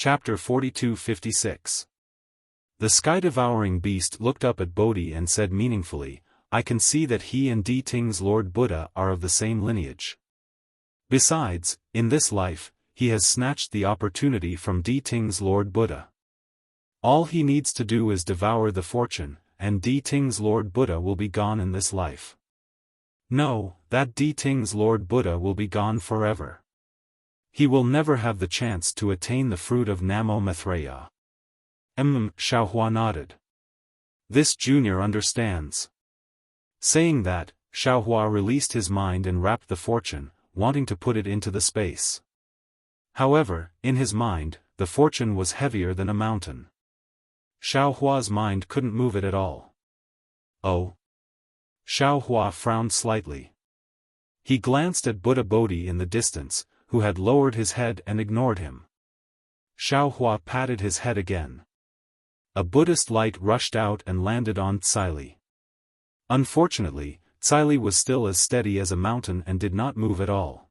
Chapter 42-56. The sky-devouring beast looked up at Bodhi and said meaningfully, "I can see that he and Di Ting's Lord Buddha are of the same lineage. Besides, in this life, he has snatched the opportunity from Di Ting's Lord Buddha. All he needs to do is devour the fortune, and Di Ting's Lord Buddha will be gone in this life. No, that Di Ting's Lord Buddha will be gone forever. He will never have the chance to attain the fruit of Namo Maitreya." Xiaofan nodded. "This junior understands." Saying that, Xiaofan released his mind and wrapped the fortune, wanting to put it into the space. However, in his mind, the fortune was heavier than a mountain. Xiaohua's mind couldn't move it at all. "Oh." Xiaohua frowned slightly. He glanced at Buddha Bodhi in the distance, who had lowered his head and ignored him. Xiaohua patted his head again. A Buddhist light rushed out and landed on Tsili. Unfortunately, Tsili was still as steady as a mountain and did not move at all.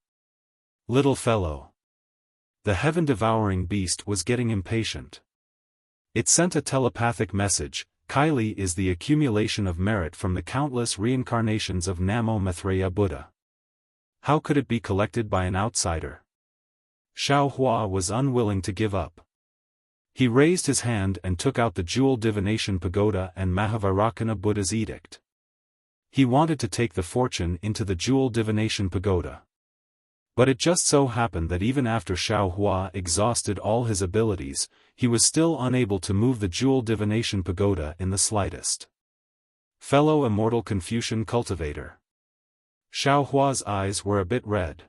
"Little fellow." The heaven-devouring beast was getting impatient. It sent a telepathic message: "Kylie is the accumulation of merit from the countless reincarnations of Namo Maitreya Buddha. How could it be collected by an outsider?" Xiaohua was unwilling to give up. He raised his hand and took out the Jewel Divination Pagoda and Mahavairakana Buddha's edict. He wanted to take the fortune into the Jewel Divination Pagoda. But it just so happened that even after Xiaohua exhausted all his abilities, he was still unable to move the Jewel Divination Pagoda in the slightest. "Fellow immortal Confucian cultivator." Xiaohua's eyes were a bit red.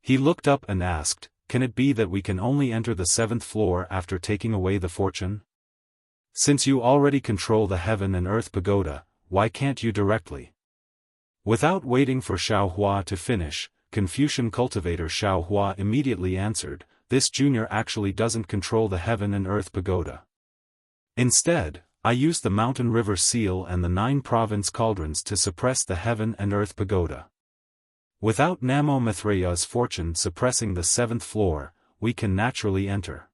He looked up and asked, "Can it be that we can only enter the 7th floor after taking away the fortune? Since you already control the heaven and earth pagoda, why can't you directly?" Without waiting for Xiaohua to finish, Confucian cultivator Xiaohua immediately answered, "This junior actually doesn't control the heaven and earth pagoda. Instead, I use the mountain river seal and the 9 province cauldrons to suppress the heaven and earth pagoda. Without Namo Maitreya's fortune suppressing the 7th floor, we can naturally enter.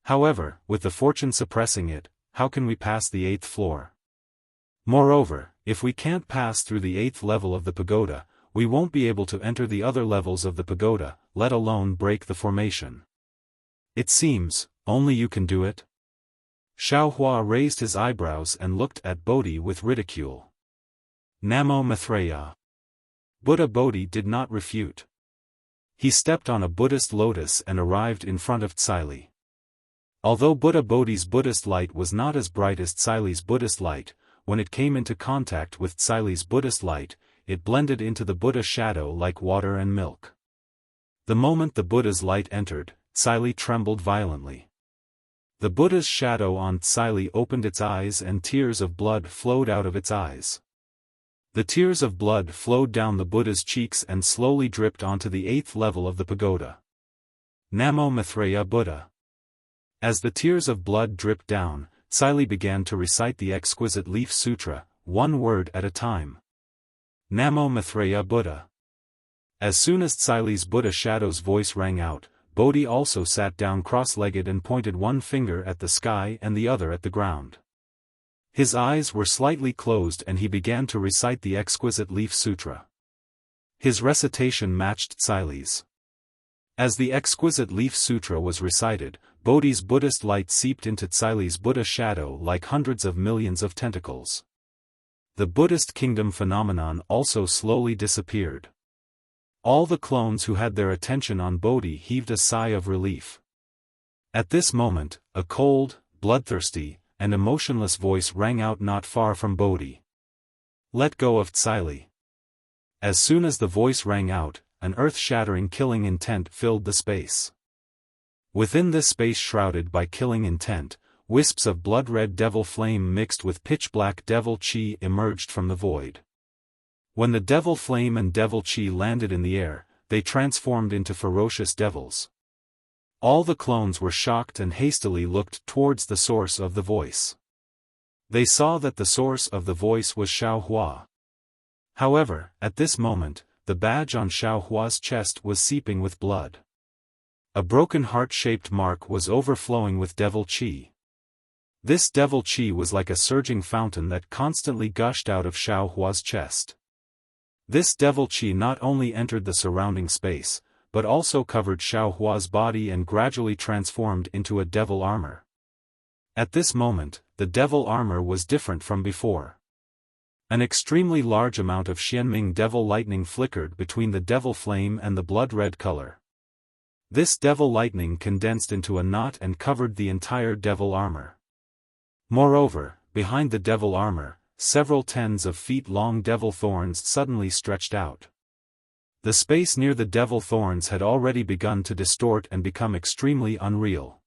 However, with the fortune suppressing it, how can we pass the 8th floor? Moreover, if we can't pass through the 8th level of the pagoda, we won't be able to enter the other levels of the pagoda, let alone break the formation. It seems, only you can do it?" Xiaohua raised his eyebrows and looked at Bodhi with ridicule. "Namo Maitreya." Buddha Bodhi did not refute. He stepped on a Buddhist lotus and arrived in front of Tsili. Although Buddha Bodhi's Buddhist light was not as bright as Tsili's Buddhist light, when it came into contact with Tsili's Buddhist light, it blended into the Buddha shadow like water and milk. The moment the Buddha's light entered, Tsili trembled violently. The Buddha's shadow on Tsili opened its eyes and tears of blood flowed out of its eyes. The tears of blood flowed down the Buddha's cheeks and slowly dripped onto the 8th level of the pagoda. "Namo Maitreya Buddha." As the tears of blood dripped down, Tsili began to recite the exquisite Leaf Sutra, one word at a time. "Namo Maitreya Buddha." As soon as Tsili's Buddha shadow's voice rang out, Bodhi also sat down cross-legged and pointed one finger at the sky and the other at the ground. His eyes were slightly closed and he began to recite the exquisite Leaf Sutra. His recitation matched Tsili's. As the exquisite Leaf Sutra was recited, Bodhi's Buddhist light seeped into Tsili's Buddha shadow like hundreds of millions of tentacles. The Buddhist kingdom phenomenon also slowly disappeared. All the clones who had their attention on Bodhi heaved a sigh of relief. At this moment, a cold, bloodthirsty, and emotionless voice rang out not far from Bodhi. "Let go of Tsili." As soon as the voice rang out, an earth-shattering killing intent filled the space. Within this space shrouded by killing intent, wisps of blood-red devil flame mixed with pitch-black devil chi emerged from the void. When the devil flame and devil chi landed in the air, they transformed into ferocious devils. All the clones were shocked and hastily looked towards the source of the voice. They saw that the source of the voice was Xiaohua. However, at this moment, the badge on Xiaohua's chest was seeping with blood. A broken heart-shaped mark was overflowing with devil qi. This devil qi was like a surging fountain that constantly gushed out of Xiao Hua's chest. This devil qi not only entered the surrounding space, but also covered Xiao Hua's body and gradually transformed into a devil armor. At this moment, the devil armor was different from before. An extremely large amount of Xianming devil lightning flickered between the devil flame and the blood-red color. This devil lightning condensed into a knot and covered the entire devil armor. Moreover, behind the devil armor, several tens of feet long devil thorns suddenly stretched out. The space near the devil thorns had already begun to distort and become extremely unreal.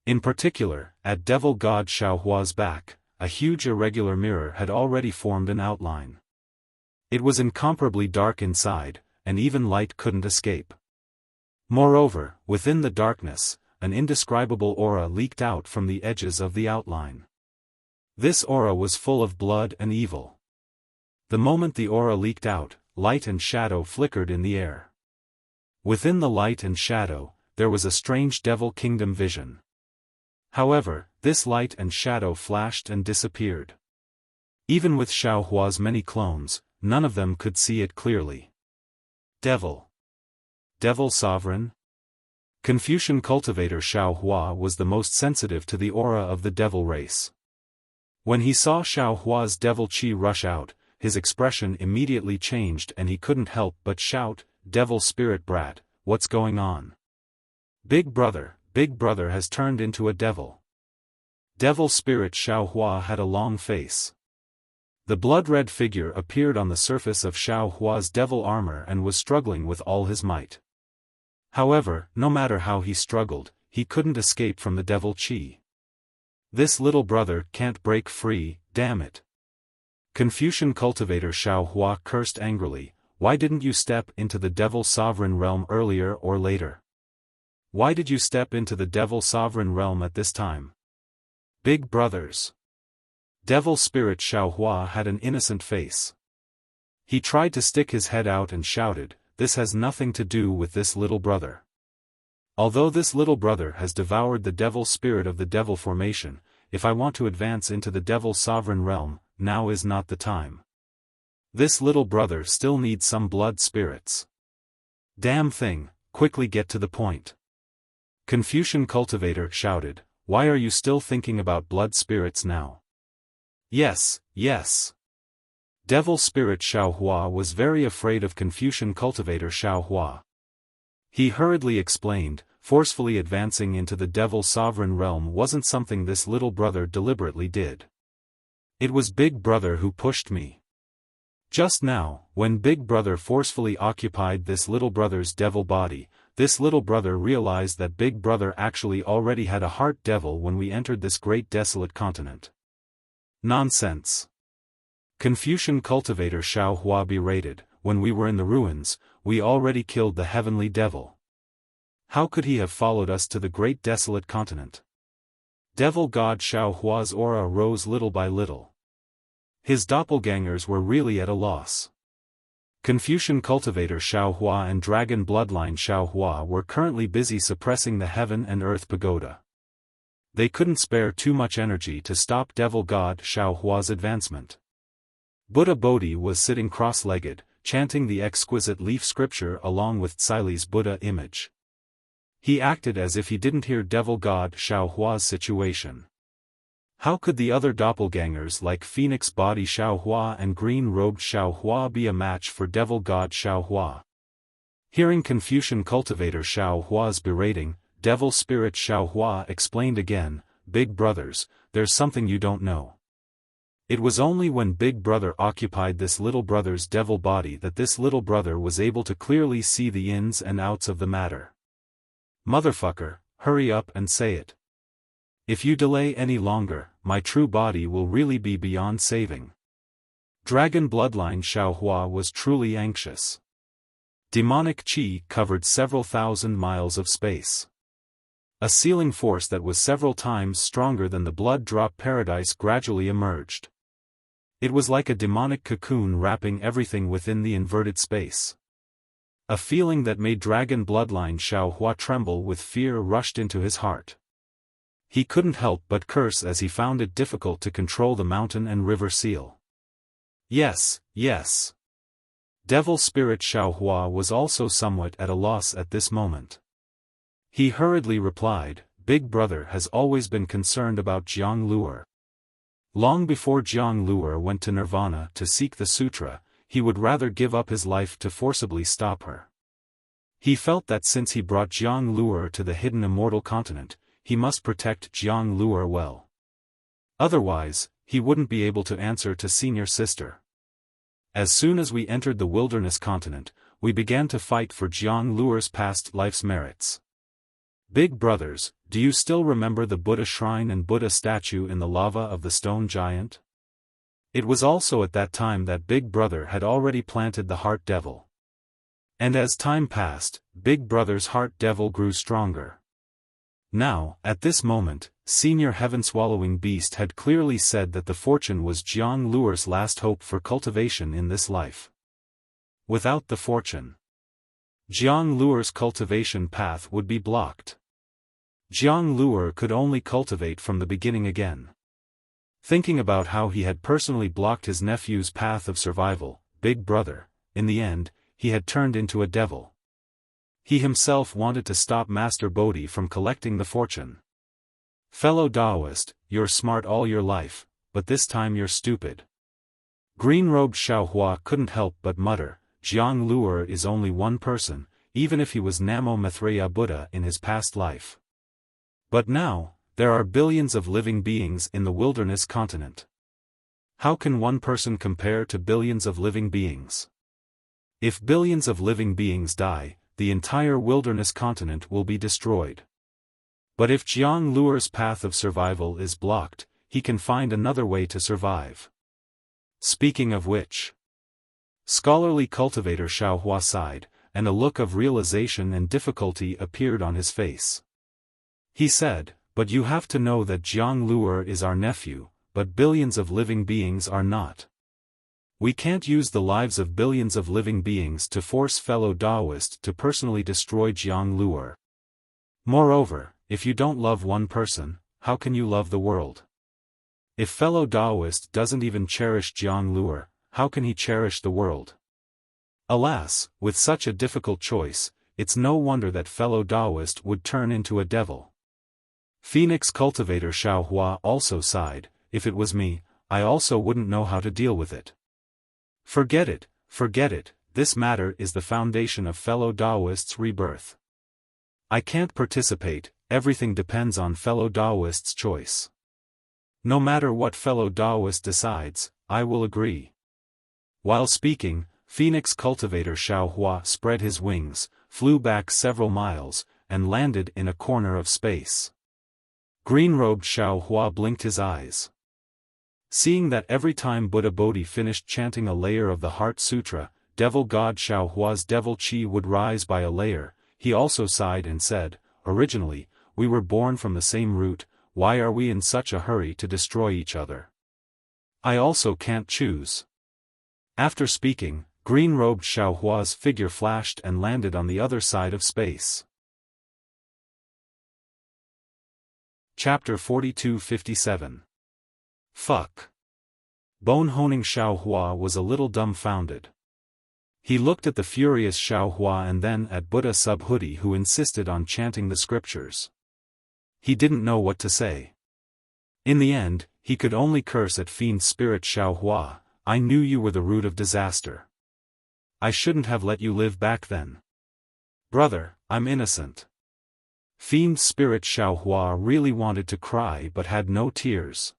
In particular, at devil god Xiao Hua's back, a huge irregular mirror had already formed an outline. It was incomparably dark inside, and even light couldn't escape. Moreover, within the darkness, an indescribable aura leaked out from the edges of the outline. This aura was full of blood and evil. The moment the aura leaked out, light and shadow flickered in the air. Within the light and shadow, there was a strange devil kingdom vision. However, this light and shadow flashed and disappeared. Even with Xiao Hua's many clones, none of them could see it clearly. Devil Sovereign? Confucian cultivator Xiao Hua was the most sensitive to the aura of the devil race. When he saw Xiao Hua's devil qi rush out, his expression immediately changed and he couldn't help but shout, "Devil spirit brat, what's going on? Big brother has turned into a devil." Devil spirit Xiao Hua had a long face. The blood-red figure appeared on the surface of Xiao Hua's devil armor and was struggling with all his might. However, no matter how he struggled, he couldn't escape from the devil qi. This little brother can't break free, damn it. Confucian cultivator Xiao Hua cursed angrily, "Why didn't you step into the devil sovereign realm earlier or later? Why did you step into the devil sovereign realm at this time? Big brothers." Devil spirit Xiao Hua had an innocent face. He tried to stick his head out and shouted, "This has nothing to do with this little brother. Although this little brother has devoured the devil spirit of the devil formation, if I want to advance into the devil sovereign realm, now is not the time. This little brother still needs some blood spirits. Damn thing, quickly get to the point." Confucian cultivator shouted, "Why are you still thinking about blood spirits now?" Yes. Devil spirit Xiao Hua was very afraid of Confucian cultivator Xiao Hua. He hurriedly explained, forcefully advancing into the devil sovereign realm wasn't something this little brother deliberately did. It was Big Brother who pushed me. Just now, when Big Brother forcefully occupied this little brother's devil body, this little brother realized that Big Brother actually already had a heart devil when we entered this great desolate continent. Nonsense. Confucian cultivator Xiao Hua berated, "When we were in the ruins, we already killed the heavenly devil. How could he have followed us to the great desolate continent?" Devil god Xiao Hua's aura rose little by little. His doppelgangers were really at a loss. Confucian cultivator Xiao Hua and dragon bloodline Xiao Hua were currently busy suppressing the heaven and earth pagoda. They couldn't spare too much energy to stop devil god Xiao Hua's advancement. Buddha Bodhi was sitting cross-legged, chanting the exquisite leaf scripture along with Tsili's Buddha image. He acted as if he didn't hear devil god Xiao Hua's situation. How could the other doppelgangers like Phoenix Body Xiao Hua and Green-Robed Xiao Hua be a match for devil god Xiao Hua? Hearing Confucian cultivator Xiao Hua's berating, devil spirit Xiao Hua explained again, "Big brothers, there's something you don't know. It was only when Big Brother occupied this little brother's devil body that this little brother was able to clearly see the ins and outs of the matter. Motherfucker, hurry up and say it. If you delay any longer, my true body will really be beyond saving." Dragon bloodline Xiao Hua was truly anxious. Demonic qi covered several thousand miles of space. A sealing force that was several times stronger than the blood drop paradise gradually emerged. It was like a demonic cocoon wrapping everything within the inverted space. A feeling that made dragon bloodline Xiaohua tremble with fear rushed into his heart. He couldn't help but curse as he found it difficult to control the mountain and river seal. Yes, yes. Devil spirit Xiaohua was also somewhat at a loss at this moment. He hurriedly replied, Big Brother has always been concerned about Jiang Luer. Long before Jiang Luer went to Nirvana to seek the sutra, he would rather give up his life to forcibly stop her. He felt that since he brought Jiang Luer to the hidden immortal continent, he must protect Jiang Luer well. Otherwise, he wouldn't be able to answer to senior sister. As soon as we entered the wilderness continent, we began to fight for Jiang Luer's past life's merits. Big brothers, do you still remember the Buddha shrine and Buddha statue in the lava of the stone giant? It was also at that time that Big Brother had already planted the heart devil. And as time passed, Big Brother's heart devil grew stronger. Now, at this moment, Senior Heaven-Swallowing Beast had clearly said that the fortune was Jiang Luer's last hope for cultivation in this life. Without the fortune, Jiang Luer's cultivation path would be blocked. Jiang Luer could only cultivate from the beginning again. Thinking about how he had personally blocked his nephew's path of survival, Big Brother, in the end, he had turned into a devil. He himself wanted to stop Master Bodhi from collecting the fortune. Fellow Taoist, you're smart all your life, but this time you're stupid. Green-robed Xiaohua couldn't help but mutter, Jiang Luer is only one person, even if he was Namo Maitreya Buddha in his past life. But now, there are billions of living beings in the wilderness continent. How can one person compare to billions of living beings? If billions of living beings die, the entire wilderness continent will be destroyed. But if Jiang Luer's path of survival is blocked, he can find another way to survive. Speaking of which, scholarly cultivator Xiaohua sighed, and a look of realization and difficulty appeared on his face. He said, But you have to know that Jiang Luer is our nephew, but billions of living beings are not. We can't use the lives of billions of living beings to force fellow Taoists to personally destroy Jiang Luer. Moreover, if you don't love one person, how can you love the world? If fellow Taoist doesn't even cherish Jiang Luer, how can he cherish the world? Alas, with such a difficult choice, it's no wonder that fellow Taoist would turn into a devil. Phoenix cultivator Xiaohua also sighed, if it was me, I also wouldn't know how to deal with it. Forget it, this matter is the foundation of fellow Taoists' rebirth. I can't participate, everything depends on fellow Taoists' choice. No matter what fellow Taoist decides, I will agree. While speaking, Phoenix cultivator Xiaohua spread his wings, flew back several miles, and landed in a corner of space. Green-robed Xiaohua blinked his eyes. Seeing that every time Buddha Bodhi finished chanting a layer of the Heart Sutra, devil god Xiaohua's devil chi would rise by a layer, he also sighed and said, Originally, we were born from the same root, why are we in such a hurry to destroy each other? I also can't choose. After speaking, green-robed Xiaohua's figure flashed and landed on the other side of space. Chapter 4257. Fuck. Bone-honing Xiaohua was a little dumbfounded. He looked at the furious Xiaohua and then at Buddha Subhuti who insisted on chanting the scriptures. He didn't know what to say. In the end, he could only curse at fiend spirit Xiaohua, I knew you were the root of disaster. I shouldn't have let you live back then. Brother, I'm innocent. Fiend spirit Xiaohua really wanted to cry but had no tears.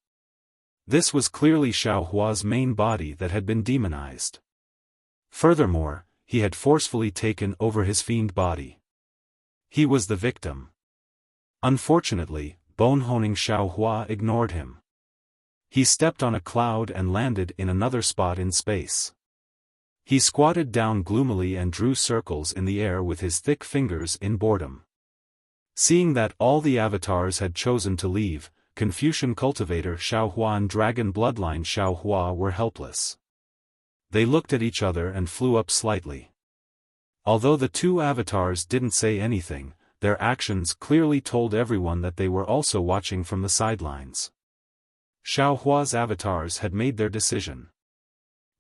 This was clearly Xiaohua's main body that had been demonized. Furthermore, he had forcefully taken over his fiend body. He was the victim. Unfortunately, bone-honing Xiaohua ignored him. He stepped on a cloud and landed in another spot in space. He squatted down gloomily and drew circles in the air with his thick fingers in boredom. Seeing that all the avatars had chosen to leave, Confucian cultivator Xiaohua and dragon bloodline Xiaohua were helpless. They looked at each other and flew up slightly. Although the two avatars didn't say anything, their actions clearly told everyone that they were also watching from the sidelines. Xiaohua's avatars had made their decision.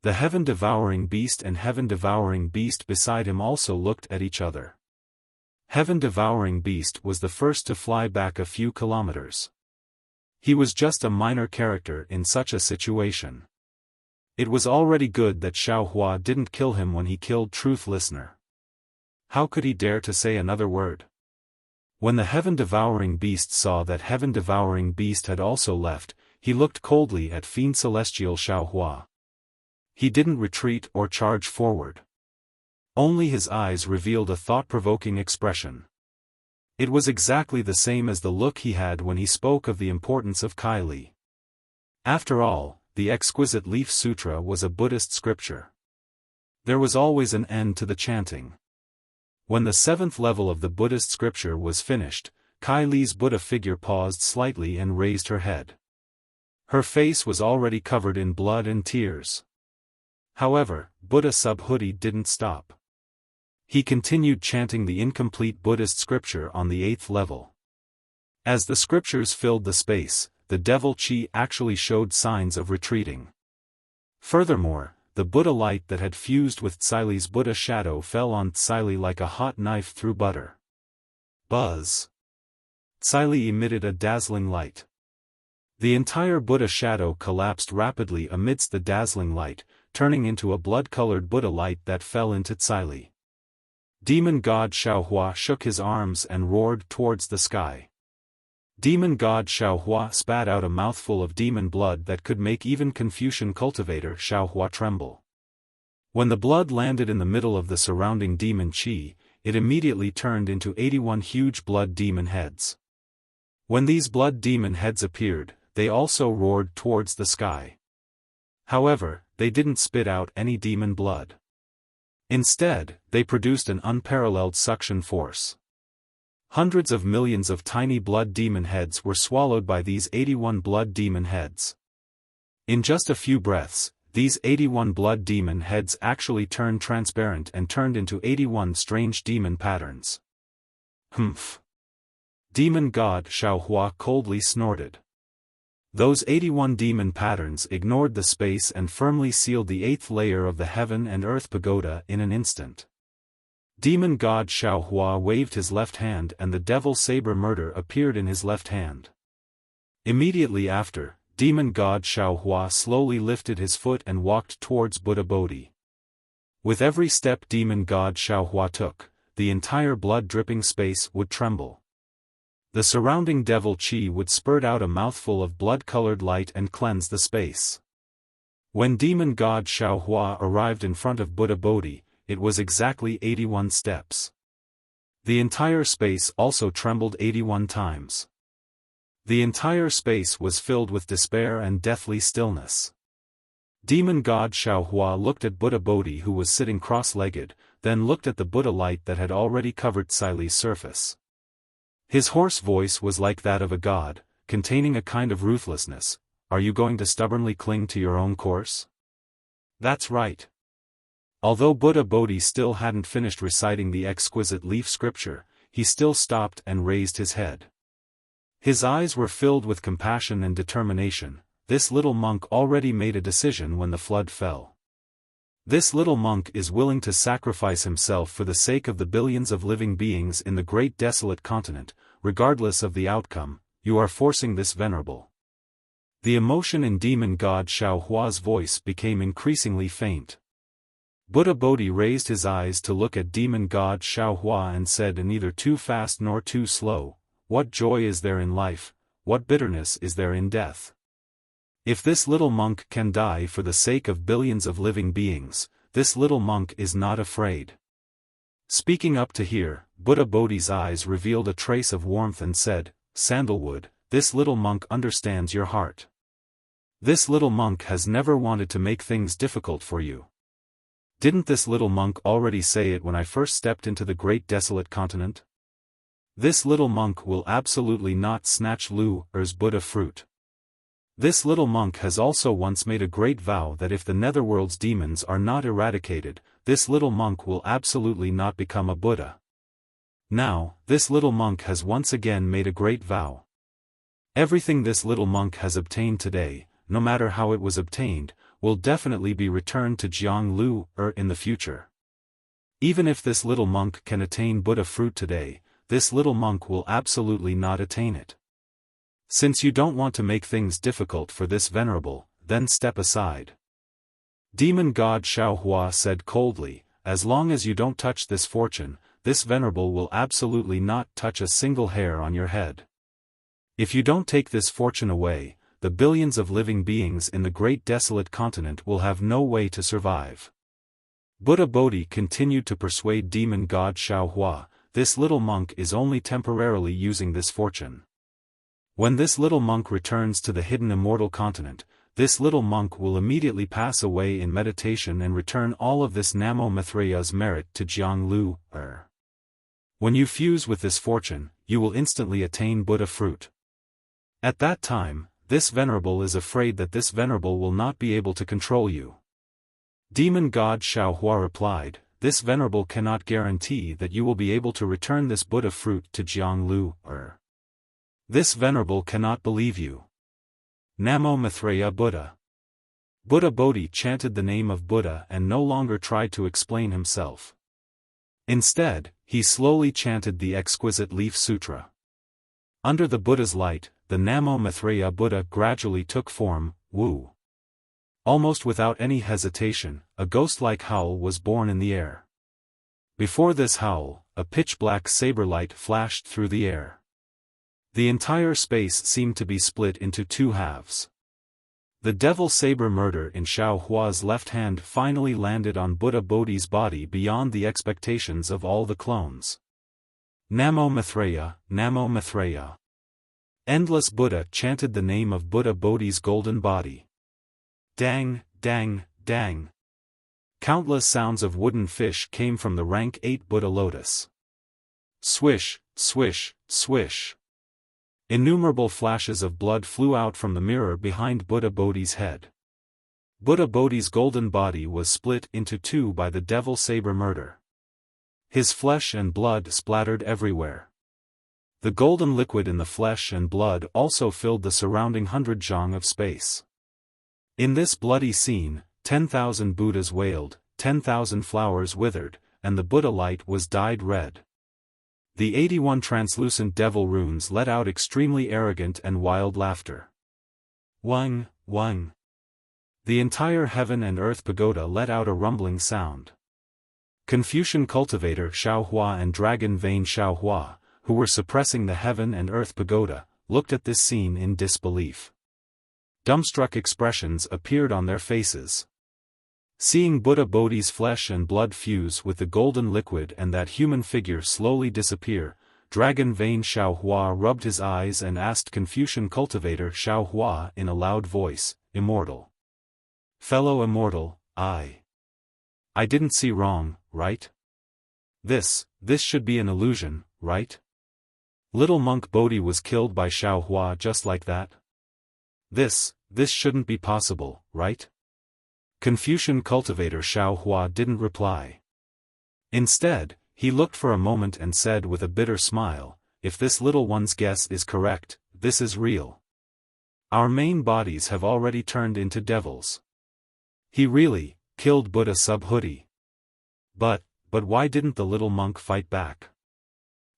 The heaven-devouring beast and heaven-devouring beast beside him also looked at each other. Heaven-devouring beast was the first to fly back a few kilometers. He was just a minor character in such a situation. It was already good that Xiaohua didn't kill him when he killed Truth Listener. How could he dare to say another word? When the heaven-devouring beast saw that heaven-devouring beast had also left, he looked coldly at Fiend Celestial Xiaohua. He didn't retreat or charge forward. Only his eyes revealed a thought-provoking expression. It was exactly the same as the look he had when he spoke of the importance of Kylie. After all, the Exquisite Leaf Sutra was a Buddhist scripture. There was always an end to the chanting. When the seventh level of the Buddhist scripture was finished, Kylie's Buddha figure paused slightly and raised her head. Her face was already covered in blood and tears. However, Buddha Subhuti didn't stop. He continued chanting the incomplete Buddhist scripture on the 8th level. As the scriptures filled the space, the devil chi actually showed signs of retreating. Furthermore, the Buddha light that had fused with Tsili's Buddha shadow fell on Tsili like a hot knife through butter. Buzz! Tsili emitted a dazzling light. The entire Buddha shadow collapsed rapidly amidst the dazzling light, turning into a blood-colored Buddha light that fell into Tsili. Demon God Xiaohua shook his arms and roared towards the sky. Demon God Xiaohua spat out a mouthful of demon blood that could make even Confucian cultivator Xiaohua tremble. When the blood landed in the middle of the surrounding demon chi, it immediately turned into 81 huge blood demon heads. When these blood demon heads appeared, they also roared towards the sky. However, they didn't spit out any demon blood. Instead, they produced an unparalleled suction force. Hundreds of millions of tiny blood demon heads were swallowed by these 81 blood demon heads. In just a few breaths, these 81 blood demon heads actually turned transparent and turned into 81 strange demon patterns. Humph! Demon God Xiaohua coldly snorted. Those 81 demon patterns ignored the space and firmly sealed the 8th layer of the heaven and earth pagoda in an instant. Demon God Xiaohua waved his left hand and the devil saber murder appeared in his left hand. Immediately after, Demon God Xiaohua slowly lifted his foot and walked towards Buddha Bodhi. With every step Demon God Xiaohua took, the entire blood-dripping space would tremble. The surrounding devil chi would spurt out a mouthful of blood-colored light and cleanse the space. When Demon God Xiaohua arrived in front of Buddha Bodhi, it was exactly 81 steps. The entire space also trembled 81 times. The entire space was filled with despair and deathly stillness. Demon God Xiaohua looked at Buddha Bodhi who was sitting cross-legged, then looked at the Buddha light that had already covered Tsili's surface. His hoarse voice was like that of a god, containing a kind of ruthlessness. Are you going to stubbornly cling to your own course? That's right. Although Buddha Bodhi still hadn't finished reciting the exquisite leaf scripture, he still stopped and raised his head. His eyes were filled with compassion and determination. This little monk already made a decision when the flood fell. This little monk is willing to sacrifice himself for the sake of the billions of living beings in the great desolate continent, regardless of the outcome. You are forcing this venerable. The emotion in Demon God Xiaohua's voice became increasingly faint. Buddha Bodhi raised his eyes to look at Demon God Xiaohua and said, neither too fast nor too slow, what joy is there in life, what bitterness is there in death? If this little monk can die for the sake of billions of living beings, this little monk is not afraid. Speaking up to hear, Buddha Bodhi's eyes revealed a trace of warmth and said, Sandalwood, this little monk understands your heart. This little monk has never wanted to make things difficult for you. Didn't this little monk already say it when I first stepped into the great desolate continent? This little monk will absolutely not snatch Lu Er's Buddha fruit. This little monk has also once made a great vow that if the netherworld's demons are not eradicated, this little monk will absolutely not become a Buddha. Now, this little monk has once again made a great vow. Everything this little monk has obtained today, no matter how it was obtained, will definitely be returned to Jianglu in the future. Even if this little monk can attain Buddha fruit today, this little monk will absolutely not attain it. Since you don't want to make things difficult for this venerable, then step aside. Demon god Xiaohua said coldly, as long as you don't touch this fortune, this venerable will absolutely not touch a single hair on your head. If you don't take this fortune away, the billions of living beings in the great desolate continent will have no way to survive. Buddha Bodhi continued to persuade demon god Xiaohua, this little monk is only temporarily using this fortune. When this little monk returns to the hidden immortal continent, this little monk will immediately pass away in meditation and return all of this Namo Maitreya's merit to Jianglu. When you fuse with this fortune, you will instantly attain Buddha fruit. At that time, this venerable is afraid that this venerable will not be able to control you. Demon god Xiaohua replied, this venerable cannot guarantee that you will be able to return this Buddha fruit to Jianglu. This venerable cannot believe you. Namo Maitreya Buddha. Buddha Bodhi chanted the name of Buddha and no longer tried to explain himself. Instead, he slowly chanted the exquisite leaf sutra. Under the Buddha's light, the Namo Maitreya Buddha gradually took form, Wu. Almost without any hesitation, a ghost-like howl was born in the air. Before this howl, a pitch-black saber light flashed through the air. The entire space seemed to be split into two halves. The devil saber murder in Xiaohua's left hand finally landed on Buddha Bodhi's body beyond the expectations of all the clones. Namo Maitreya, Namo Maitreya. Endless Buddha chanted the name of Buddha Bodhi's golden body. Dang, dang, dang. Countless sounds of wooden fish came from the rank 8 Buddha lotus. Swish, swish, swish. Innumerable flashes of blood flew out from the mirror behind Buddha Bodhi's head. Buddha Bodhi's golden body was split into two by the devil saber murder. His flesh and blood splattered everywhere. The golden liquid in the flesh and blood also filled the surrounding 100 zhang of space. In this bloody scene, 10,000 Buddhas wailed, 10,000 flowers withered, and the Buddha light was dyed red. The 81 translucent devil runes let out extremely arrogant and wild laughter. Wang, wang. The entire heaven and earth pagoda let out a rumbling sound. Confucian cultivator Xiaohua and dragon vein Xiaohua, who were suppressing the heaven and earth pagoda, looked at this scene in disbelief. Dumbstruck expressions appeared on their faces. Seeing Buddha Bodhi's flesh and blood fuse with the golden liquid and that human figure slowly disappear, dragon vein Xiaohua rubbed his eyes and asked Confucian cultivator Xiaohua in a loud voice, Immortal. Fellow immortal, I didn't see wrong, right? This should be an illusion, right? Little monk Bodhi was killed by Xiaohua just like that? This shouldn't be possible, right? Confucian cultivator Xiaohua didn't reply. Instead, he looked for a moment and said with a bitter smile, if this little one's guess is correct, this is real. Our main bodies have already turned into devils. He really killed Buddha Subhuti. But why didn't the little monk fight back?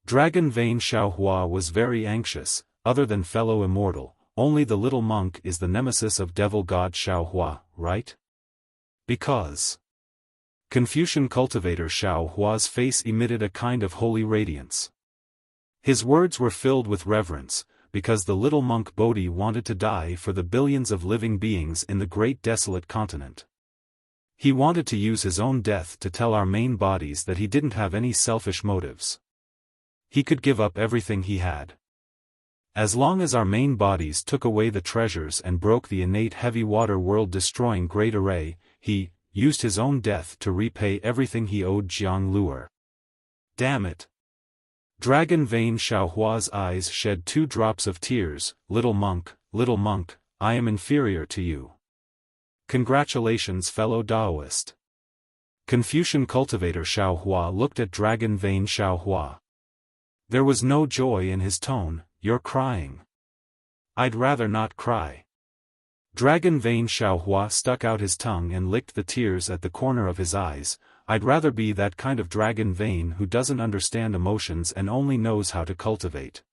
Dragon vein Xiaohua was very anxious, other than fellow immortal. Only the little monk is the nemesis of devil god Xiaohua, right? Because Confucian cultivator Xiaohua's face emitted a kind of holy radiance. His words were filled with reverence, because the little monk Bodhi wanted to die for the billions of living beings in the great desolate continent. He wanted to use his own death to tell our main bodies that he didn't have any selfish motives. He could give up everything he had. As long as our main bodies took away the treasures and broke the innate heavy water world destroying great array, he used his own death to repay everything he owed Jianglu. Damn it! Dragon vein Xiaohua's eyes shed 2 drops of tears. Little monk, I am inferior to you. Congratulations fellow Taoist. Confucian cultivator Xiaofan looked at dragon vein Xiaofan. There was no joy in his tone. You're crying. I'd rather not cry. Dragon vein Xiaofan stuck out his tongue and licked the tears at the corner of his eyes. I'd rather be that kind of dragon vein who doesn't understand emotions and only knows how to cultivate.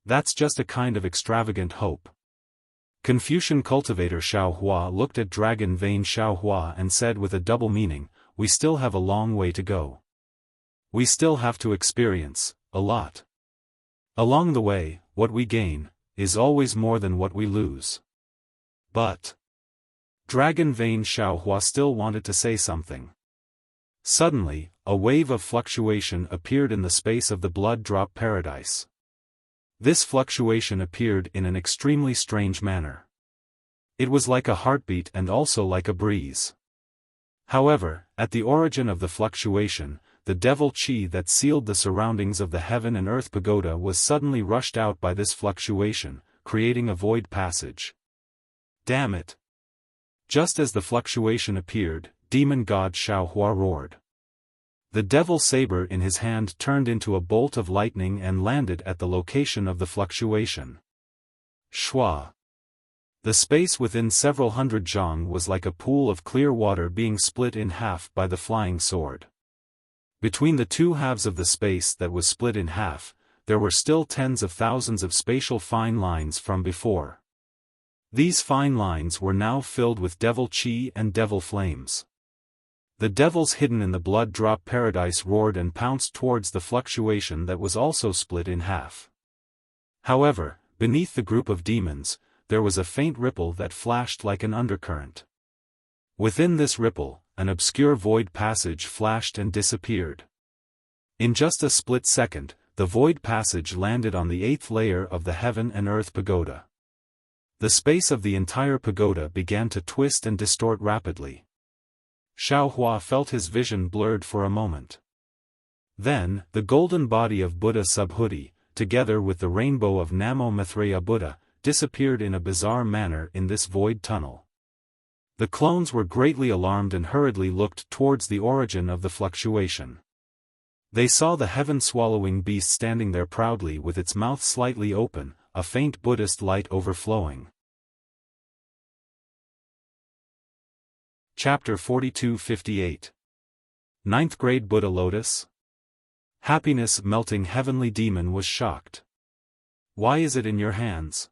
That's just a kind of extravagant hope. Confucian cultivator Xiaofan looked at dragon vein Xiaofan and said with a double meaning, we still have a long way to go. We still have to experience a lot. Along the way, what we gain is always more than what we lose. But dragon vein Xiaofan still wanted to say something. Suddenly, a wave of fluctuation appeared in the space of the blood drop paradise. This fluctuation appeared in an extremely strange manner. It was like a heartbeat and also like a breeze. However, at the origin of the fluctuation, the devil chi that sealed the surroundings of the heaven and earth pagoda was suddenly rushed out by this fluctuation, creating a void passage. Damn it! Just as the fluctuation appeared, demon god Xiaofan roared. The devil saber in his hand turned into a bolt of lightning and landed at the location of the fluctuation. Shua! The space within several hundred zhang was like a pool of clear water being split in half by the flying sword. Between the two halves of the space that was split in half, there were still tens of thousands of spatial fine lines from before. These fine lines were now filled with devil chi and devil flames. The devils hidden in the blood drop paradise roared and pounced towards the fluctuation that was also split in half. However, beneath the group of demons, there was a faint ripple that flashed like an undercurrent. Within this ripple, an obscure void passage flashed and disappeared. In just a split second, the void passage landed on the 8th layer of the heaven and earth pagoda. The space of the entire pagoda began to twist and distort rapidly. Xiaofan felt his vision blurred for a moment. Then, the golden body of Buddha Subhuti, together with the rainbow of Namo Maitreya Buddha, disappeared in a bizarre manner in this void tunnel. The clones were greatly alarmed and hurriedly looked towards the origin of the fluctuation. They saw the heaven-swallowing beast standing there proudly with its mouth slightly open, a faint Buddhist light overflowing. Chapter 42-58. 9th Grade Buddha Lotus. Happiness melting heavenly demon was shocked. Why is it in your hands?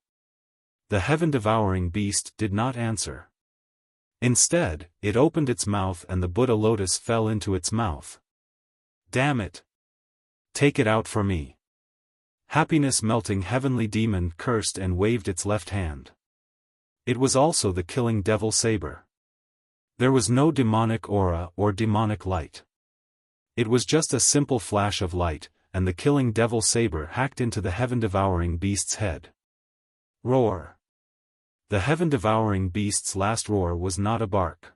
The heaven-devouring beast did not answer. Instead, it opened its mouth and the Buddha lotus fell into its mouth. Damn it! Take it out for me. Happiness melting heavenly demon cursed and waved its left hand. It was also the killing devil saber. There was no demonic aura or demonic light. It was just a simple flash of light, and the killing devil saber hacked into the heaven-devouring beast's head. Roar! The heaven-devouring beast's last roar was not a bark.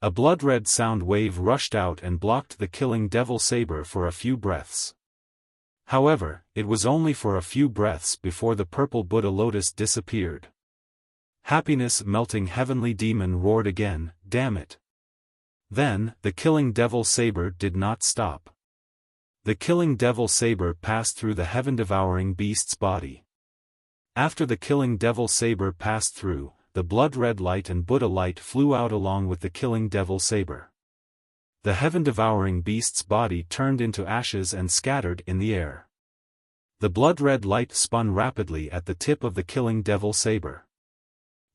A blood-red sound wave rushed out and blocked the killing devil saber for a few breaths. However, it was only for a few breaths before the purple Buddha lotus disappeared. Happiness melting heavenly demon roared again, damn it. Then, the killing devil saber did not stop. The killing devil saber passed through the heaven-devouring beast's body. After the killing devil saber passed through, the blood-red light and Buddha light flew out along with the killing devil saber. The heaven-devouring beast's body turned into ashes and scattered in the air. The blood-red light spun rapidly at the tip of the killing devil saber.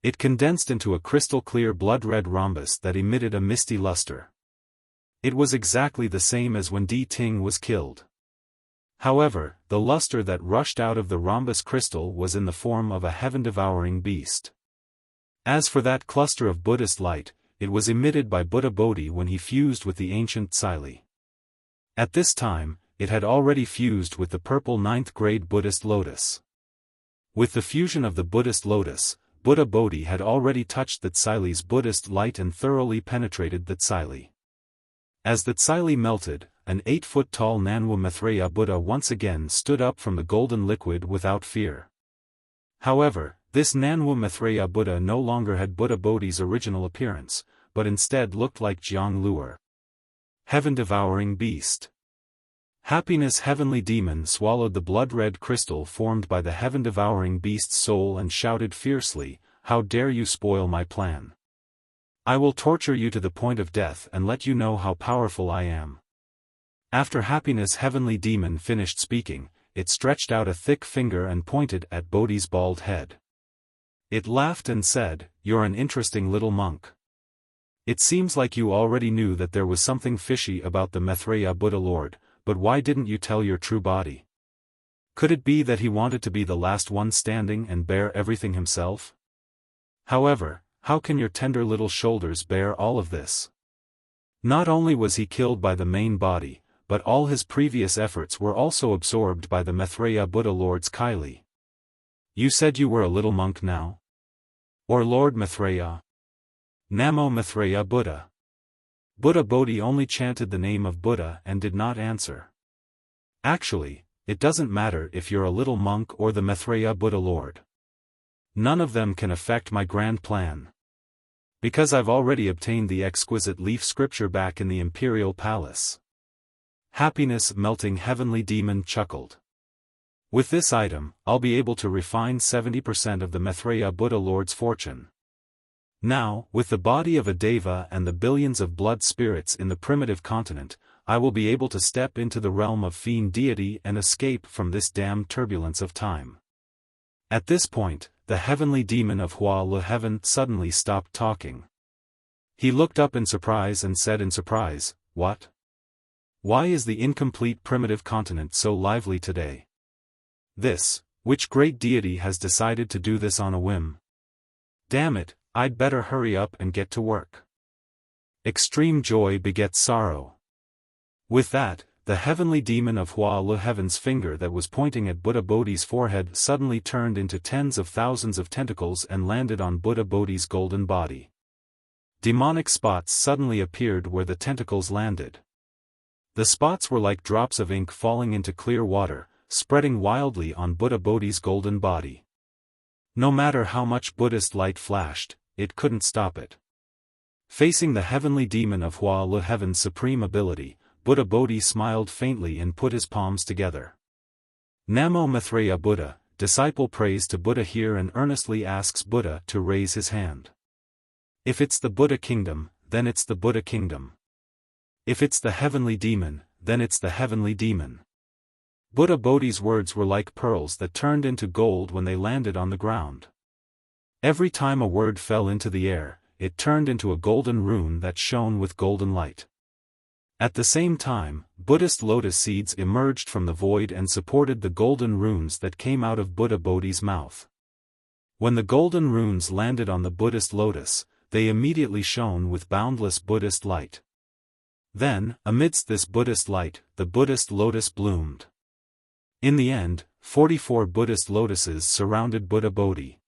It condensed into a crystal-clear blood-red rhombus that emitted a misty luster. It was exactly the same as when Di Ting was killed. However, the luster that rushed out of the rhombus crystal was in the form of a heaven-devouring beast. As for that cluster of Buddhist light, it was emitted by Buddha Bodhi when he fused with the ancient Tsili. At this time, it had already fused with the purple 9th grade Buddhist lotus. With the fusion of the Buddhist lotus, Buddha Bodhi had already touched the Tsili's Buddhist light and thoroughly penetrated the Tsili. As the Tsili melted, an 8-foot-tall Nanwu Maitreya Buddha once again stood up from the golden liquid without fear. However, this Nanwu Maitreya Buddha no longer had Buddha Bodhi's original appearance, but instead looked like Jiang Luer. Heaven-devouring beast. Happiness heavenly demon swallowed the blood-red crystal formed by the heaven-devouring beast's soul and shouted fiercely, "How dare you spoil my plan? I will torture you to the point of death and let you know how powerful I am." After Happiness heavenly demon finished speaking, it stretched out a thick finger and pointed at Bodhi's bald head. It laughed and said, "You're an interesting little monk. It seems like you already knew that there was something fishy about the Maitreya Buddha Lord, but why didn't you tell your true body? Could it be that he wanted to be the last one standing and bear everything himself? However, how can your tender little shoulders bear all of this? Not only was he killed by the main body, but all his previous efforts were also absorbed by the Maitreya Buddha Lord's Kylie. You said you were a little monk now? Or Lord Maitreya? Namo Maitreya Buddha." Buddha Bodhi only chanted the name of Buddha and did not answer. "Actually, it doesn't matter if you're a little monk or the Maitreya Buddha Lord. None of them can affect my grand plan. Because I've already obtained the exquisite leaf scripture back in the imperial palace." Happiness melting heavenly demon chuckled. "With this item, I'll be able to refine 70% of the Maitreya Buddha Lord's fortune. Now, with the body of a deva and the billions of blood spirits in the primitive continent, I will be able to step into the realm of fiend deity and escape from this damned turbulence of time." At this point, the heavenly demon of Hua Le Heaven suddenly stopped talking. He looked up in surprise and said in surprise, "What? Why is the incomplete primitive continent so lively today? Which great deity has decided to do this on a whim? Damn it, I'd better hurry up and get to work." Extreme joy begets sorrow. With that, the heavenly demon of Hua Le Heaven's finger that was pointing at Buddha Bodhi's forehead suddenly turned into tens of thousands of tentacles and landed on Buddha Bodhi's golden body. Demonic spots suddenly appeared where the tentacles landed. The spots were like drops of ink falling into clear water, spreading wildly on Buddha Bodhi's golden body. No matter how much Buddhist light flashed, it couldn't stop it. Facing the heavenly demon of Hua Le Heaven's supreme ability, Buddha Bodhi smiled faintly and put his palms together. Namo Maitreya Buddha, disciple prays to Buddha here and earnestly asks Buddha to raise his hand. If it's the Buddha kingdom, then it's the Buddha kingdom. If it's the heavenly demon, then it's the heavenly demon. Buddha Bodhi's words were like pearls that turned into gold when they landed on the ground. Every time a word fell into the air, it turned into a golden rune that shone with golden light. At the same time, Buddhist lotus seeds emerged from the void and supported the golden runes that came out of Buddha Bodhi's mouth. When the golden runes landed on the Buddhist lotus, they immediately shone with boundless Buddhist light. Then, amidst this Buddhist light, the Buddhist lotus bloomed. In the end, 44 Buddhist lotuses surrounded Buddha Bodhi.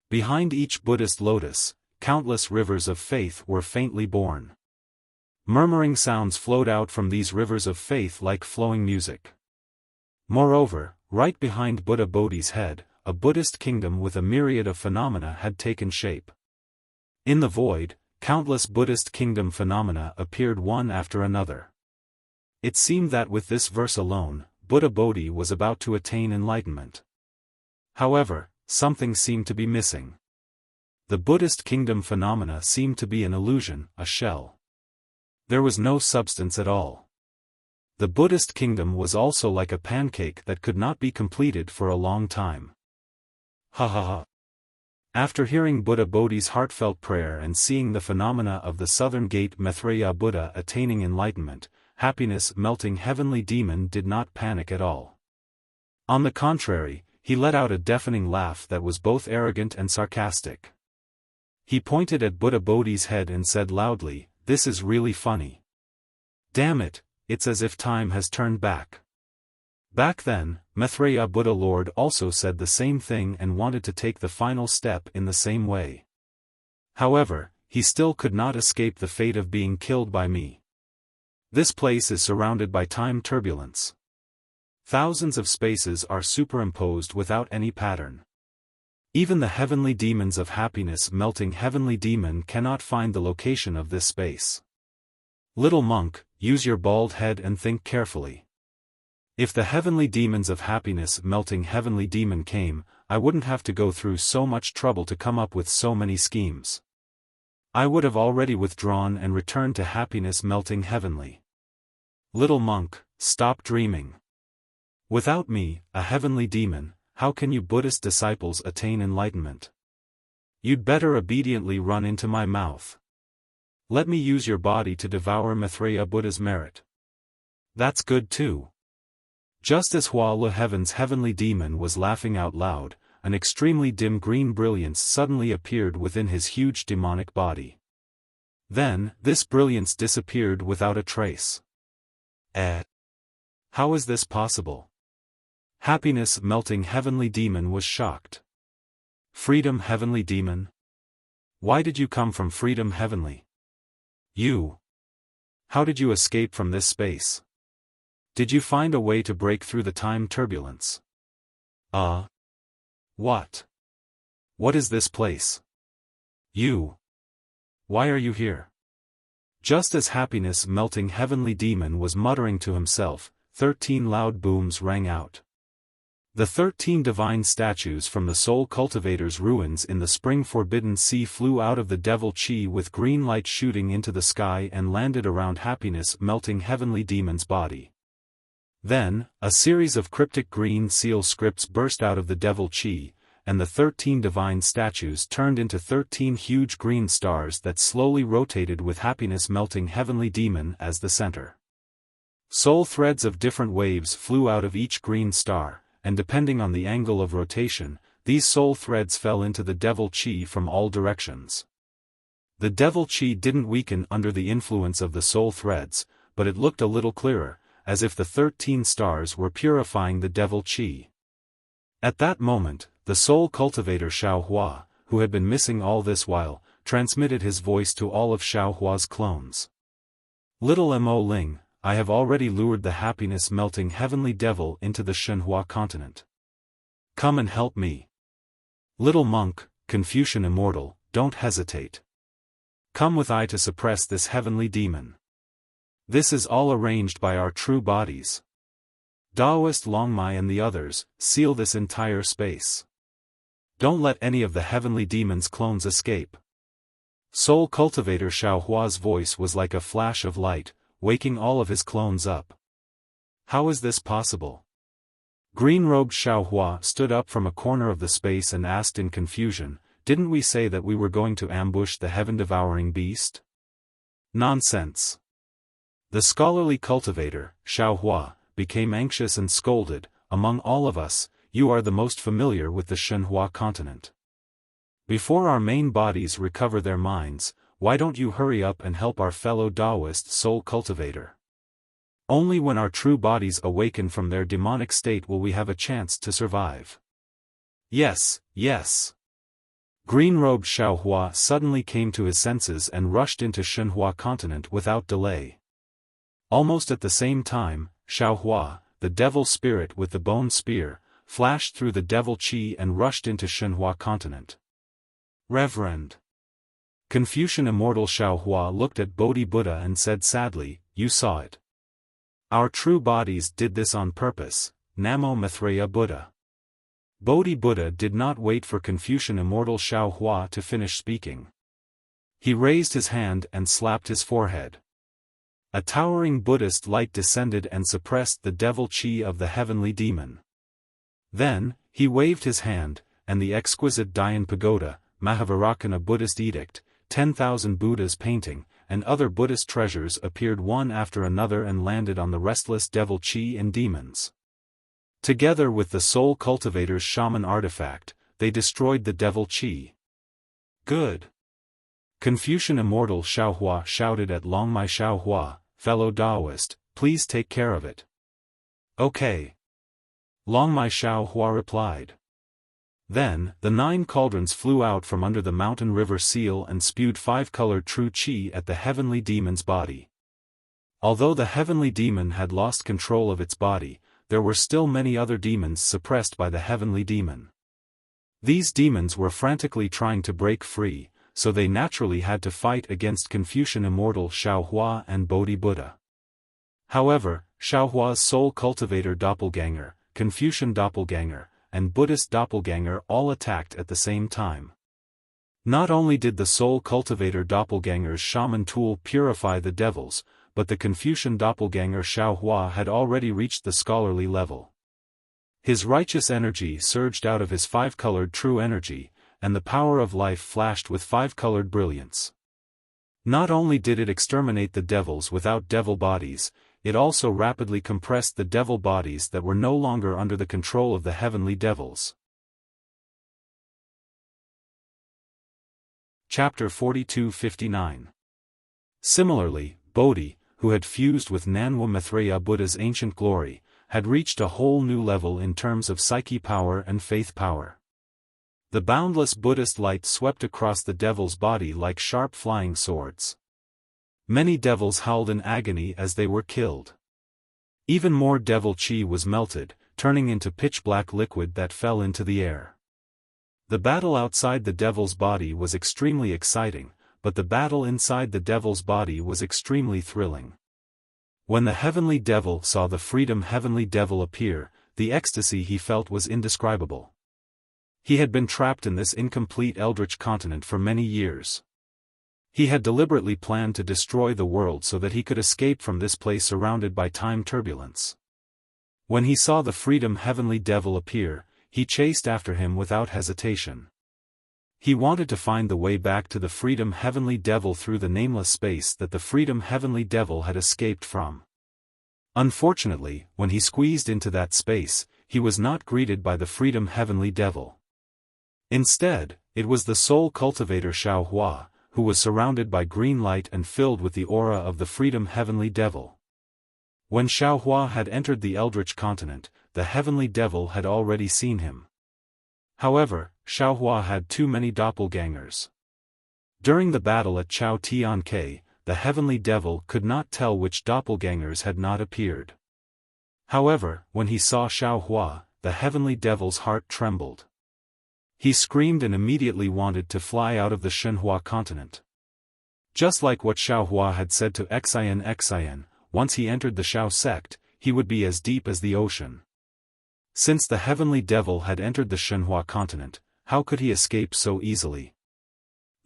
Behind each Buddhist lotus, countless rivers of faith were faintly born. Murmuring sounds flowed out from these rivers of faith like flowing music. Moreover, right behind Buddha Bodhi's head, a Buddhist kingdom with a myriad of phenomena had taken shape. In the void, countless Buddhist kingdom phenomena appeared one after another. It seemed that with this verse alone, Buddha Bodhi was about to attain enlightenment. However, something seemed to be missing. The Buddhist kingdom phenomena seemed to be an illusion, a shell. There was no substance at all. The Buddhist kingdom was also like a pancake that could not be completed for a long time. Ha ha ha. After hearing Buddha Bodhi's heartfelt prayer and seeing the phenomena of the southern gate Maitreya Buddha attaining enlightenment, happiness-melting heavenly demon did not panic at all. On the contrary, he let out a deafening laugh that was both arrogant and sarcastic. He pointed at Buddha Bodhi's head and said loudly, "This is really funny. Damn it, it's as if time has turned back." Back then, Maitreya Buddha Lord also said the same thing and wanted to take the final step in the same way. However, he still could not escape the fate of being killed by me. This place is surrounded by time turbulence. Thousands of spaces are superimposed without any pattern. Even the heavenly demons of happiness melting heavenly demon cannot find the location of this space. Little monk, use your bald head and think carefully. If the heavenly demons of happiness melting heavenly demon came, I wouldn't have to go through so much trouble to come up with so many schemes. I would have already withdrawn and returned to happiness melting heavenly. Little monk, stop dreaming. Without me, a heavenly demon, how can you Buddhist disciples attain enlightenment? You'd better obediently run into my mouth. Let me use your body to devour Maitreya Buddha's merit. That's good too. Just as Hua Le Heaven's heavenly demon was laughing out loud, an extremely dim green brilliance suddenly appeared within his huge demonic body. Then, this brilliance disappeared without a trace. How is this possible? Happiness melting heavenly demon was shocked. Freedom heavenly demon? Why did you come from freedom heavenly? You. How did you escape from this space? Did you find a way to break through the time turbulence? What? What is this place? You. Why are you here? Just as happiness melting heavenly demon was muttering to himself, 13 loud booms rang out. The 13 divine statues from the Soul Cultivator's ruins in the Spring Forbidden Sea flew out of the Devil Chi with green light shooting into the sky and landed around happiness melting heavenly demon's body. Then, a series of cryptic green seal scripts burst out of the Devil Chi, and the 13 divine statues turned into 13 huge green stars that slowly rotated with happiness melting heavenly demon as the center. Soul threads of different waves flew out of each green star, and depending on the angle of rotation, these soul threads fell into the Devil Chi from all directions. The Devil Chi didn't weaken under the influence of the soul threads, but it looked a little clearer, as if the 13 stars were purifying the Devil Chi. At that moment, the Soul Cultivator Xiaohua, who had been missing all this while, transmitted his voice to all of Xiaohua's clones. Little Mo Ling, I have already lured the happiness-melting heavenly devil into the Shenhua continent. Come and help me. Little monk, Confucian immortal, don't hesitate. Come with I to suppress this heavenly demon. This is all arranged by our true bodies. Taoist Longmai and the others, seal this entire space. Don't let any of the heavenly demon's clones escape. Soul Cultivator Xiaohua's voice was like a flash of light, waking all of his clones up. How is this possible? Green-robed Xiaohua stood up from a corner of the space and asked in confusion, didn't we say that we were going to ambush the heaven-devouring beast? Nonsense. The scholarly cultivator, Xiaohua, became anxious and scolded, among all of us, you are the most familiar with the Shenhua continent. Before our main bodies recover their minds, why don't you hurry up and help our fellow Taoist soul cultivator? Only when our true bodies awaken from their demonic state will we have a chance to survive. Yes, yes. Green-robed Xiaohua suddenly came to his senses and rushed into Shenhua continent without delay. Almost at the same time, Xiaohua, the devil spirit with the bone spear, flashed through the Devil Chi and rushed into Shenhua continent. Reverend Confucian immortal Xiaohua looked at Bodhi Buddha and said sadly, you saw it. Our true bodies did this on purpose, Namo Maitreya Buddha. Bodhi Buddha did not wait for Confucian immortal Xiaohua to finish speaking. He raised his hand and slapped his forehead. A towering Buddhist light descended and suppressed the Devil Chi of the heavenly demon. Then, he waved his hand, and the exquisite Dayan Pagoda, Mahavairakana Buddhist edict, 10,000 Buddhas painting, and other Buddhist treasures appeared one after another and landed on the restless Devil Chi and demons. Together with the Soul Cultivator's shaman artifact, they destroyed the Devil Chi. Good. Confucian immortal Xiaohua shouted at Longmai Xiaohua, fellow Taoist, please take care of it. Okay. Longmai Xiaohua replied. Then, the 9 cauldrons flew out from under the mountain river seal and spewed 5-colored true chi at the heavenly demon's body. Although the heavenly demon had lost control of its body, there were still many other demons suppressed by the heavenly demon. These demons were frantically trying to break free, so they naturally had to fight against Confucian immortal Xiaohua and Bodhi Buddha. However, Xiaohua's soul cultivator doppelganger, Confucian doppelganger, and Buddhist doppelganger all attacked at the same time. Not only did the soul cultivator doppelganger's shaman tool purify the devils, but the Confucian doppelganger Xiaohua had already reached the scholarly level. His righteous energy surged out of his five-colored true energy, and the power of life flashed with five-colored brilliance. Not only did it exterminate the devils without devil bodies, it also rapidly compressed the devil bodies that were no longer under the control of the heavenly devils. Chapter 42-59. Similarly, Bodhi, who had fused with Nanwa Maitreya Buddha's ancient glory, had reached a whole new level in terms of psyche power and faith power. The boundless Buddhist light swept across the devil's body like sharp flying swords. Many devils howled in agony as they were killed. Even more devil chi was melted, turning into pitch-black liquid that fell into the air. The battle outside the devil's body was extremely exciting, but the battle inside the devil's body was extremely thrilling. When the heavenly devil saw the freedom heavenly devil appear, the ecstasy he felt was indescribable. He had been trapped in this incomplete eldritch continent for many years. He had deliberately planned to destroy the world so that he could escape from this place surrounded by time turbulence. When he saw the freedom heavenly devil appear, he chased after him without hesitation. He wanted to find the way back to the freedom heavenly devil through the nameless space that the freedom heavenly devil had escaped from. Unfortunately, when he squeezed into that space, he was not greeted by the freedom heavenly devil. Instead, it was the soul cultivator Xiaohua, who was surrounded by green light and filled with the aura of the freedom heavenly devil. When Xiaohua had entered the eldritch continent, the heavenly devil had already seen him. However, Xiaohua had too many doppelgangers. During the battle at Chao Tianke, the heavenly devil could not tell which doppelgangers had not appeared. However, when he saw Xiaohua, the heavenly devil's heart trembled. He screamed and immediately wanted to fly out of the Shenhua continent. Just like what Xiaohua had said to Xian, once he entered the Xiao sect, he would be as deep as the ocean. Since the heavenly devil had entered the Shenhua continent, how could he escape so easily?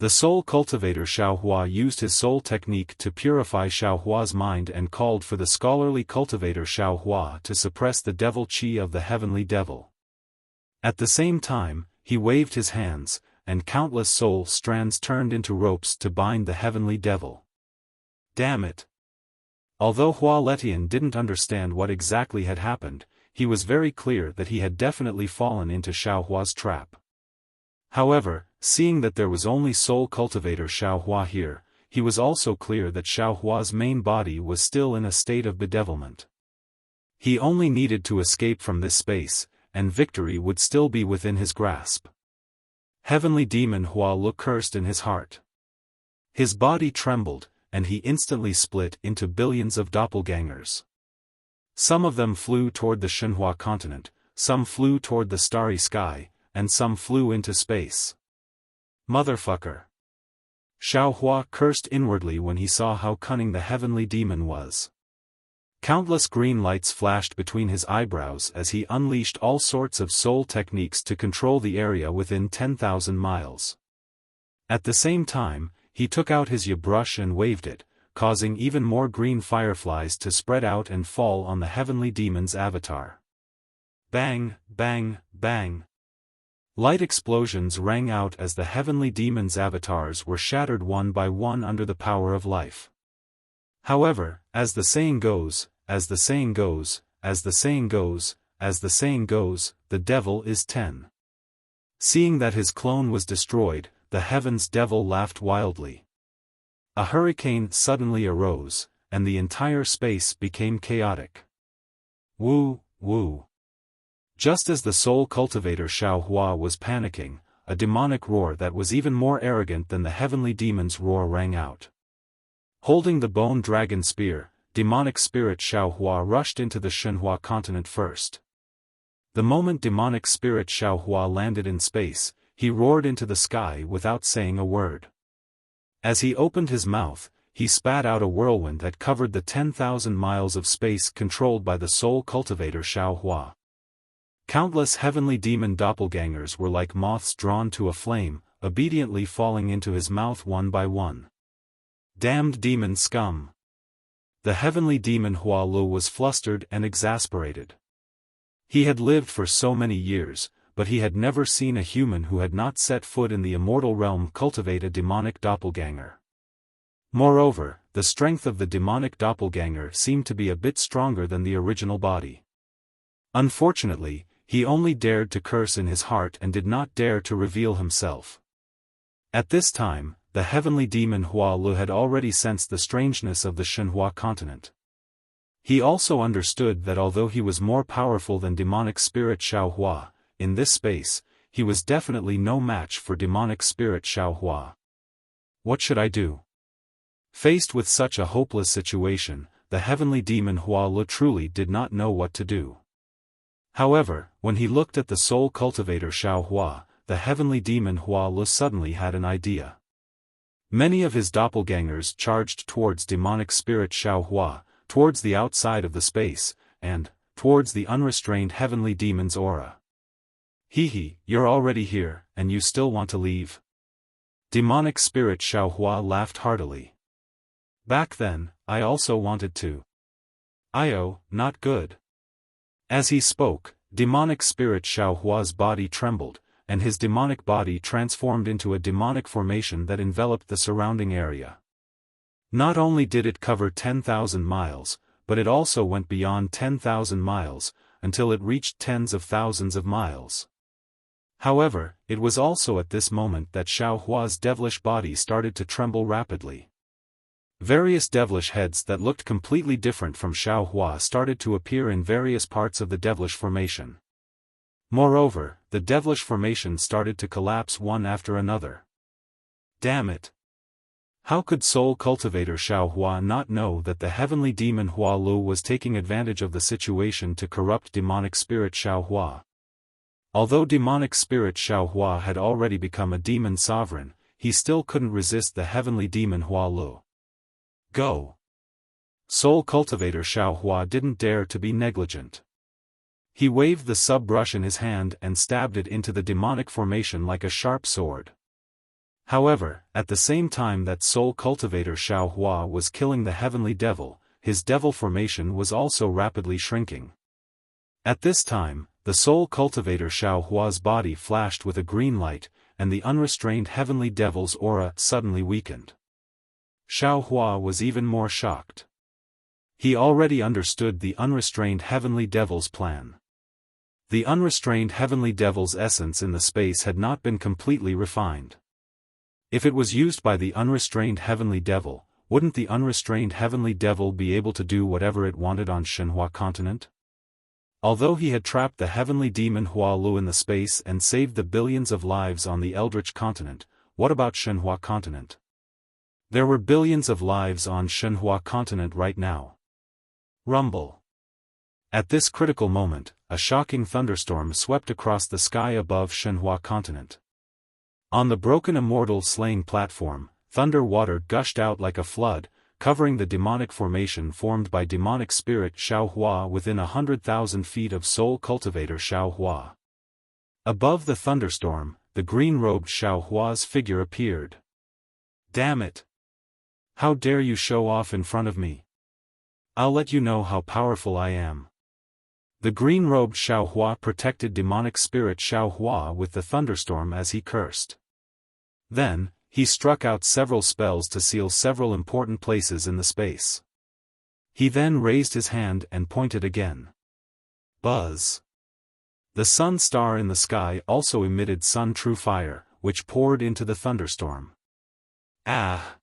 The soul cultivator Xiaohua used his soul technique to purify Xiaohua's mind and called for the scholarly cultivator Xiaohua to suppress the devil chi of the heavenly devil. At the same time, he waved his hands, and countless soul strands turned into ropes to bind the heavenly devil. Damn it! Although Hua Letian didn't understand what exactly had happened, he was very clear that he had definitely fallen into Xiaohua's trap. However, seeing that there was only soul cultivator Xiaohua here, he was also clear that Xiaohua's main body was still in a state of bedevilment. He only needed to escape from this space, and victory would still be within his grasp. Heavenly demon Hua Lu cursed in his heart. His body trembled, and he instantly split into billions of doppelgangers. Some of them flew toward the Shenhua continent, some flew toward the starry sky, and some flew into space. Motherfucker! Xiaohua cursed inwardly when he saw how cunning the heavenly demon was. Countless green lights flashed between his eyebrows as he unleashed all sorts of soul techniques to control the area within 10,000 miles. At the same time, he took out his brush and waved it, causing even more green fireflies to spread out and fall on the heavenly demon's avatar. Bang, bang, bang. Light explosions rang out as the heavenly demon's avatars were shattered one by one under the power of life. However, as the saying goes, as the saying goes, as the saying goes, as the saying goes, the devil is 10. Seeing that his clone was destroyed, the heaven's devil laughed wildly. A hurricane suddenly arose, and the entire space became chaotic. Woo, woo. Just as the soul cultivator Xiaohua was panicking, a demonic roar that was even more arrogant than the heavenly demon's roar rang out. Holding the bone dragon spear, demonic spirit Xiaohua rushed into the Shenhua continent first. The moment demonic spirit Xiaohua landed in space, he roared into the sky without saying a word. As he opened his mouth, he spat out a whirlwind that covered the 10,000 miles of space controlled by the soul cultivator Xiaofan. Countless heavenly demon doppelgangers were like moths drawn to a flame, obediently falling into his mouth one by one. Damned demon scum! The heavenly demon Hualu was flustered and exasperated. He had lived for so many years, but he had never seen a human who had not set foot in the immortal realm cultivate a demonic doppelganger. Moreover, the strength of the demonic doppelganger seemed to be a bit stronger than the original body. Unfortunately, he only dared to curse in his heart and did not dare to reveal himself. At this time, the heavenly demon Hualu had already sensed the strangeness of the Shenhua continent. He also understood that although he was more powerful than demonic spirit Xiaohua, in this space, he was definitely no match for demonic spirit Xiaohua. What should I do? Faced with such a hopeless situation, the heavenly demon Hualu truly did not know what to do. However, when he looked at the soul cultivator Xiaohua, the heavenly demon Hualu suddenly had an idea. Many of his doppelgangers charged towards demonic spirit Xiaohua, towards the outside of the space, and towards the unrestrained heavenly demon's aura. Hee, you're already here, and you still want to leave? Demonic spirit Xiaohua laughed heartily. Back then, I also wanted to. Not good. As he spoke, demonic spirit Xiaohua's body trembled, and his demonic body transformed into a demonic formation that enveloped the surrounding area. Not only did it cover 10,000 miles, but it also went beyond 10,000 miles, until it reached tens of thousands of miles. However, it was also at this moment that Xiaohua's devilish body started to tremble rapidly. Various devilish heads that looked completely different from Xiaohua started to appear in various parts of the devilish formation. Moreover, the devilish formation started to collapse one after another. Damn it! How could soul cultivator Xiaohua not know that the heavenly demon Hualu was taking advantage of the situation to corrupt demonic spirit Xiaohua? Although demonic spirit Xiaohua had already become a demon sovereign, he still couldn't resist the heavenly demon Hualu. Go! Soul cultivator Xiaohua didn't dare to be negligent. He waved the sub-brush in his hand and stabbed it into the demonic formation like a sharp sword. However, at the same time that soul cultivator Xiaohua was killing the heavenly devil, his devil formation was also rapidly shrinking. At this time, the soul cultivator Xiaohua's body flashed with a green light, and the unrestrained heavenly devil's aura suddenly weakened. Xiaohua was even more shocked. He already understood the unrestrained heavenly devil's plan. The unrestrained heavenly devil's essence in the space had not been completely refined. If it was used by the unrestrained heavenly devil, wouldn't the unrestrained heavenly devil be able to do whatever it wanted on Shenhua continent? Although he had trapped the heavenly demon Hualu in the space and saved the billions of lives on the Eldritch continent, what about Shenhua continent? There were billions of lives on Shenhua continent right now. Rumble. At this critical moment, a shocking thunderstorm swept across the sky above Shenhua continent. On the broken immortal slaying platform, thunder water gushed out like a flood, covering the demonic formation formed by demonic spirit Xiaohua within 100,000 feet of soul cultivator Xiaohua. Above the thunderstorm, the green-robed Xiaohua's figure appeared. Damn it! How dare you show off in front of me? I'll let you know how powerful I am. The green-robed Xiaohua protected demonic spirit Xiaohua with the thunderstorm as he cursed. Then, he struck out several spells to seal several important places in the space. He then raised his hand and pointed again. Buzz! The sun star in the sky also emitted sun-true fire, which poured into the thunderstorm. Ah!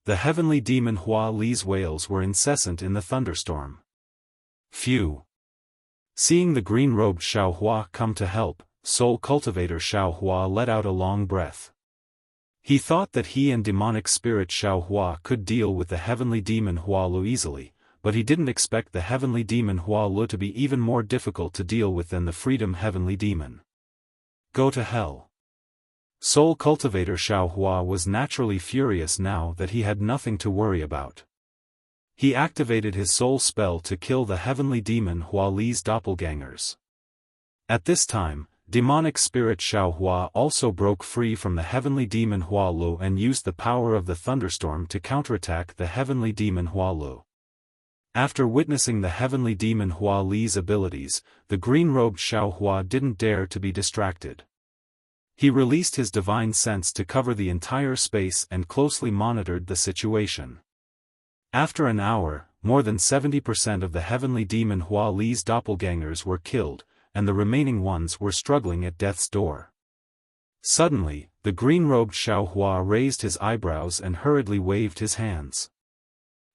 The heavenly demon Hua Li's wails were incessant in the thunderstorm. Phew! Seeing the green-robed Xiaohua come to help, soul cultivator Xiaohua let out a long breath. He thought that he and demonic spirit Xiaohua could deal with the heavenly demon Hualu easily, but he didn't expect the heavenly demon Hualu to be even more difficult to deal with than the freedom heavenly demon. Go to hell! Soul Cultivator Xiaofan was naturally furious now that he had nothing to worry about. He activated his soul spell to kill the heavenly demon Hua Li's doppelgangers. At this time, demonic spirit Xiaofan also broke free from the heavenly demon Hua Lu and used the power of the thunderstorm to counterattack the heavenly demon Hua Lu. After witnessing the heavenly demon Hua Li's abilities, the green-robed Xiaofan didn't dare to be distracted. He released his divine sense to cover the entire space and closely monitored the situation. After an hour, more than 70% of the heavenly demon Hua Li's doppelgangers were killed, and the remaining ones were struggling at death's door. Suddenly, the green-robed Xiaofan raised his eyebrows and hurriedly waved his hands.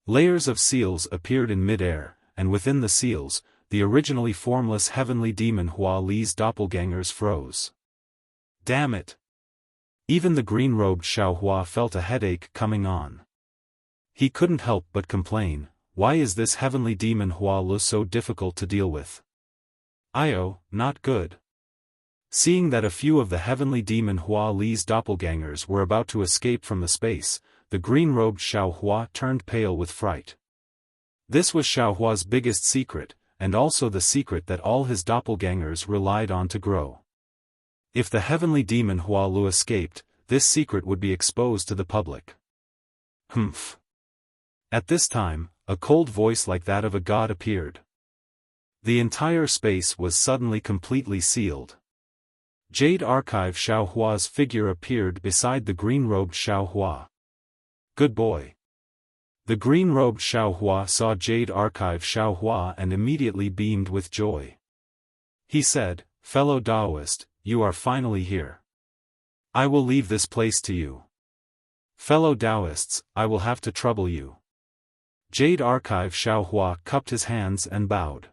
Layers of seals appeared in mid-air, and within the seals, the originally formless heavenly demon Hua Li's doppelgangers froze. Damn it! Even the green-robed Xiaofan felt a headache coming on. He couldn't help but complain, why is this heavenly demon Hua Lu so difficult to deal with? Not good. Seeing that a few of the heavenly demon Hua Li's doppelgangers were about to escape from the space, the green-robed Xiaofan turned pale with fright. This was Xiaohua's biggest secret, and also the secret that all his doppelgangers relied on to grow. If the heavenly demon Hua Lu escaped, this secret would be exposed to the public. Humph. At this time, a cold voice like that of a god appeared. The entire space was suddenly completely sealed. Jade Archive Xiaohua's figure appeared beside the green-robed Xiaofan. Good boy. The green-robed Xiaofan saw Jade Archive Xiaofan and immediately beamed with joy. He said, "Fellow Taoist, you are finally here. I will leave this place to you. Fellow Taoists, I will have to trouble you." Jade Archive Xiaofan cupped his hands and bowed.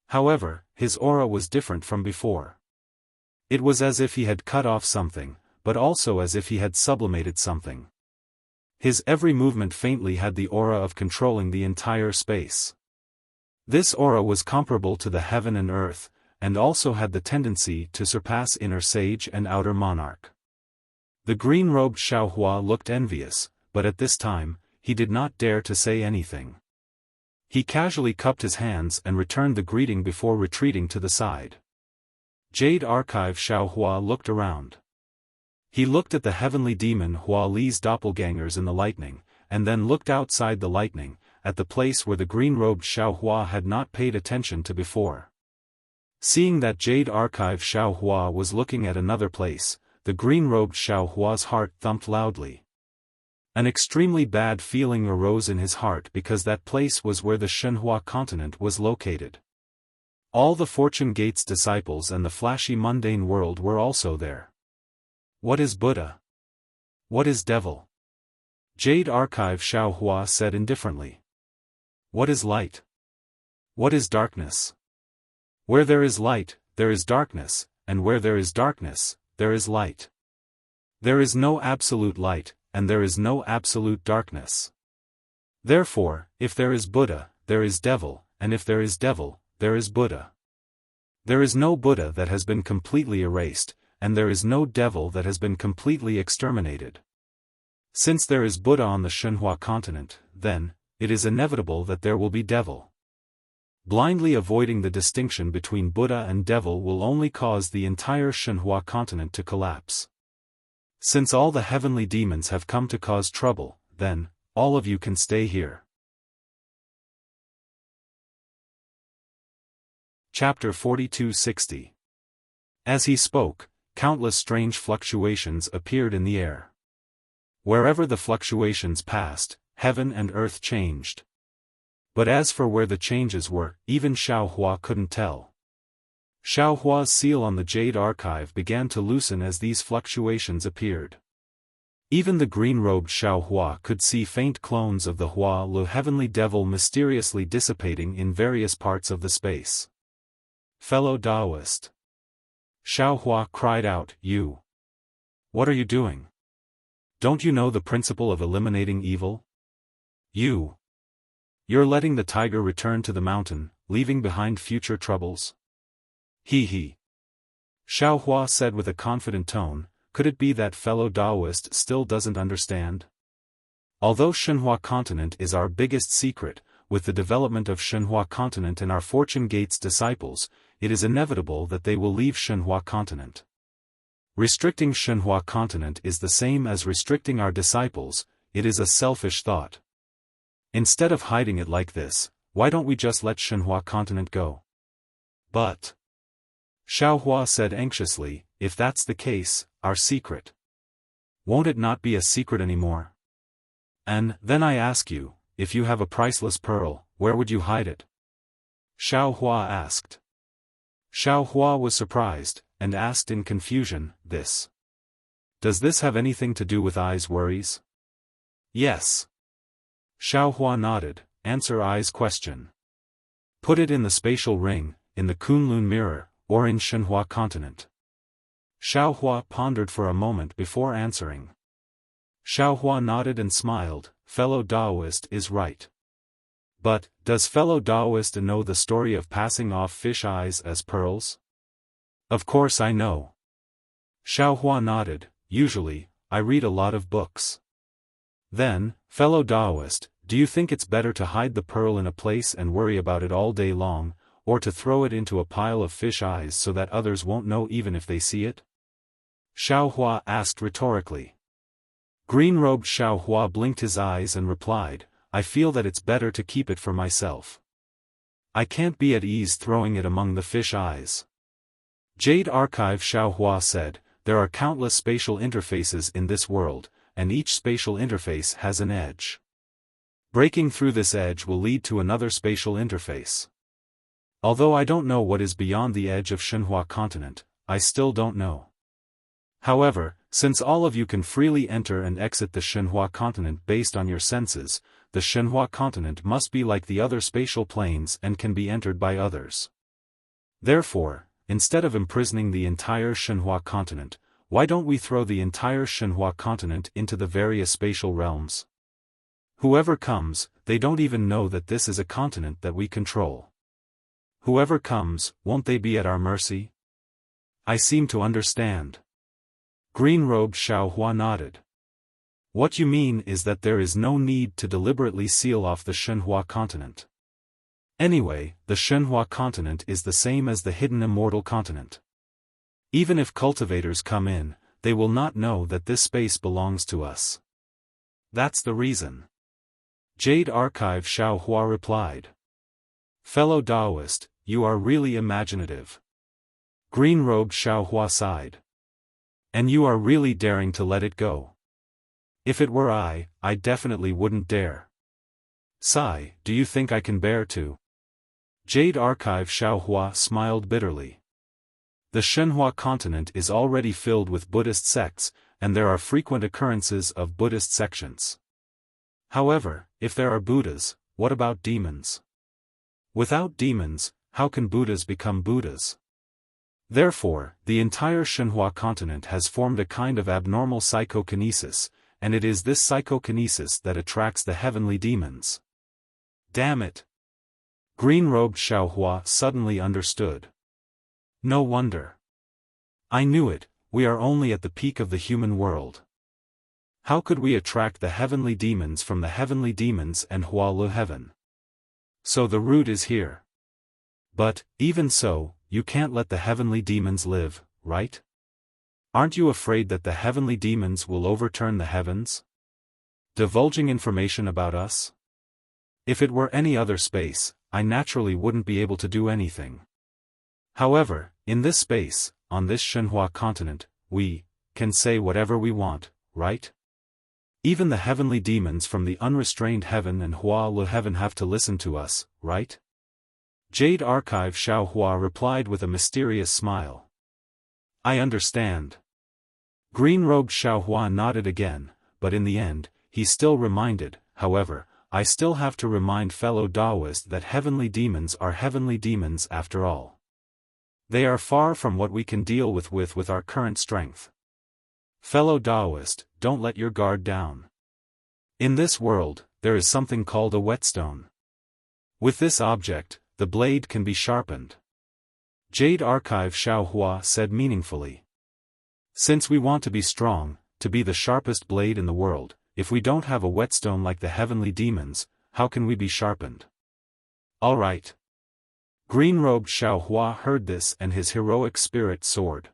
However, his aura was different from before. It was as if he had cut off something, but also as if he had sublimated something. His every movement faintly had the aura of controlling the entire space. This aura was comparable to the heaven and earth, and also had the tendency to surpass inner sage and outer monarch. The green-robed Xiaohuan looked envious, but at this time, he did not dare to say anything. He casually cupped his hands and returned the greeting before retreating to the side. Jade Archive Xiaohuan looked around. He looked at the heavenly demon Hua Li's doppelgangers in the lightning, and then looked outside the lightning, at the place where the green-robed Xiaohuan had not paid attention to before. Seeing that Jade Archive Xiaohuan was looking at another place, the green-robed Xiaohua's heart thumped loudly. An extremely bad feeling arose in his heart because that place was where the Shenhua continent was located. All the Fortune Gate's disciples and the flashy mundane world were also there. What is Buddha? What is devil? Jade Archive Xiaohuan said indifferently. What is light? What is darkness? Where there is light, there is darkness, and where there is darkness, there is light. There is no absolute light, and there is no absolute darkness. Therefore, if there is Buddha, there is devil, and if there is devil, there is Buddha. There is no Buddha that has been completely erased, and there is no devil that has been completely exterminated. Since there is Buddha on the Shenhua continent, then, it is inevitable that there will be devil. Blindly avoiding the distinction between Buddha and devil will only cause the entire Shenhua continent to collapse. Since all the heavenly demons have come to cause trouble, then, all of you can stay here. Chapter 4260. As he spoke, countless strange fluctuations appeared in the air. Wherever the fluctuations passed, heaven and earth changed. But as for where the changes were, even Xiaohua couldn't tell. Xiaohua's seal on the Jade Archive began to loosen as these fluctuations appeared. Even the green-robed Xiaohua could see faint clones of the Hua Lu heavenly devil mysteriously dissipating in various parts of the space. Fellow Taoist. Xiaohua cried out, "You! What are you doing? Don't you know the principle of eliminating evil? You're letting the tiger return to the mountain, leaving behind future troubles." He. Xiaohua said with a confident tone, could it be that fellow Taoist still doesn't understand? Although Shenhua continent is our biggest secret, with the development of Shenhua continent and our Fortune Gates disciples, it is inevitable that they will leave Shenhua continent. Restricting Shenhua continent is the same as restricting our disciples. It is a selfish thought. Instead of hiding it like this, why don't we just let Shenhua continent go? But Xiaohua said anxiously, if that's the case, our secret. Won't it not be a secret anymore? And then I ask you, if you have a priceless pearl, where would you hide it? Xiaohua asked. Xiaohua was surprised, and asked in confusion, this. Does this have anything to do with Ai's worries? Yes. Xiaohua nodded, answer Ai's question. Put it in the spatial ring, in the Kunlun mirror, or in Shenhua continent. Xiaohua pondered for a moment before answering. Xiaohua nodded and smiled, fellow Taoist is right. But, does fellow Taoist know the story of passing off fish eyes as pearls? Of course I know. Xiaohua nodded, usually, I read a lot of books. Then, fellow Taoist, do you think it's better to hide the pearl in a place and worry about it all day long, or to throw it into a pile of fish eyes so that others won't know even if they see it? Xiaohua asked rhetorically. Green-robed Xiaohua blinked his eyes and replied, I feel that it's better to keep it for myself. I can't be at ease throwing it among the fish eyes. Jade Archive Xiaohua said, there are countless spatial interfaces in this world, and each spatial interface has an edge. Breaking through this edge will lead to another spatial interface. Although I don't know what is beyond the edge of Shenhua continent, I still don't know. However, since all of you can freely enter and exit the Shenhua continent based on your senses, the Shenhua continent must be like the other spatial planes and can be entered by others. Therefore, instead of imprisoning the entire Shenhua continent, why don't we throw the entire Shenhua continent into the various spatial realms? Whoever comes, they don't even know that this is a continent that we control. Whoever comes, won't they be at our mercy? I seem to understand. Green-robed Xiaohua nodded. What you mean is that there is no need to deliberately seal off the Shenhua continent. Anyway, the Shenhua continent is the same as the hidden immortal continent. Even if cultivators come in, they will not know that this space belongs to us. That's the reason. Jade Archive Xiaohua replied. Fellow Taoist, you are really imaginative. Green-robed Xiaohua sighed. And you are really daring to let it go. If it were I definitely wouldn't dare. Sigh, do you think I can bear to? Jade Archive Xiaohua smiled bitterly. The Shenhua continent is already filled with Buddhist sects, and there are frequent occurrences of Buddhist sections. However, if there are Buddhas, what about demons? Without demons, how can Buddhas become Buddhas? Therefore, the entire Shenhua continent has formed a kind of abnormal psychokinesis, and it is this psychokinesis that attracts the heavenly demons. Damn it! Green-robed Xiaohua suddenly understood. No wonder. I knew it, we are only at the peak of the human world. How could we attract the heavenly demons from the heavenly demons and Hualu heaven? So the root is here. But, even so, you can't let the heavenly demons live, right? Aren't you afraid that the heavenly demons will overturn the heavens? Divulging information about us? If it were any other space, I naturally wouldn't be able to do anything. However, in this space, on this Shenhua continent, we can say whatever we want, right? Even the heavenly demons from the unrestrained heaven and Hualu heaven have to listen to us, right? Jade Archive Xiaohua replied with a mysterious smile. I understand. Green-robed Xiaohua nodded again, but in the end, he still reminded, however, I still have to remind fellow Taoists that heavenly demons are heavenly demons after all. They are far from what we can deal with our current strength. Fellow Taoist, don't let your guard down. In this world, there is something called a whetstone. With this object, the blade can be sharpened. Jade Archive Xiaohua said meaningfully. Since we want to be strong, to be the sharpest blade in the world, if we don't have a whetstone like the heavenly demons, how can we be sharpened? All right. Green-robed Xiaohua heard this and his heroic spirit soared.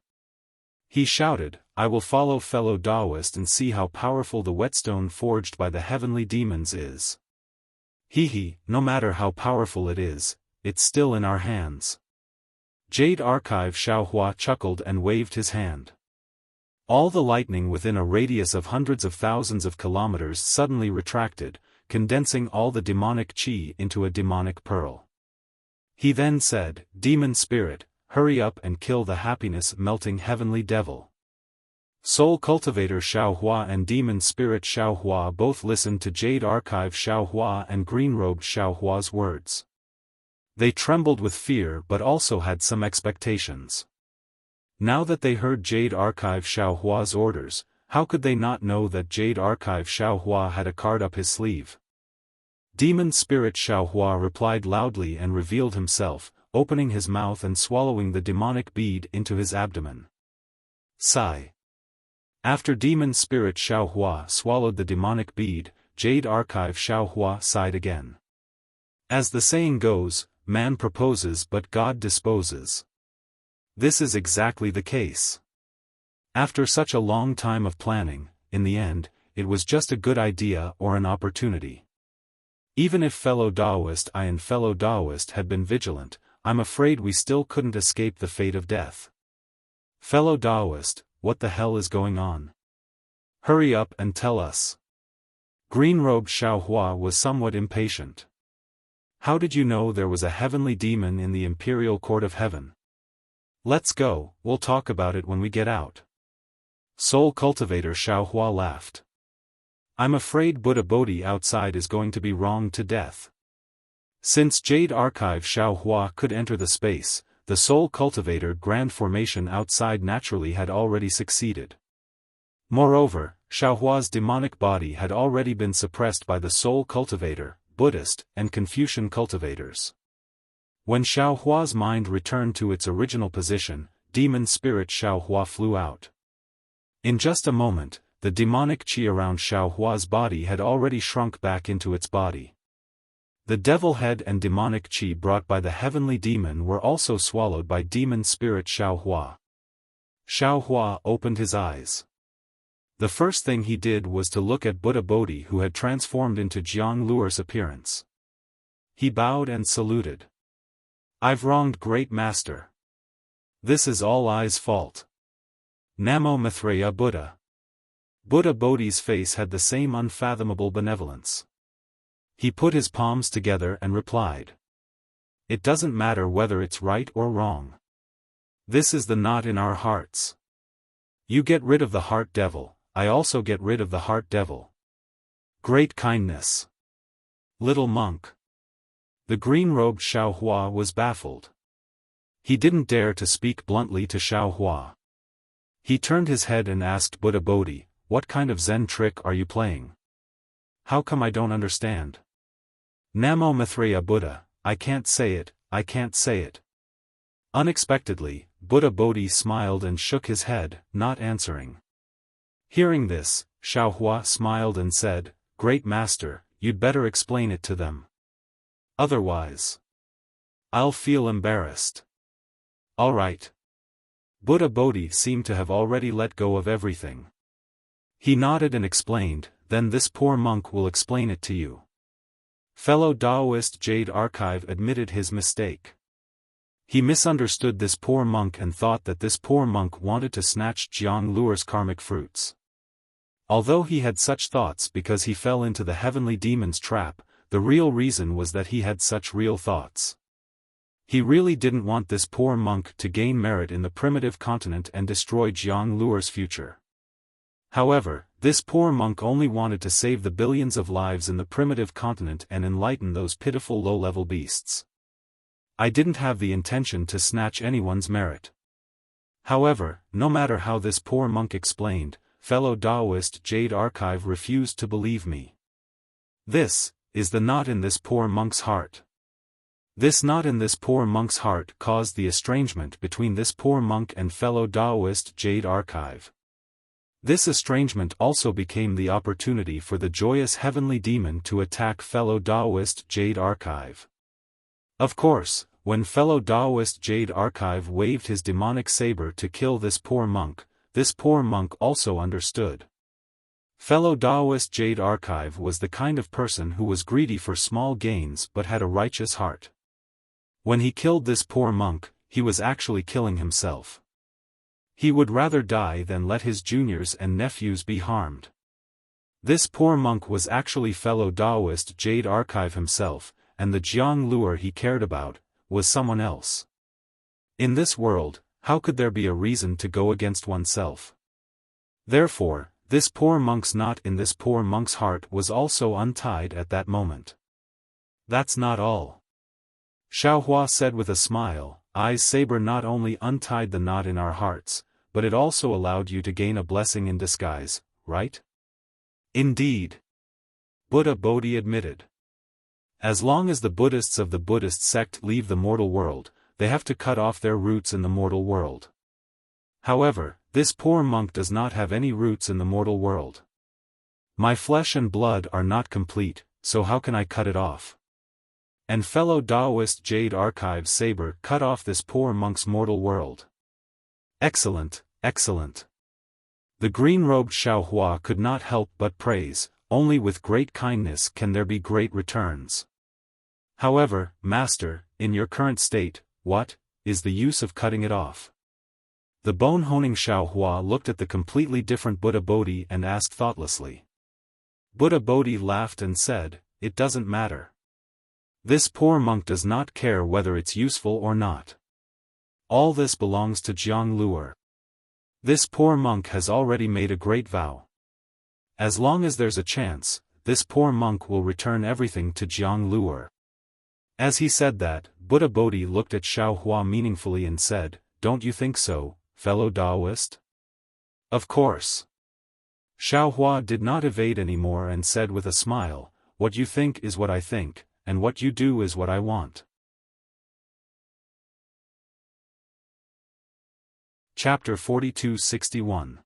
He shouted, I will follow fellow Taoist and see how powerful the whetstone forged by the heavenly demons is. Hee, no matter how powerful it is, it's still in our hands. Jade Archive Xiaohua chuckled and waved his hand. All the lightning within a radius of hundreds of thousands of kilometers suddenly retracted, condensing all the demonic qi into a demonic pearl. He then said, Demon spirit, hurry up and kill the happiness-melting heavenly devil. Soul Cultivator Xiaohua and Demon Spirit Xiaohua both listened to Jade Archive Xiaohua and Green-robed Xiaohua's words. They trembled with fear but also had some expectations. Now that they heard Jade Archive Xiaohua's orders, how could they not know that Jade Archive Xiaohua had a card up his sleeve? Demon Spirit Xiaohua replied loudly and revealed himself, opening his mouth and swallowing the demonic bead into his abdomen. Sigh. After Demon Spirit Xiaohua swallowed the demonic bead, Jade Archive Xiaohua sighed again. As the saying goes, man proposes but God disposes. This is exactly the case. After such a long time of planning, in the end, it was just a good idea or an opportunity. Even if fellow Taoist I and fellow Taoist had been vigilant, I'm afraid we still couldn't escape the fate of death. Fellow Taoist, what the hell is going on? Hurry up and tell us. Green-robed Xiaohua was somewhat impatient. How did you know there was a heavenly demon in the Imperial Court of Heaven? Let's go, we'll talk about it when we get out. Soul Cultivator Xiaohua laughed. I'm afraid Buddha Bodhi outside is going to be wronged to death. Since Jade Archive Xiaohua could enter the space, the Soul Cultivator grand formation outside naturally had already succeeded. Moreover, Xiaohua's demonic body had already been suppressed by the Soul Cultivator, Buddhist, and Confucian cultivators. When Xiaohua's mind returned to its original position, Demon Spirit Xiaohua flew out. In just a moment, the demonic qi around Xiaohua's body had already shrunk back into its body. The devil head and demonic qi brought by the heavenly demon were also swallowed by Demon Spirit Xiaohua. Xiaohua opened his eyes. The first thing he did was to look at Buddha Bodhi, who had transformed into Jiang Luer's appearance. He bowed and saluted. I've wronged Great Master. This is all I's fault. Namo Maitreya Buddha. Buddha Bodhi's face had the same unfathomable benevolence. He put his palms together and replied. It doesn't matter whether it's right or wrong. This is the knot in our hearts. You get rid of the heart devil, I also get rid of the heart devil. Great kindness. Little monk. The green-robed Xiaohua was baffled. He didn't dare to speak bluntly to Xiaohua. He turned his head and asked Buddha Bodhi, what kind of Zen trick are you playing? How come I don't understand? Namo Maitreya Buddha, I can't say it, I can't say it. Unexpectedly, Buddha Bodhi smiled and shook his head, not answering. Hearing this, Xiaohua smiled and said, Great Master, you'd better explain it to them. Otherwise, I'll feel embarrassed. All right. Buddha Bodhi seemed to have already let go of everything. He nodded and explained, then this poor monk will explain it to you. Fellow Taoist Jade Archive admitted his mistake. He misunderstood this poor monk and thought that this poor monk wanted to snatch Jiang Luer's karmic fruits. Although he had such thoughts because he fell into the heavenly demon's trap, the real reason was that he had such real thoughts. He really didn't want this poor monk to gain merit in the primitive continent and destroy Jiang Luer's future. However, this poor monk only wanted to save the billions of lives in the primitive continent and enlighten those pitiful low-level beasts. I didn't have the intention to snatch anyone's merit. However, no matter how this poor monk explained, fellow Taoist Jade Archive refused to believe me. This is the knot in this poor monk's heart. This knot in this poor monk's heart caused the estrangement between this poor monk and fellow Taoist Jade Archive. This estrangement also became the opportunity for the joyous heavenly demon to attack fellow Taoist Jade Archive. Of course, when fellow Taoist Jade Archive waved his demonic saber to kill this poor monk also understood. Fellow Taoist Jade Archive was the kind of person who was greedy for small gains but had a righteous heart. When he killed this poor monk, he was actually killing himself. He would rather die than let his juniors and nephews be harmed. This poor monk was actually fellow Taoist Jade Archive himself, and the Jiang lure he cared about was someone else. In this world, how could there be a reason to go against oneself? Therefore, this poor monk's knot in this poor monk's heart was also untied at that moment. That's not all. Xiaofan said with a smile, "I's saber not only untied the knot in our hearts, but it also allowed you to gain a blessing in disguise, right?" "Indeed," Buddha Bodhi admitted. As long as the Buddhists of the Buddhist sect leave the mortal world, they have to cut off their roots in the mortal world. However, this poor monk does not have any roots in the mortal world. My flesh and blood are not complete, so how can I cut it off? And fellow Taoist Jade Archive's saber cut off this poor monk's mortal world. Excellent, excellent. The green-robed Xiaofan could not help but praise, only with great kindness can there be great returns. However, Master, in your current state, what is the use of cutting it off? The bone-honing Xiaofan looked at the completely different Buddha Bodhi and asked thoughtlessly. Buddha Bodhi laughed and said, "It doesn't matter. This poor monk does not care whether it's useful or not. All this belongs to Jiang lure. This poor monk has already made a great vow. As long as there's a chance, this poor monk will return everything to Jiang lure." As he said that, Buddha Bodhi looked at Xiaofan meaningfully and said, "Don't you think so, fellow Taoist?" "Of course." Xiaofan did not evade anymore and said with a smile, "What you think is what I think, and what you do is what I want." Chapter 4261.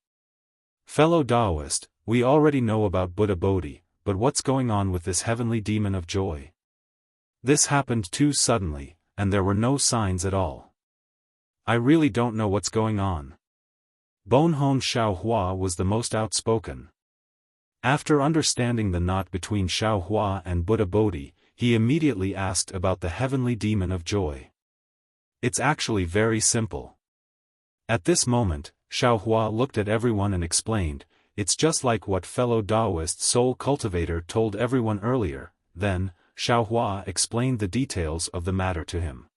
Fellow Taoist, we already know about Buddha Bodhi, but what's going on with this heavenly demon of joy? This happened too suddenly, and there were no signs at all. I really don't know what's going on. Bone-honed Xiaofan was the most outspoken. After understanding the knot between Xiaofan and Buddha Bodhi, he immediately asked about the heavenly demon of joy. It's actually very simple. At this moment, Xiaofan looked at everyone and explained, "It's just like what fellow Taoist Soul Cultivator told everyone earlier." Then, Xiaofan explained the details of the matter to him.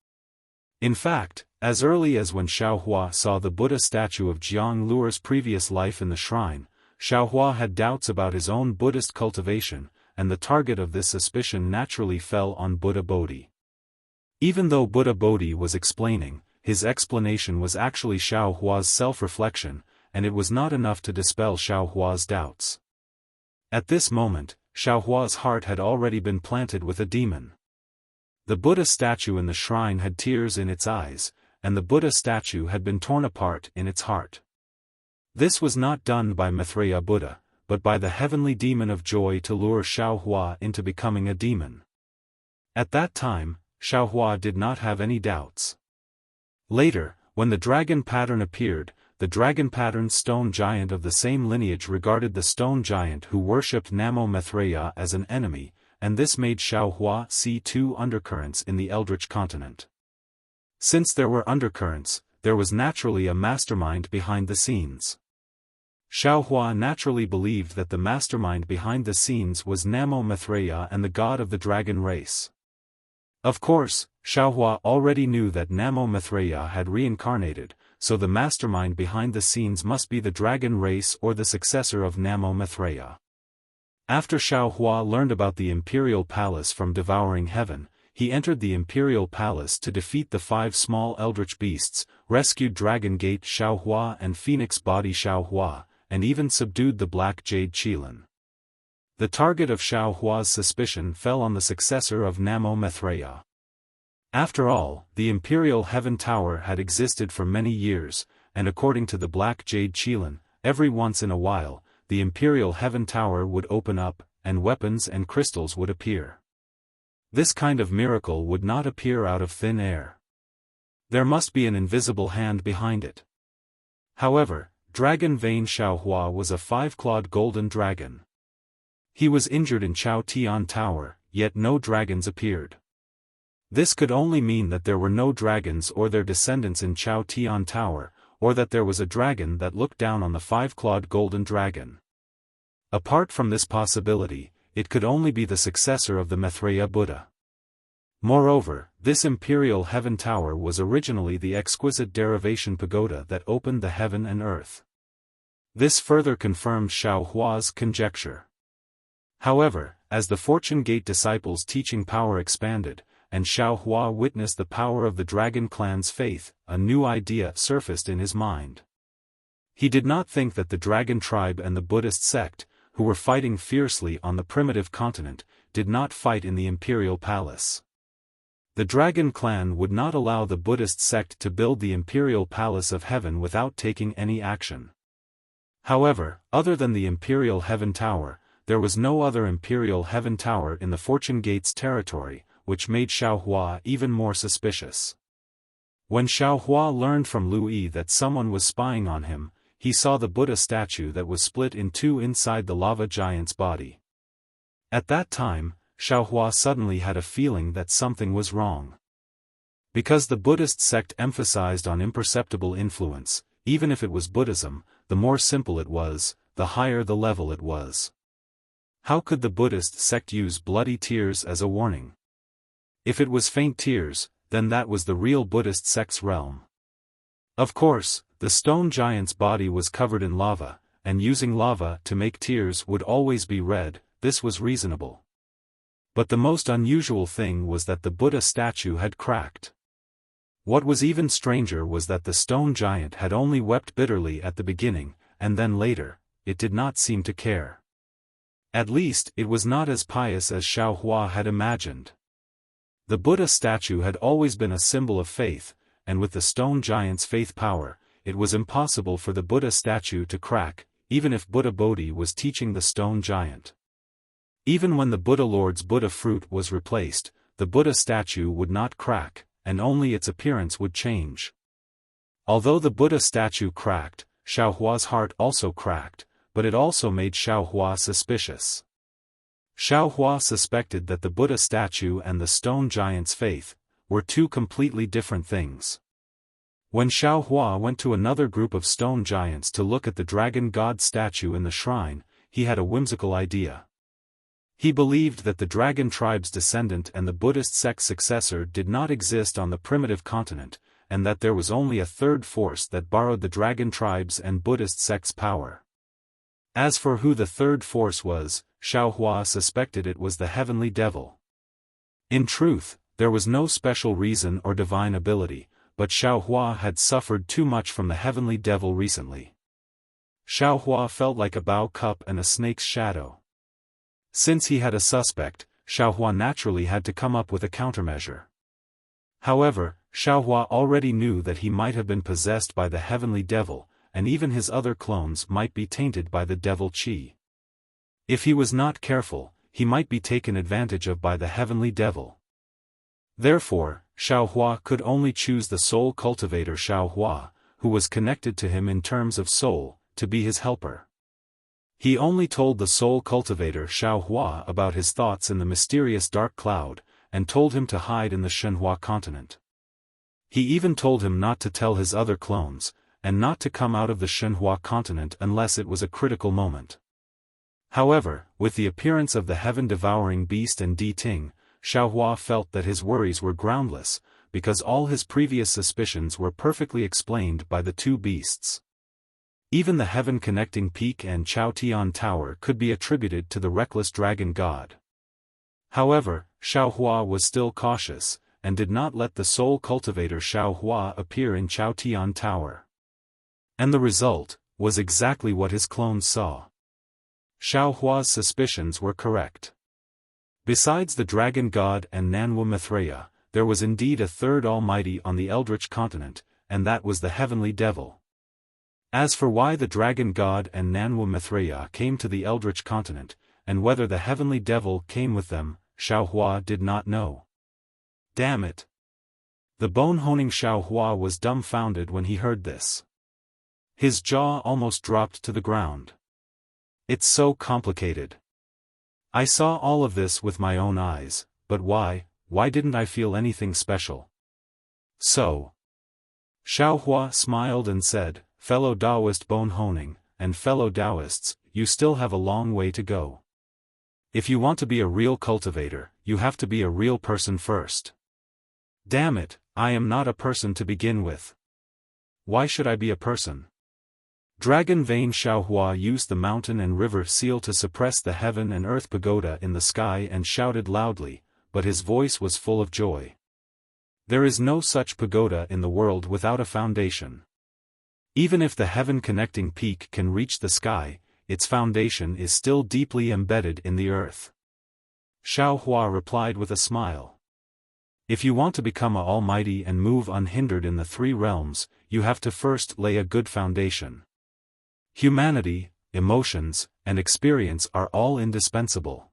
In fact, as early as when Xiaofan saw the Buddha statue of Jiang lure's previous life in the shrine, Xiaofan had doubts about his own Buddhist cultivation, and the target of this suspicion naturally fell on Buddha Bodhi. Even though Buddha Bodhi was explaining, his explanation was actually Xiaofan's self-reflection, and it was not enough to dispel Xiaofan's doubts. At this moment, Xiaofan's heart had already been planted with a demon. The Buddha statue in the shrine had tears in its eyes, and the Buddha statue had been torn apart in its heart. This was not done by Maitreya Buddha, but by the heavenly demon of joy to lure Xiaofan into becoming a demon. At that time, Xiaofan did not have any doubts. Later, when the dragon pattern appeared, the dragon pattern stone giant of the same lineage regarded the stone giant who worshipped Namo Maitreya as an enemy, and this made Xiaofan see two undercurrents in the Eldritch continent. Since there were undercurrents, there was naturally a mastermind behind the scenes. Xiaofan naturally believed that the mastermind behind the scenes was Namo Maitreya and the god of the dragon race. Of course, Xiaofan already knew that Namo Maitreya had reincarnated, so the mastermind behind the scenes must be the dragon race or the successor of Namo Maitreya. After Xiaofan learned about the imperial palace from Devouring Heaven, he entered the imperial palace to defeat the 5 small eldritch beasts, rescued Dragon Gate Xiaofan and Phoenix Body Xiaofan, and even subdued the Black Jade Qilin. The target of Xiaofan's suspicion fell on the successor of Namo Maitreya. After all, the Imperial Heaven Tower had existed for many years, and according to the Black Jade Qilin, every once in a while, the Imperial Heaven Tower would open up, and weapons and crystals would appear. This kind of miracle would not appear out of thin air. There must be an invisible hand behind it. However, Dragon Vein Xiaohua was a 5-clawed golden dragon. He was injured in Chao Tian Tower, yet no dragons appeared. This could only mean that there were no dragons or their descendants in Chao Tian Tower, or that there was a dragon that looked down on the 5-clawed golden dragon. Apart from this possibility, it could only be the successor of the Maitreya Buddha. Moreover, this Imperial Heaven Tower was originally the exquisite derivation pagoda that opened the heaven and earth. This further confirmed Xiaohua's conjecture. However, as the Fortune Gate disciples' teaching power expanded, and Xiaohua witnessed the power of the Dragon Clan's faith, a new idea surfaced in his mind. He did not think that the Dragon Tribe and the Buddhist sect, who were fighting fiercely on the primitive continent, did not fight in the Imperial Palace. The Dragon Clan would not allow the Buddhist sect to build the Imperial Palace of Heaven without taking any action. However, other than the Imperial Heaven Tower, there was no other Imperial Heaven Tower in the Fortune Gate's territory, which made Xiaohua even more suspicious. When Xiaohua learned from Lu Yi that someone was spying on him, he saw the Buddha statue that was split in two inside the lava giant's body. At that time, Xiaohua suddenly had a feeling that something was wrong. Because the Buddhist sect emphasized on imperceptible influence, even if it was Buddhism, the more simple it was, the higher the level it was. How could the Buddhist sect use bloody tears as a warning? If it was faint tears, then that was the real Buddhist sect's realm. Of course, the stone giant's body was covered in lava, and using lava to make tears would always be red. This was reasonable. But the most unusual thing was that the Buddha statue had cracked. What was even stranger was that the stone giant had only wept bitterly at the beginning, and then later, it did not seem to care. At least, it was not as pious as Xiaohua had imagined. The Buddha statue had always been a symbol of faith, and with the stone giant's faith power, it was impossible for the Buddha statue to crack, even if Buddha Bodhi was teaching the stone giant. Even when the Buddha Lord's Buddha fruit was replaced, the Buddha statue would not crack, and only its appearance would change. Although the Buddha statue cracked, Xiaohua's heart also cracked, but it also made Xiaohua suspicious. Xiaohua suspected that the Buddha statue and the stone giant's faith were two completely different things. When Xiaohua went to another group of stone giants to look at the dragon god statue in the shrine, he had a whimsical idea. He believed that the dragon tribe's descendant and the Buddhist sect's successor did not exist on the primitive continent, and that there was only a third force that borrowed the dragon tribe's and Buddhist sect's power. As for who the third force was, Xiaohua suspected it was the heavenly devil. In truth, there was no special reason or divine ability, but Xiaohua had suffered too much from the heavenly devil recently. Xiaohua felt like a bao cup and a snake's shadow. Since he had a suspect, Xiaohua naturally had to come up with a countermeasure. However, Xiaohua already knew that he might have been possessed by the heavenly devil, and even his other clones might be tainted by the devil qi. If he was not careful, he might be taken advantage of by the heavenly devil. Therefore, Xiaohua could only choose the soul cultivator Xiaohua, who was connected to him in terms of soul, to be his helper. He only told the soul cultivator Xiaohua about his thoughts in the mysterious dark cloud, and told him to hide in the Shenhua continent. He even told him not to tell his other clones, and not to come out of the Shenhua continent unless it was a critical moment. However, with the appearance of the heaven-devouring beast and Di Ting, Xiaohua felt that his worries were groundless, because all his previous suspicions were perfectly explained by the two beasts. Even the heaven-connecting peak and Chaotian Tower could be attributed to the reckless dragon god. However, Xiaohua was still cautious, and did not let the soul cultivator Xiaohua appear in Chaotian Tower. And the result was exactly what his clones saw. Xiaohua's suspicions were correct. Besides the dragon god and Nanwu Maitreya, there was indeed a third Almighty on the Eldritch continent, and that was the Heavenly Devil. As for why the Dragon God and Nanwu Mithraea came to the Eldritch continent, and whether the Heavenly Devil came with them, Xiaohua did not know. Damn it! The bone-honing Xiaohua was dumbfounded when he heard this. His jaw almost dropped to the ground. It's so complicated. I saw all of this with my own eyes, but why didn't I feel anything special? So. Xiaohua smiled and said, fellow Taoist bone-honing, and fellow Taoists, you still have a long way to go. If you want to be a real cultivator, you have to be a real person first. Damn it, I am not a person to begin with. Why should I be a person? Dragon Vein Xiaohua used the mountain and river seal to suppress the heaven and earth pagoda in the sky and shouted loudly, but his voice was full of joy. There is no such pagoda in the world without a foundation. Even if the heaven-connecting peak can reach the sky, its foundation is still deeply embedded in the earth. Xiaohua replied with a smile. If you want to become a almighty and move unhindered in the three realms, you have to first lay a good foundation. Humanity, emotions, and experience are all indispensable.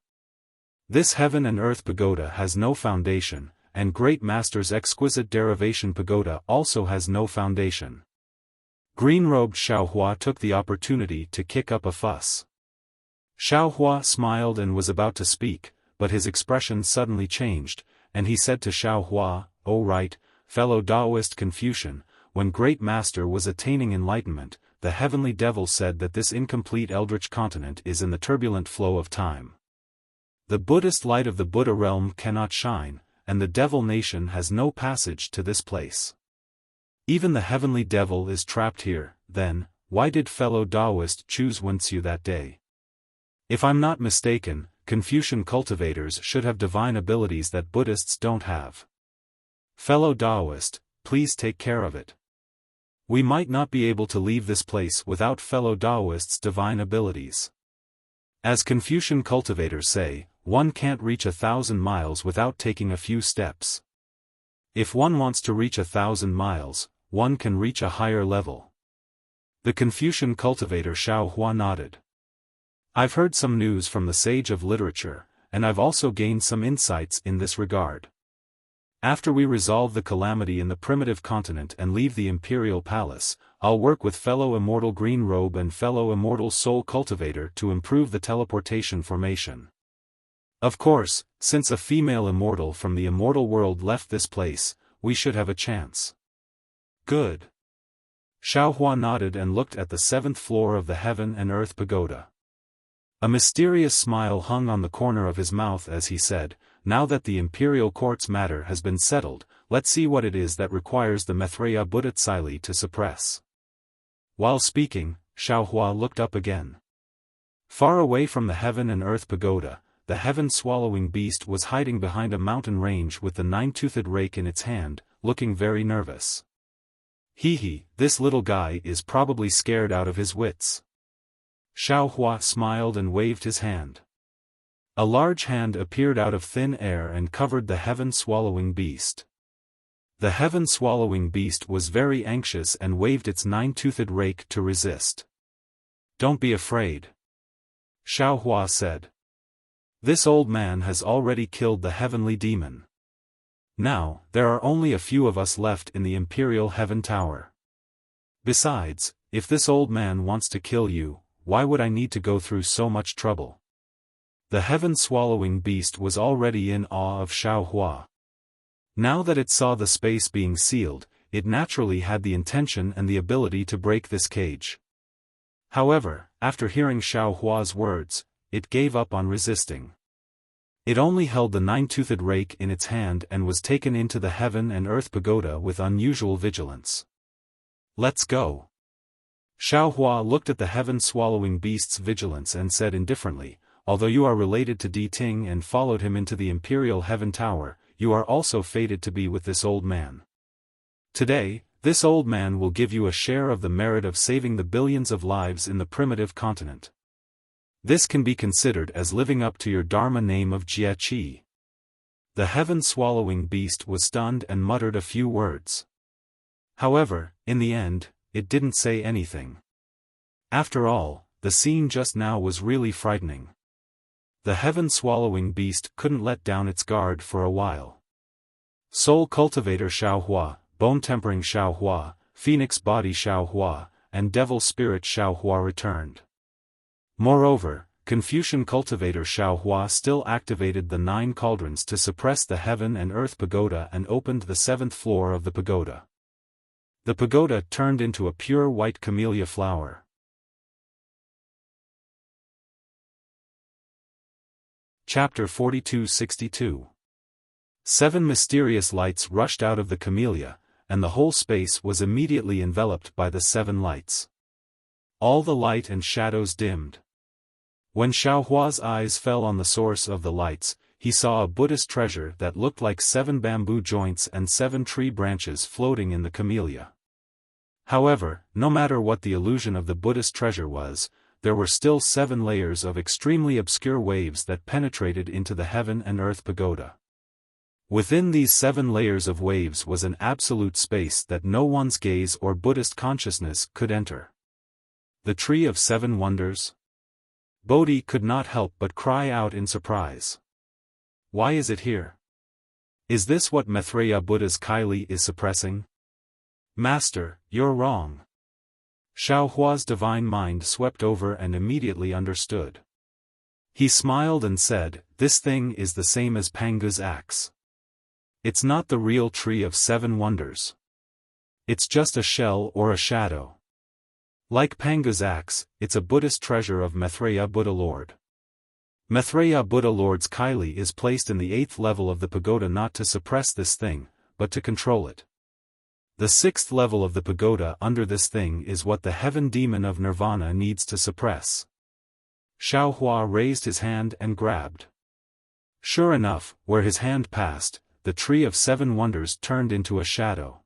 This heaven and earth pagoda has no foundation, and Great Master's exquisite derivation pagoda also has no foundation. Green-robed Xiaohua took the opportunity to kick up a fuss. Xiaohua smiled and was about to speak, but his expression suddenly changed, and he said to Xiaohua, "Oh right, fellow Taoist Confucian, when Great Master was attaining enlightenment, the Heavenly Devil said that this incomplete Eldritch continent is in the turbulent flow of time. The Buddhist light of the Buddha realm cannot shine, and the Devil nation has no passage to this place. Even the Heavenly Devil is trapped here. Then, why did fellow Taoist choose Wuxia that day? If I'm not mistaken, Confucian cultivators should have divine abilities that Buddhists don't have. Fellow Taoist, please take care of it. We might not be able to leave this place without fellow Taoists' divine abilities. As Confucian cultivators say, one can't reach 1,000 miles without taking a few steps. If one wants to reach 1,000 miles, one can reach a higher level." The Confucian cultivator Xiaohua nodded. "I've heard some news from the sage of literature, and I've also gained some insights in this regard. After we resolve the calamity in the primitive continent and leave the imperial palace, I'll work with fellow immortal Green Robe and fellow immortal Soul Cultivator to improve the teleportation formation. Of course, since a female immortal from the immortal world left this place, we should have a chance." "Good." Xiaohua nodded and looked at the 7th floor of the Heaven and Earth Pagoda. A mysterious smile hung on the corner of his mouth as he said, "Now that the imperial court's matter has been settled, let's see what it is that requires the Mithraea Buddha Tsili to suppress." While speaking, Xiaohua looked up again. Far away from the Heaven and Earth Pagoda, the heaven-swallowing beast was hiding behind a mountain range with the 9-toothed rake in its hand, looking very nervous. "Hee, this little guy is probably scared out of his wits." Xiaohua smiled and waved his hand. A large hand appeared out of thin air and covered the heaven-swallowing beast. The heaven-swallowing beast was very anxious and waved its 9-toothed rake to resist. "Don't be afraid," Xiaohua said. "This old man has already killed the heavenly demon. Now, there are only a few of us left in the Imperial Heaven Tower. Besides, if this old man wants to kill you, why would I need to go through so much trouble?" The heaven-swallowing beast was already in awe of Xiaohua. Now that it saw the space being sealed, it naturally had the intention and the ability to break this cage. However, after hearing Xiaohua's words, it gave up on resisting. It only held the 9-toothed rake in its hand and was taken into the Heaven and Earth Pagoda with unusual vigilance. "Let's go." Xiaohua looked at the heaven-swallowing beast's vigilance and said indifferently, "Although you are related to Di Ting and followed him into the Imperial Heaven Tower, you are also fated to be with this old man. Today, this old man will give you a share of the merit of saving the billions of lives in the primitive continent. This can be considered as living up to your Dharma name of Jie Qi." The heaven-swallowing beast was stunned and muttered a few words. However, in the end, it didn't say anything. After all, the scene just now was really frightening. The heaven-swallowing beast couldn't let down its guard for a while. Soul Cultivator Xiaohua, Bone-Tempering Xiaohua, Phoenix Body Xiaohua, and Devil Spirit Xiaohua returned. Moreover, Confucian Cultivator Xiaohua still activated the 9 cauldrons to suppress the heaven and earth pagoda and opened the 7th floor of the pagoda. The pagoda turned into a pure white camellia flower. Chapter 42-62. 7 mysterious lights rushed out of the camellia, and the whole space was immediately enveloped by the 7 lights. All the light and shadows dimmed. When Xiaohua's eyes fell on the source of the lights, he saw a Buddhist treasure that looked like 7 bamboo joints and 7 tree branches floating in the camellia. However, no matter what the illusion of the Buddhist treasure was, there were still 7 layers of extremely obscure waves that penetrated into the heaven and earth pagoda. Within these 7 layers of waves was an absolute space that no one's gaze or Buddhist consciousness could enter. The Tree of 7 Wonders? Bodhi could not help but cry out in surprise. Why is it here? Is this what Maitreya Buddha's Kylie is suppressing? Master, you're wrong. Xiaohua's divine mind swept over and immediately understood. He smiled and said, "This thing is the same as Pangu's axe. It's not the real Tree of 7 Wonders. It's just a shell or a shadow. Like Pangu's axe, it's a Buddhist treasure of Maitreya Buddha Lord. Maitreya Buddha Lord's Kylie is placed in the 8th level of the pagoda not to suppress this thing, but to control it. The 6th level of the pagoda under this thing is what the heaven demon of nirvana needs to suppress." Xiaohua raised his hand and grabbed. Sure enough, where his hand passed, the Tree of 7 Wonders turned into a shadow.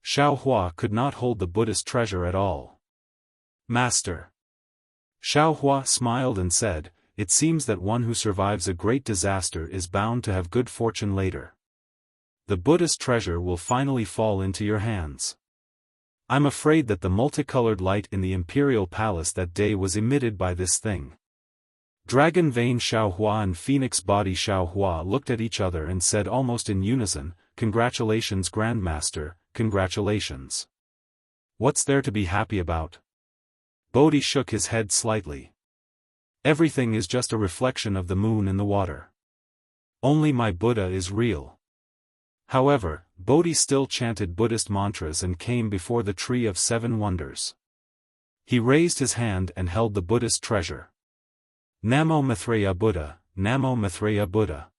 Xiaohua could not hold the Buddhist treasure at all. "Master." Xiaohua smiled and said, "It seems that one who survives a great disaster is bound to have good fortune later. The Buddhist treasure will finally fall into your hands. I'm afraid that the multicolored light in the imperial palace that day was emitted by this thing." Dragon Vein Xiaohua and Phoenix Body Xiaohua looked at each other and said almost in unison, "Congratulations Grandmaster, congratulations. What's there to be happy about?" Bodhi shook his head slightly. "Everything is just a reflection of the moon in the water. Only my Buddha is real." However, Bodhi still chanted Buddhist mantras and came before the Tree of 7 Wonders. He raised his hand and held the Buddhist treasure. "Namo Maitreya Buddha, Namo Maitreya Buddha."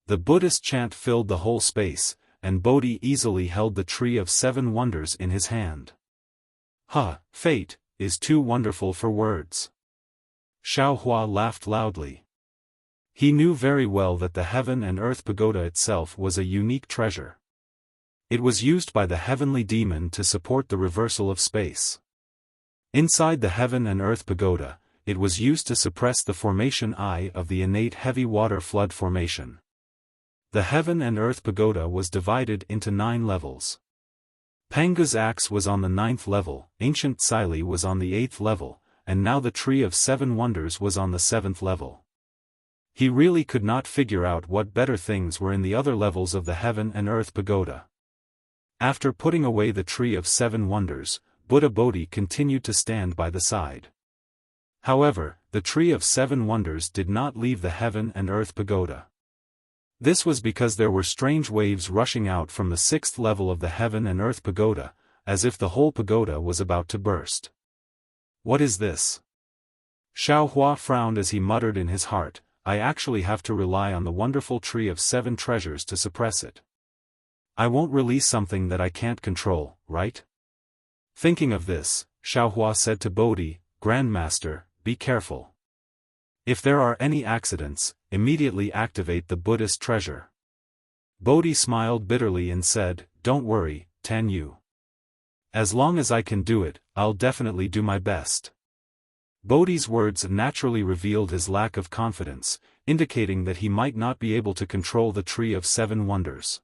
The Buddhist chant filled the whole space, and Bodhi easily held the Tree of 7 Wonders in his hand. Fate is too wonderful for words." Xiaohua laughed loudly. He knew very well that the heaven and earth pagoda itself was a unique treasure. It was used by the heavenly demon to support the reversal of space. Inside the heaven and earth pagoda, it was used to suppress the formation I of the innate heavy water flood formation. The heaven and earth pagoda was divided into 9 levels. Pangu's axe was on the 9th level, Ancient Tsili was on the 8th level, and now the Tree of 7 Wonders was on the 7th level. He really could not figure out what better things were in the other levels of the heaven and earth pagoda. After putting away the Tree of 7 Wonders, Buddha Bodhi continued to stand by the side. However, the Tree of 7 Wonders did not leave the heaven and earth pagoda. This was because there were strange waves rushing out from the 6th level of the heaven and earth pagoda, as if the whole pagoda was about to burst. "What is this?" Xiaohua frowned as he muttered in his heart, "I actually have to rely on the wonderful Tree of 7 Treasures to suppress it. I won't release something that I can't control, right?" Thinking of this, Xiaohua said to Bodhi, "Grandmaster, be careful. If there are any accidents, immediately activate the Buddhist treasure." Bodhi smiled bitterly and said, "Don't worry, Tan Yu. As long as I can do it, I'll definitely do my best." Bodhi's words naturally revealed his lack of confidence, indicating that he might not be able to control the Tree of Seven Wonders.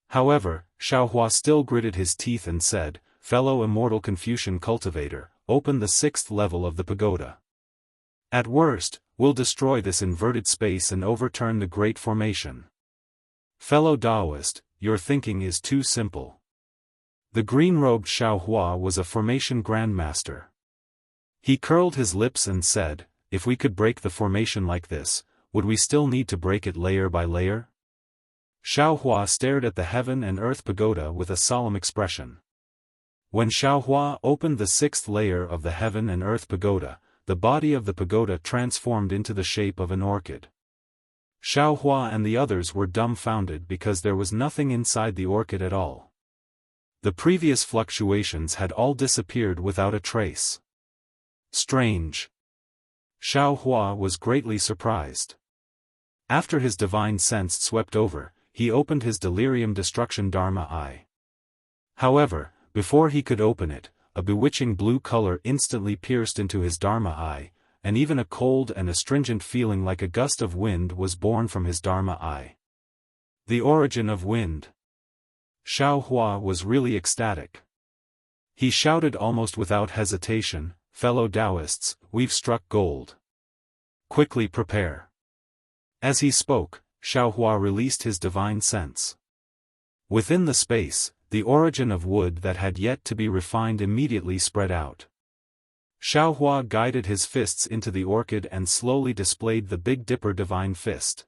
However, Xiaohua still gritted his teeth and said, "Fellow immortal Confucian cultivator, open the 6th level of the pagoda. At worst, we'll destroy this inverted space and overturn the Great Formation. Fellow Taoist, your thinking is too simple." The green-robed Xiaohua was a formation grandmaster. He curled his lips and said, "If we could break the formation like this, would we still need to break it layer by layer?" Xiaohua stared at the heaven and earth pagoda with a solemn expression. When Xiaohua opened the 6th layer of the heaven and earth pagoda, the body of the pagoda transformed into the shape of an orchid. Xiaohua and the others were dumbfounded because there was nothing inside the orchid at all. The previous fluctuations had all disappeared without a trace. Strange. Xiaohua was greatly surprised. After his divine sense swept over, he opened his delirium destruction Dharma eye. However, before he could open it, a bewitching blue color instantly pierced into his Dharma eye, and even a cold and astringent feeling like a gust of wind was born from his Dharma eye. The origin of wind. Xiaohua was really ecstatic. He shouted almost without hesitation, "Fellow Taoists, we've struck gold. Quickly prepare." As he spoke, Xiaohua released his divine sense. Within the space, the origin of wood that had yet to be refined immediately spread out. Xiaohua guided his fists into the orchid and slowly displayed the Big Dipper divine fist.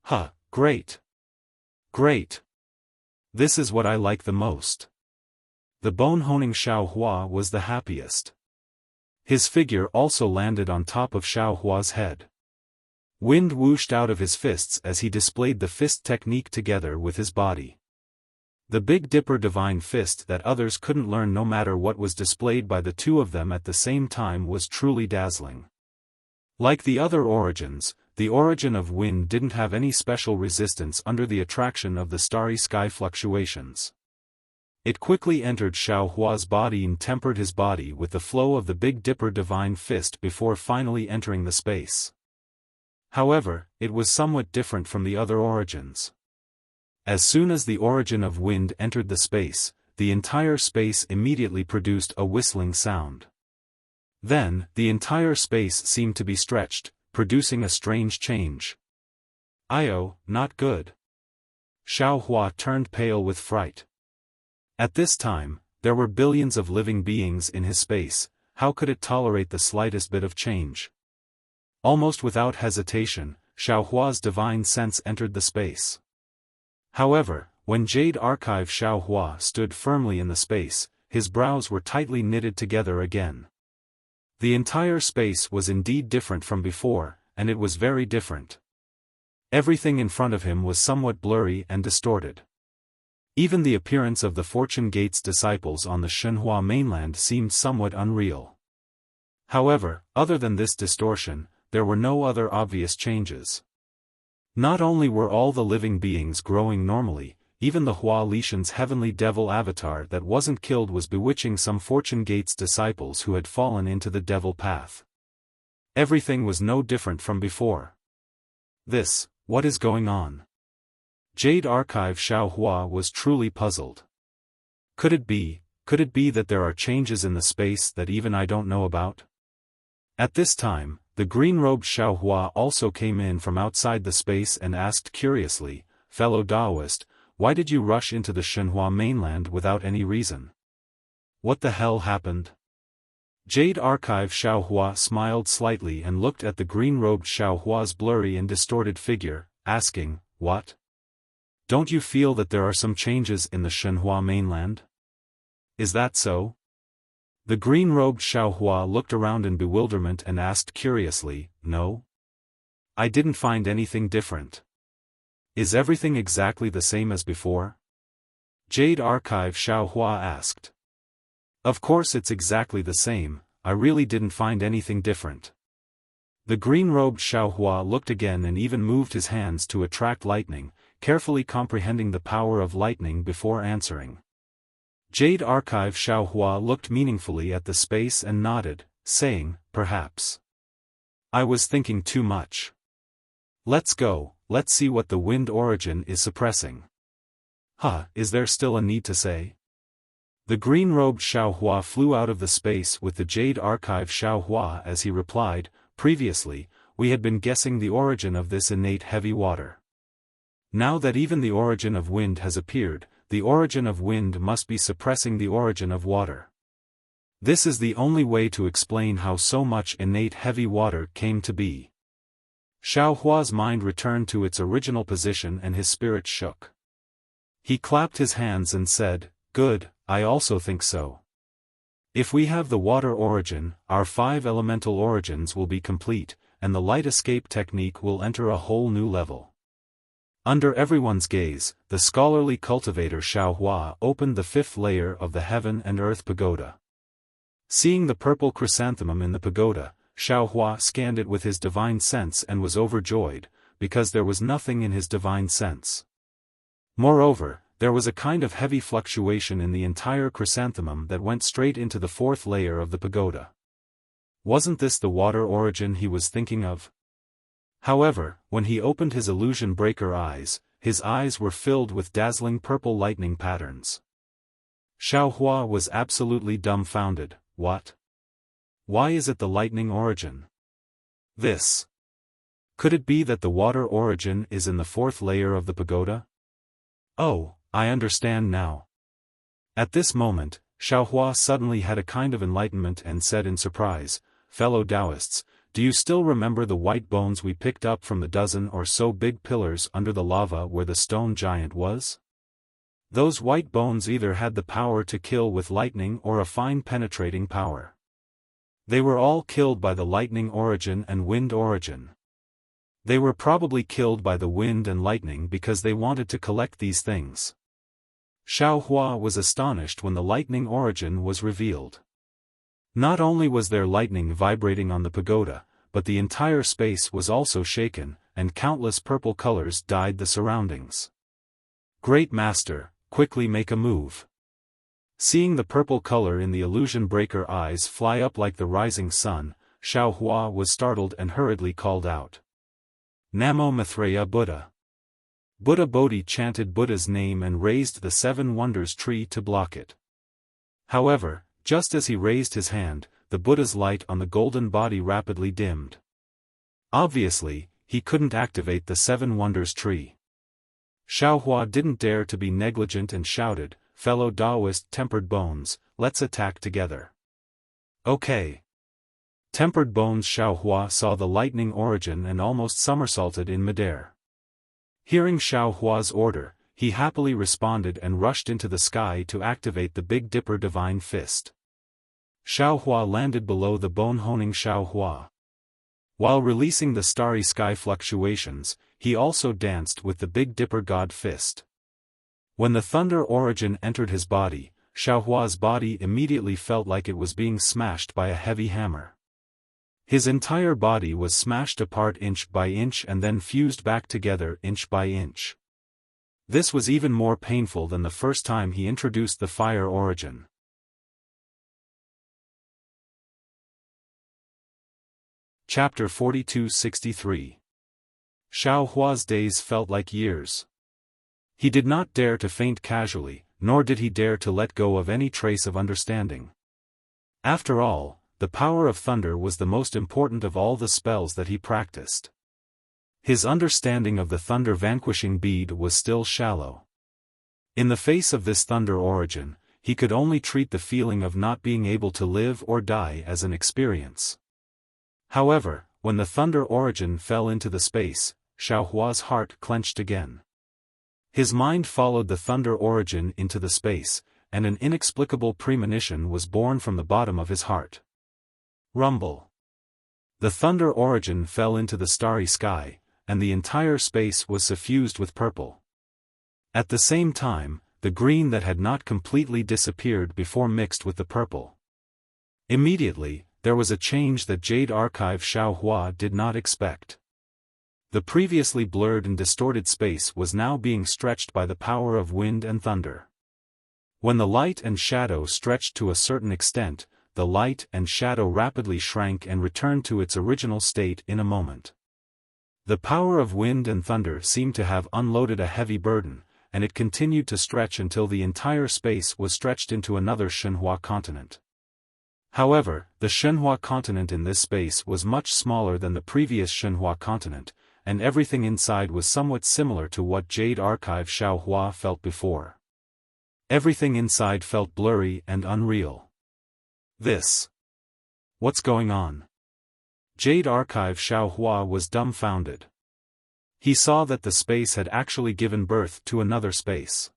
"Huh, great! Great! This is what I like the most." The bone-honing Xiaohua was the happiest. His figure also landed on top of Xiaohua's head. Wind whooshed out of his fists as he displayed the fist technique together with his body. The Big Dipper divine fist that others couldn't learn no matter what was displayed by the two of them at the same time was truly dazzling. Like the other origins, the origin of wind didn't have any special resistance under the attraction of the starry sky fluctuations. It quickly entered Xiaohua's body and tempered his body with the flow of the Big Dipper divine fist before finally entering the space. However, it was somewhat different from the other origins. As soon as the origin of wind entered the space, the entire space immediately produced a whistling sound. Then, the entire space seemed to be stretched, producing a strange change. "Io, not good." Xiaohua turned pale with fright. At this time, there were billions of living beings in his space. How could it tolerate the slightest bit of change? Almost without hesitation, Xiaohua's divine sense entered the space. However, when Jade Archive Xiaohua stood firmly in the space, his brows were tightly knitted together again. The entire space was indeed different from before, and it was very different. Everything in front of him was somewhat blurry and distorted. Even the appearance of the Fortune Gate's disciples on the Shenhua mainland seemed somewhat unreal. However, other than this distortion, there were no other obvious changes. Not only were all the living beings growing normally, even the Hua Lishan's heavenly devil avatar that wasn't killed was bewitching some Fortune Gate's disciples who had fallen into the devil path. Everything was no different from before. What is going on? Jade Archive Xiaohua was truly puzzled. Could it be that there are changes in the space that even I don't know about? At this time, the green-robed Xiaohua also came in from outside the space and asked curiously, "Fellow Taoist, why did you rush into the Shenhua mainland without any reason? What the hell happened?" Jade Archive Xiaohua smiled slightly and looked at the green-robed Xiaohua's blurry and distorted figure, asking, "What? Don't you feel that there are some changes in the Shenhua mainland? Is that so?" The green-robed Xiaohua looked around in bewilderment and asked curiously, "No? I didn't find anything different. Is everything exactly the same as before?" Jade Archive Xiaohua asked. "Of course it's exactly the same, I really didn't find anything different." The green-robed Xiaohua looked again and even moved his hands to attract lightning, carefully comprehending the power of lightning before answering. Jade Archive Xiaohua looked meaningfully at the space and nodded, saying, perhaps I was thinking too much. Let's go, let's see what the wind origin is suppressing. Is there still a need to say? The green-robed Xiaohua flew out of the space with the Jade Archive Xiaohua as he replied, previously, we had been guessing the origin of this innate heavy water. Now that even the origin of wind has appeared, the origin of wind must be suppressing the origin of water. This is the only way to explain how so much innate heavy water came to be. Xiaohua's mind returned to its original position and his spirit shook. He clapped his hands and said, "Good, I also think so. If we have the water origin, our 5 elemental origins will be complete, and the light escape technique will enter a whole new level." Under everyone's gaze, the scholarly cultivator Xiaohua opened the 5th layer of the heaven and earth pagoda. Seeing the purple chrysanthemum in the pagoda, Xiaohua scanned it with his divine sense and was overjoyed, because there was nothing in his divine sense. Moreover, there was a kind of heavy fluctuation in the entire chrysanthemum that went straight into the 4th layer of the pagoda. Wasn't this the water origin he was thinking of? However, when he opened his illusion breaker eyes, his eyes were filled with dazzling purple lightning patterns. Xiaohua was absolutely dumbfounded. What? Why is it the lightning origin? This. Could it be that the water origin is in the 4th layer of the pagoda? Oh, I understand now. At this moment, Xiaohua suddenly had a kind of enlightenment and said in surprise, "Fellow Taoists, do you still remember the white bones we picked up from the dozen or so big pillars under the lava where the stone giant was? Those white bones either had the power to kill with lightning or a fine penetrating power. They were all killed by the lightning origin and wind origin. They were probably killed by the wind and lightning because they wanted to collect these things." Xiaohua was astonished when the lightning origin was revealed. Not only was there lightning vibrating on the pagoda, but the entire space was also shaken, and countless purple colors dyed the surroundings. "Great Master, quickly make a move." Seeing the purple color in the illusion breaker eyes fly up like the rising sun, Xiaohua was startled and hurriedly called out, "Namo Maitreya Buddha." Buddha Bodhi chanted Buddha's name and raised the 7 wonders tree to block it. However, just as he raised his hand, the Buddha's light on the golden body rapidly dimmed. Obviously, he couldn't activate the 7 wonders tree. Xiaohua didn't dare to be negligent and shouted, "Fellow Taoist tempered bones, let's attack together." Okay. Tempered bones Xiaohua saw the lightning origin and almost somersaulted in midair. Hearing Xiaohua's order, he happily responded and rushed into the sky to activate the Big Dipper Divine Fist. Xiaohua landed below the bone-honing Xiaohua. While releasing the starry sky fluctuations, he also danced with the Big Dipper God Fist. When the thunder origin entered his body, Xiaohua's body immediately felt like it was being smashed by a heavy hammer. His entire body was smashed apart inch by inch and then fused back together inch by inch. This was even more painful than the first time he introduced the fire origin. Chapter 42-63. Xiaohua's days felt like years. He did not dare to faint casually, nor did he dare to let go of any trace of understanding. After all, the power of thunder was the most important of all the spells that he practiced. His understanding of the thunder vanquishing bead was still shallow. In the face of this thunder origin, he could only treat the feeling of not being able to live or die as an experience. However, when the thunder origin fell into the space, Xiaohua's heart clenched again. His mind followed the thunder origin into the space, and an inexplicable premonition was born from the bottom of his heart. Rumble. The thunder origin fell into the starry sky, and the entire space was suffused with purple. At the same time, the green that had not completely disappeared before mixed with the purple. Immediately, there was a change that Jade Archive Xiaohua did not expect. The previously blurred and distorted space was now being stretched by the power of wind and thunder. When the light and shadow stretched to a certain extent, the light and shadow rapidly shrank and returned to its original state in a moment. The power of wind and thunder seemed to have unloaded a heavy burden, and it continued to stretch until the entire space was stretched into another Shenhua continent. However, the Shenhua continent in this space was much smaller than the previous Shenhua continent, and everything inside was somewhat similar to what Jade Archive Xiaohua felt before. Everything inside felt blurry and unreal. What's going on? Jade Archive Xiaohua was dumbfounded. He saw that the space had actually given birth to another space.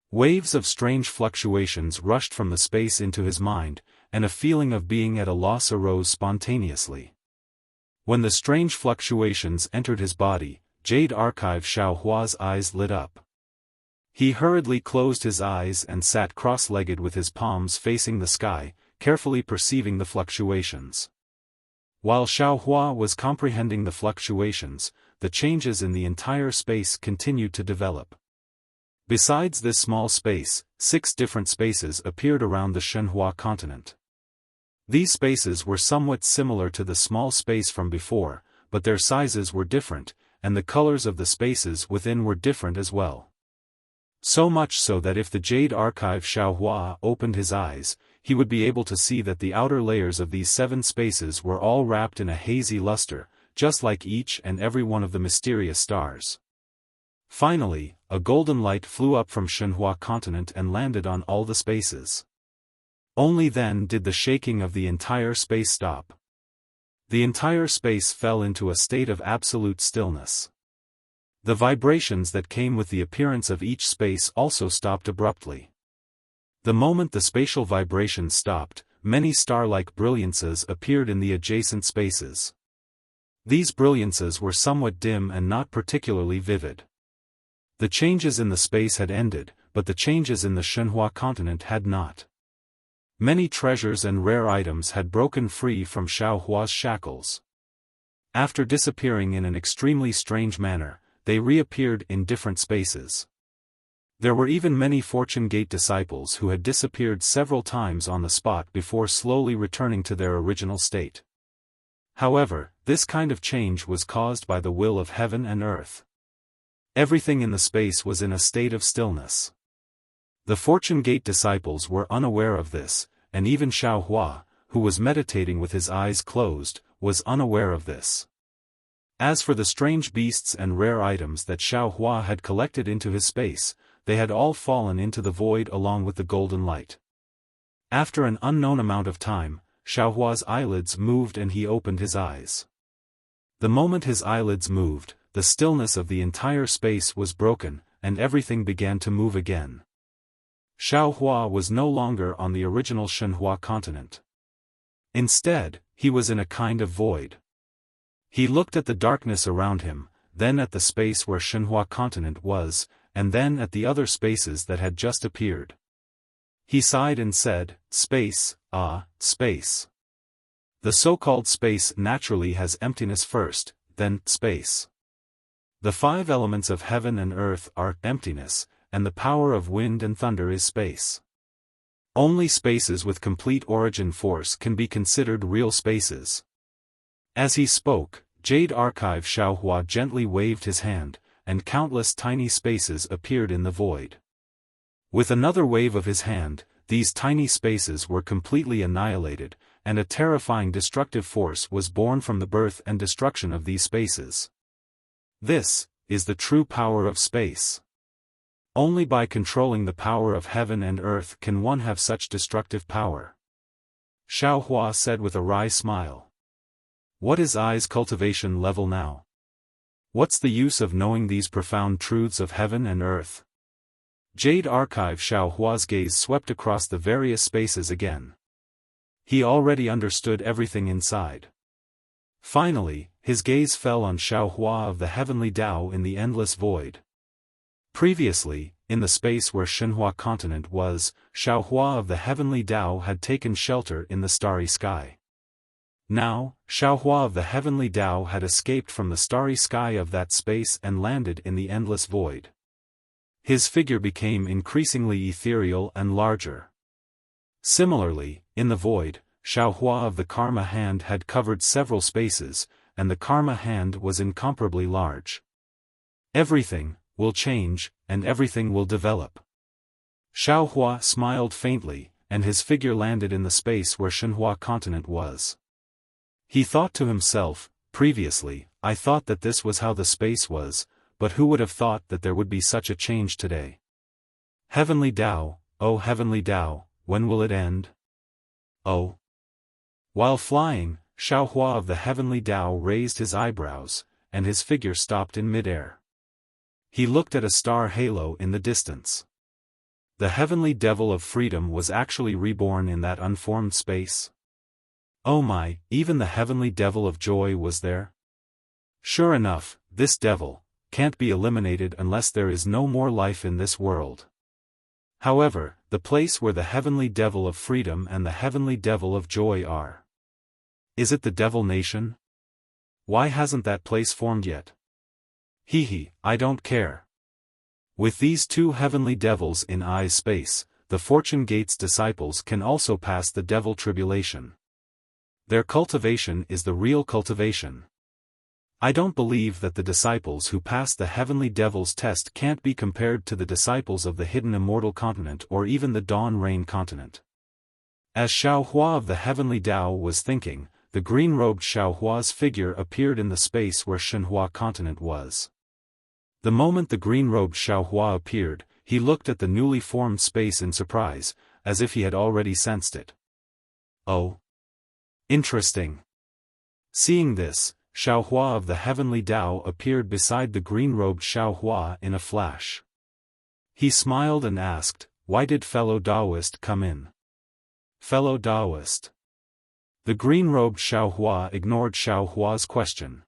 Waves of strange fluctuations rushed from the space into his mind, and a feeling of being at a loss arose spontaneously. When the strange fluctuations entered his body, Jade Archive Xiaohua's eyes lit up. He hurriedly closed his eyes and sat cross-legged with his palms facing the sky, carefully perceiving the fluctuations. While Xiaohua was comprehending the fluctuations, the changes in the entire space continued to develop. Besides this small space, 6 different spaces appeared around the Shenhua continent. These spaces were somewhat similar to the small space from before, but their sizes were different, and the colors of the spaces within were different as well. So much so that if the Jade Archive Xiaohua opened his eyes, he would be able to see that the outer layers of these 7 spaces were all wrapped in a hazy luster, just like each and every one of the mysterious stars. Finally, a golden light flew up from Shenhua continent and landed on all the spaces. Only then did the shaking of the entire space stop. The entire space fell into a state of absolute stillness. The vibrations that came with the appearance of each space also stopped abruptly. The moment the spatial vibrations stopped, many star-like brilliances appeared in the adjacent spaces. These brilliances were somewhat dim and not particularly vivid. The changes in the space had ended, but the changes in the Shenhua continent had not. Many treasures and rare items had broken free from Xiaohua's shackles. After disappearing in an extremely strange manner, they reappeared in different spaces. There were even many Fortune Gate disciples who had disappeared several times on the spot before slowly returning to their original state. However, this kind of change was caused by the will of heaven and earth. Everything in the space was in a state of stillness. The Fortune Gate disciples were unaware of this, and even Xiaohua, who was meditating with his eyes closed, was unaware of this. As for the strange beasts and rare items that Xiaohua had collected into his space, they had all fallen into the void along with the golden light. After an unknown amount of time, Xiaohua's eyelids moved and he opened his eyes. The moment his eyelids moved, the stillness of the entire space was broken, and everything began to move again. Xiaohua was no longer on the original Shenhua continent. Instead, he was in a kind of void. He looked at the darkness around him, then at the space where Shenhua continent was, and then at the other spaces that had just appeared. He sighed and said, "Space, ah, space. The so-called space naturally has emptiness first, then space. The 5 elements of heaven and earth are emptiness, and the power of wind and thunder is space. Only spaces with complete origin force can be considered real spaces." As he spoke, Jade Archive Xiaohua gently waved his hand, and countless tiny spaces appeared in the void. With another wave of his hand, these tiny spaces were completely annihilated, and a terrifying destructive force was born from the birth and destruction of these spaces. This is the true power of space. Only by controlling the power of heaven and earth can one have such destructive power. Xiaohua said with a wry smile. What is I's cultivation level now? What's the use of knowing these profound truths of heaven and earth? Jade Archive Xiaohua's gaze swept across the various spaces again. He already understood everything inside. Finally, his gaze fell on Xiaohua of the heavenly Tao in the endless void. Previously, in the space where Shenhua continent was, Xiaohua of the heavenly Tao had taken shelter in the starry sky. Now, Xiaohua of the heavenly Tao had escaped from the starry sky of that space and landed in the endless void. His figure became increasingly ethereal and larger. Similarly, in the void, Xiaohua of the Karma Hand had covered several spaces, and the Karma Hand was incomparably large. Everything will change, and everything will develop. Xiaohua smiled faintly, and his figure landed in the space where Shenhua continent was. He thought to himself, previously, I thought that this was how the space was, but who would have thought that there would be such a change today? Heavenly Tao, oh Heavenly Tao, when will it end? Oh. While flying, Xiaohua of the Heavenly Tao raised his eyebrows, and his figure stopped in midair. He looked at a star halo in the distance. The Heavenly Devil of Freedom was actually reborn in that unformed space. Oh my, even the Heavenly Devil of Joy was there? Sure enough, this devil can't be eliminated unless there is no more life in this world. However, the place where the Heavenly Devil of Freedom and the Heavenly Devil of Joy are. Is it the Devil Nation? Why hasn't that place formed yet? I don't care. With these two heavenly devils in I's space, the Fortune Gate's disciples can also pass the devil tribulation. Their cultivation is the real cultivation. I don't believe that the disciples who pass the heavenly devil's test can't be compared to the disciples of the hidden immortal continent or even the dawn rain continent. As Xiaohua of the heavenly Tao was thinking, the green-robed Xiaohua's figure appeared in the space where Shenhua continent was. The moment the green-robed Xiaohua appeared, he looked at the newly formed space in surprise, as if he had already sensed it. Oh. Interesting. Seeing this, Xiaohua of the Heavenly Tao appeared beside the green-robed Xiaohua in a flash. He smiled and asked, "Why did fellow Taoist come in?" Fellow Taoist. The green-robed Xiaohua ignored Xiaohua's question.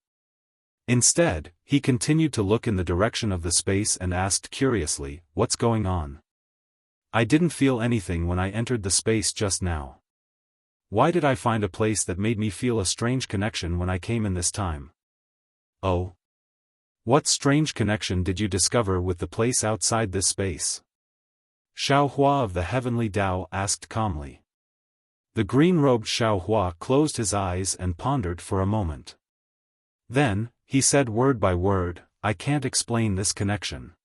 Instead, he continued to look in the direction of the space and asked curiously, "What's going on? I didn't feel anything when I entered the space just now. Why did I find a place that made me feel a strange connection when I came in this time?" Oh. What strange connection did you discover with the place outside this space? Xiaohua of the Heavenly Tao asked calmly. The green-robed Xiaohua closed his eyes and pondered for a moment. Then, he said word by word, "I can't explain this connection.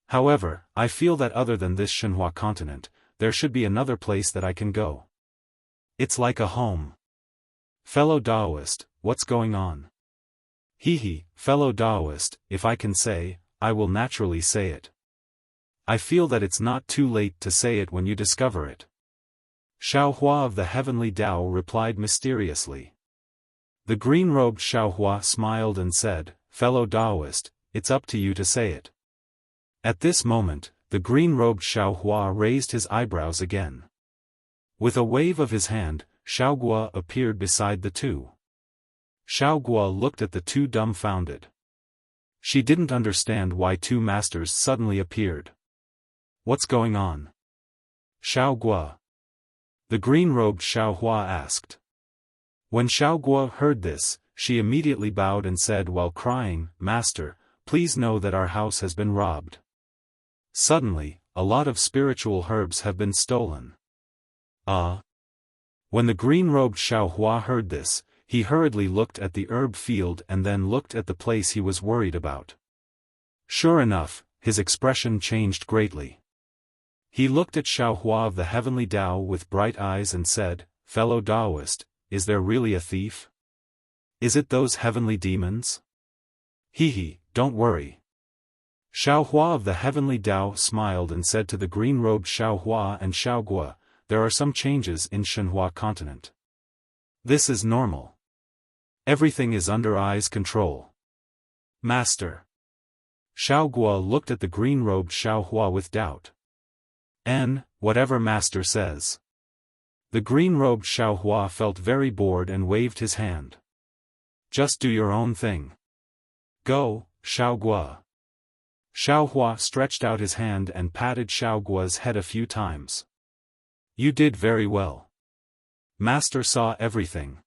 However, I feel that other than this Shenhua continent, there should be another place that I can go. It's like a home." Fellow Taoist, what's going on? Fellow Taoist, if I can say, I will naturally say it. I feel that it's not too late to say it when you discover it. Xiaohua of the Heavenly Tao replied mysteriously. The green-robed Xiaohua smiled and said, "Fellow Taoist, it's up to you to say it." At this moment, the green-robed Xiaohua raised his eyebrows again. With a wave of his hand, Xiaoguo appeared beside the two. Xiaoguo looked at the two dumbfounded. She didn't understand why two masters suddenly appeared. What's going on? Xiaoguo. The green-robed Xiaohua asked. When Xiaoguo heard this, she immediately bowed and said while crying, "Master, please know that our house has been robbed. Suddenly, a lot of spiritual herbs have been stolen." When the green-robed Xiaohua heard this, he hurriedly looked at the herb field and then looked at the place he was worried about. Sure enough, his expression changed greatly. He looked at Xiaohua of the Heavenly Tao with bright eyes and said, "Fellow Taoist, is there really a thief? Is it those heavenly demons?" Don't worry. Xiaohua of the Heavenly Tao smiled and said to the green-robed Xiaohua and Xiaoguo, "There are some changes in Shenhua continent. This is normal. Everything is under I's control." Master. Xiaoguo looked at the green-robed Xiaohua with doubt. Whatever Master says." The green-robed Xiaohua felt very bored and waved his hand. "Just do your own thing. Go, Xiaoguo." Xiaohua stretched out his hand and patted Xiaoguo's head a few times. "You did very well. Master saw everything."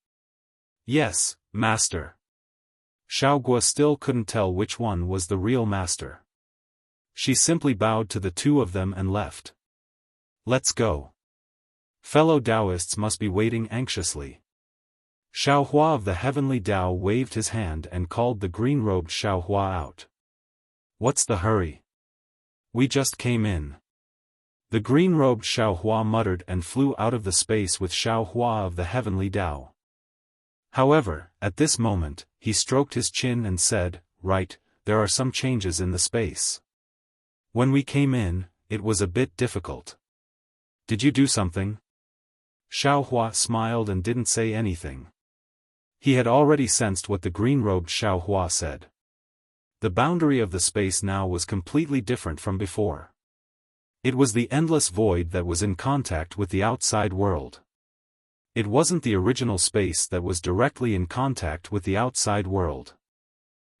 "Yes, Master." Xiaoguo still couldn't tell which one was the real master. She simply bowed to the two of them and left. "Let's go." Fellow Taoists must be waiting anxiously. Xiaohua of the Heavenly Tao waved his hand and called the green-robed Xiaohua out. What's the hurry? We just came in. The green-robed Xiaohua muttered and flew out of the space with Xiaohua of the Heavenly Tao. However, at this moment, he stroked his chin and said, "Right, there are some changes in the space. When we came in, it was a bit difficult. Did you do something?" Xiaohua smiled and didn't say anything. He had already sensed what the green-robed Xiaohua said. The boundary of the space now was completely different from before. It was the endless void that was in contact with the outside world. It wasn't the original space that was directly in contact with the outside world.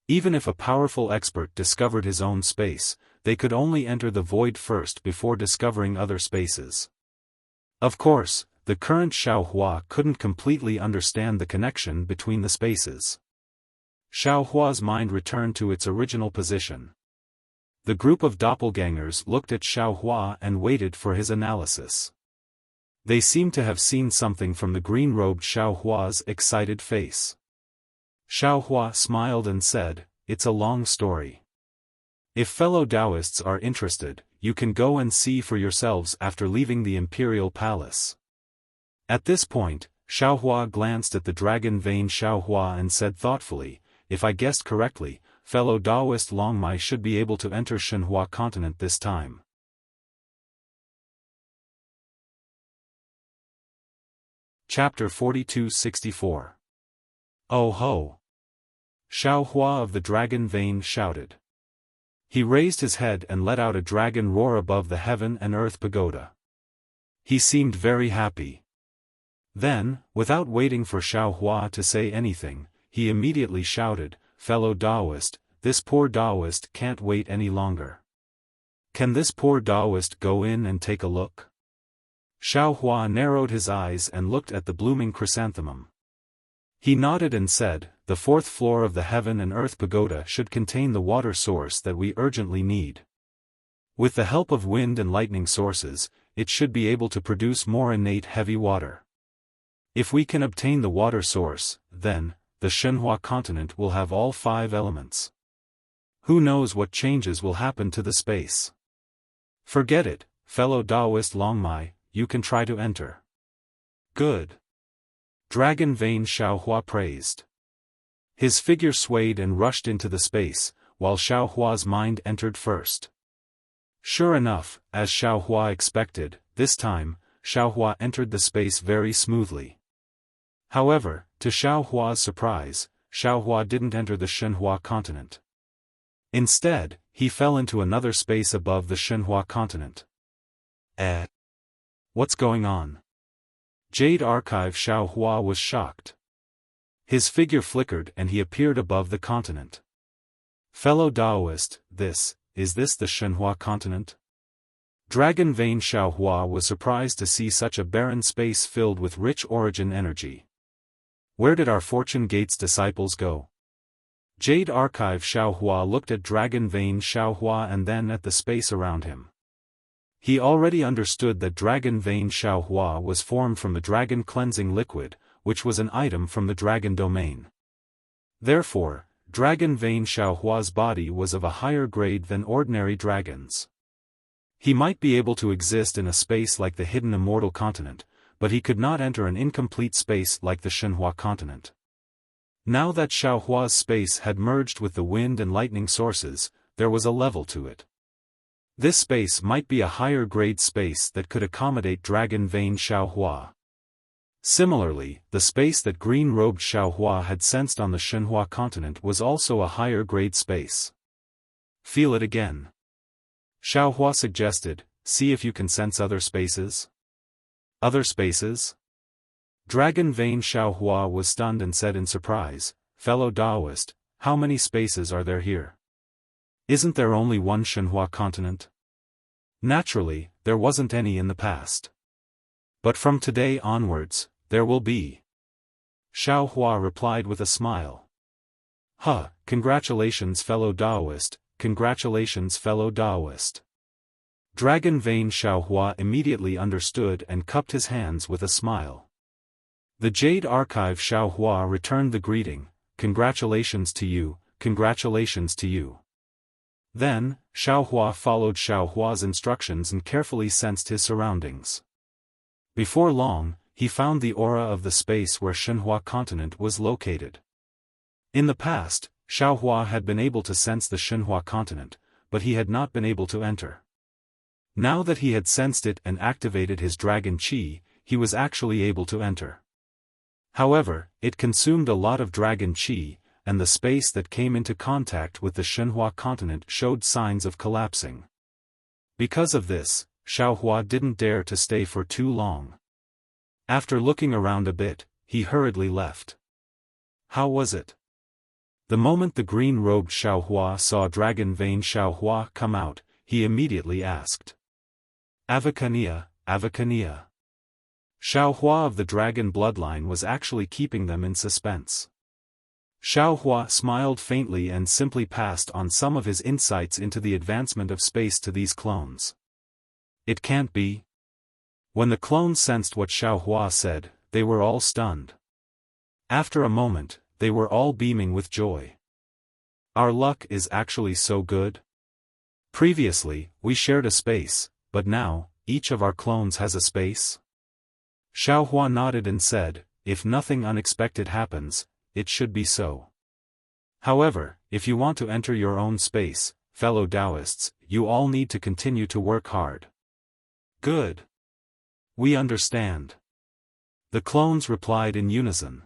Even if a powerful expert discovered his own space, they could only enter the void first before discovering other spaces. Of course, the current Xiaohua couldn't completely understand the connection between the spaces. Xiaohua's mind returned to its original position. The group of doppelgangers looked at Xiaohua and waited for his analysis. They seemed to have seen something from the green-robed Xiaohua's excited face. Xiaohua smiled and said, "It's a long story. If fellow Taoists are interested, you can go and see for yourselves after leaving the imperial palace." At this point, Xiaohua glanced at the dragon vein Xiaohua and said thoughtfully, "If I guessed correctly, fellow Taoist Longmai should be able to enter Shenhua continent this time." Chapter 42-64. Oh ho! Xiaohua of the dragon vein shouted. He raised his head and let out a dragon roar above the heaven and earth pagoda. He seemed very happy. Then, without waiting for Xiaohua to say anything, he immediately shouted, "Fellow Taoist, this poor Taoist can't wait any longer. Can this poor Taoist go in and take a look?" Xiaohua narrowed his eyes and looked at the blooming chrysanthemum. He nodded and said, "The fourth floor of the heaven and earth pagoda should contain the water source that we urgently need. With the help of wind and lightning sources, it should be able to produce more innate heavy water. If we can obtain the water source, then, the Shenhua continent will have all 5 elements. Who knows what changes will happen to the space? Forget it, fellow Taoist Longmai, you can try to enter." "Good." Dragon vein Xiaohua praised. His figure swayed and rushed into the space, while Xiaohua's mind entered first. Sure enough, as Xiaohua expected, this time, Xiaohua entered the space very smoothly. However, to Xiaohua's surprise, Xiaohua didn't enter the Shenhua continent. Instead, he fell into another space above the Shenhua continent. What's going on? Jade Archive Xiaohua was shocked. His figure flickered and he appeared above the continent. "Fellow Taoist, is this the Shenhua continent?" Dragon vein Xiaohua was surprised to see such a barren space filled with rich origin energy. "Where did our Fortune Gates disciples go?" Jade Archive Xiaohua looked at Dragon vein Xiaohua and then at the space around him. He already understood that Dragon vein Xiaohua was formed from the dragon cleansing liquid, which was an item from the dragon domain. Therefore, Dragon vein Xiaohua's body was of a higher grade than ordinary dragons. He might be able to exist in a space like the hidden immortal continent, but he could not enter an incomplete space like the Shenhua continent. Now that Xiaohua's space had merged with the wind and lightning sources, there was a level to it. This space might be a higher grade space that could accommodate Dragon vein Xiaohua. Similarly, the space that green-robed Xiaohua had sensed on the Shenhua continent was also a higher grade space. "Feel it again," Xiaohua suggested, "see if you can sense other spaces." "Other spaces?" Dragon vein Xiaohua was stunned and said in surprise, "Fellow Taoist, how many spaces are there here? Isn't there only one Shenhua continent?" Naturally, there wasn't any in the past. But from today onwards, there will be. Xiaohua replied with a smile. Congratulations fellow Taoist, congratulations fellow Taoist. Dragon Vein Xiaohua immediately understood and cupped his hands with a smile. The Jade Archive Xiaohua returned the greeting, "Congratulations to you, congratulations to you." Then, Xiaohua followed Xiaohua's instructions and carefully sensed his surroundings. Before long, he found the aura of the space where Shenhua continent was located. In the past, Xiaohua had been able to sense the Shenhua continent, but he had not been able to enter. Now that he had sensed it and activated his dragon qi, he was actually able to enter. However, it consumed a lot of dragon qi, and the space that came into contact with the Shenhua continent showed signs of collapsing. Because of this, Xiaohua didn't dare to stay for too long. After looking around a bit, he hurriedly left. How was it? The moment the green-robed Xiaohua saw Dragon Vein Xiaohua come out, he immediately asked. Avicania, Avicania. Xiaohua of the dragon bloodline was actually keeping them in suspense. Xiaohua smiled faintly and simply passed on some of his insights into the advancement of space to these clones. It can't be. When the clones sensed what Xiaohua said, they were all stunned. After a moment, they were all beaming with joy. Our luck is actually so good. Previously, we shared a space, but now, each of our clones has a space? Xiaohua nodded and said, if nothing unexpected happens, it should be so. However, if you want to enter your own space, fellow Taoists, you all need to continue to work hard. Good. We understand. The clones replied in unison.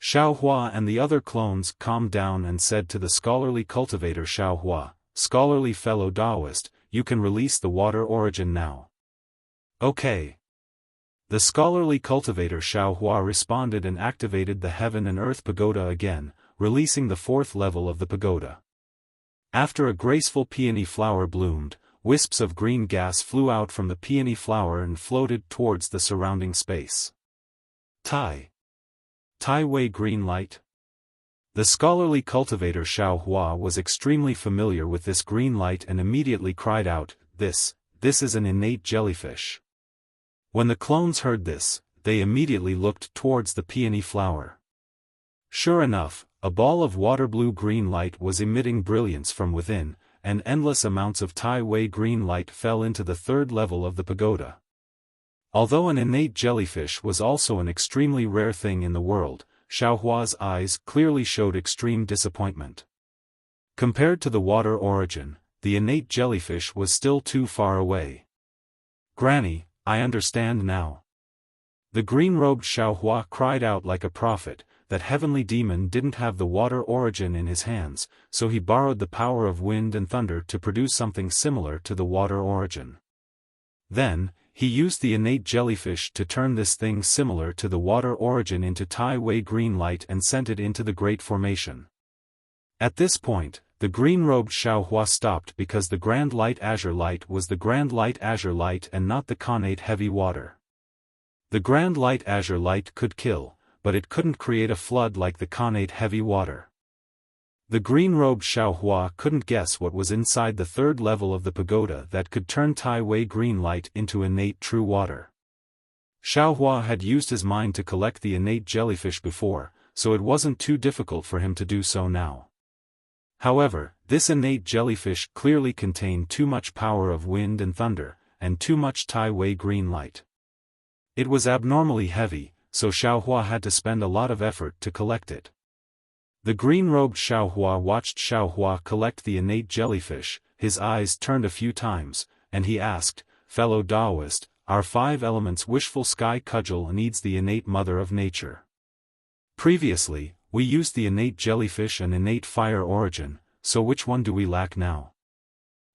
Xiaohua and the other clones calmed down and said to the scholarly cultivator Xiaohua, "Scholarly fellow Taoist, you can release the water origin now." Okay. The scholarly cultivator Xiaohua responded and activated the heaven and earth pagoda again, releasing the fourth level of the pagoda. After a graceful peony flower bloomed, wisps of green gas flew out from the peony flower and floated towards the surrounding space. Tai Wei green light? The scholarly cultivator Xiaohua was extremely familiar with this green light and immediately cried out, This is an innate jellyfish." When the clones heard this, they immediately looked towards the peony flower. Sure enough, a ball of water blue-green light was emitting brilliance from within, and endless amounts of Tai Wei green light fell into the third level of the pagoda. Although an innate jellyfish was also an extremely rare thing in the world, Xiaohua's eyes clearly showed extreme disappointment. Compared to the water origin, the innate jellyfish was still too far away. "Granny, I understand now." The green-robed Xiaohua cried out like a prophet, that heavenly demon didn't have the water origin in his hands, so he borrowed the power of wind and thunder to produce something similar to the water origin. Then, he used the innate jellyfish to turn this thing similar to the water origin into Tai Wei green light and sent it into the Great Formation. At this point, the green-robed Xiaohua stopped because the Grand Light Azure Light was the Grand Light Azure Light and not the Connate Heavy Water. The Grand Light Azure Light could kill, but it couldn't create a flood like the Connate Heavy Water. The green-robed Xiaohua couldn't guess what was inside the third level of the pagoda that could turn Tai Wei green light into innate true water. Xiaohua had used his mind to collect the innate jellyfish before, so it wasn't too difficult for him to do so now. However, this innate jellyfish clearly contained too much power of wind and thunder, and too much Tai Wei green light. It was abnormally heavy, so Xiaohua had to spend a lot of effort to collect it. The green-robed Xiaohua watched Xiaohua collect the innate jellyfish, his eyes turned a few times, and he asked, "Fellow Taoist, our five elements wishful sky cudgel needs the innate mother of nature. Previously, we used the innate jellyfish and innate fire origin, so which one do we lack now?"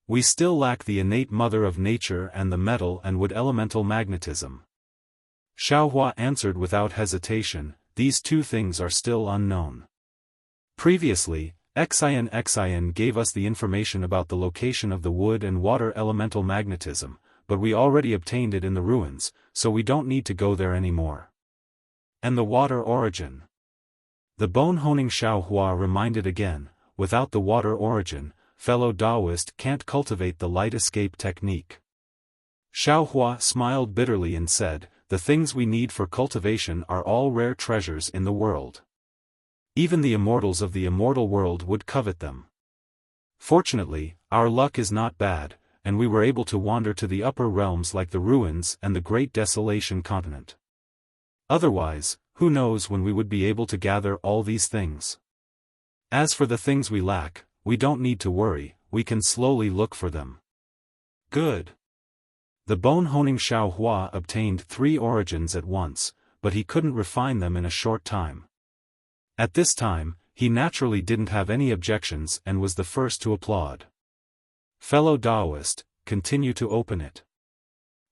"We still lack the innate mother of nature and the metal and wood elemental magnetism." Xiaohua answered without hesitation, "These two things are still unknown. Previously, Xian gave us the information about the location of the wood and water elemental magnetism, but we already obtained it in the ruins, so we don't need to go there anymore." "And the water origin?" The bone-honing Xiaohua reminded again, "Without the water origin, fellow Taoist can't cultivate the light escape technique. Xiaofan smiled bitterly and said, the things we need for cultivation are all rare treasures in the world. Even the immortals of the immortal world would covet them. Fortunately, our luck is not bad, and we were able to wander to the upper realms like the ruins and the great desolation continent. Otherwise, who knows when we would be able to gather all these things. As for the things we lack, we don't need to worry, we can slowly look for them. Good. The bone-honing Xiaofan obtained 3 origins at once, but he couldn't refine them in a short time. At this time, he naturally didn't have any objections and was the first to applaud. Fellow Taoist, continue to open it.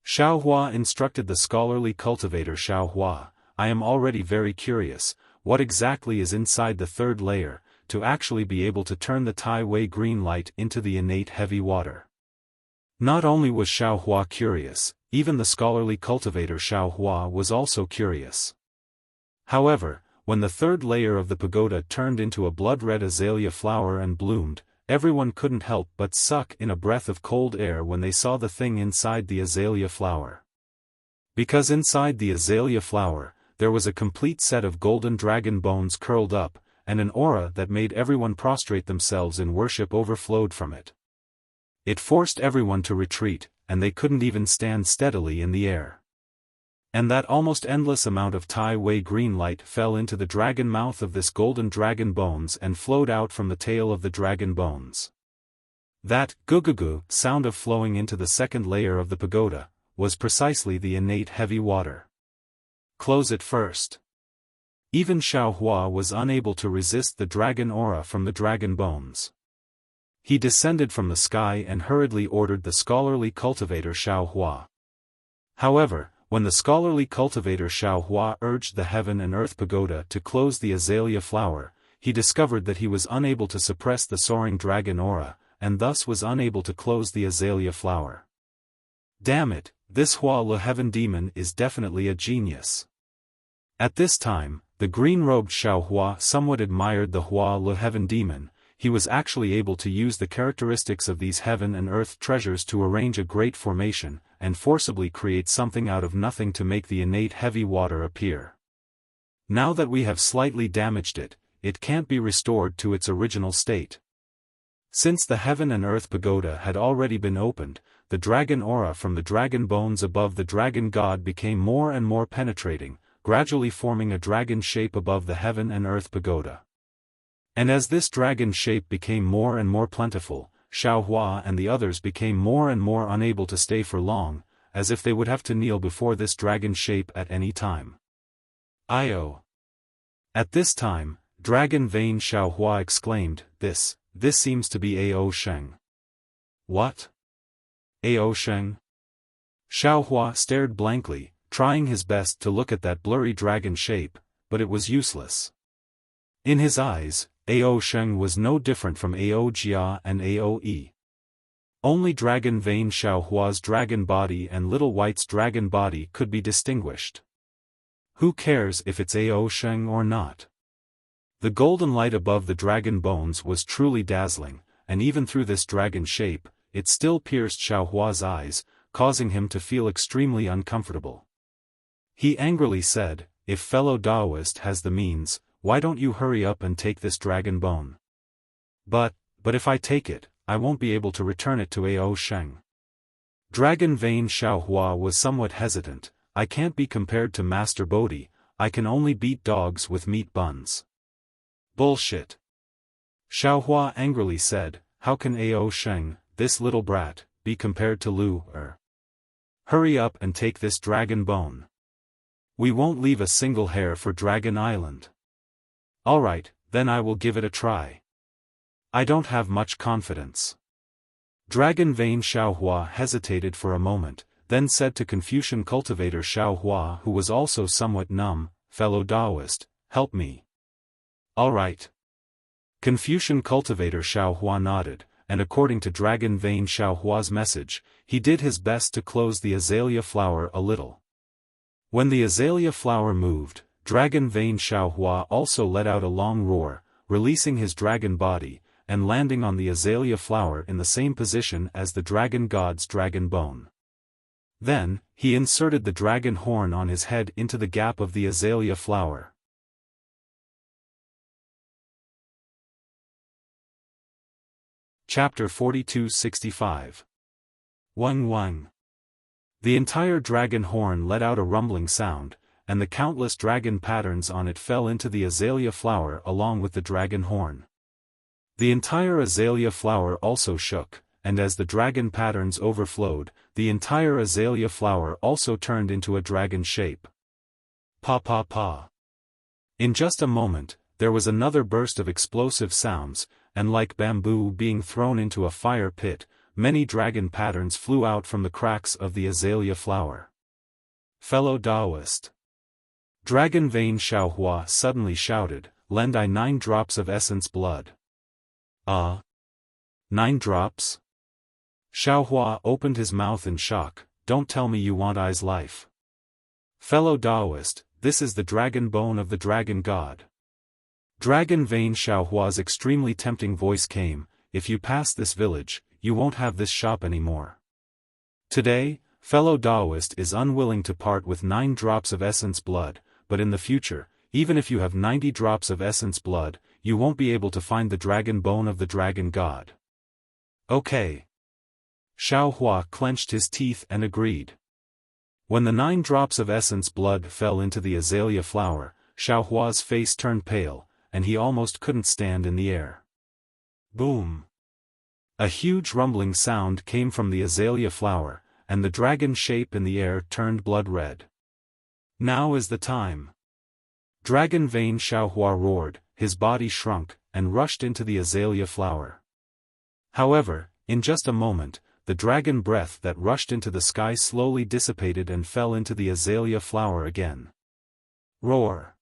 Xiaofan instructed the scholarly cultivator Xiaofan, I am already very curious, what exactly is inside the 3rd layer, to actually be able to turn the Tai Wei green light into the innate heavy water. Not only was Xiaofan curious, even the scholarly cultivator Xiaofan was also curious. However, when the 3rd layer of the pagoda turned into a blood-red azalea flower and bloomed, everyone couldn't help but suck in a breath of cold air when they saw the thing inside the azalea flower. Because inside the azalea flower, there was a complete set of golden dragon bones curled up, and an aura that made everyone prostrate themselves in worship overflowed from it. It forced everyone to retreat, and they couldn't even stand steadily in the air. And that almost endless amount of Tai Wei green light fell into the dragon mouth of this golden dragon bones and flowed out from the tail of the dragon bones. That gu-gu-gu sound of flowing into the 2nd layer of the pagoda was precisely the innate heavy water. Close it first. Even Xiaofan was unable to resist the dragon aura from the dragon bones. He descended from the sky and hurriedly ordered the scholarly cultivator Xiaofan. However, when the scholarly cultivator Xiaofan urged the heaven and earth pagoda to close the azalea flower, he discovered that he was unable to suppress the soaring dragon aura, and thus was unable to close the azalea flower. Damn it, this Hua Le Heaven demon is definitely a genius. At this time, the green-robed Xiaofan somewhat admired the Hua Le Heaven demon. He was actually able to use the characteristics of these heaven and earth treasures to arrange a great formation, and forcibly create something out of nothing to make the innate heavy water appear. Now that we have slightly damaged it, it can't be restored to its original state. Since the heaven and earth pagoda had already been opened, the dragon aura from the dragon bones above the dragon god became more and more penetrating, gradually forming a dragon shape above the heaven and earth pagoda. And as this dragon shape became more and more plentiful, Xiaofan and the others became more and more unable to stay for long, as if they would have to kneel before this dragon shape at any time. Io. At this time, Dragon Vein Xiaofan exclaimed, This seems to be Ao Sheng. What? Ao Sheng? Xiaofan stared blankly, trying his best to look at that blurry dragon shape, but it was useless. In his eyes, Ao Sheng was no different from Ao Jia and Ao Yi. Only Dragon Vein Xiaohua's dragon body and Little White's dragon body could be distinguished. Who cares if it's Ao Sheng or not? The golden light above the dragon bones was truly dazzling, and even through this dragon shape, it still pierced Xiaohua's eyes, causing him to feel extremely uncomfortable. He angrily said, If fellow Taoist has the means, why don't you hurry up and take this dragon bone? But if I take it, I won't be able to return it to Ao Sheng. Dragon Vein Xiaohua was somewhat hesitant. I can't be compared to Master Bodhi, I can only beat dogs with meat buns. Bullshit. Xiaohua angrily said, how can Ao Sheng, this little brat, be compared to Lu Er? Hurry up and take this dragon bone. We won't leave a single hair for Dragon Island. Alright, then I will give it a try. I don't have much confidence. Dragon Vein Xiaohua hesitated for a moment, then said to Confucian cultivator Xiaohua, who was also somewhat numb, fellow Taoist, help me. Alright. Confucian cultivator Xiaohua nodded, and according to Dragon Vein Xiaohua's message, he did his best to close the azalea flower a little. When the azalea flower moved, Dragon Vein Xiaohua also let out a long roar, releasing his dragon body, and landing on the azalea flower in the same position as the dragon god's dragon bone. Then, he inserted the dragon horn on his head into the gap of the azalea flower. Chapter 42-65. Wang Wang. The entire dragon horn let out a rumbling sound, and the countless dragon patterns on it fell into the azalea flower along with the dragon horn. The entire azalea flower also shook, and as the dragon patterns overflowed, the entire azalea flower also turned into a dragon shape. Pa pa pa. In just a moment, there was another burst of explosive sounds, and like bamboo being thrown into a fire pit, many dragon patterns flew out from the cracks of the azalea flower. Fellow Taoist. Dragon Vein Xiaohua suddenly shouted, "Lend I 9 drops of essence blood." 9 drops? Xiaohua opened his mouth in shock. Don't tell me you want I's life. Fellow Taoist, this is the dragon bone of the dragon god. Dragon Vein Xiaohua's extremely tempting voice came, if you pass this village, you won't have this shop anymore. Today, fellow Taoist is unwilling to part with 9 drops of essence blood, but in the future, even if you have 90 drops of essence blood, you won't be able to find the dragon bone of the dragon god. Okay. Xiaohua clenched his teeth and agreed. When the 9 drops of essence blood fell into the azalea flower, Xiaohua's face turned pale, and he almost couldn't stand in the air. Boom! A huge rumbling sound came from the azalea flower, and the dragon shape in the air turned blood red. Now is the time. Dragon Vein Xiaohua roared, his body shrunk, and rushed into the azalea flower. However, in just a moment, the dragon breath that rushed into the sky slowly dissipated and fell into the azalea flower again. Roar!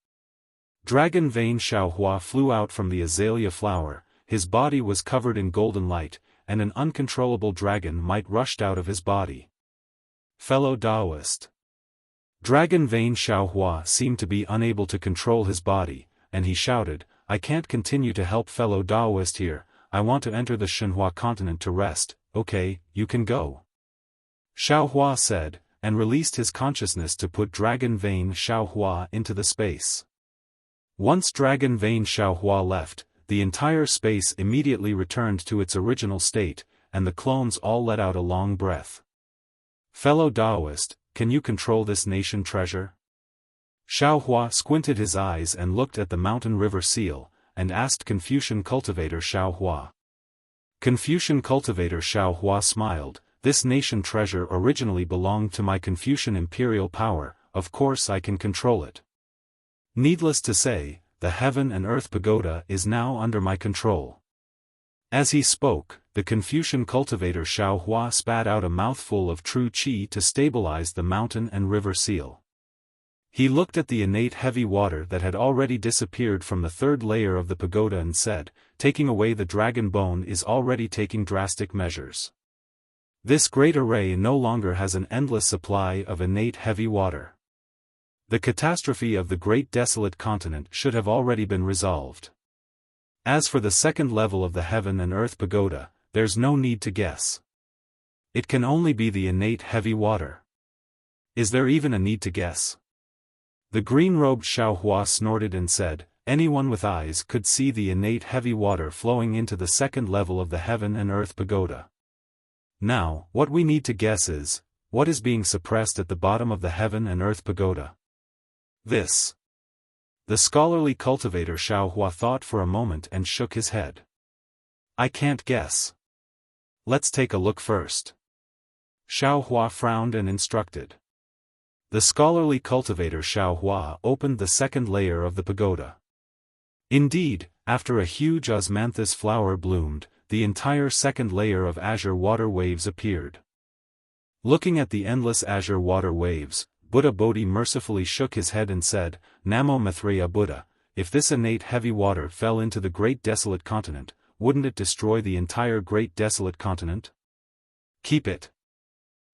Dragon Vein Xiaohua flew out from the azalea flower, his body was covered in golden light, and an uncontrollable dragon might rushed out of his body. Fellow Taoist. Dragon Vein Xiaohua seemed to be unable to control his body, and he shouted, I can't continue to help fellow Taoist here, I want to enter the Shenhua continent to rest. Okay, you can go. Xiaohua said, and released his consciousness to put Dragon Vein Xiaohua into the space. Once Dragon Vein Xiaohua left, the entire space immediately returned to its original state, and the clones all let out a long breath. Fellow Taoist, can you control this nation treasure? Xiaohua squinted his eyes and looked at the mountain river seal, and asked Confucian Cultivator Xiaohua. Confucian Cultivator Xiaohua smiled, this nation treasure originally belonged to my Confucian imperial power, of course I can control it. Needless to say, the heaven and earth pagoda is now under my control. As he spoke, the Confucian Cultivator Xiaohua spat out a mouthful of true qi to stabilize the mountain and river seal. He looked at the innate heavy water that had already disappeared from the 3rd layer of the pagoda and said, taking away the dragon bone is already taking drastic measures. This great array no longer has an endless supply of innate heavy water. The catastrophe of the great desolate continent should have already been resolved. As for the 2nd level of the heaven and earth pagoda, there's no need to guess. It can only be the innate heavy water. Is there even a need to guess? The green-robed Xiaohua snorted and said, anyone with eyes could see the innate heavy water flowing into the 2nd level of the heaven and earth pagoda. Now, what we need to guess is, what is being suppressed at the bottom of the heaven and earth pagoda? This. The scholarly cultivator Xiaohua thought for a moment and shook his head. I can't guess. Let's take a look first. Xiaohua frowned and instructed. The scholarly cultivator Xiaohua opened the 2nd layer of the pagoda. Indeed, after a huge osmanthus flower bloomed, the entire 2nd layer of azure water waves appeared. Looking at the endless azure water waves, Buddha Bodhi mercifully shook his head and said, Namo Maitreya Buddha, if this innate heavy water fell into the great desolate continent, wouldn't it destroy the entire great desolate continent? Keep it.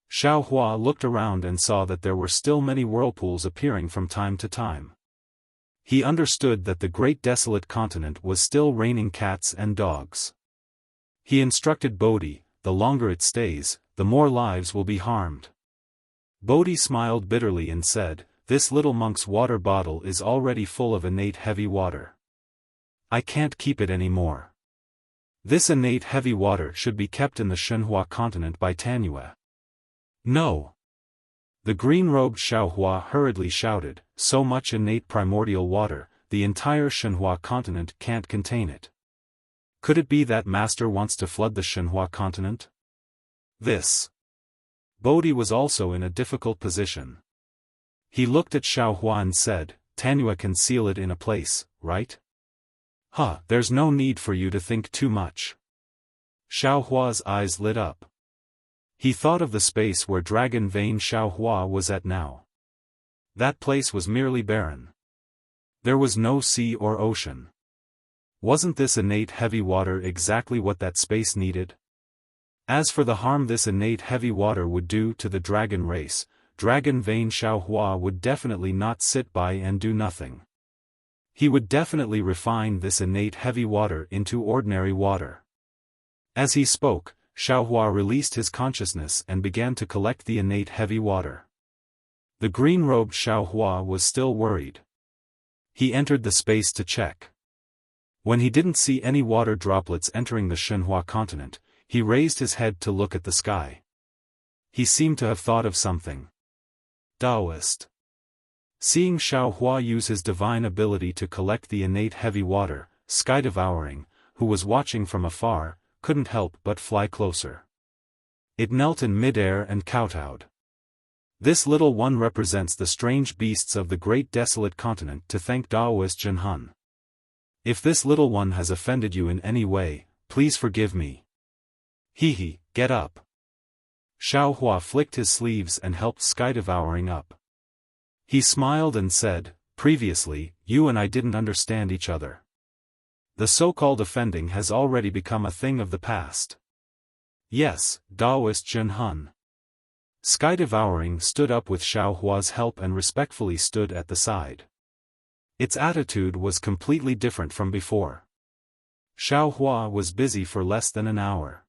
Xiaohua looked around and saw that there were still many whirlpools appearing from time to time. He understood that the great desolate continent was still raining cats and dogs. He instructed Bodhi, the longer it stays, the more lives will be harmed. Bodhi smiled bitterly and said, "This little monk's water bottle is already full of innate heavy water. I can't keep it anymore. This innate heavy water should be kept in the Shenhua continent by Tanyue." "No!" The green-robed Xiaohua hurriedly shouted, "So much innate primordial water, the entire Shenhua continent can't contain it. Could it be that Master wants to flood the Shenhua continent?" This. Bodhi was also in a difficult position. He looked at Xiaohua and said, "Tanyue can seal it in a place, right?" "Huh, there's no need for you to think too much." Xiaohua's eyes lit up. He thought of the space where Dragon Vein Xiaohua was at now. That place was merely barren. There was no sea or ocean. Wasn't this innate heavy water exactly what that space needed? As for the harm this innate heavy water would do to the dragon race, Dragon Vein Xiaohua would definitely not sit by and do nothing. He would definitely refine this innate heavy water into ordinary water. As he spoke, Xiaohua released his consciousness and began to collect the innate heavy water. The green-robed Xiaohua was still worried. He entered the space to check. When he didn't see any water droplets entering the Shenhua continent, he raised his head to look at the sky. He seemed to have thought of something. Taoist. Seeing Xiaohua use his divine ability to collect the innate heavy water, Sky Devouring, who was watching from afar, couldn't help but fly closer. It knelt in mid-air and kowtowed. This little one represents the strange beasts of the great desolate continent to thank Taoist Jinhun. If this little one has offended you in any way, please forgive me. Hee, get up. Xiaohua flicked his sleeves and helped Sky Devouring up. He smiled and said, "Previously, you and I didn't understand each other. The so-called offending has already become a thing of the past." "Yes, Taoist Jinhun." Sky Devouring stood up with Xiaohua's help and respectfully stood at the side. Its attitude was completely different from before. Xiaohua was busy for less than an hour.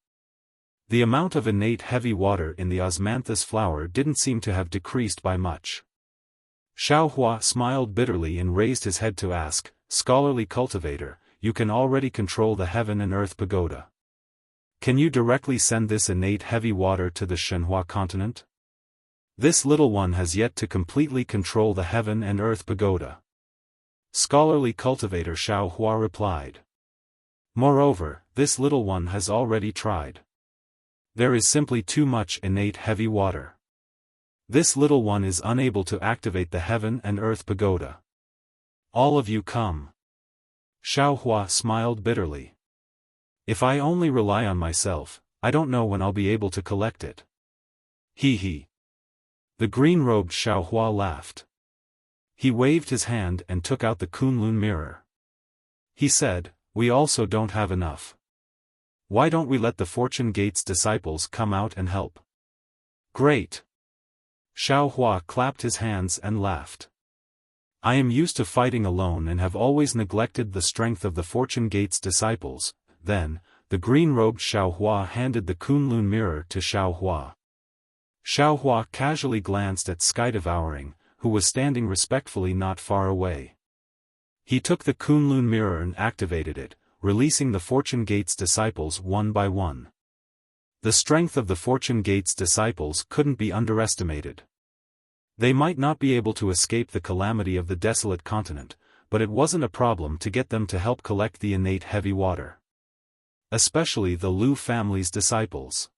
The amount of innate heavy water in the osmanthus flower didn't seem to have decreased by much. Xiaohua smiled bitterly and raised his head to ask, "Scholarly cultivator, you can already control the heaven and earth pagoda. Can you directly send this innate heavy water to the Shenhua continent? This little one has yet to completely control the heaven and earth pagoda." Scholarly cultivator Xiaohua replied. "Moreover, this little one has already tried. There is simply too much innate heavy water. This little one is unable to activate the heaven and earth pagoda. All of you come." Xiaohua smiled bitterly. "If I only rely on myself, I don't know when I'll be able to collect it." Hee. The green-robed Xiaohua laughed. He waved his hand and took out the Kunlun mirror. He said, "We also don't have enough. Why don't we let the Fortune Gate's disciples come out and help?" "Great." Xiaohua clapped his hands and laughed. "I am used to fighting alone and have always neglected the strength of the Fortune Gate's disciples." Then, the green-robed Xiaohua handed the Kunlun mirror to Xiaohua. Xiaohua casually glanced at Sky Devouring, who was standing respectfully not far away. He took the Kunlun mirror and activated it, releasing the Fortune Gate's disciples one by one. The strength of the Fortune Gate's disciples couldn't be underestimated. They might not be able to escape the calamity of the desolate continent, but it wasn't a problem to get them to help collect the innate heavy water. Especially the Lu family's disciples.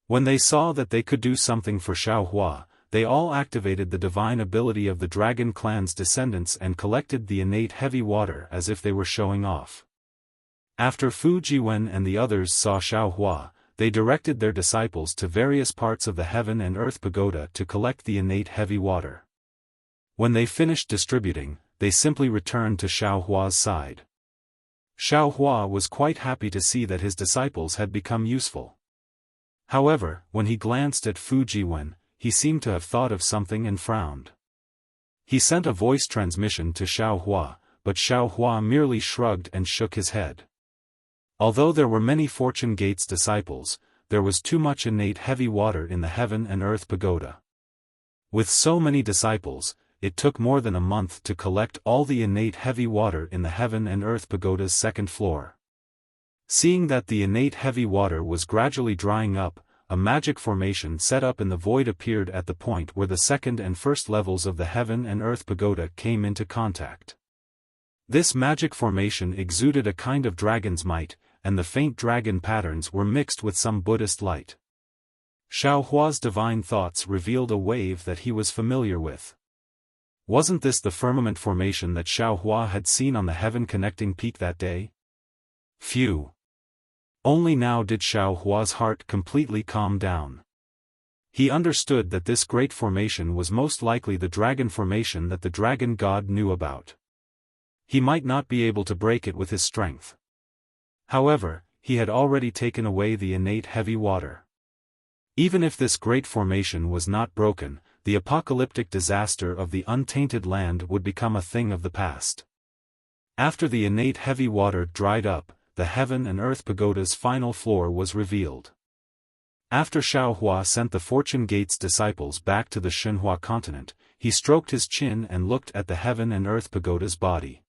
When they saw that they could do something for Xiaohua, they all activated the divine ability of the dragon clan's descendants and collected the innate heavy water as if they were showing off. After Fu Jiwen and the others saw Xiaohua, they directed their disciples to various parts of the heaven and earth pagoda to collect the innate heavy water. When they finished distributing, they simply returned to Xiaohua's side. Xiaohua was quite happy to see that his disciples had become useful. However, when he glanced at Fu Jiwen, he seemed to have thought of something and frowned. He sent a voice transmission to Xiaohua, but Xiaohua merely shrugged and shook his head. Although there were many Fortune Gate's disciples, there was too much innate heavy water in the heaven and earth pagoda. With so many disciples, it took more than a month to collect all the innate heavy water in the heaven and earth pagoda's second floor. Seeing that the innate heavy water was gradually drying up, a magic formation set up in the void appeared at the point where the second and first levels of the heaven and earth pagoda came into contact. This magic formation exuded a kind of dragon's might, and the faint dragon patterns were mixed with some Buddhist light. Xiaohua's divine thoughts revealed a wave that he was familiar with. Wasn't this the firmament formation that Xiaohua had seen on the heaven-connecting peak that day? Phew! Only now did Xiaohua's heart completely calm down. He understood that this great formation was most likely the dragon formation that the dragon god knew about. He might not be able to break it with his strength. However, he had already taken away the innate heavy water. Even if this great formation was not broken, the apocalyptic disaster of the untainted land would become a thing of the past. After the innate heavy water dried up, the heaven and earth pagoda's final floor was revealed. After Xiaohua sent the Fortune Gate's disciples back to the Shenhua continent, he stroked his chin and looked at the heaven and earth pagoda's body.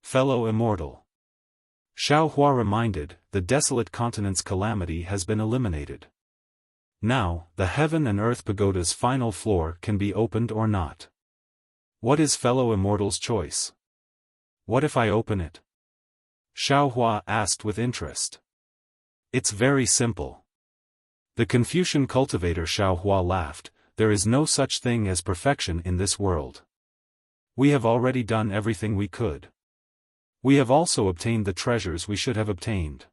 Fellow immortal. Xiaohua reminded, the desolate continent's calamity has been eliminated. Now, the heaven and earth pagoda's final floor can be opened or not. What is fellow immortal's choice? What if I open it? Xiaohua asked with interest. It's very simple. The Confucian cultivator Xiaohua laughed, there is no such thing as perfection in this world. We have already done everything we could. We have also obtained the treasures we should have obtained.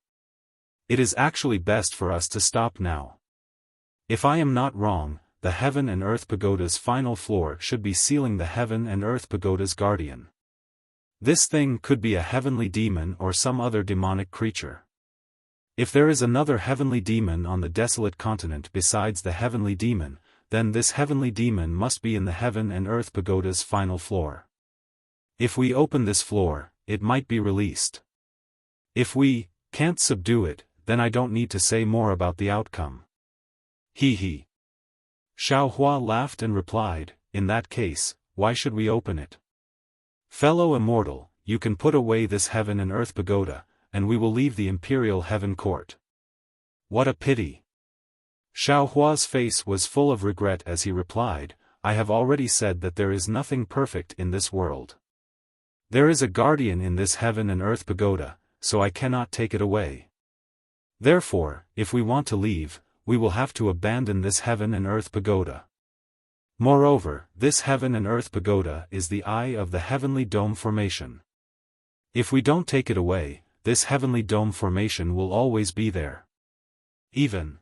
It is actually best for us to stop now. If I am not wrong, the heaven and earth pagoda's final floor should be sealing the heaven and earth pagoda's guardian. This thing could be a heavenly demon or some other demonic creature. If there is another heavenly demon on the desolate continent besides the heavenly demon, then this heavenly demon must be in the heaven and earth pagoda's final floor. If we open this floor, it might be released. If we can't subdue it, then I don't need to say more about the outcome. He he. Xiaohua laughed and replied, in that case, why should we open it? Fellow immortal, you can put away this heaven and earth pagoda, and we will leave the imperial heaven court. What a pity. Xiaohua's face was full of regret as he replied, I have already said that there is nothing perfect in this world. There is a guardian in this heaven and earth pagoda, so I cannot take it away. Therefore, if we want to leave, we will have to abandon this heaven and earth pagoda. Moreover, this heaven and earth pagoda is the eye of the heavenly dome formation. If we don't take it away, this heavenly dome formation will always be there. Even.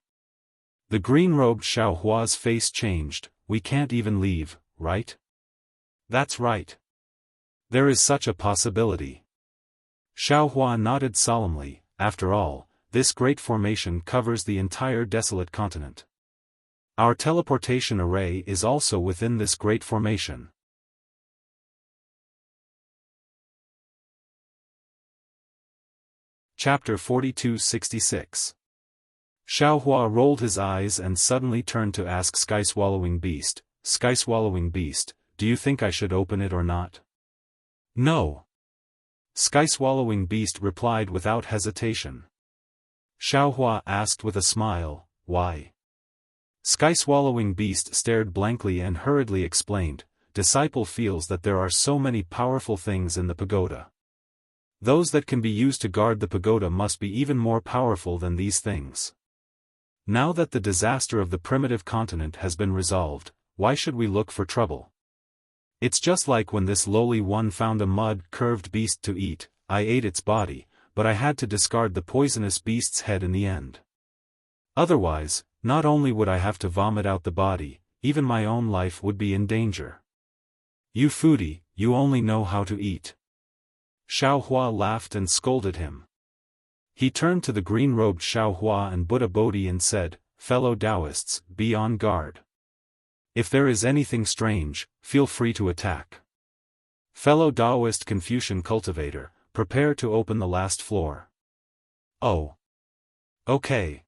The green-robed Xiaohua's face changed, we can't even leave, right? That's right. There is such a possibility. Xiaohua nodded solemnly, after all, this great formation covers the entire desolate continent. Our teleportation array is also within this great formation. Chapter 4266. Xiaohua rolled his eyes and suddenly turned to ask Sky-Swallowing Beast, Sky-Swallowing Beast, do you think I should open it or not? No. Sky-Swallowing Beast replied without hesitation. Xiaohua asked with a smile, why? Sky-Swallowing Beast stared blankly and hurriedly explained, Disciple feels that there are so many powerful things in the pagoda. Those that can be used to guard the pagoda must be even more powerful than these things. Now that the disaster of the primitive continent has been resolved, why should we look for trouble? It's just like when this lowly one found a mud-curved beast to eat, I ate its body, but I had to discard the poisonous beast's head in the end. Otherwise, not only would I have to vomit out the body, even my own life would be in danger. You foodie, you only know how to eat. Xiaohua laughed and scolded him. He turned to the green-robed Xiaohua and Buddha Bodhi and said, Fellow Taoists, be on guard. If there is anything strange, feel free to attack. Fellow Taoist Confucian cultivator, prepare to open the last floor. Oh. Okay.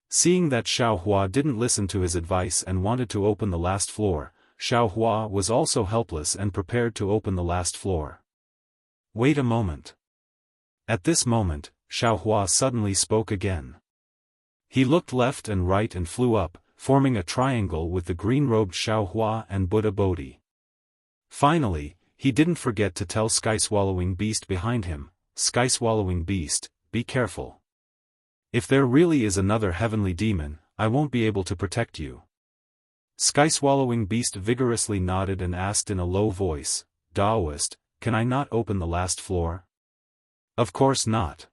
Seeing that Xiaohua didn't listen to his advice and wanted to open the last floor, Xiaohua was also helpless and prepared to open the last floor. Wait a moment. At this moment, Xiaohua suddenly spoke again. He looked left and right and flew up, forming a triangle with the green-robed Xiaohua and Buddha Bodhi. Finally, he didn't forget to tell Sky-Swallowing Beast behind him, Sky-Swallowing Beast, be careful. If there really is another heavenly demon, I won't be able to protect you. Sky-Swallowing Beast vigorously nodded and asked in a low voice, Taoist, can I not open the last floor? Of course not.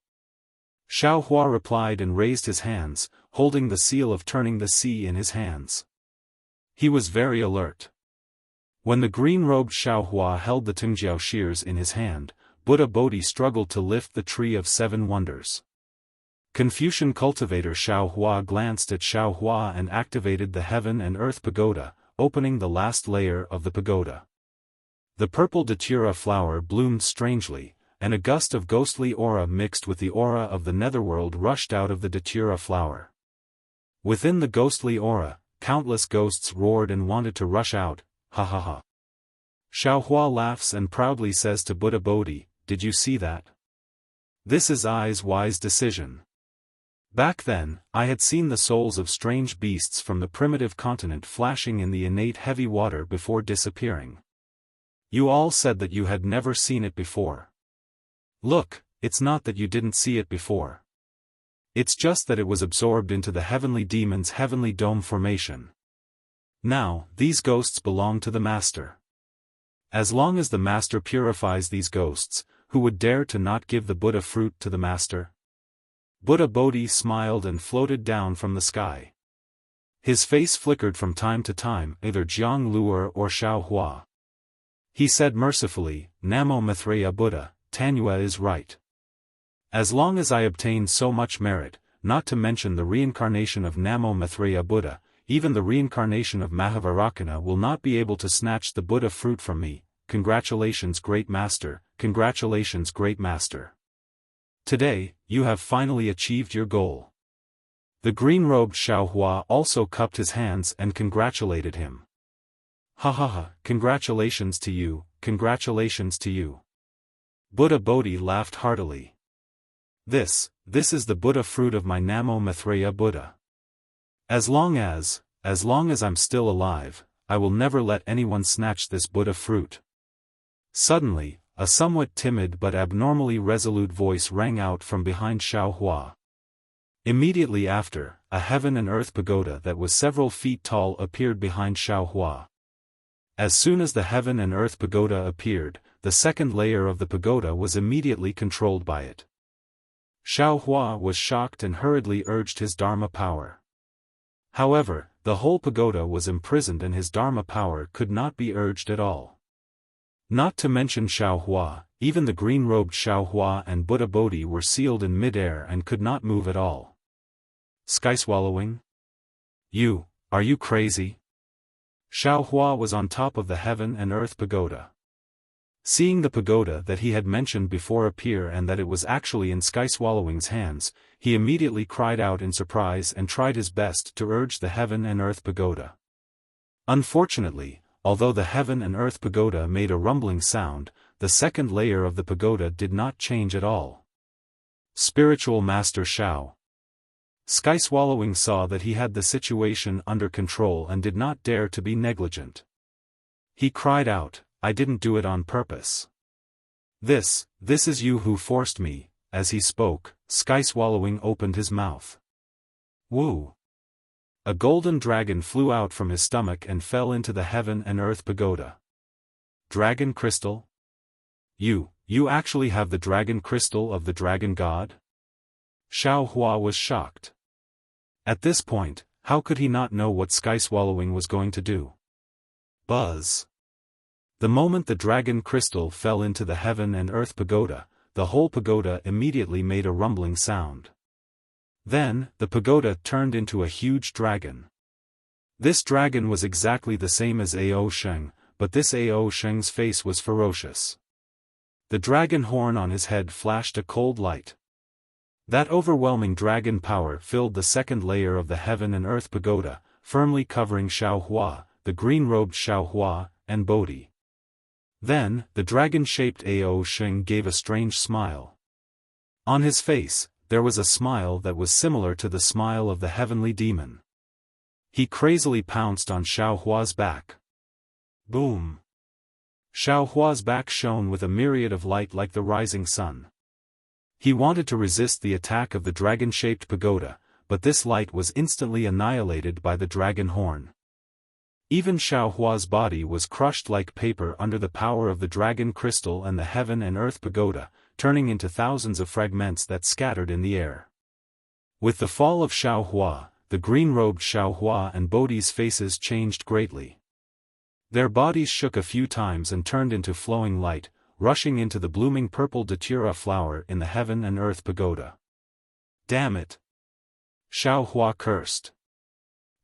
Xiaohua replied and raised his hands, holding the seal of turning the sea in his hands. He was very alert. When the green-robed Xiaohua held the Tungjiao shears in his hand, Buddha Bodhi struggled to lift the Tree of Seven Wonders. Confucian cultivator Xiaohua glanced at Xiaohua and activated the Heaven and Earth Pagoda, opening the last layer of the pagoda. The purple datura flower bloomed strangely, and a gust of ghostly aura mixed with the aura of the netherworld rushed out of the datura flower. Within the ghostly aura, countless ghosts roared and wanted to rush out, ha ha ha. Xiaohua laughs and proudly says to Buddha Bodhi, did you see that? This is I's wise decision. Back then, I had seen the souls of strange beasts from the primitive continent flashing in the innate heavy water before disappearing. You all said that you had never seen it before. Look, it's not that you didn't see it before. It's just that it was absorbed into the heavenly demon's heavenly dome formation. Now, these ghosts belong to the Master. As long as the Master purifies these ghosts, who would dare to not give the Buddha fruit to the Master? Buddha Bodhi smiled and floated down from the sky. His face flickered from time to time, either Jiang Luer or Xiaohua. He said mercifully, Namo Maitreya Buddha, Tanyua is right. As long as I obtain so much merit, not to mention the reincarnation of Namo Maitreya Buddha, even the reincarnation of Mahavarakana will not be able to snatch the Buddha fruit from me. Congratulations, Great Master, congratulations, Great Master. Today, you have finally achieved your goal. The green-robed Xiaohua also cupped his hands and congratulated him. Ha ha ha, congratulations to you, congratulations to you. Buddha Bodhi laughed heartily. This is the Buddha fruit of my Namo Maitreya Buddha. As long as I'm still alive, I will never let anyone snatch this Buddha fruit. Suddenly, a somewhat timid but abnormally resolute voice rang out from behind Xiaohua. Immediately after, a heaven and earth pagoda that was several feet tall appeared behind Xiaohua. As soon as the heaven and earth pagoda appeared, the second layer of the pagoda was immediately controlled by it. Xiaohua was shocked and hurriedly urged his Dharma power. However, the whole pagoda was imprisoned and his Dharma power could not be urged at all. Not to mention Xiaohua, even the green-robed Xiaohua and Buddha Bodhi were sealed in mid-air and could not move at all. Sky-Swallowing? Are you crazy? Xiaohua was on top of the heaven and earth pagoda. Seeing the pagoda that he had mentioned before appear and that it was actually in Sky-Swallowing's hands, he immediately cried out in surprise and tried his best to urge the heaven and earth pagoda. Unfortunately, although the heaven and earth pagoda made a rumbling sound, the second layer of the pagoda did not change at all. Spiritual Master Xiao. Sky-Swallowing saw that he had the situation under control and did not dare to be negligent. He cried out, I didn't do it on purpose. This is you who forced me. As he spoke, Sky-Swallowing opened his mouth. Woo! A golden dragon flew out from his stomach and fell into the heaven and earth pagoda. Dragon crystal? You actually have the dragon crystal of the dragon god? Xiaohua was shocked. At this point, how could he not know what Sky-Swallowing was going to do? Buzz! The moment the dragon crystal fell into the heaven and earth pagoda, the whole pagoda immediately made a rumbling sound. Then, the pagoda turned into a huge dragon. This dragon was exactly the same as Ao Sheng, but this Ao Sheng's face was ferocious. The dragon horn on his head flashed a cold light. That overwhelming dragon power filled the second layer of the heaven and earth pagoda, firmly covering Xiaohua, the green-robed Xiaohua, and Bodhi. Then, the dragon-shaped Ao Sheng gave a strange smile. On his face, there was a smile that was similar to the smile of the heavenly demon. He crazily pounced on Xiaohua's back. Boom! Xiaohua's back shone with a myriad of light like the rising sun. He wanted to resist the attack of the dragon-shaped pagoda, but this light was instantly annihilated by the dragon horn. Even Xiaohua's body was crushed like paper under the power of the dragon crystal and the heaven and earth pagoda, turning into thousands of fragments that scattered in the air. With the fall of Xiaohua, the green-robed Xiaohua and Bodhi's faces changed greatly. Their bodies shook a few times and turned into flowing light, rushing into the blooming purple datura flower in the heaven and earth pagoda. Damn it! Xiaohua cursed.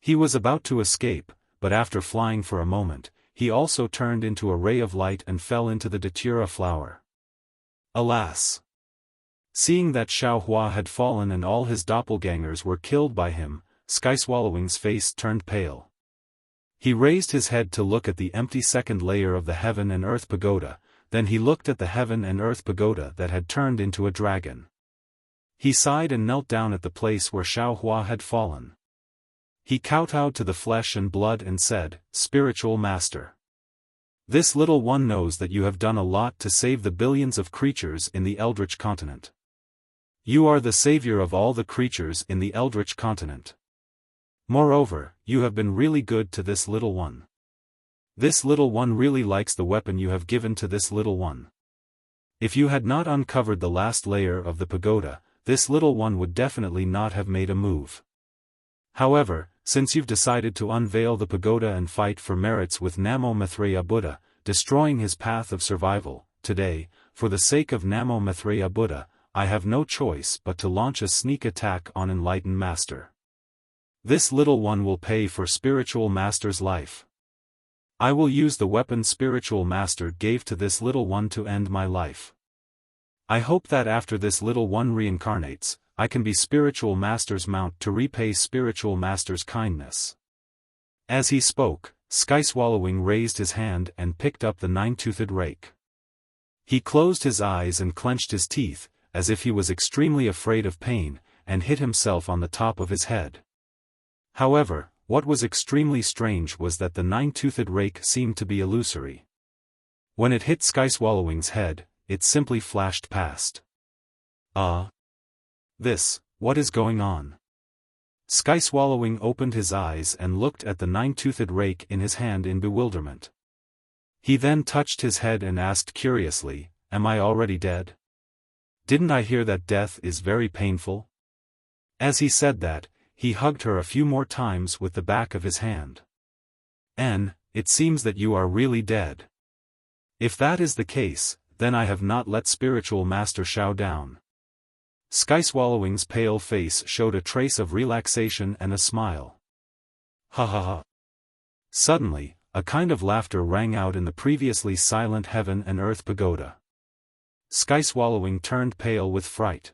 He was about to escape, but after flying for a moment, he also turned into a ray of light and fell into the datura flower. Alas! Seeing that Xiaohua had fallen and all his doppelgangers were killed by him, Skyswallowing's face turned pale. He raised his head to look at the empty second layer of the heaven and earth pagoda, then he looked at the heaven and earth pagoda that had turned into a dragon. He sighed and knelt down at the place where Xiaohua had fallen. He kowtowed to the flesh and blood and said, "Spiritual Master. This little one knows that you have done a lot to save the billions of creatures in the Eldritch continent. You are the savior of all the creatures in the Eldritch continent. Moreover, you have been really good to this little one. This little one really likes the weapon you have given to this little one. If you had not uncovered the last layer of the pagoda, this little one would definitely not have made a move. However, since you've decided to unveil the pagoda and fight for merits with Namo Maitreya Buddha, destroying his path of survival, today, for the sake of Namo Maitreya Buddha, I have no choice but to launch a sneak attack on Enlightened Master. This little one will pay for Spiritual Master's life. I will use the weapon Spiritual Master gave to this little one to end my life. I hope that after this little one reincarnates, I can be Spiritual Master's mount to repay Spiritual Master's kindness." As he spoke, Skyswallowing raised his hand and picked up the nine-toothed rake. He closed his eyes and clenched his teeth, as if he was extremely afraid of pain, and hit himself on the top of his head. However, what was extremely strange was that the nine-toothed rake seemed to be illusory. When it hit Skyswallowing's head, it simply flashed past. What is going on? Skyswallowing opened his eyes and looked at the nine-toothed rake in his hand in bewilderment. He then touched his head and asked curiously, "Am I already dead? Didn't I hear that death is very painful?" As he said that, he hugged her a few more times with the back of his hand. It seems that you are really dead. If that is the case, then I have not let Spiritual Master Shao down." Skyswallowing's pale face showed a trace of relaxation and a smile. Ha ha ha. Suddenly, a kind of laughter rang out in the previously silent heaven and earth pagoda. Skyswallowing turned pale with fright.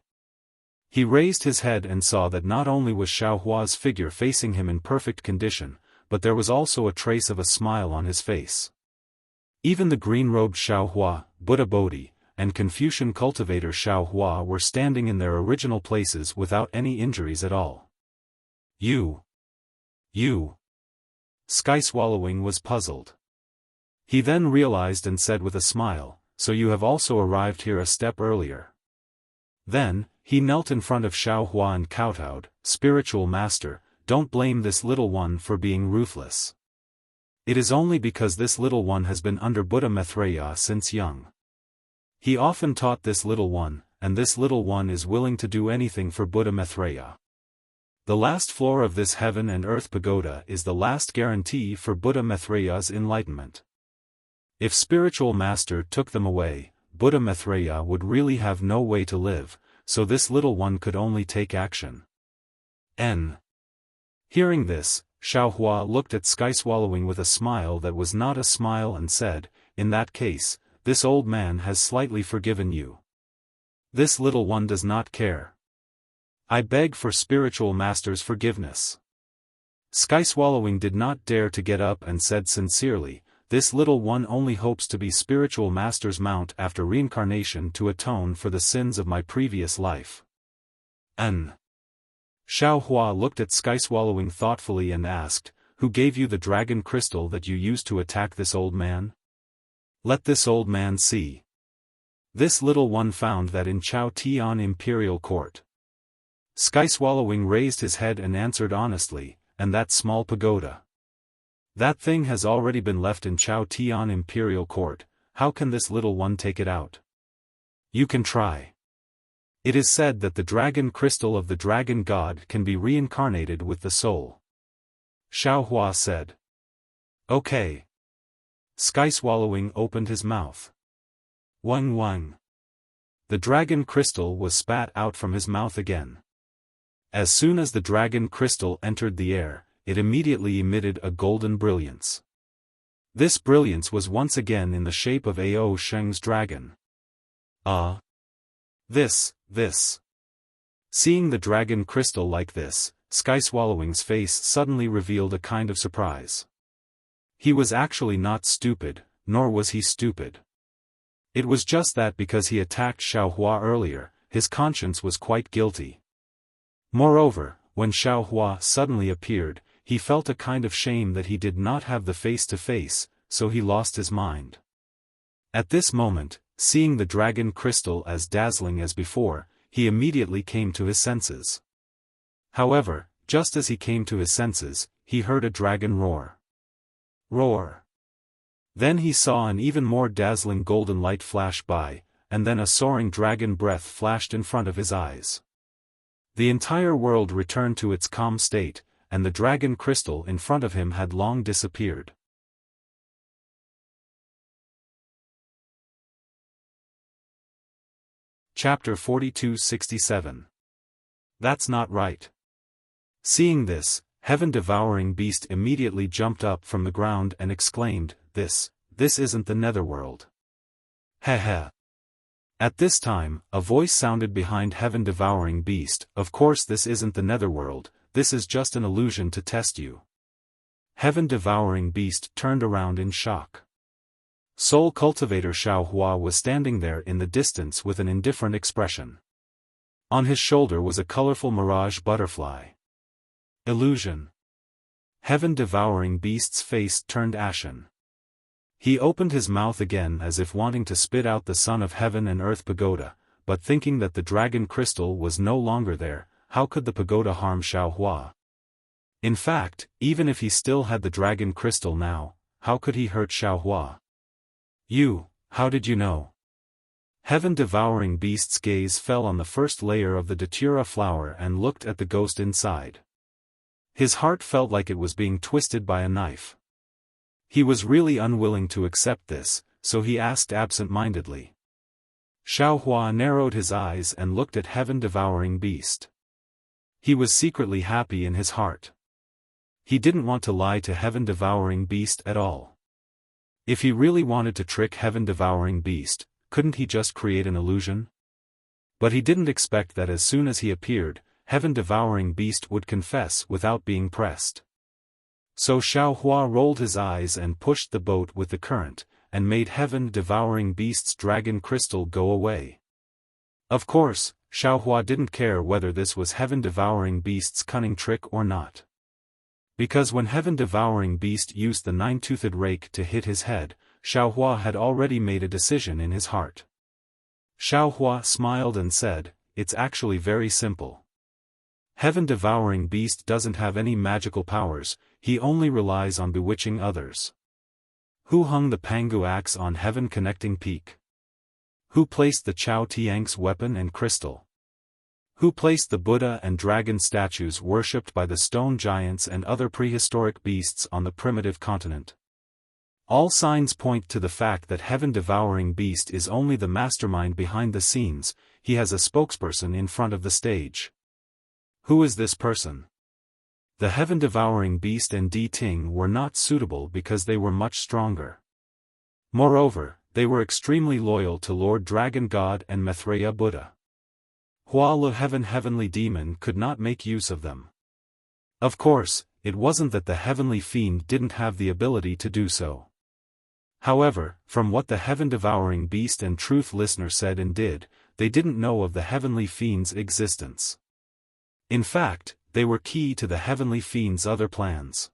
He raised his head and saw that not only was Xiaohua's figure facing him in perfect condition, but there was also a trace of a smile on his face. Even the green-robed Xiaohua, Buddha Bodhi, and Confucian Cultivator Xiaohua were standing in their original places without any injuries at all. You. Skyswallowing was puzzled. He then realized and said with a smile, "So you have also arrived here a step earlier." Then, he knelt in front of Xiaohua and kowtowed, "Spiritual Master, don't blame this little one for being ruthless. It is only because this little one has been under Buddha Maitreya since young. He often taught this little one, and this little one is willing to do anything for Buddha Maitreya. The last floor of this heaven and earth pagoda is the last guarantee for Buddha Maitreya's enlightenment. If Spiritual Master took them away, Buddha Maitreya would really have no way to live, so this little one could only take action." Hearing this, Xiaohua looked at Skyswallowing with a smile that was not a smile and said, "In that case, this old man has slightly forgiven you. This little one does not care. I beg for spiritual master's forgiveness. Sky Swallowing did not dare to get up and said sincerely, this little one only hopes to be spiritual master's mount after reincarnation to atone for the sins of my previous life. Xiao Hua looked at Sky Swallowing thoughtfully and asked, who gave you the dragon crystal that you used to attack this old man? Let this old man see. This little one found that in Chao Tian Imperial Court. Sky Swallowing raised his head and answered honestly, and that small pagoda. That thing has already been left in Chao Tian Imperial Court, how can this little one take it out? You can try. It is said that the dragon crystal of the dragon god can be reincarnated with the soul. Xiao Hua said. Okay. Sky Swallowing opened his mouth. Wang. The dragon crystal was spat out from his mouth again. As soon as the dragon crystal entered the air, it immediately emitted a golden brilliance. This brilliance was once again in the shape of Ao Sheng's dragon. This. Seeing the dragon crystal like this, Sky Swallowing's face suddenly revealed a kind of surprise. He was actually not stupid, nor was he stupid. It was just that because he attacked Xiao Hua earlier, his conscience was quite guilty. Moreover, when Xiao Hua suddenly appeared, he felt a kind of shame that he did not have the face-to-face, so he lost his mind. At this moment, seeing the dragon crystal as dazzling as before, he immediately came to his senses. However, just as he came to his senses, he heard a dragon roar. Roar. Then he saw an even more dazzling golden light flash by, and then a soaring dragon breath flashed in front of his eyes. The entire world returned to its calm state, and the dragon crystal in front of him had long disappeared. Chapter 42-67. That's not right. Seeing this, heaven-devouring beast immediately jumped up from the ground and exclaimed, This isn't the netherworld. Heh. At this time, a voice sounded behind heaven-devouring beast, of course this isn't the netherworld, this is just an illusion to test you. Heaven-devouring beast turned around in shock. Soul Cultivator Xiao Hua was standing there in the distance with an indifferent expression. On his shoulder was a colorful mirage butterfly. Illusion. Heaven-devouring beast's face turned ashen. He opened his mouth again as if wanting to spit out the son of heaven and earth pagoda, but thinking that the dragon crystal was no longer there, how could the pagoda harm Xiao Hua? In fact, even if he still had the dragon crystal now, how could he hurt Xiao Hua? How did you know? Heaven-devouring beast's gaze fell on the first layer of the datura flower and looked at the ghost inside. His heart felt like it was being twisted by a knife. He was really unwilling to accept this, so he asked absent-mindedly. Xiao Hua narrowed his eyes and looked at heaven-devouring beast. He was secretly happy in his heart. He didn't want to lie to heaven-devouring beast at all. If he really wanted to trick heaven-devouring beast, couldn't he just create an illusion? But he didn't expect that as soon as he appeared, heaven-devouring beast would confess without being pressed. So Xiao Hua rolled his eyes and pushed the boat with the current, and made heaven-devouring beast's dragon crystal go away. Of course, Xiao Hua didn't care whether this was heaven-devouring beast's cunning trick or not. Because when heaven-devouring beast used the nine-toothed rake to hit his head, Xiao Hua had already made a decision in his heart. Xiao Hua smiled and said, It's actually very simple. Heaven-devouring beast doesn't have any magical powers, he only relies on bewitching others. Who hung the Pangu axe on heaven-connecting peak? Who placed the Chao Tiang's weapon and crystal? Who placed the Buddha and dragon statues worshipped by the stone giants and other prehistoric beasts on the primitive continent? All signs point to the fact that heaven-devouring beast is only the mastermind behind the scenes, he has a spokesperson in front of the stage. Who is this person? The heaven-devouring beast and Di Ting were not suitable because they were much stronger. Moreover, they were extremely loyal to Lord Dragon God and Maitreya Buddha. Hua Le Heavenly Demon could not make use of them. Of course, it wasn't that the Heavenly Fiend didn't have the ability to do so. However, from what the Heaven-Devouring Beast and Truth Listener said and did, they didn't know of the Heavenly Fiend's existence. In fact, they were key to the Heavenly Fiend's other plans.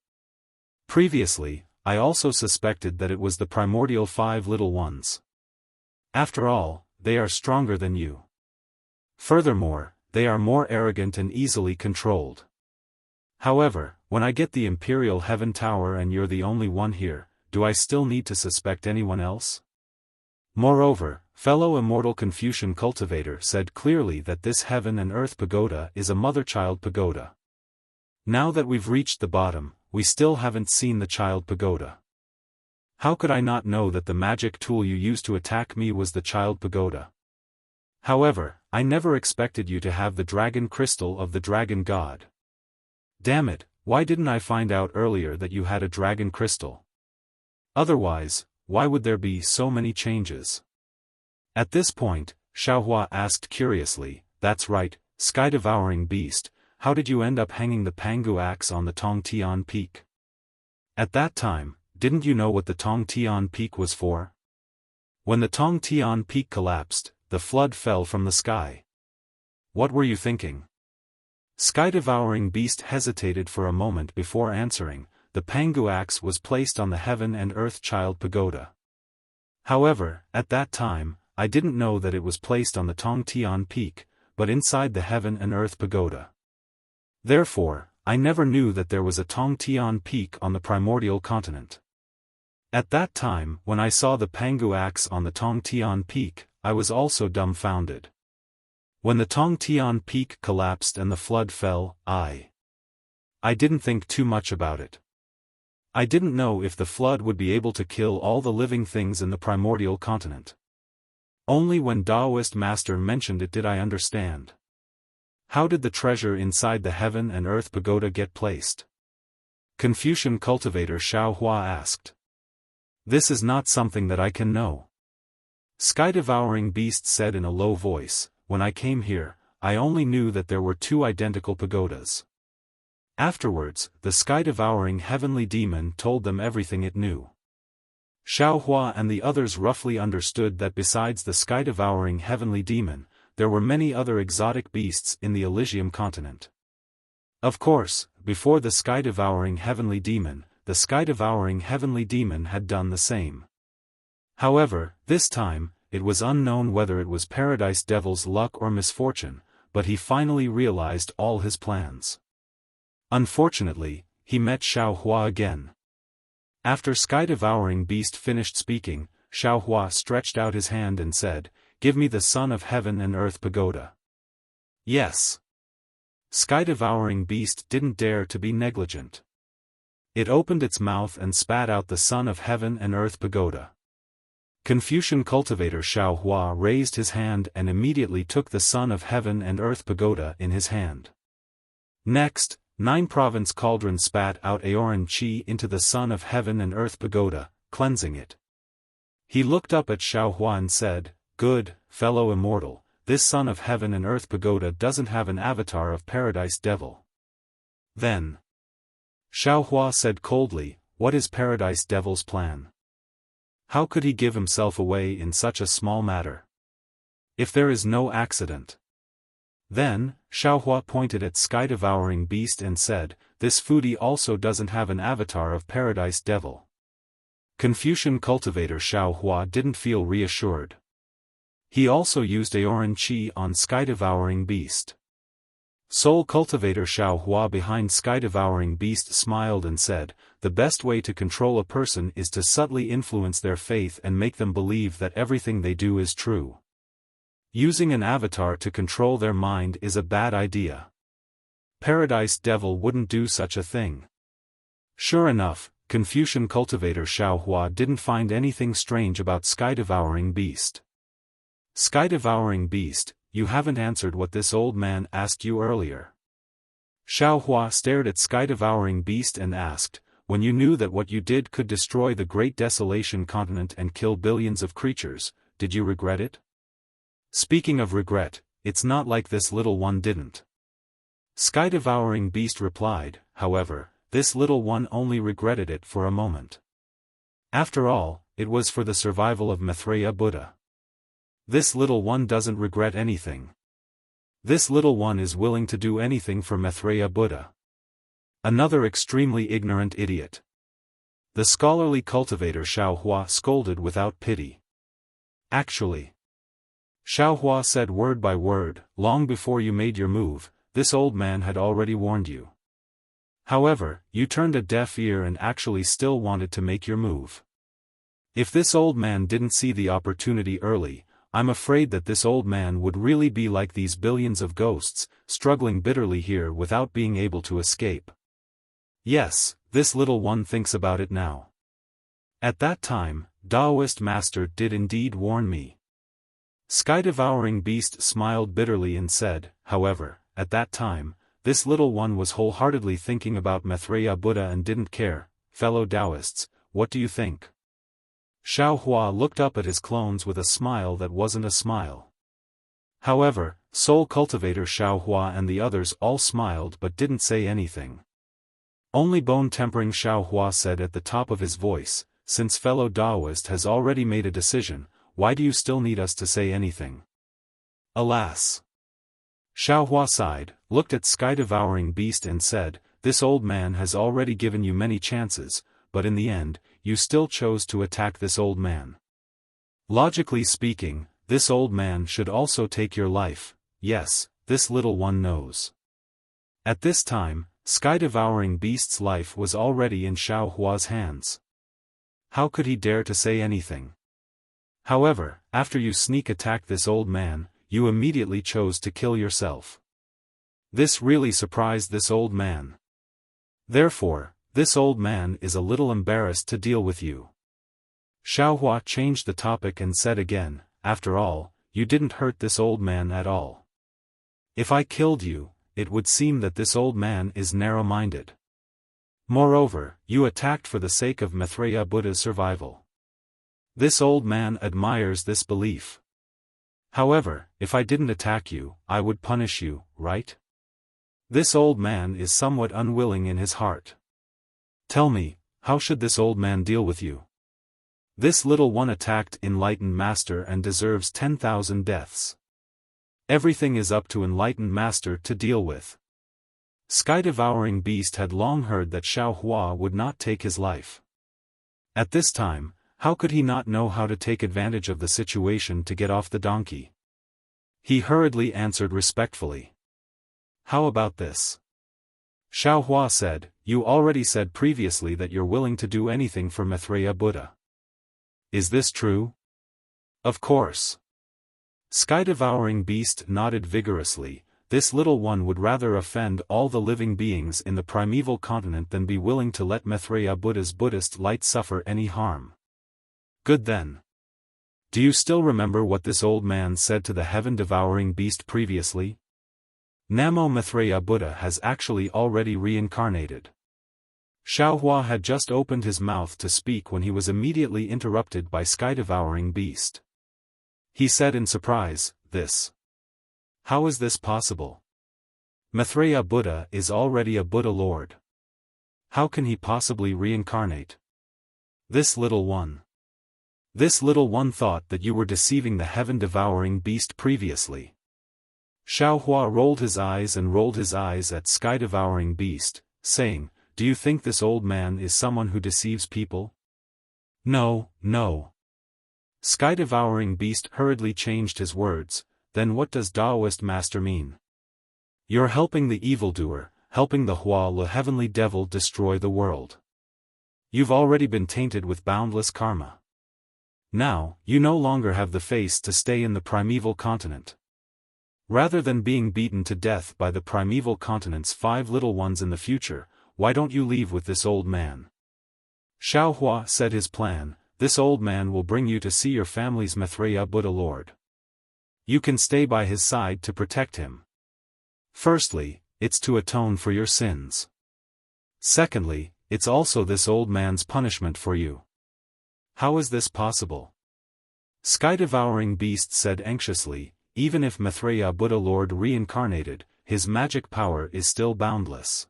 Previously, I also suspected that it was the primordial 5 little ones. After all, they are stronger than you. Furthermore, they are more arrogant and easily controlled. However, when I get the Imperial Heaven Tower and you're the only one here, do I still need to suspect anyone else? Moreover, fellow immortal Confucian Cultivator said clearly that this Heaven and Earth Pagoda is a mother-child pagoda. Now that we've reached the bottom, we still haven't seen the child pagoda. How could I not know that the magic tool you used to attack me was the child pagoda? However, I never expected you to have the dragon crystal of the dragon god. Damn it, why didn't I find out earlier that you had a dragon crystal? Otherwise, why would there be so many changes? At this point, Xiaohua asked curiously, that's right, sky-devouring beast, how did you end up hanging the Pangu axe on the Tongtian Peak? At that time, didn't you know what the Tongtian Peak was for? When the Tongtian Peak collapsed, the flood fell from the sky. What were you thinking? Sky-devouring beast hesitated for a moment before answering. The Pangu axe was placed on the Heaven and Earth Child Pagoda. However, at that time, I didn't know that it was placed on the Tongtian Peak, but inside the Heaven and Earth Pagoda. Therefore, I never knew that there was a Tongtian Peak on the primordial continent. At that time, when I saw the Pangu axe on the Tongtian Peak, I was also dumbfounded. When the Tongtian Peak collapsed and the flood fell, I didn't think too much about it. I didn't know if the flood would be able to kill all the living things in the primordial continent. Only when Taoist Master mentioned it did I understand. How did the treasure inside the Heaven and Earth Pagoda get placed? Confucian Cultivator Xiaohua asked. This is not something that I can know. Sky-devouring beast said in a low voice, when I came here, I only knew that there were 2 identical pagodas. Afterwards, the sky-devouring heavenly demon told them everything it knew. Xiaohua and the others roughly understood that besides the sky-devouring heavenly demon, there were many other exotic beasts in the Elysium continent. Of course, before the sky-devouring heavenly demon, the sky-devouring heavenly demon had done the same. However, this time, it was unknown whether it was Paradise Devil's luck or misfortune, but he finally realized all his plans. Unfortunately, he met Xiaohua again. After Sky-Devouring Beast finished speaking, Xiaohua stretched out his hand and said, "Give me the Son of Heaven and Earth Pagoda." Yes. Sky-Devouring Beast didn't dare to be negligent. It opened its mouth and spat out the Son of Heaven and Earth Pagoda. Confucian Cultivator Xiaohua raised his hand and immediately took the Son of Heaven and Earth Pagoda in his hand. Next, 9 Province Cauldron spat out Aoran Qi into the Son of Heaven and Earth Pagoda, cleansing it. He looked up at Xiaohua and said, "Good, fellow immortal, this Son of Heaven and Earth Pagoda doesn't have an avatar of Paradise Devil." Then, Xiaohua said coldly, "What is Paradise Devil's plan? How could he give himself away in such a small matter? If there is no accident." Then, Xiaohua pointed at Sky-Devouring Beast and said, "This foodie also doesn't have an avatar of Paradise Devil." Confucian Cultivator Xiaohua didn't feel reassured. He also used Aoran Qi on Sky-Devouring Beast. Soul Cultivator Xiaohua behind Sky-Devouring Beast smiled and said, "The best way to control a person is to subtly influence their faith and make them believe that everything they do is true. Using an avatar to control their mind is a bad idea. Paradise Devil wouldn't do such a thing." Sure enough, Confucian Cultivator Xiaohua didn't find anything strange about Sky-Devouring Beast. "Sky-Devouring Beast, you haven't answered what this old man asked you earlier." Xiaohua stared at Sky-Devouring Beast and asked, "When you knew that what you did could destroy the Great Desolation continent and kill billions of creatures, did you regret it?" "Speaking of regret, it's not like this little one didn't. Sky-devouring beast replied, however, this little one only regretted it for a moment. After all, it was for the survival of Maitreya Buddha. This little one doesn't regret anything. This little one is willing to do anything for Maitreya Buddha. Another extremely ignorant idiot. The scholarly cultivator Xiaofan scolded without pity. Actually, Xiaofan said word by word, long before you made your move, this old man had already warned you. However, you turned a deaf ear and actually still wanted to make your move. If this old man didn't see the opportunity early, I'm afraid that this old man would really be like these billions of ghosts, struggling bitterly here without being able to escape. Yes, this little one thinks about it now. At that time, Taoist master did indeed warn me. Sky-devouring beast smiled bitterly and said, however, at that time, this little one was wholeheartedly thinking about Maitreya Buddha and didn't care. Fellow Taoists, what do you think? Xiaofan looked up at his clones with a smile that wasn't a smile. However, Soul Cultivator Xiaofan and the others all smiled but didn't say anything. Only bone-tempering Xiaofan said at the top of his voice, since fellow Taoist has already made a decision, why do you still need us to say anything? Alas! Xiaofan sighed, looked at Sky-devouring beast and said, this old man has already given you many chances, but in the end, you still chose to attack this old man. Logically speaking, this old man should also take your life. Yes, this little one knows. At this time, Sky-devouring beast's life was already in Xiaohua's hands. How could he dare to say anything? However, after you sneak attacked this old man, you immediately chose to kill yourself. This really surprised this old man. Therefore, this old man is a little embarrassed to deal with you. Xiaohua changed the topic and said again, after all, you didn't hurt this old man at all. If I killed you, it would seem that this old man is narrow-minded. Moreover, you attacked for the sake of Maitreya Buddha's survival. This old man admires this belief. However, if I didn't attack you, I would punish you, right? This old man is somewhat unwilling in his heart. Tell me, how should this old man deal with you? This little one attacked enlightened master and deserves 10,000 deaths. Everything is up to enlightened master to deal with. Sky-devouring beast had long heard that Xiaohua would not take his life. At this time, how could he not know how to take advantage of the situation to get off the donkey? He hurriedly answered respectfully. How about this? Xiaohua said, you already said previously that you're willing to do anything for Maitreya Buddha. Is this true? Of course. Sky-devouring beast nodded vigorously. This little one would rather offend all the living beings in the primeval continent than be willing to let Maitreya Buddha's Buddhist light suffer any harm. Good then. Do you still remember what this old man said to the heaven-devouring beast previously? Namo Maitreya Buddha has actually already reincarnated. Xiaohua had just opened his mouth to speak when he was immediately interrupted by Sky-devouring beast. He said in surprise, this. How is this possible? Maitreya Buddha is already a Buddha Lord. How can he possibly reincarnate? This little one. This little one thought that you were deceiving the heaven-devouring beast previously. Xiaohua rolled his eyes and rolled his eyes at Sky-devouring beast, saying, do you think this old man is someone who deceives people? No, no. Sky-devouring beast hurriedly changed his words, then what does Taoist master mean? You're helping the evildoer, helping the the heavenly devil destroy the world. You've already been tainted with boundless karma. Now, you no longer have the face to stay in the primeval continent. Rather than being beaten to death by the primeval continent's 5 little ones in the future, why don't you leave with this old man? Xiaohua said his plan, this old man will bring you to see your family's Maitreya Buddha Lord. You can stay by his side to protect him. Firstly, it's to atone for your sins. Secondly, it's also this old man's punishment for you. How is this possible? Sky-devouring beast said anxiously, even if Maitreya Buddha Lord reincarnated, his magic power is still boundless.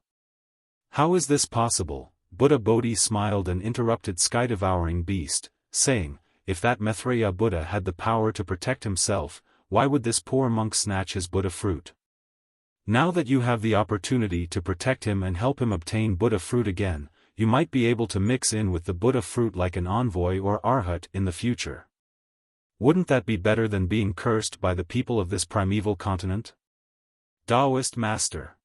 How is this possible? Buddha Bodhi smiled and interrupted sky-devouring beast, saying, if that Maitreya Buddha had the power to protect himself, why would this poor monk snatch his Buddha fruit? Now that you have the opportunity to protect him and help him obtain Buddha fruit again, you might be able to mix in with the Buddha fruit like an envoy or arhat in the future. Wouldn't that be better than being cursed by the people of this primeval continent? Taoist Master.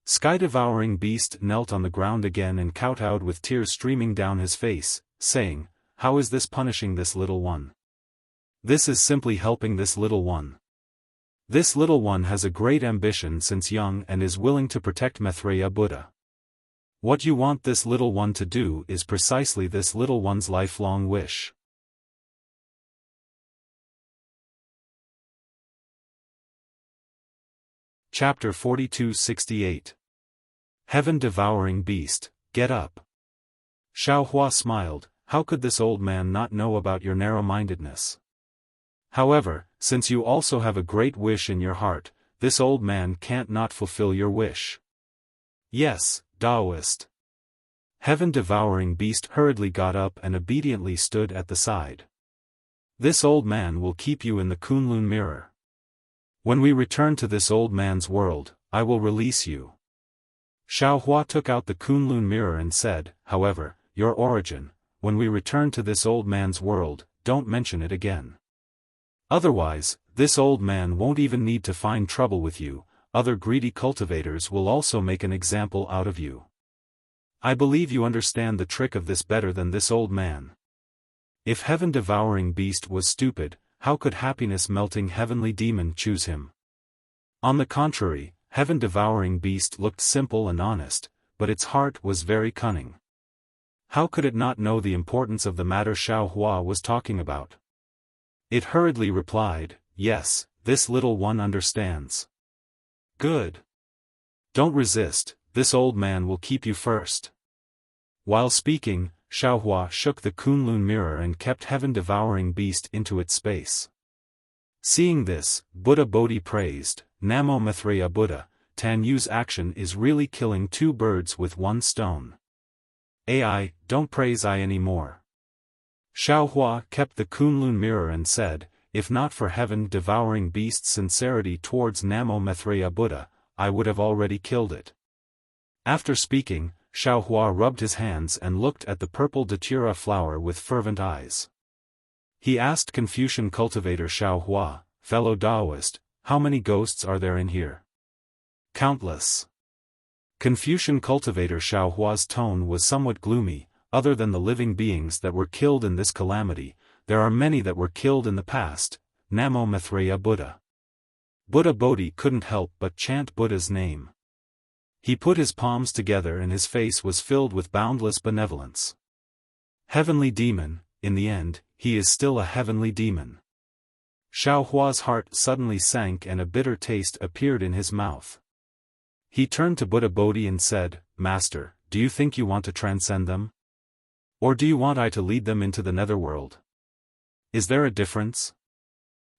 Sky-devouring beast knelt on the ground again and kowtowed with tears streaming down his face, saying, how is this punishing this little one? This is simply helping this little one. This little one has a great ambition since young and is willing to protect Maitreya Buddha. What you want this little one to do is precisely this little one's lifelong wish. Chapter 4268. Heaven-devouring beast, get up. Xiaofan smiled, how could this old man not know about your narrow-mindedness? However, since you also have a great wish in your heart, this old man can't not fulfill your wish. Yes, Taoist. Heaven-devouring beast hurriedly got up and obediently stood at the side. This old man will keep you in the Kunlun mirror. When we return to this old man's world, I will release you. Xiaofan took out the Kunlun mirror and said, however, your origin, when we return to this old man's world, don't mention it again. Otherwise, this old man won't even need to find trouble with you, other greedy cultivators will also make an example out of you. I believe you understand the trick of this better than this old man. If heaven-devouring beast was stupid, how could happiness-melting heavenly demon choose him? On the contrary, heaven-devouring beast looked simple and honest, but its heart was very cunning. How could it not know the importance of the matter Xiaofan was talking about? It hurriedly replied, yes, this little one understands. Good. Don't resist, this old man will keep you first. While speaking, Xiaofan shook the Kunlun mirror and kept heaven-devouring beast into its space. Seeing this, Buddha Bodhi praised, Namo Maitreya Buddha, Tan Yu's action is really killing two birds with one stone. Ai, don't praise I anymore. Xiaofan kept the Kunlun mirror and said, if not for heaven-devouring beast's sincerity towards Namo Maitreya Buddha, I would have already killed it. After speaking, Xiaofan rubbed his hands and looked at the purple datura flower with fervent eyes. He asked Confucian cultivator Xiaofan, fellow Taoist, how many ghosts are there in here? Countless. Confucian cultivator Xiaohua's tone was somewhat gloomy. Other than the living beings that were killed in this calamity, there are many that were killed in the past. Namo Maitreya Buddha. Buddha Bodhi couldn't help but chant Buddha's name. He put his palms together and his face was filled with boundless benevolence. Heavenly demon, in the end, he is still a heavenly demon. Xiaohua's heart suddenly sank and a bitter taste appeared in his mouth. He turned to Buddha Bodhi and said, Master, do you think you want to transcend them? Or do you want I to lead them into the netherworld? Is there a difference?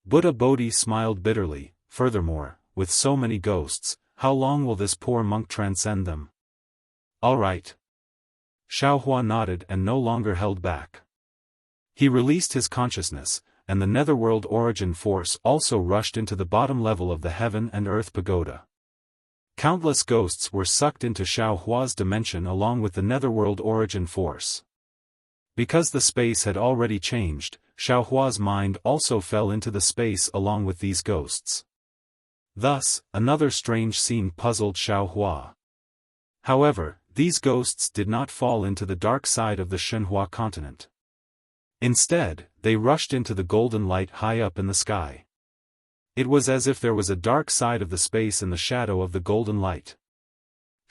Buddha Bodhi smiled bitterly, furthermore, with so many ghosts, how long will this poor monk transcend them? All right. Xiaofan nodded and no longer held back. He released his consciousness, and the netherworld origin force also rushed into the bottom level of the heaven and earth pagoda. Countless ghosts were sucked into Xiaohua's dimension along with the netherworld origin force. Because the space had already changed, Xiaohua's mind also fell into the space along with these ghosts. Thus, another strange scene puzzled Xiaohua. However, these ghosts did not fall into the dark side of the Shenhua continent. Instead, they rushed into the golden light high up in the sky. It was as if there was a dark side of the space in the shadow of the golden light.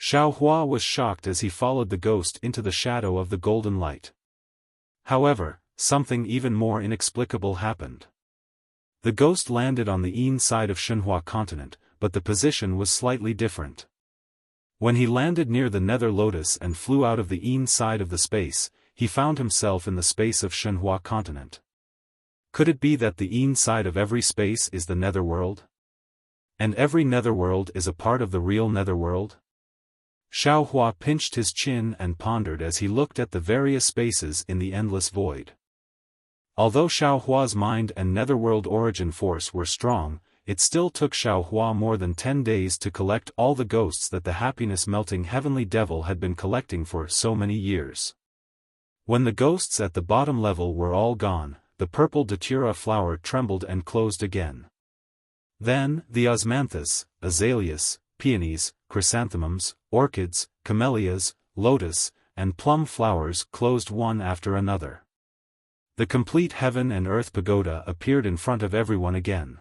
Xiaohua was shocked as he followed the ghost into the shadow of the golden light. However, something even more inexplicable happened. The ghost landed on the Yin side of Shenhua continent, but the position was slightly different. When he landed near the nether lotus and flew out of the Yin side of the space, he found himself in the space of Shenhua continent. Could it be that the inside of every space is the netherworld? And every netherworld is a part of the real netherworld? Xiaohua pinched his chin and pondered as he looked at the various spaces in the endless void. Although Xiaohua's mind and netherworld origin force were strong, it still took Xiaohua more than 10 days to collect all the ghosts that the happiness-melting heavenly devil had been collecting for so many years. When the ghosts at the bottom level were all gone, the purple datura flower trembled and closed again. Then, the osmanthus, azaleas, peonies, chrysanthemums, orchids, camellias, lotus, and plum flowers closed one after another. The complete heaven and earth pagoda appeared in front of everyone again.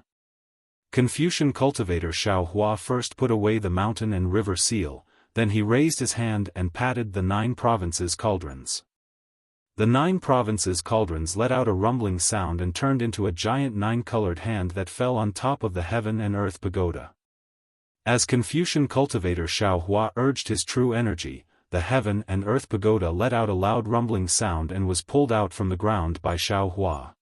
Confucian cultivator Xiaohua first put away the mountain and river seal, then he raised his hand and patted the 9 provinces' cauldrons. The 9 provinces' cauldrons let out a rumbling sound and turned into a giant 9-colored hand that fell on top of the heaven and earth pagoda. As Confucian cultivator Xiaohua urged his true energy, the heaven and earth pagoda let out a loud rumbling sound and was pulled out from the ground by Xiaohua.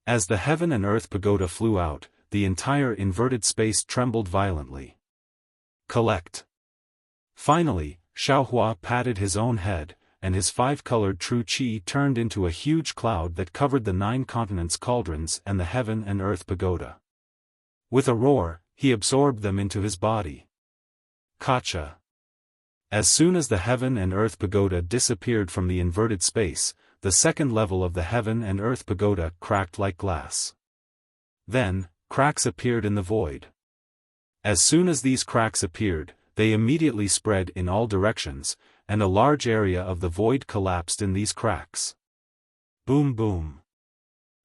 As the heaven and earth pagoda flew out, the entire inverted space trembled violently. Collect. Finally, Xiaohua patted his own head, and his 5-colored true qi turned into a huge cloud that covered the 9 continents' cauldrons and the heaven and earth pagoda. With a roar, he absorbed them into his body. Kacha. As soon as the heaven and earth pagoda disappeared from the inverted space, the second level of the heaven and earth pagoda cracked like glass. Then, cracks appeared in the void. As soon as these cracks appeared, they immediately spread in all directions, and a large area of the void collapsed in these cracks. Boom boom.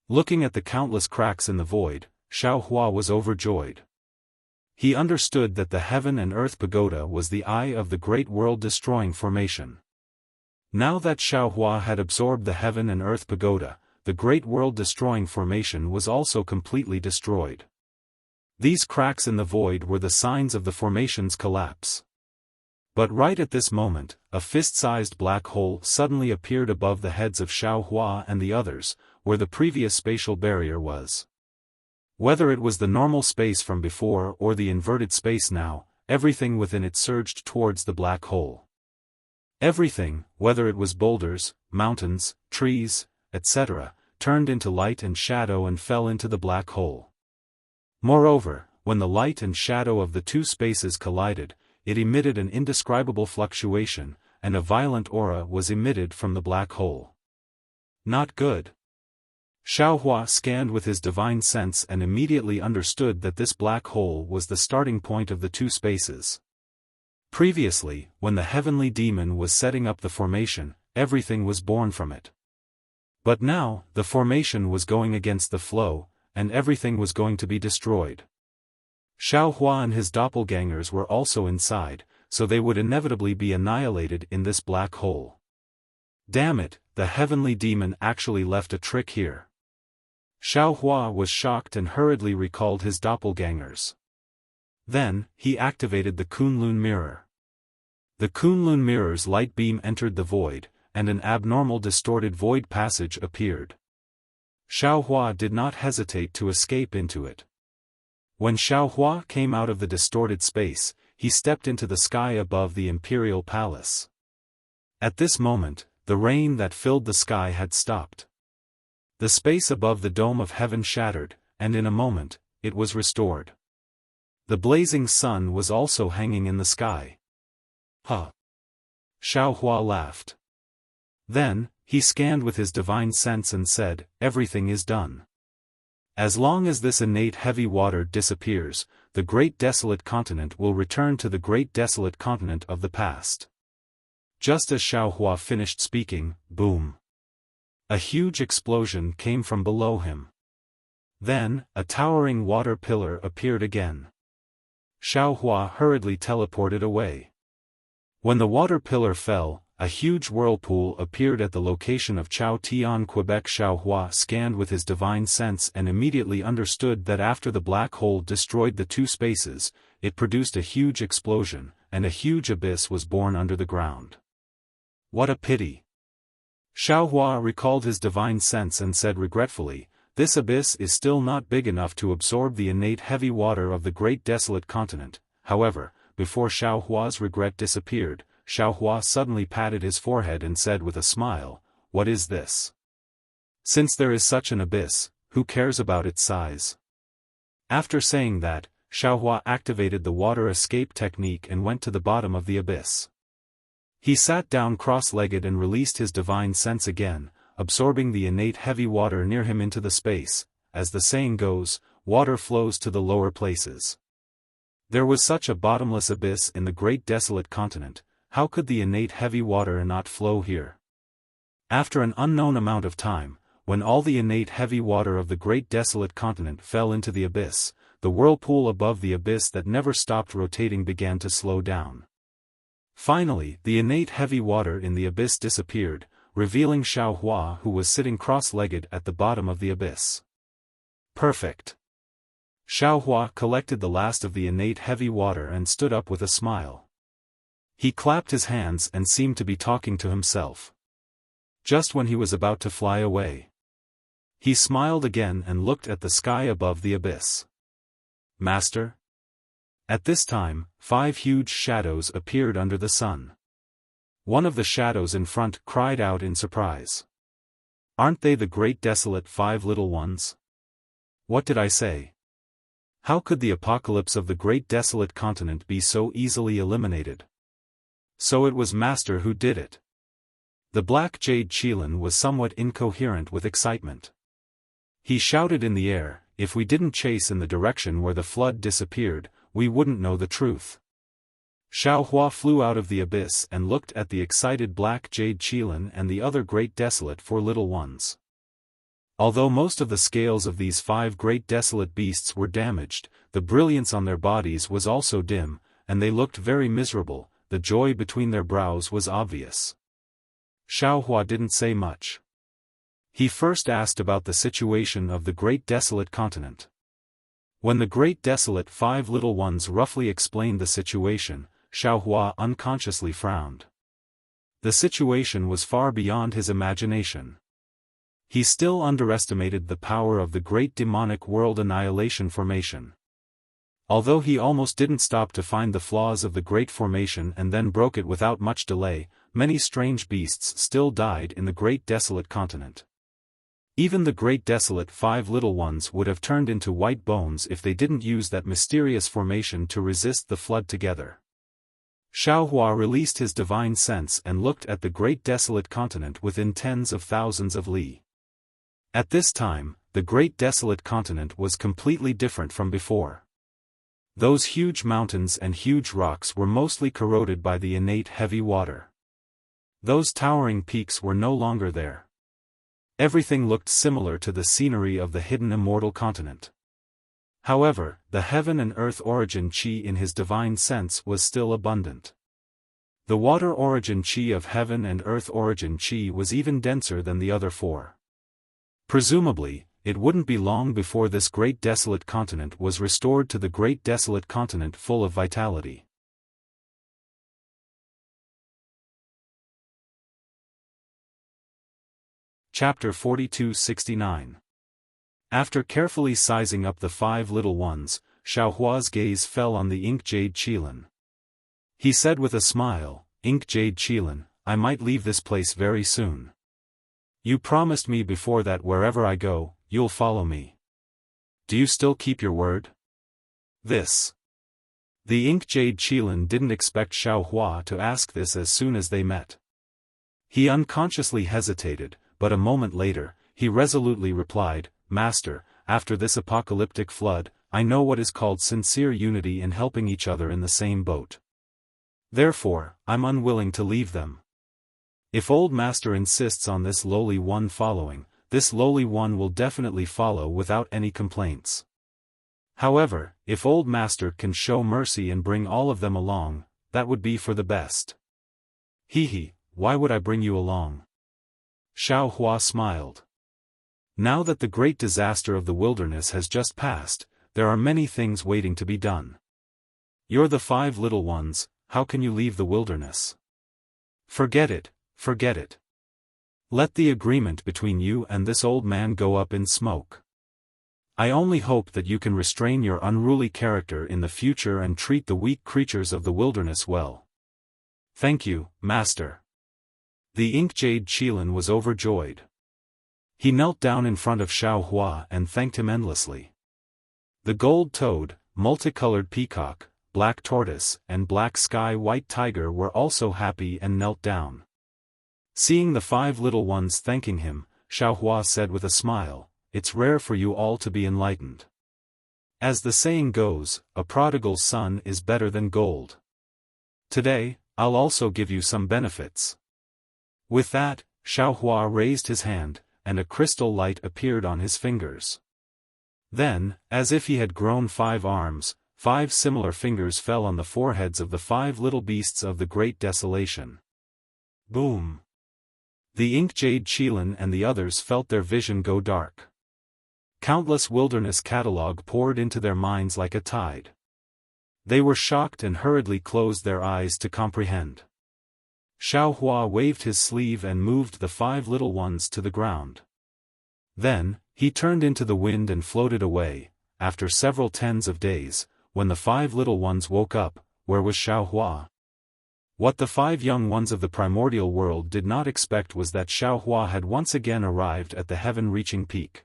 Looking at the countless cracks in the void, Xiaohua was overjoyed. He understood that the heaven and earth pagoda was the eye of the great world-destroying formation. Now that Xiaohua had absorbed the heaven and earth pagoda, the great world-destroying formation was also completely destroyed. These cracks in the void were the signs of the formation's collapse. But right at this moment, a fist-sized black hole suddenly appeared above the heads of Xiaohua and the others, where the previous spatial barrier was. Whether it was the normal space from before or the inverted space now, everything within it surged towards the black hole. Everything, whether it was boulders, mountains, trees, etc., turned into light and shadow and fell into the black hole. Moreover, when the light and shadow of the 2 spaces collided, it emitted an indescribable fluctuation, and a violent aura was emitted from the black hole. Not good. Xiaohua scanned with his divine sense and immediately understood that this black hole was the starting point of the 2 spaces. Previously, when the heavenly demon was setting up the formation, everything was born from it. But now, the formation was going against the flow, and everything was going to be destroyed. Xiaohua and his doppelgangers were also inside, so they would inevitably be annihilated in this black hole. Damn it, the heavenly demon actually left a trick here. Xiaohua was shocked and hurriedly recalled his doppelgangers. Then, he activated the Kunlun mirror. The Kunlun mirror's light beam entered the void, and an abnormal distorted void passage appeared. Xiaohua did not hesitate to escape into it. When Xiaohua came out of the distorted space, he stepped into the sky above the imperial palace. At this moment, the rain that filled the sky had stopped. The space above the dome of heaven shattered, and in a moment, it was restored. The blazing sun was also hanging in the sky. Huh! Xiaohua laughed. Then, he scanned with his divine sense and said, "Everything is done. As long as this innate heavy water disappears, the great desolate continent will return to the great desolate continent of the past." Just as Xiaohua finished speaking, boom! A huge explosion came from below him. Then, a towering water pillar appeared again. Xiaohua hurriedly teleported away. When the water pillar fell, a huge whirlpool appeared at the location of Chao Tian, Quebec. Xiaohua scanned with his divine sense and immediately understood that after the black hole destroyed the 2 spaces, it produced a huge explosion, and a huge abyss was born under the ground. What a pity! Xiaohua recalled his divine sense and said regretfully, This abyss is still not big enough to absorb the innate heavy water of the great desolate continent. However, before Xiao Hua's regret disappeared, Xiao Hua suddenly patted his forehead and said with a smile, "What is this? Since there is such an abyss, who cares about its size?" After saying that, Xiao Hua activated the water escape technique and went to the bottom of the abyss. He sat down cross-legged and released his divine sense again, absorbing the innate heavy water near him into the space. As the saying goes, water flows to the lower places. There was such a bottomless abyss in the great desolate continent, how could the innate heavy water not flow here? After an unknown amount of time, when all the innate heavy water of the great desolate continent fell into the abyss, the whirlpool above the abyss that never stopped rotating began to slow down. Finally, the innate heavy water in the abyss disappeared, revealing Xiao Hua, who was sitting cross-legged at the bottom of the abyss. Perfect. Xiao Hua collected the last of the innate heavy water and stood up with a smile. He clapped his hands and seemed to be talking to himself. Just when he was about to fly away, he smiled again and looked at the sky above the abyss. "Master?" At this time, 5 huge shadows appeared under the sun. One of the shadows in front cried out in surprise. "Aren't they the great desolate 5 little ones?" "What did I say? How could the apocalypse of the great desolate continent be so easily eliminated?" So it was Master who did it. The black jade Qilin was somewhat incoherent with excitement. He shouted in the air, "If we didn't chase in the direction where the flood disappeared, we wouldn't know the truth." Xiao Hua flew out of the abyss and looked at the excited black jade Qilin and the other great desolate 4 little ones. Although most of the scales of these 5 great desolate beasts were damaged, the brilliance on their bodies was also dim, and they looked very miserable. The joy between their brows was obvious. Xiao Hua didn't say much. He first asked about the situation of the great desolate continent. When the great desolate 5 little ones roughly explained the situation, Xiao Hua unconsciously frowned. The situation was far beyond his imagination. He still underestimated the power of the great demonic world annihilation formation. Although he almost didn't stop to find the flaws of the great formation and then broke it without much delay, many strange beasts still died in the great desolate continent. Even the great desolate 5 little ones would have turned into white bones if they didn't use that mysterious formation to resist the flood together. Xiao Hua released his divine sense and looked at the great desolate continent within tens of thousands of li. At this time, the great desolate continent was completely different from before. Those huge mountains and huge rocks were mostly corroded by the innate heavy water. Those towering peaks were no longer there. Everything looked similar to the scenery of the hidden immortal continent. However, the heaven and earth origin qi in his divine sense was still abundant. The water origin qi of heaven and earth origin qi was even denser than the other 4. Presumably, it wouldn't be long before this great desolate continent was restored to the great desolate continent full of vitality. Chapter 42-69. After carefully sizing up the 5 little ones, Xiao Hua's gaze fell on the ink jade Qilin. He said with a smile, "Ink jade Qilin, I might leave this place very soon. You promised me before that wherever I go, you'll follow me. Do you still keep your word?" This. The ink jade Qilin didn't expect Xiao Hua to ask this as soon as they met. He unconsciously hesitated, but a moment later, he resolutely replied, "Master, after this apocalyptic flood, I know what is called sincere unity in helping each other in the same boat. Therefore, I'm unwilling to leave them. If old Master insists on this lowly one following, this lowly one will definitely follow without any complaints. However, if old Master can show mercy and bring all of them along, that would be for the best." "Hee, why would I bring you along?" Xiao Hua smiled. "Now that the great disaster of the wilderness has just passed, there are many things waiting to be done. You're the 5 little ones, how can you leave the wilderness? Forget it, forget it. Let the agreement between you and this old man go up in smoke." I only hope that you can restrain your unruly character in the future and treat the weak creatures of the wilderness well. Thank you, Master. The ink-jade Qilin was overjoyed. He knelt down in front of Xiaohua and thanked him endlessly. The gold toad, multicolored peacock, black tortoise, and black sky-white tiger were also happy and knelt down. Seeing the 5 little ones thanking him, Xiaohua said with a smile, "It's rare for you all to be enlightened. As the saying goes, a prodigal son is better than gold. Today, I'll also give you some benefits." With that, Xiaohua raised his hand, and a crystal light appeared on his fingers. Then, as if he had grown 5 arms, 5 similar fingers fell on the foreheads of the 5 little beasts of the Great Desolation. Boom! The ink-jade Qilin and the others felt their vision go dark. Countless wilderness catalog poured into their minds like a tide. They were shocked and hurriedly closed their eyes to comprehend. Xiaohua waved his sleeve and moved the 5 little ones to the ground. Then, he turned into the wind and floated away. After several tens of days, when the 5 little ones woke up, where was Xiaohua? What the 5 young ones of the primordial world did not expect was that Xiaohua had once again arrived at the heaven-reaching peak.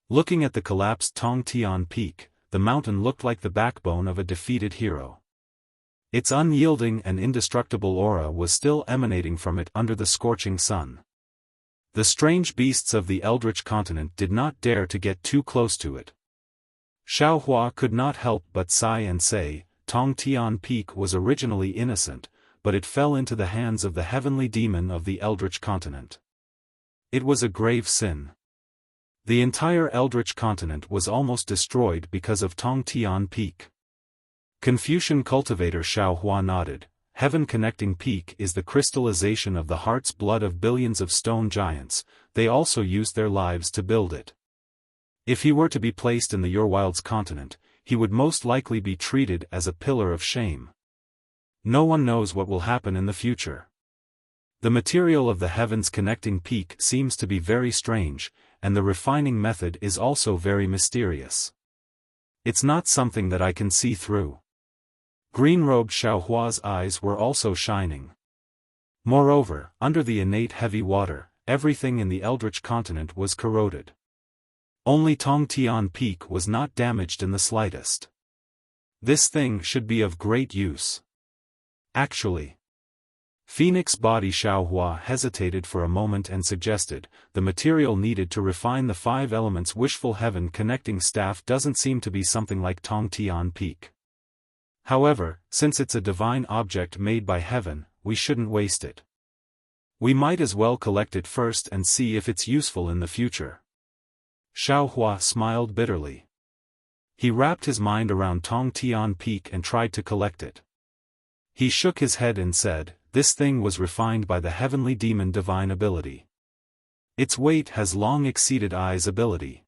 Looking at the collapsed Tongtian peak, the mountain looked like the backbone of a defeated hero. Its unyielding and indestructible aura was still emanating from it under the scorching sun. The strange beasts of the eldritch continent did not dare to get too close to it. Xiaohua could not help but sigh and say, Tongtian Peak was originally innocent, but it fell into the hands of the heavenly demon of the eldritch continent. It was a grave sin. The entire eldritch continent was almost destroyed because of Tongtian Peak. Confucian cultivator Xiaohua nodded. Heaven-connecting peak is the crystallization of the heart's blood of billions of stone giants. They also used their lives to build it. If he were to be placed in the Urwild's continent, he would most likely be treated as a pillar of shame. No one knows what will happen in the future. The material of the heavens connecting peak seems to be very strange, and the refining method is also very mysterious. It's not something that I can see through. Green-robed Xiaohua's eyes were also shining. Moreover, under the innate heavy water, everything in the eldritch continent was corroded. Only Tongtian Peak was not damaged in the slightest. This thing should be of great use. Actually. Phoenix Body Xiaohua hesitated for a moment and suggested, the material needed to refine the 5 elements wishful heaven connecting staff doesn't seem to be something like Tongtian Peak. However, since it's a divine object made by heaven, we shouldn't waste it. We might as well collect it first and see if it's useful in the future. Xiaohua smiled bitterly. He wrapped his mind around Tongtian Peak and tried to collect it. He shook his head and said, this thing was refined by the heavenly demon divine ability. Its weight has long exceeded I's ability.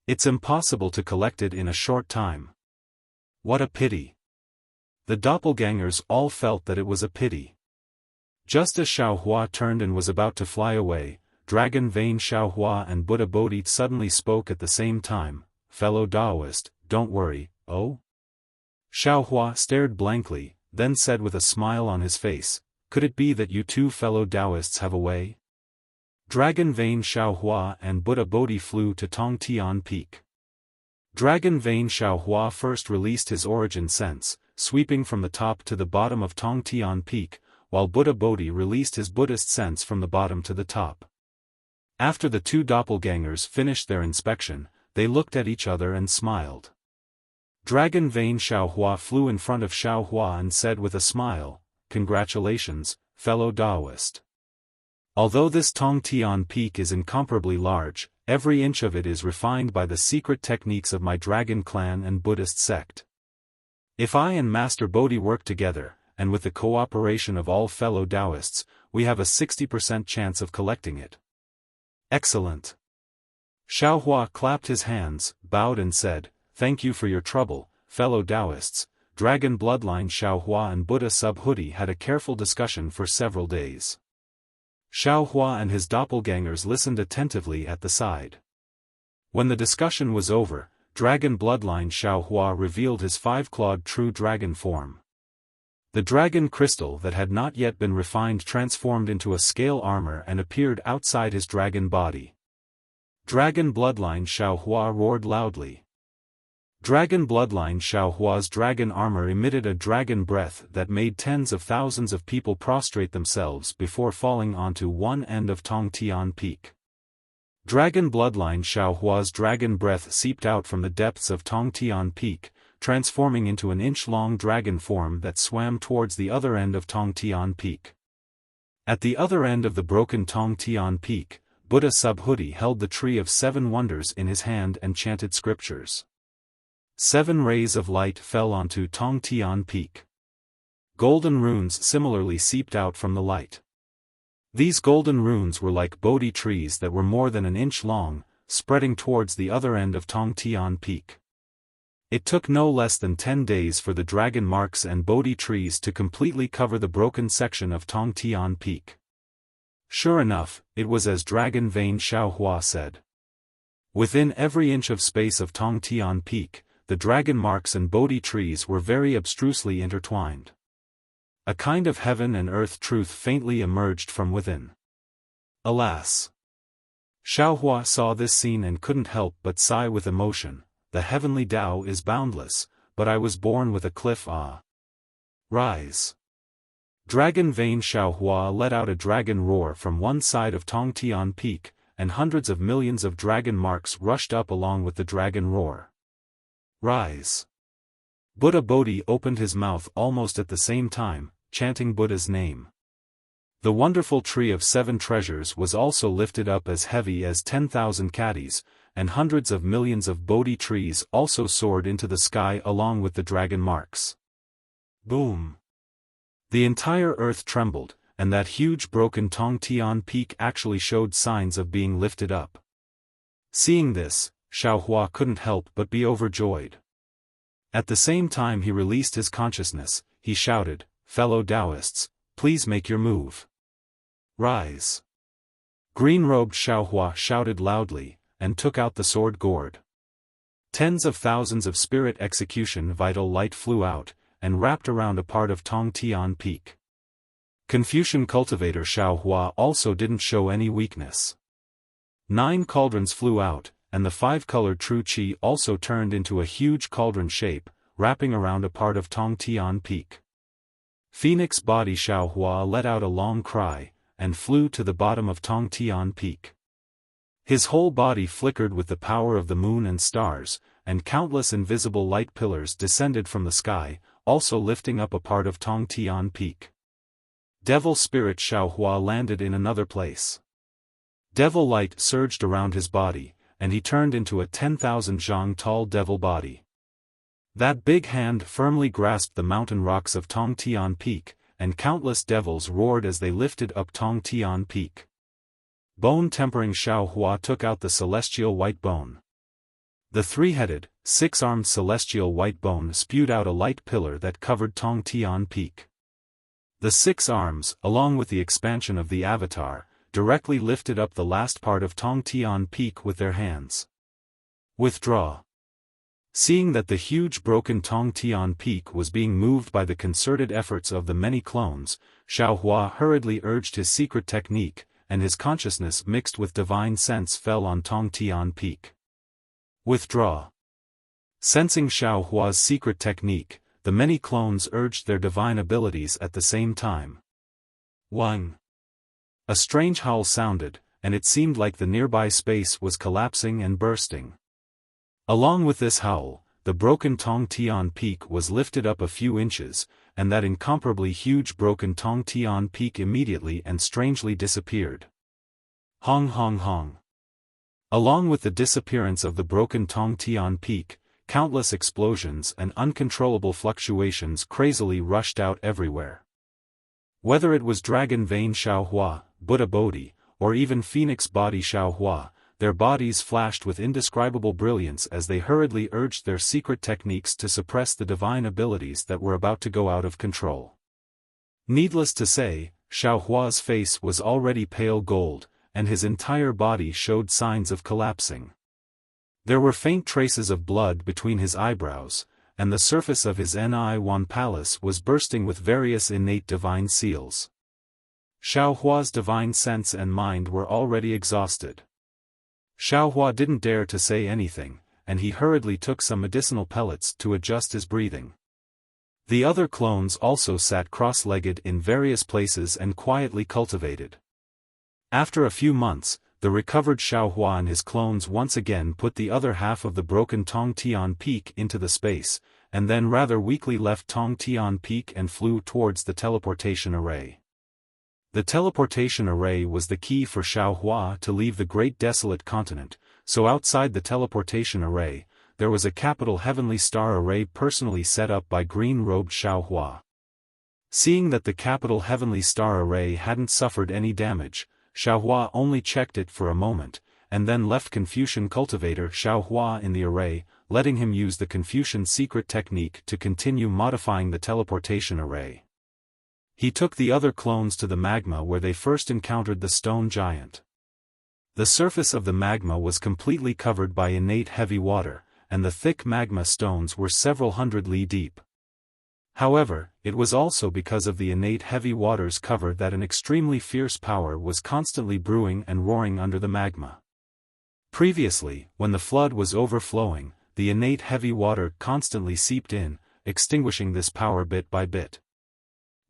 It's impossible to collect it in a short time. What a pity. The doppelgangers all felt that it was a pity. Just as Xiaohua turned and was about to fly away, Dragon Vein Xiaohua and Buddha Bodhi suddenly spoke at the same time, fellow Taoist, don't worry, oh? Xiaohua stared blankly, then said with a smile on his face, could it be that you two fellow Taoists have a way? Dragon Vein Xiaohua and Buddha Bodhi flew to Tongtian Peak. Dragon Vein Xiaohua first released his origin sense, sweeping from the top to the bottom of Tongtian Peak, while Buddha Bodhi released his Buddhist sense from the bottom to the top. After the 2 doppelgangers finished their inspection, they looked at each other and smiled. Dragon Vein Xiaohua flew in front of Xiaohua and said with a smile, congratulations, fellow Taoist. Although this Tongtian Peak is incomparably large, every inch of it is refined by the secret techniques of my dragon clan and Buddhist sect. If I and Master Bodhi work together, and with the cooperation of all fellow Taoists, we have a 60% chance of collecting it. Excellent. Xiaohua clapped his hands, bowed and said, thank you for your trouble, fellow Taoists. Dragon Bloodline Xiaohua and Buddha Subhuti had a careful discussion for several days. Xiaohua and his doppelgangers listened attentively at the side. When the discussion was over, Dragon Bloodline Xiaohua revealed his five-clawed true dragon form. The dragon crystal that had not yet been refined transformed into a scale armor and appeared outside his dragon body. Dragon Bloodline Xiaohua roared loudly. Dragon Bloodline Xiaohua's dragon armor emitted a dragon breath that made tens of thousands of people prostrate themselves before falling onto one end of Tongtian Peak. Dragon Bloodline Xiaohua's dragon breath seeped out from the depths of Tongtian Peak, transforming into an inch-long dragon form that swam towards the other end of Tongtian Peak. At the other end of the broken Tongtian Peak, Buddha Subhuti held the Tree of Seven Wonders in his hand and chanted scriptures. 7 rays of light fell onto Tongtian Peak. Golden runes similarly seeped out from the light. These golden runes were like Bodhi trees that were more than an inch long, spreading towards the other end of Tongtian Peak. It took no less than 10 days for the dragon marks and Bodhi trees to completely cover the broken section of Tongtian Peak. Sure enough, it was as Dragon Vein Xiaohua said. Within every inch of space of Tongtian Peak, the dragon marks and Bodhi trees were very abstrusely intertwined. A kind of heaven and earth truth faintly emerged from within. Alas! Xiaohua saw this scene and couldn't help but sigh with emotion. The heavenly Tao is boundless, but I was born with a cliff. Rise! Dragon Vein Xiaohua let out a dragon roar from one side of Tongtian Peak, and hundreds of millions of dragon marks rushed up along with the dragon roar. Rise! Buddha Bodhi opened his mouth almost at the same time, chanting Buddha's name. The wonderful Tree of Seven Treasures was also lifted up as heavy as 10,000 caddies, and hundreds of millions of Bodhi trees also soared into the sky along with the dragon marks. Boom! The entire earth trembled, and that huge broken Tongtian Peak actually showed signs of being lifted up. Seeing this, Xiaohua couldn't help but be overjoyed. At the same time he released his consciousness, he shouted, "Fellow Taoists, please make your move. Rise!" Green-robed Xiaohua shouted loudly, and took out the sword gourd. Tens of thousands of spirit execution vital light flew out, and wrapped around a part of Tongtian Peak. Confucian Cultivator Xiaohua also didn't show any weakness. 9 cauldrons flew out, and the 5-colored True Qi also turned into a huge cauldron shape, wrapping around a part of Tongtian Peak. Phoenix Body Xiaohua let out a long cry, and flew to the bottom of Tongtian Peak. His whole body flickered with the power of the moon and stars, and countless invisible light pillars descended from the sky, also lifting up a part of Tongtian Peak. Devil Spirit Xiaohua landed in another place. Devil light surged around his body, and he turned into a 10,000 zhang tall devil body. That big hand firmly grasped the mountain rocks of Tongtian Peak, and countless devils roared as they lifted up Tongtian Peak. Bone-tempering Xiaohua took out the celestial white bone. The 3-headed, 6-armed celestial white bone spewed out a light pillar that covered Tongtian Peak. The 6 arms, along with the expansion of the avatar, directly lifted up the last part of Tongtian Peak with their hands. Withdraw. Seeing that the huge broken Tongtian Peak was being moved by the concerted efforts of the many clones, Xiaohua hurriedly urged his secret technique, and his consciousness mixed with divine sense fell on Tongtian Peak. Withdraw. Sensing Xiaohua's secret technique, the many clones urged their divine abilities at the same time. Wang. A strange howl sounded, and it seemed like the nearby space was collapsing and bursting. Along with this howl, the broken Tongtian Peak was lifted up a few inches, and that incomparably huge broken Tongtian Peak immediately and strangely disappeared. Hong hong hong. Along with the disappearance of the broken Tongtian Peak, countless explosions and uncontrollable fluctuations crazily rushed out everywhere. Whether it was Dragon Vein Xiaohua, Buddha Bodhi, or even Phoenix Body Xiaohua, their bodies flashed with indescribable brilliance as they hurriedly urged their secret techniques to suppress the divine abilities that were about to go out of control. Needless to say, Xiaohua's face was already pale gold, and his entire body showed signs of collapsing. There were faint traces of blood between his eyebrows, and the surface of his Ni-Wan palace was bursting with various innate divine seals. Xiaohua's divine sense and mind were already exhausted. Xiaohua didn't dare to say anything, and he hurriedly took some medicinal pellets to adjust his breathing. The other clones also sat cross-legged in various places and quietly cultivated. After a few months, the recovered Xiaohua and his clones once again put the other half of the broken Tongtian Peak into the space, and then rather weakly left Tongtian Peak and flew towards the teleportation array. The teleportation array was the key for Xiaohua to leave the great desolate continent, so outside the teleportation array, there was a capital heavenly star array personally set up by green-robed Xiaohua. Seeing that the capital heavenly star array hadn't suffered any damage, Xiaohua only checked it for a moment, and then left Confucian cultivator Xiaohua in the array, letting him use the Confucian secret technique to continue modifying the teleportation array. He took the other clones to the magma where they first encountered the stone giant. The surface of the magma was completely covered by innate heavy water, and the thick magma stones were several hundred li deep. However, it was also because of the innate heavy water's cover that an extremely fierce power was constantly brewing and roaring under the magma. Previously, when the flood was overflowing, the innate heavy water constantly seeped in, extinguishing this power bit by bit.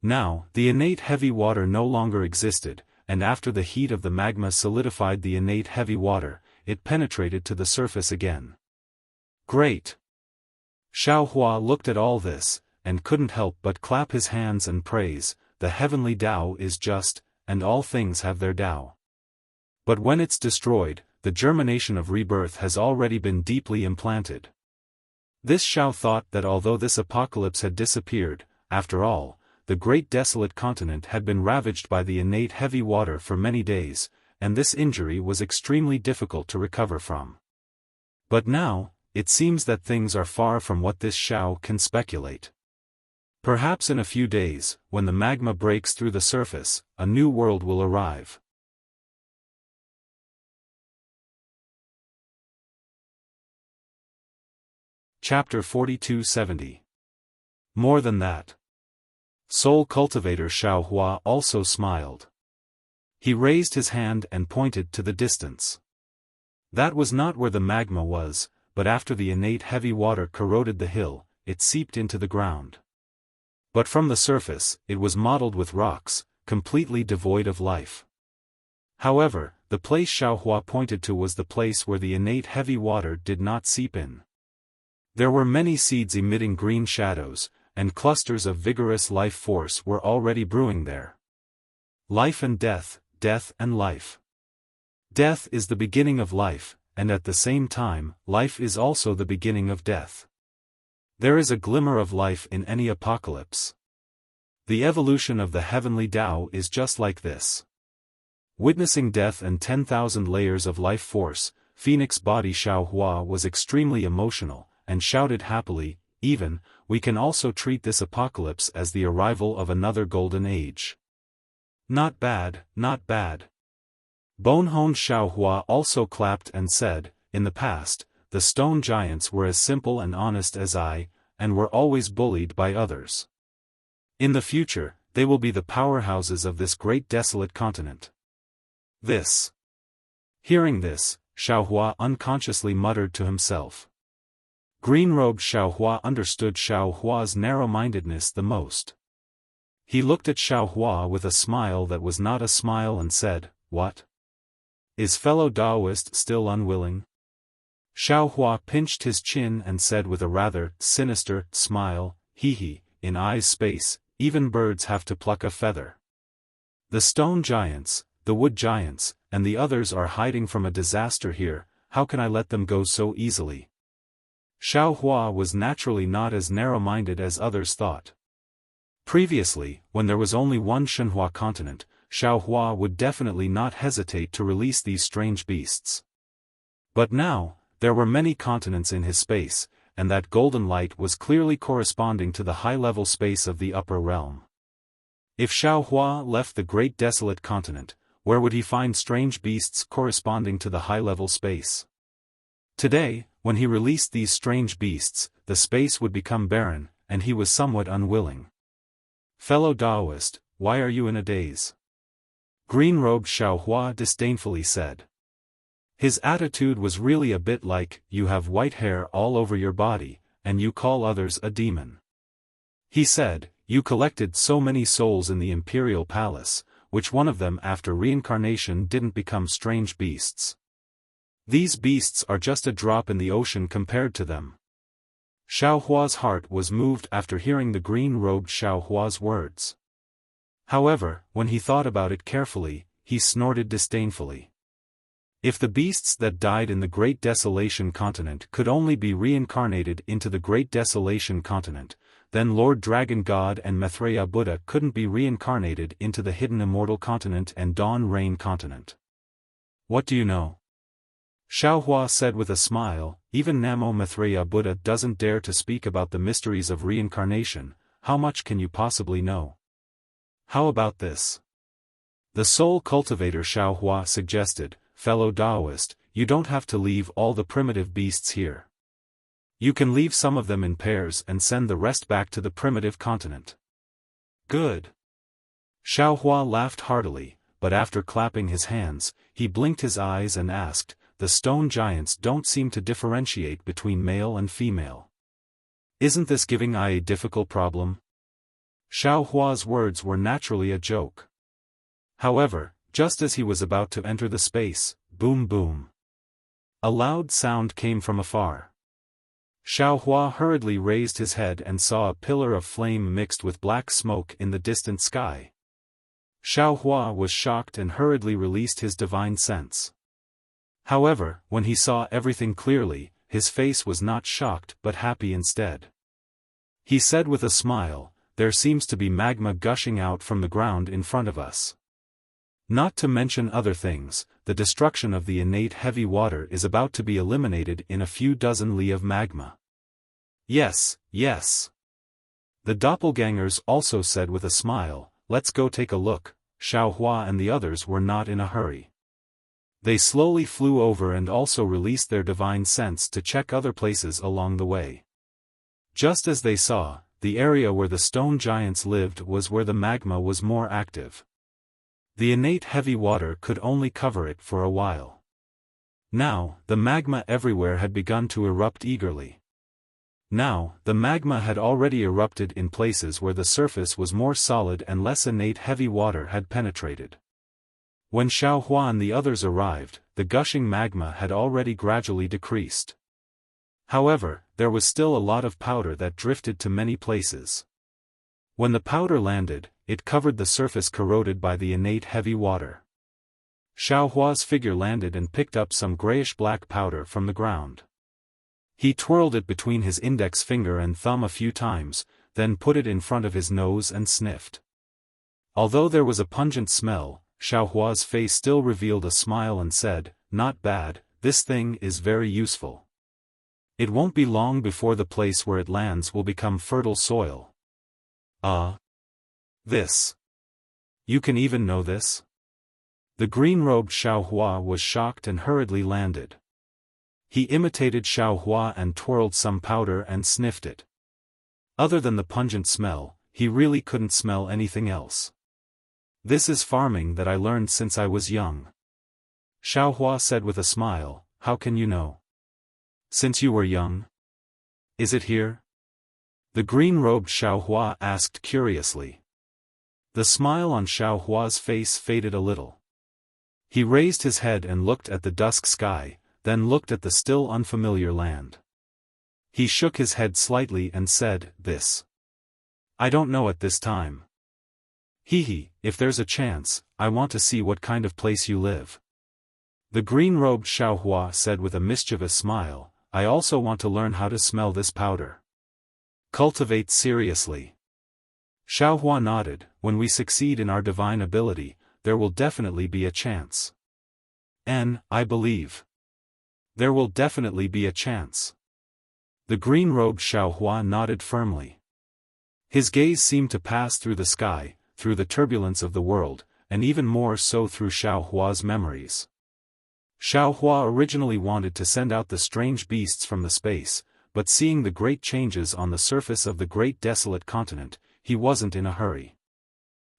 Now, the innate heavy water no longer existed, and after the heat of the magma solidified the innate heavy water, it penetrated to the surface again. Great! Xiaohua looked at all this, and couldn't help but clap his hands and praise, the heavenly Tao is just, and all things have their Tao. But when it's destroyed, the germination of rebirth has already been deeply implanted. This Xiao thought that although this apocalypse had disappeared, after all, the great desolate continent had been ravaged by the innate heavy water for many days, and this injury was extremely difficult to recover from. But now, it seems that things are far from what this Xiao can speculate. Perhaps in a few days, when the magma breaks through the surface, a new world will arrive. Chapter 4270. More than that. Soul cultivator Xiaohua also smiled. He raised his hand and pointed to the distance. That was not where the magma was, but after the innate heavy water corroded the hill, it seeped into the ground. But from the surface, it was mottled with rocks, completely devoid of life. However, the place Xiaohua pointed to was the place where the innate heavy water did not seep in. There were many seeds emitting green shadows, and clusters of vigorous life force were already brewing there. Life and death, death and life. Death is the beginning of life, and at the same time, life is also the beginning of death. There is a glimmer of life in any apocalypse. The evolution of the heavenly Tao is just like this. Witnessing death and 10,000 layers of life force, Phoenix body Xiaohua was extremely emotional, and shouted happily, even, we can also treat this apocalypse as the arrival of another golden age. Not bad, not bad. Bonehoned Xiaohua also clapped and said, in the past, the stone giants were as simple and honest as I, and were always bullied by others. In the future, they will be the powerhouses of this great desolate continent. This. Hearing this, Xiaohua unconsciously muttered to himself. Green-robed Xiaohua understood Xiaohua's narrow-mindedness the most. He looked at Xiaohua with a smile that was not a smile and said, "What? Is fellow Taoist still unwilling?" Xiaohua pinched his chin and said with a rather sinister smile, "Hee, in eyes space, even birds have to pluck a feather. The stone giants, the wood giants, and the others are hiding from a disaster here, how can I let them go so easily?" Xiaohua was naturally not as narrow-minded as others thought. Previously, when there was only one Shenhua continent, Xiaohua would definitely not hesitate to release these strange beasts. But now, there were many continents in his space, and that golden light was clearly corresponding to the high-level space of the upper realm. If Xiaohua left the great desolate continent, where would he find strange beasts corresponding to the high-level space? Today, when he released these strange beasts, the space would become barren, and he was somewhat unwilling. Fellow Taoist, why are you in a daze? Green-robed Xiaohua disdainfully said. His attitude was really a bit like, you have white hair all over your body, and you call others a demon. He said, you collected so many souls in the imperial palace, which one of them after reincarnation didn't become strange beasts? These beasts are just a drop in the ocean compared to them. Xiaohua's heart was moved after hearing the green-robed Xiaohua's words. However, when he thought about it carefully, he snorted disdainfully. If the beasts that died in the Great Desolation Continent could only be reincarnated into the Great Desolation Continent, then Lord Dragon God and Maitreya Buddha couldn't be reincarnated into the Hidden Immortal Continent and Dawn Rain Continent. What do you know? Xiaohua said with a smile, even Namo Maitreya Buddha doesn't dare to speak about the mysteries of reincarnation, how much can you possibly know? How about this? The soul cultivator Xiaohua suggested, fellow Taoist, you don't have to leave all the primitive beasts here. You can leave some of them in pairs and send the rest back to the primitive continent. Good. Xiaohua laughed heartily, but after clapping his hands, he blinked his eyes and asked, the stone giants don't seem to differentiate between male and female. Isn't this giving I a difficult problem? Xiaohua's words were naturally a joke. However, just as he was about to enter the space, boom boom. A loud sound came from afar. Xiaohua hurriedly raised his head and saw a pillar of flame mixed with black smoke in the distant sky. Xiaohua was shocked and hurriedly released his divine sense. However, when he saw everything clearly, his face was not shocked but happy instead. He said with a smile, there seems to be magma gushing out from the ground in front of us. Not to mention other things, the destruction of the innate heavy water is about to be eliminated in a few dozen li of magma. Yes, yes. The doppelgangers also said with a smile, let's go take a look. Xiaohua and the others were not in a hurry. They slowly flew over and also released their divine sense to check other places along the way. Just as they saw, the area where the stone giants lived was where the magma was more active. The innate heavy water could only cover it for a while. Now, the magma everywhere had begun to erupt eagerly. Now, the magma had already erupted in places where the surface was more solid and less innate heavy water had penetrated. When Xiaohua and the others arrived, the gushing magma had already gradually decreased. However, there was still a lot of powder that drifted to many places. When the powder landed, it covered the surface corroded by the innate heavy water. Xiaohua's figure landed and picked up some grayish-black powder from the ground. He twirled it between his index finger and thumb a few times, then put it in front of his nose and sniffed. Although there was a pungent smell, Xiaohua's face still revealed a smile and said, not bad, this thing is very useful. It won't be long before the place where it lands will become fertile soil. This. You can even know this? The green-robed Xiaohua was shocked and hurriedly landed. He imitated Xiaohua and twirled some powder and sniffed it. Other than the pungent smell, he really couldn't smell anything else. This is farming that I learned since I was young. Xiaohua said with a smile, how can you know? Since you were young? Is it here? The green-robed Xiaohua asked curiously. The smile on Xiaohua's face faded a little. He raised his head and looked at the dusk sky, then looked at the still unfamiliar land. He shook his head slightly and said, this. I don't know at this time. If there's a chance, I want to see what kind of place you live. The green-robed Xiaohua said with a mischievous smile, I also want to learn how to smell this powder. Cultivate seriously. Xiaohua nodded, when we succeed in our divine ability, there will definitely be a chance. I believe. There will definitely be a chance. The green-robed Xiaohua nodded firmly. His gaze seemed to pass through the sky, through the turbulence of the world, and even more so through Xiaohua's memories. Xiaofan originally wanted to send out the strange beasts from the space, but seeing the great changes on the surface of the great desolate continent, he wasn't in a hurry.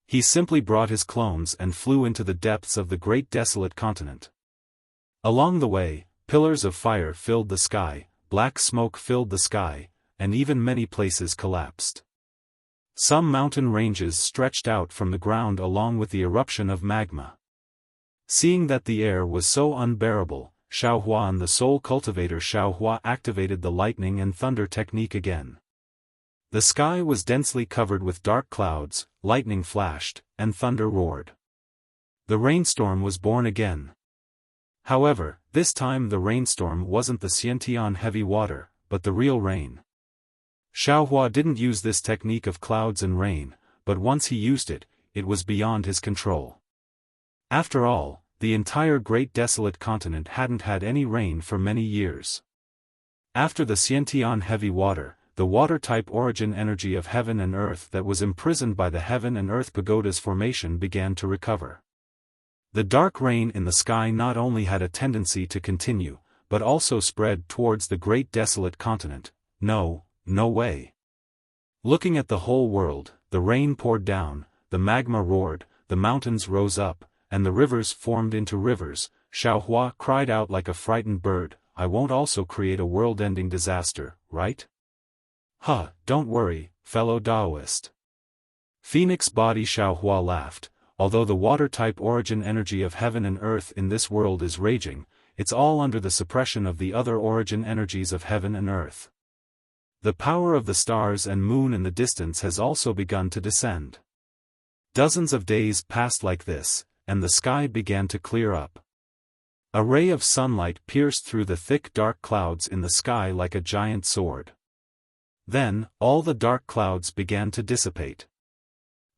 He simply brought his clones and flew into the depths of the great desolate continent. Along the way, pillars of fire filled the sky, black smoke filled the sky, and even many places collapsed. Some mountain ranges stretched out from the ground along with the eruption of magma. Seeing that the air was so unbearable, Xiaofan the soul cultivator Xiaofan activated the lightning and thunder technique again. The sky was densely covered with dark clouds, lightning flashed, and thunder roared. The rainstorm was born again. However, this time the rainstorm wasn't the Xiantian heavy water, but the real rain. Xiaofan didn't use this technique of clouds and rain, but once he used it, it was beyond his control. After all, the entire great desolate continent hadn't had any rain for many years. After the Xiantian heavy water, the water-type origin energy of heaven and earth that was imprisoned by the heaven and earth pagoda's formation began to recover. The dark rain in the sky not only had a tendency to continue, but also spread towards the great desolate continent. No way. Looking at the whole world, the rain poured down, the magma roared, the mountains rose up, and the rivers formed into rivers. Xiaofan cried out like a frightened bird, "I won't also create a world-ending disaster, right?" Don't worry, fellow Taoist. Phoenix body Xiaofan laughed, although the water-type origin energy of heaven and earth in this world is raging, it's all under the suppression of the other origin energies of heaven and earth. The power of the stars and moon in the distance has also begun to descend. Dozens of days passed like this, and the sky began to clear up. A ray of sunlight pierced through the thick dark clouds in the sky like a giant sword. Then, all the dark clouds began to dissipate.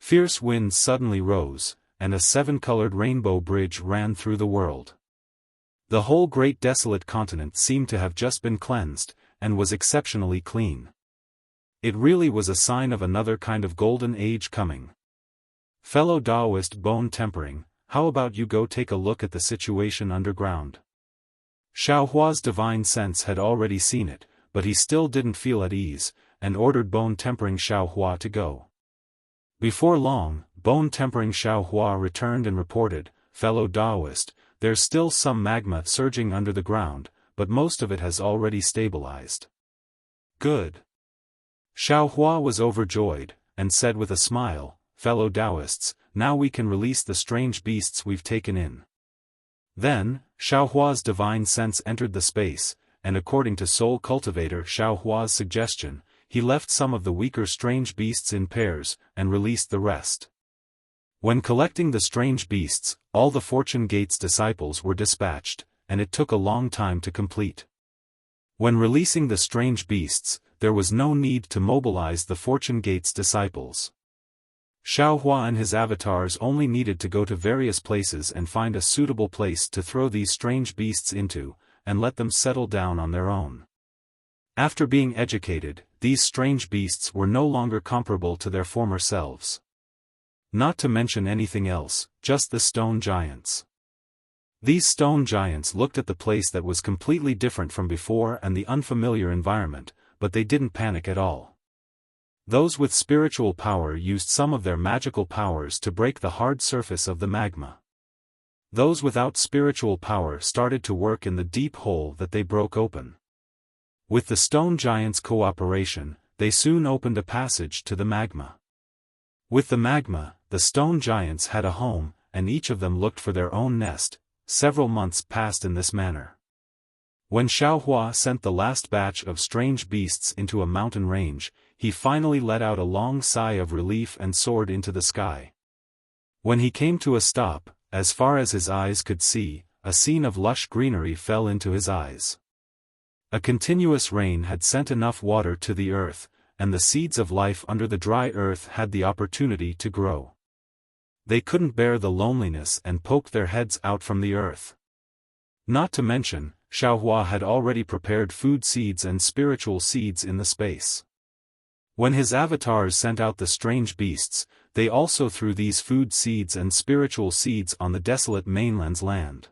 Fierce winds suddenly rose, and a seven-colored rainbow bridge ran through the world. The whole great desolate continent seemed to have just been cleansed, and was exceptionally clean. It really was a sign of another kind of golden age coming. Fellow Taoist bone tempering, how about you go take a look at the situation underground? Xiaohua's divine sense had already seen it, but he still didn't feel at ease, and ordered bone tempering Xiaohua to go. Before long, bone tempering Xiaohua returned and reported, "Fellow Taoist, there's still some magma surging under the ground, but most of it has already stabilized." "Good." Xiaohua was overjoyed, and said with a smile, "Fellow Taoists, now we can release the strange beasts we've taken in." Then, Xiaohua's divine sense entered the space, and according to Soul Cultivator Xiaohua's suggestion, he left some of the weaker strange beasts in pairs, and released the rest. When collecting the strange beasts, all the Fortune Gate's disciples were dispatched, and it took a long time to complete. When releasing the strange beasts, there was no need to mobilize the Fortune Gate's disciples. Xiaohua and his avatars only needed to go to various places and find a suitable place to throw these strange beasts into, and let them settle down on their own. After being educated, these strange beasts were no longer comparable to their former selves. Not to mention anything else, just the stone giants. These stone giants looked at the place that was completely different from before and the unfamiliar environment, but they didn't panic at all. Those with spiritual power used some of their magical powers to break the hard surface of the magma. Those without spiritual power started to work in the deep hole that they broke open. With the stone giants' cooperation, they soon opened a passage to the magma. With the magma, the stone giants had a home, and each of them looked for their own nest. Several months passed in this manner. When Xiaohua sent the last batch of strange beasts into a mountain range, he finally let out a long sigh of relief and soared into the sky. When he came to a stop, as far as his eyes could see, a scene of lush greenery fell into his eyes. A continuous rain had sent enough water to the earth, and the seeds of life under the dry earth had the opportunity to grow. They couldn't bear the loneliness and poked their heads out from the earth. Not to mention, Xiaohua had already prepared food seeds and spiritual seeds in the space. When his avatars sent out the strange beasts, they also threw these food seeds and spiritual seeds on the desolate mainland's land.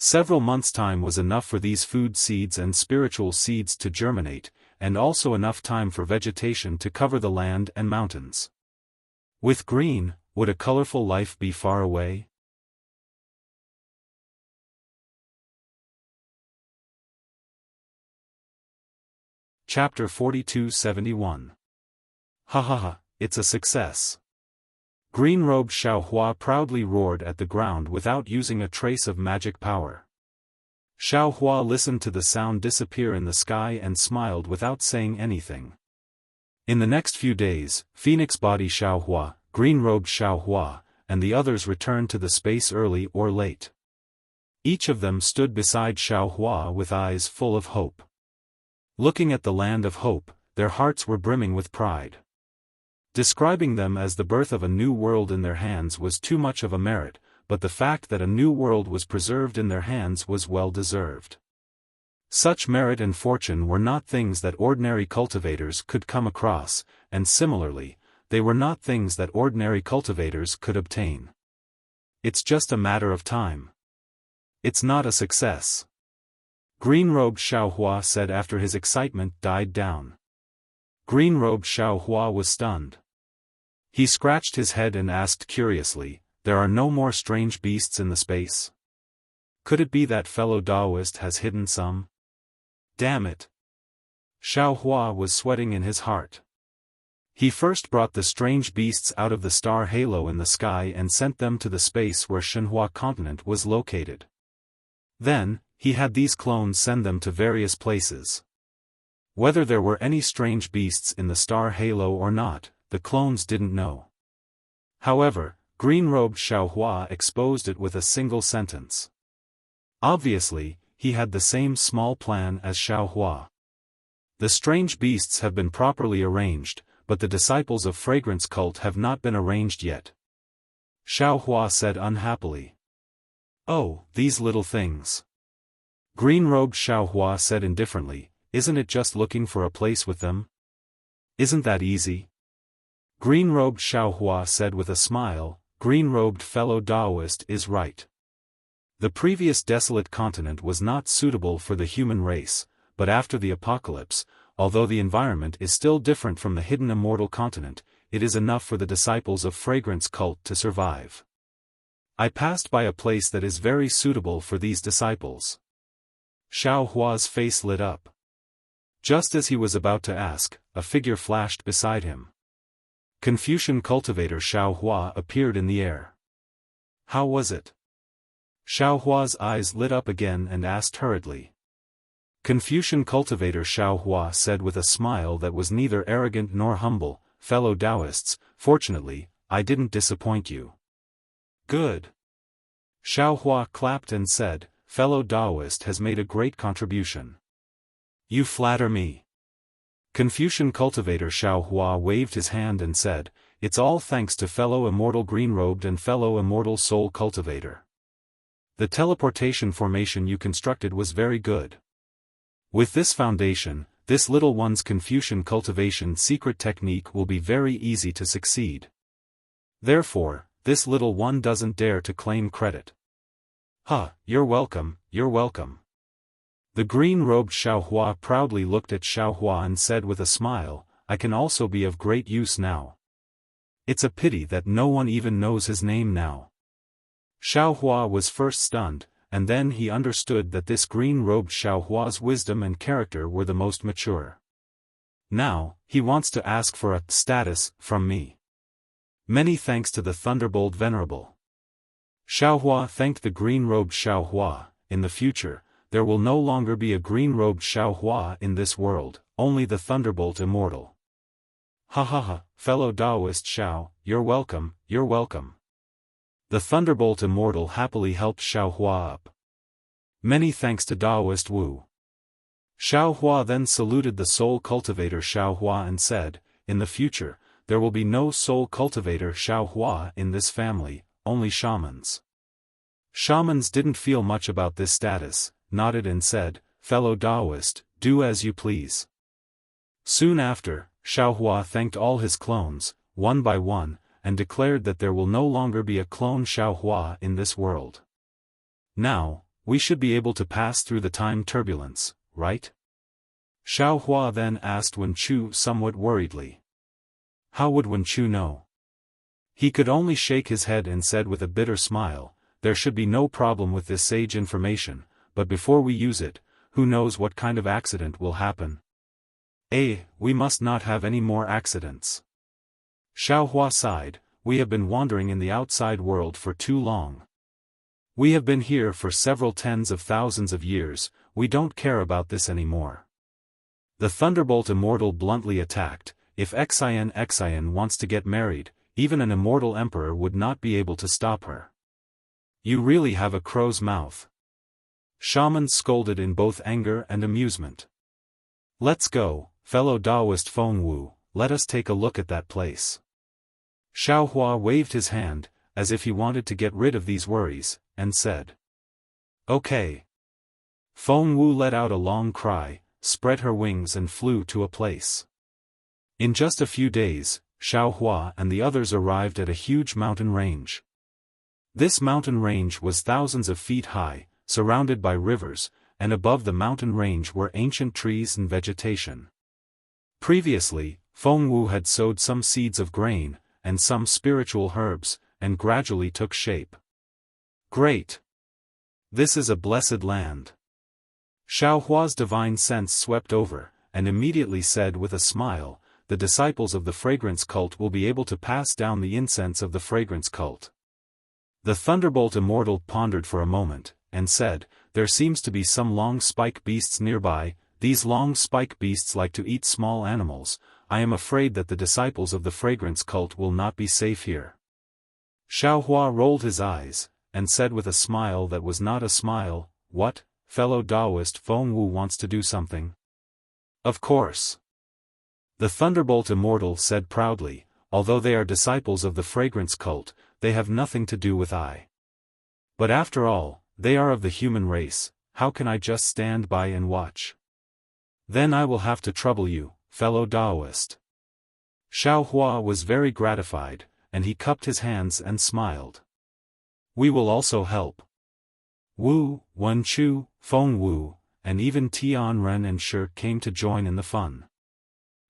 Several months' time was enough for these food seeds and spiritual seeds to germinate, and also enough time for vegetation to cover the land and mountains. With green, would a colorful life be far away? Chapter 42-71. Ha ha ha, it's a success. Green-robed Xiaohua proudly roared at the ground without using a trace of magic power. Xiaohua listened to the sound disappear in the sky and smiled without saying anything. In the next few days, Phoenix-body Xiaohua, green-robed Xiaohua, and the others returned to the space early or late. Each of them stood beside Xiaohua with eyes full of hope. Looking at the land of hope, their hearts were brimming with pride. Describing them as the birth of a new world in their hands was too much of a merit, but the fact that a new world was preserved in their hands was well deserved. Such merit and fortune were not things that ordinary cultivators could come across, and similarly, they were not things that ordinary cultivators could obtain. It's just a matter of time. It's not a success. Green-robed Xiaohua said after his excitement died down. Green-robed Xiaohua was stunned. He scratched his head and asked curiously, "There are no more strange beasts in the space? Could it be that fellow Taoist has hidden some? Damn it!" Xiaohua was sweating in his heart. He first brought the strange beasts out of the star halo in the sky and sent them to the space where Shenhua continent was located. Then, he had these clones send them to various places. Whether there were any strange beasts in the star halo or not, the clones didn't know. However, green-robed Xiaohua exposed it with a single sentence. Obviously, he had the same small plan as Xiaohua. The strange beasts have been properly arranged, but the disciples of Fragrance Cult have not been arranged yet. Xiaohua said unhappily. "Oh, these little things." Green-robed Xiaohua said indifferently, "Isn't it just looking for a place with them? Isn't that easy?" Green-robed Xiaohua said with a smile, "Green-robed fellow Taoist is right. The previous desolate continent was not suitable for the human race, but after the apocalypse, although the environment is still different from the hidden immortal continent, it is enough for the disciples of Fragrance Cult to survive. I passed by a place that is very suitable for these disciples." Xiaohua's face lit up. Just as he was about to ask, a figure flashed beside him. Confucian cultivator Xiaohua appeared in the air. "How was it?" Xiaohua's eyes lit up again and asked hurriedly. Confucian cultivator Xiaohua said with a smile that was neither arrogant nor humble, "Fellow Taoists, fortunately, I didn't disappoint you." "Good." Xiaohua clapped and said, "Fellow Taoist has made a great contribution." "You flatter me." Confucian cultivator Xiaohua waved his hand and said, "It's all thanks to fellow immortal green-robed and fellow immortal soul cultivator. The teleportation formation you constructed was very good. With this foundation, this little one's Confucian cultivation secret technique will be very easy to succeed. Therefore, this little one doesn't dare to claim credit." "Huh, you're welcome, you're welcome." The green-robed Xiaohua proudly looked at Xiaohua and said with a smile, "I can also be of great use now. It's a pity that no one even knows his name now." Xiaohua was first stunned, and then he understood that this green-robed Xiaohua's wisdom and character were the most mature. Now, he wants to ask for a status from me. Many thanks to the Thunderbolt Venerable. Xiaohua thanked the green-robed Xiaohua. In the future, there will no longer be a green-robed Xiaohua in this world, only the Thunderbolt Immortal. "Ha ha ha, fellow Taoist Xiao, you're welcome, you're welcome." The Thunderbolt Immortal happily helped Xiaohua up. "Many thanks to Taoist Wu." Xiaohua then saluted the soul cultivator Xiaohua and said, "In the future, there will be no soul cultivator Xiaohua in this family, only shamans." Shamans didn't feel much about this status, nodded and said, "Fellow Taoist, do as you please." Soon after, Xiaohua thanked all his clones, one by one, and declared that there will no longer be a clone Xiaohua in this world. Now, we should be able to pass through the time turbulence, right? Xiaofan then asked Wen Chu somewhat worriedly. How would Wen Chu know? He could only shake his head and said with a bitter smile, there should be no problem with this sage information, but before we use it, who knows what kind of accident will happen? We must not have any more accidents. Xiaofan sighed, we have been wandering in the outside world for too long. We have been here for several tens of thousands of years, we don't care about this anymore. The Thunderbolt Immortal bluntly attacked, if Xian wants to get married, even an immortal emperor would not be able to stop her. You really have a crow's mouth. Shaman scolded in both anger and amusement. Let's go, fellow Taoist Feng Wu, let us take a look at that place. Xiaofan waved his hand, as if he wanted to get rid of these worries, and said. Okay. Feng Wu let out a long cry, spread her wings and flew to a place. In just a few days, Xiaofan and the others arrived at a huge mountain range. This mountain range was thousands of feet high, surrounded by rivers, and above the mountain range were ancient trees and vegetation. Previously, Feng Wu had sowed some seeds of grain, and some spiritual herbs, and gradually took shape. Great! This is a blessed land. Xiaohua's divine sense swept over, and immediately said with a smile, the disciples of the fragrance cult will be able to pass down the incense of the fragrance cult. The Thunderbolt Immortal pondered for a moment, and said, there seems to be some long spike beasts nearby, these long spike beasts like to eat small animals, I am afraid that the disciples of the fragrance cult will not be safe here. Xiaohua rolled his eyes, and said with a smile that was not a smile, what, fellow Taoist Feng Wu wants to do something? Of course. The Thunderbolt Immortal said proudly, although they are disciples of the fragrance cult, they have nothing to do with I. But after all, they are of the human race, how can I just stand by and watch? Then I will have to trouble you, fellow Taoist. Xiaohua was very gratified, and he cupped his hands and smiled. We will also help. Wu, Wen Chu, Feng Wu, and even Tianren and Shi came to join in the fun.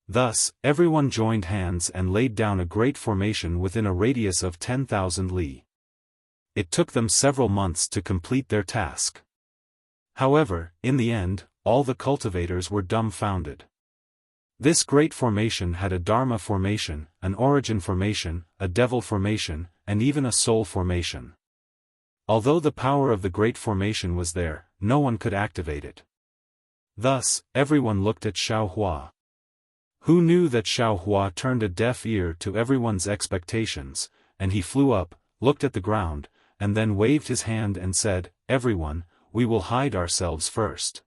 Thus, everyone joined hands and laid down a great formation within a radius of 10,000 li. It took them several months to complete their task. However, in the end, all the cultivators were dumbfounded. This great formation had a Dharma formation, an Origin formation, a Devil formation, and even a Soul formation. Although the power of the great formation was there, no one could activate it. Thus, everyone looked at Xiaohua. Who knew that Xiaohua turned a deaf ear to everyone's expectations, and he flew up, looked at the ground, and then waved his hand and said, everyone, we will hide ourselves first.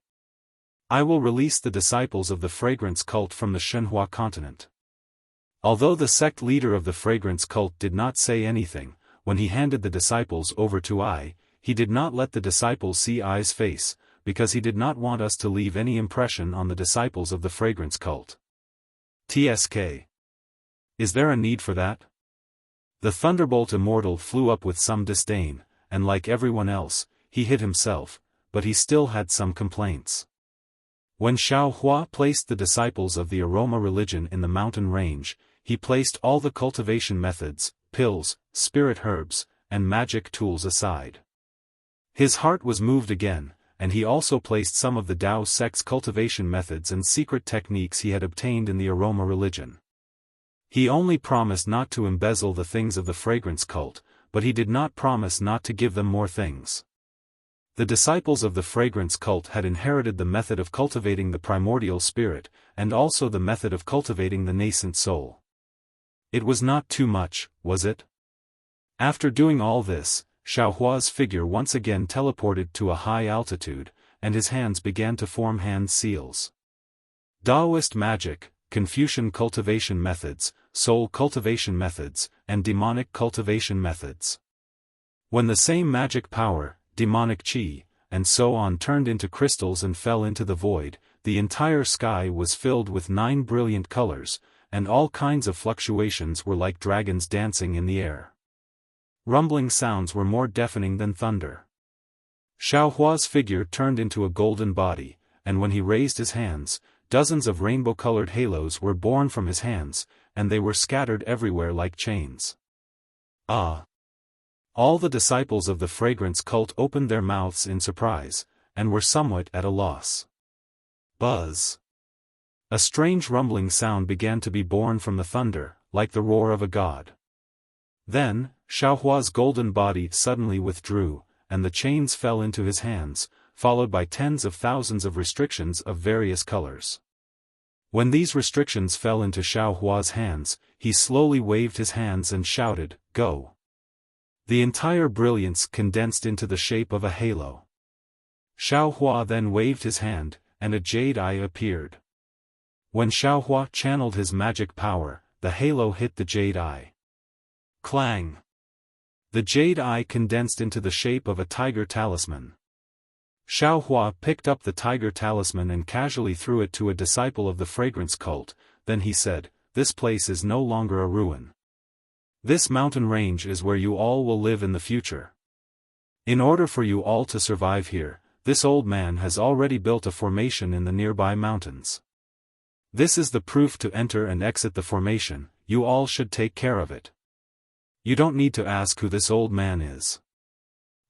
I will release the disciples of the fragrance cult from the Shenhua continent. Although the sect leader of the fragrance cult did not say anything, when he handed the disciples over to I, he did not let the disciples see I's face, because he did not want us to leave any impression on the disciples of the fragrance cult. TSK. Is there a need for that? The Thunderbolt Immortal flew up with some disdain, and like everyone else, he hid himself, but he still had some complaints. When Xiaohua placed the disciples of the aroma religion in the mountain range, he placed all the cultivation methods, pills, spirit herbs, and magic tools aside. His heart was moved again, and he also placed some of the Tao sect's cultivation methods and secret techniques he had obtained in the aroma religion. He only promised not to embezzle the things of the fragrance cult, but he did not promise not to give them more things. The disciples of the fragrance cult had inherited the method of cultivating the primordial spirit, and also the method of cultivating the nascent soul. It was not too much, was it? After doing all this, Xiaohua's figure once again teleported to a high altitude, and his hands began to form hand seals. Taoist magic, Confucian cultivation methods, soul cultivation methods, and demonic cultivation methods. When the same magic power, demonic qi, and so on turned into crystals and fell into the void, the entire sky was filled with 9 brilliant colors, and all kinds of fluctuations were like dragons dancing in the air. Rumbling sounds were more deafening than thunder. Xiaohua's figure turned into a golden body, and when he raised his hands, dozens of rainbow-colored halos were born from his hands, and they were scattered everywhere like chains. Ah! All the disciples of the fragrance cult opened their mouths in surprise, and were somewhat at a loss. Buzz! A strange rumbling sound began to be born from the thunder, like the roar of a god. Then, Xiaohua's golden body suddenly withdrew, and the chains fell into his hands, followed by tens of thousands of restrictions of various colors. When these restrictions fell into Xiaohua's hands, he slowly waved his hands and shouted, "Go!" The entire brilliance condensed into the shape of a halo. Xiaohua then waved his hand, and a jade eye appeared. When Xiaohua channeled his magic power, the halo hit the jade eye. Clang! The jade eye condensed into the shape of a tiger talisman. Xiaohua picked up the tiger talisman and casually threw it to a disciple of the fragrance cult, then he said, "This place is no longer a ruin. This mountain range is where you all will live in the future. In order for you all to survive here, this old man has already built a formation in the nearby mountains. This is the proof to enter and exit the formation, you all should take care of it. You don't need to ask who this old man is.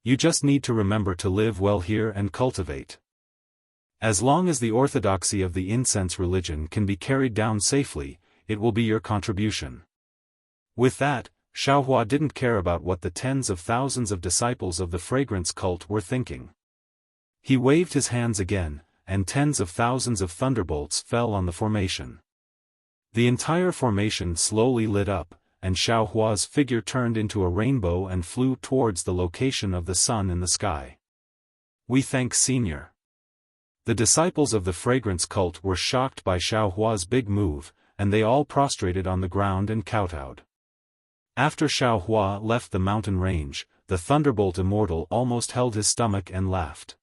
You just need to remember to live well here and cultivate. As long as the orthodoxy of the incense religion can be carried down safely, it will be your contribution." With that, Xiaohua didn't care about what the tens of thousands of disciples of the fragrance cult were thinking. He waved his hands again, and tens of thousands of thunderbolts fell on the formation. The entire formation slowly lit up, and Xiaohua's figure turned into a rainbow and flew towards the location of the sun in the sky. "We thank Senior." The disciples of the fragrance cult were shocked by Xiaohua's big move, and they all prostrated on the ground and kowtowed. After Xiaohua left the mountain range, the Thunderbolt Immortal almost held his stomach and laughed.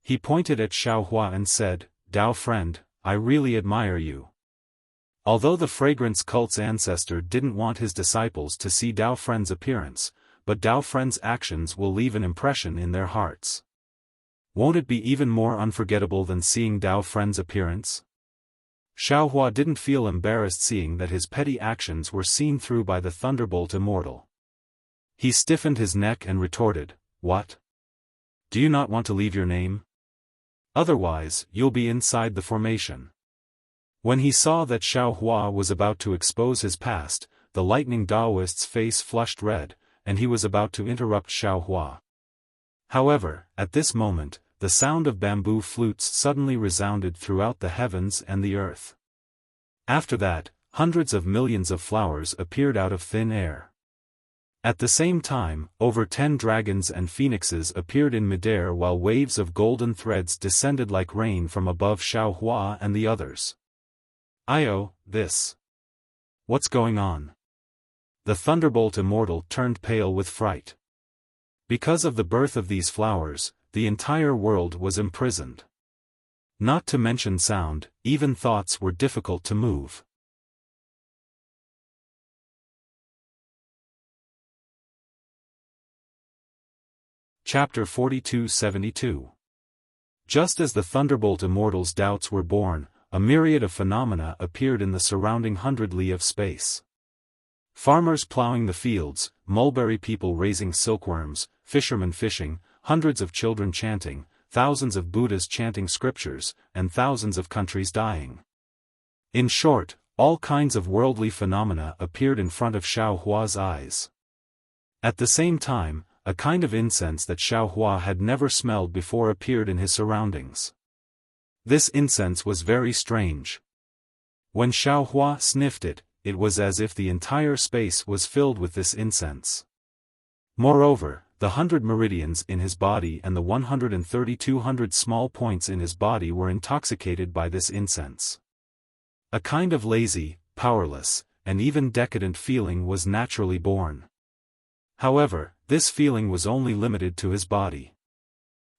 He pointed at Xiaohua and said, "Dao friend, I really admire you." Although the fragrance cult's ancestor didn't want his disciples to see Dao friend's appearance, but Dao friend's actions will leave an impression in their hearts. Won't it be even more unforgettable than seeing Dao friend's appearance? Xiaohua didn't feel embarrassed seeing that his petty actions were seen through by the Thunderbolt Immortal. He stiffened his neck and retorted, "What? Do you not want to leave your name? Otherwise, you'll be inside the formation." When he saw that Xiaohua was about to expose his past, the lightning Daoist's face flushed red, and he was about to interrupt Xiaohua. However, at this moment, the sound of bamboo flutes suddenly resounded throughout the heavens and the earth. After that, hundreds of millions of flowers appeared out of thin air. At the same time, over 10 dragons and phoenixes appeared in midair while waves of golden threads descended like rain from above Xiaohua and the others. This. What's going on? The Thunderbolt Immortal turned pale with fright. Because of the birth of these flowers, the entire world was imprisoned. Not to mention sound, even thoughts were difficult to move. Chapter 4272. Just as the Thunderbolt Immortal's doubts were born, a myriad of phenomena appeared in the surrounding 100 li of space. Farmers plowing the fields, mulberry people raising silkworms, fishermen fishing, hundreds of children chanting, thousands of Buddhas chanting scriptures, and thousands of countries dying. In short, all kinds of worldly phenomena appeared in front of Xiaohua's eyes. At the same time, a kind of incense that Xiaohua had never smelled before appeared in his surroundings. This incense was very strange. When Xiaohua sniffed it, it was as if the entire space was filled with this incense. Moreover, the 100 meridians in his body and the 13200 small points in his body were intoxicated by this incense. A kind of lazy, powerless, and even decadent feeling was naturally born. However, this feeling was only limited to his body.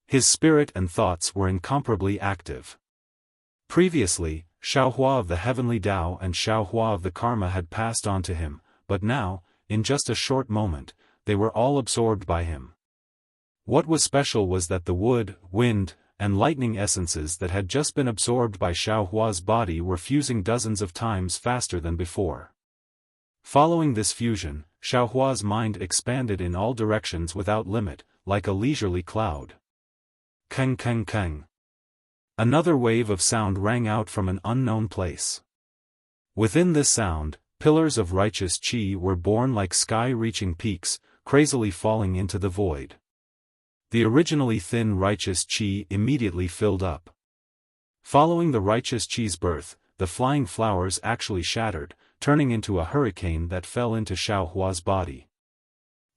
His spirit and thoughts were incomparably active. Previously, Xiaohua of the Heavenly Tao and Xiaohua of the Karma had passed on to him, but now, in just a short moment, they were all absorbed by him. What was special was that the wood, wind, and lightning essences that had just been absorbed by Xiaohua's body were fusing dozens of times faster than before. Following this fusion, Xiaohua's mind expanded in all directions without limit, like a leisurely cloud. Keng keng keng. Another wave of sound rang out from an unknown place. Within this sound, pillars of righteous qi were born like sky-reaching peaks, crazily falling into the void. The originally thin righteous qi immediately filled up. Following the righteous qi's birth, the flying flowers actually shattered, turning into a hurricane that fell into Xiaohua's body.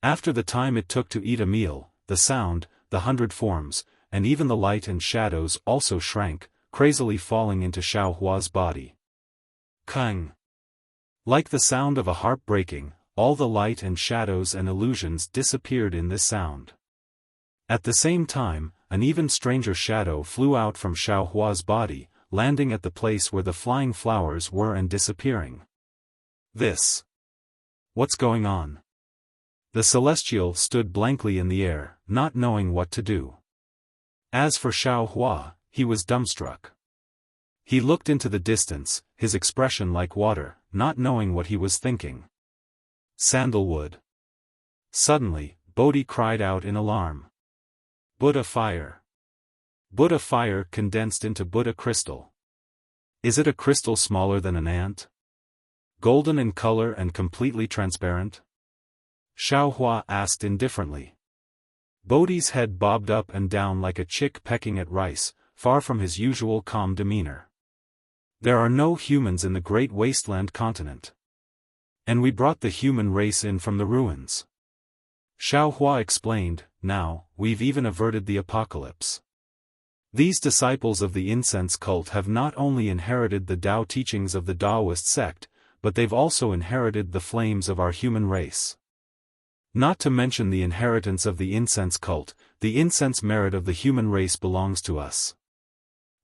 After the time it took to eat a meal, the sound, the 100 forms, and even the light and shadows also shrank, crazily falling into Xiaohua's body. Keng. Like the sound of a harp breaking, all the light and shadows and illusions disappeared in this sound. At the same time, an even stranger shadow flew out from Xiaohua's body, landing at the place where the flying flowers were and disappearing. This. What's going on? The celestial stood blankly in the air, not knowing what to do. As for Xiaohua, he was dumbstruck. He looked into the distance, his expression like water, not knowing what he was thinking. Sandalwood. Suddenly, Bodhi cried out in alarm. Buddha fire. Buddha fire condensed into Buddha crystal. Is it a crystal smaller than an ant? Golden in color and completely transparent? Xiaohua asked indifferently. Bodhi's head bobbed up and down like a chick pecking at rice, far from his usual calm demeanor. There are no humans in the great wasteland continent. And we brought the human race in from the ruins. Xiaohua explained, now, we've even averted the apocalypse. These disciples of the incense cult have not only inherited the Tao teachings of the Taoist sect, but they've also inherited the flames of our human race. Not to mention the inheritance of the incense cult, the incense merit of the human race belongs to us.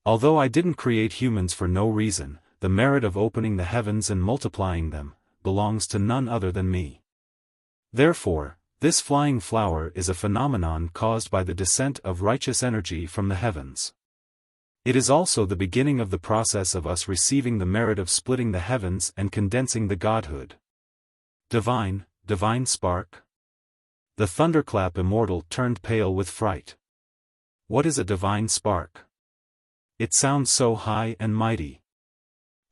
Although I didn't create humans for no reason, the merit of opening the heavens and multiplying them, belongs to none other than me. Therefore, this flying flower is a phenomenon caused by the descent of righteous energy from the heavens. It is also the beginning of the process of us receiving the merit of splitting the heavens and condensing the godhood. Divine spark? The thunderclap immortal turned pale with fright. What is a divine spark? It sounds so high and mighty.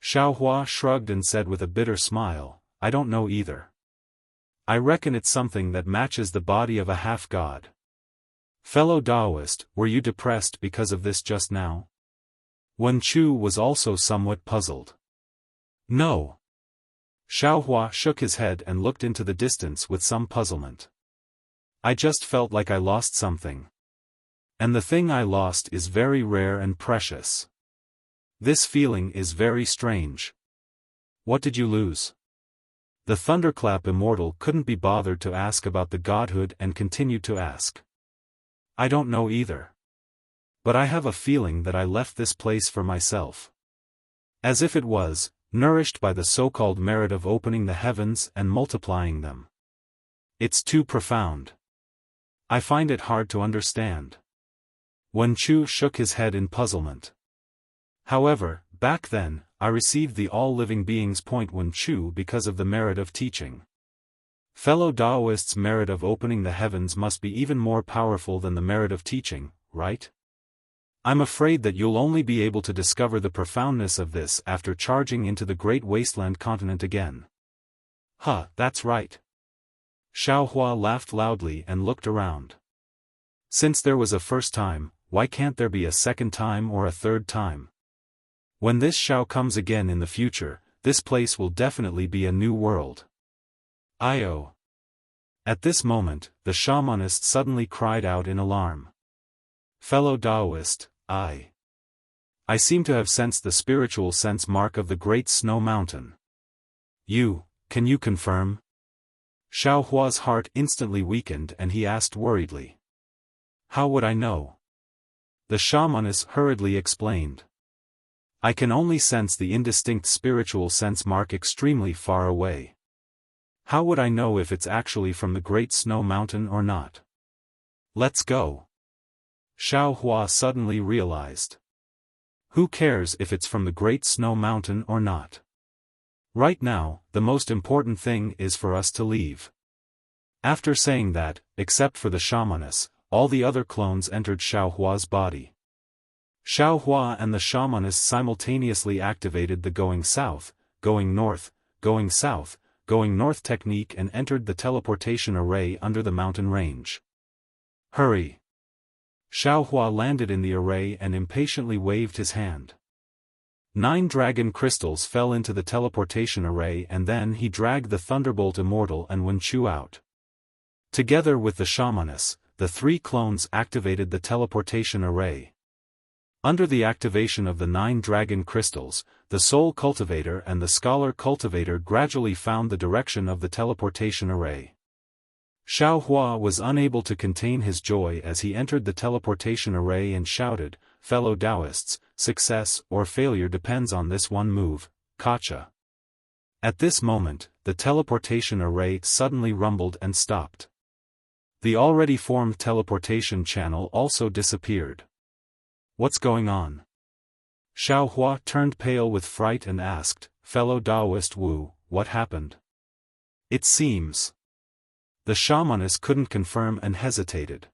Xiaohua shrugged and said with a bitter smile, I don't know either. I reckon it's something that matches the body of a half-god. Fellow Taoist, were you depressed because of this just now? Wen Chu was also somewhat puzzled. No. Xiaohua shook his head and looked into the distance with some puzzlement. I just felt like I lost something. And the thing I lost is very rare and precious. This feeling is very strange. What did you lose? The thunderclap immortal couldn't be bothered to ask about the godhood and continued to ask. I don't know either. But I have a feeling that I left this place for myself. As if it was, nourished by the so-called merit of opening the heavens and multiplying them. It's too profound. I find it hard to understand. Wen Chu shook his head in puzzlement. However, back then, I received the all-living beings point Wen Chu because of the merit of teaching. Fellow Taoists' merit of opening the heavens must be even more powerful than the merit of teaching, right? I'm afraid that you'll only be able to discover the profoundness of this after charging into the great wasteland continent again. That's right. Xiaohua laughed loudly and looked around. Since there was a first time, why can't there be a second time or a third time? When this Xiao comes again in the future, this place will definitely be a new world. Io. At this moment, the shamanist suddenly cried out in alarm. Fellow Taoist, I seem to have sensed the spiritual sense mark of the great snow mountain. Can you confirm? Xiaohua's heart instantly weakened and he asked worriedly. How would I know? The shamanist hurriedly explained. I can only sense the indistinct spiritual sense mark extremely far away. How would I know if it's actually from the great snow mountain or not? Let's go. Xiao Hua suddenly realized. Who cares if it's from the Great Snow Mountain or not? Right now, the most important thing is for us to leave. After saying that, except for the shamaness, all the other clones entered Xiao Hua's body. Xiao Hua and the shamaness simultaneously activated the going south, going north technique and entered the teleportation array under the mountain range. Hurry! Xiao Hua landed in the array and impatiently waved his hand. 9 dragon crystals fell into the teleportation array and then he dragged the Thunderbolt Immortal and Wuxia out. Together with the shamaness, the 3 clones activated the teleportation array. Under the activation of the 9 dragon crystals, the Soul Cultivator and the Scholar Cultivator gradually found the direction of the teleportation array. Xiao Hua was unable to contain his joy as he entered the teleportation array and shouted, "Fellow Taoists, success or failure depends on this one move, Kacha." At this moment, the teleportation array suddenly rumbled and stopped. The already formed teleportation channel also disappeared. What's going on? Xiao Hua turned pale with fright and asked, "Fellow Taoist Wu, what happened?" It seems. The shamaness couldn't confirm and hesitated.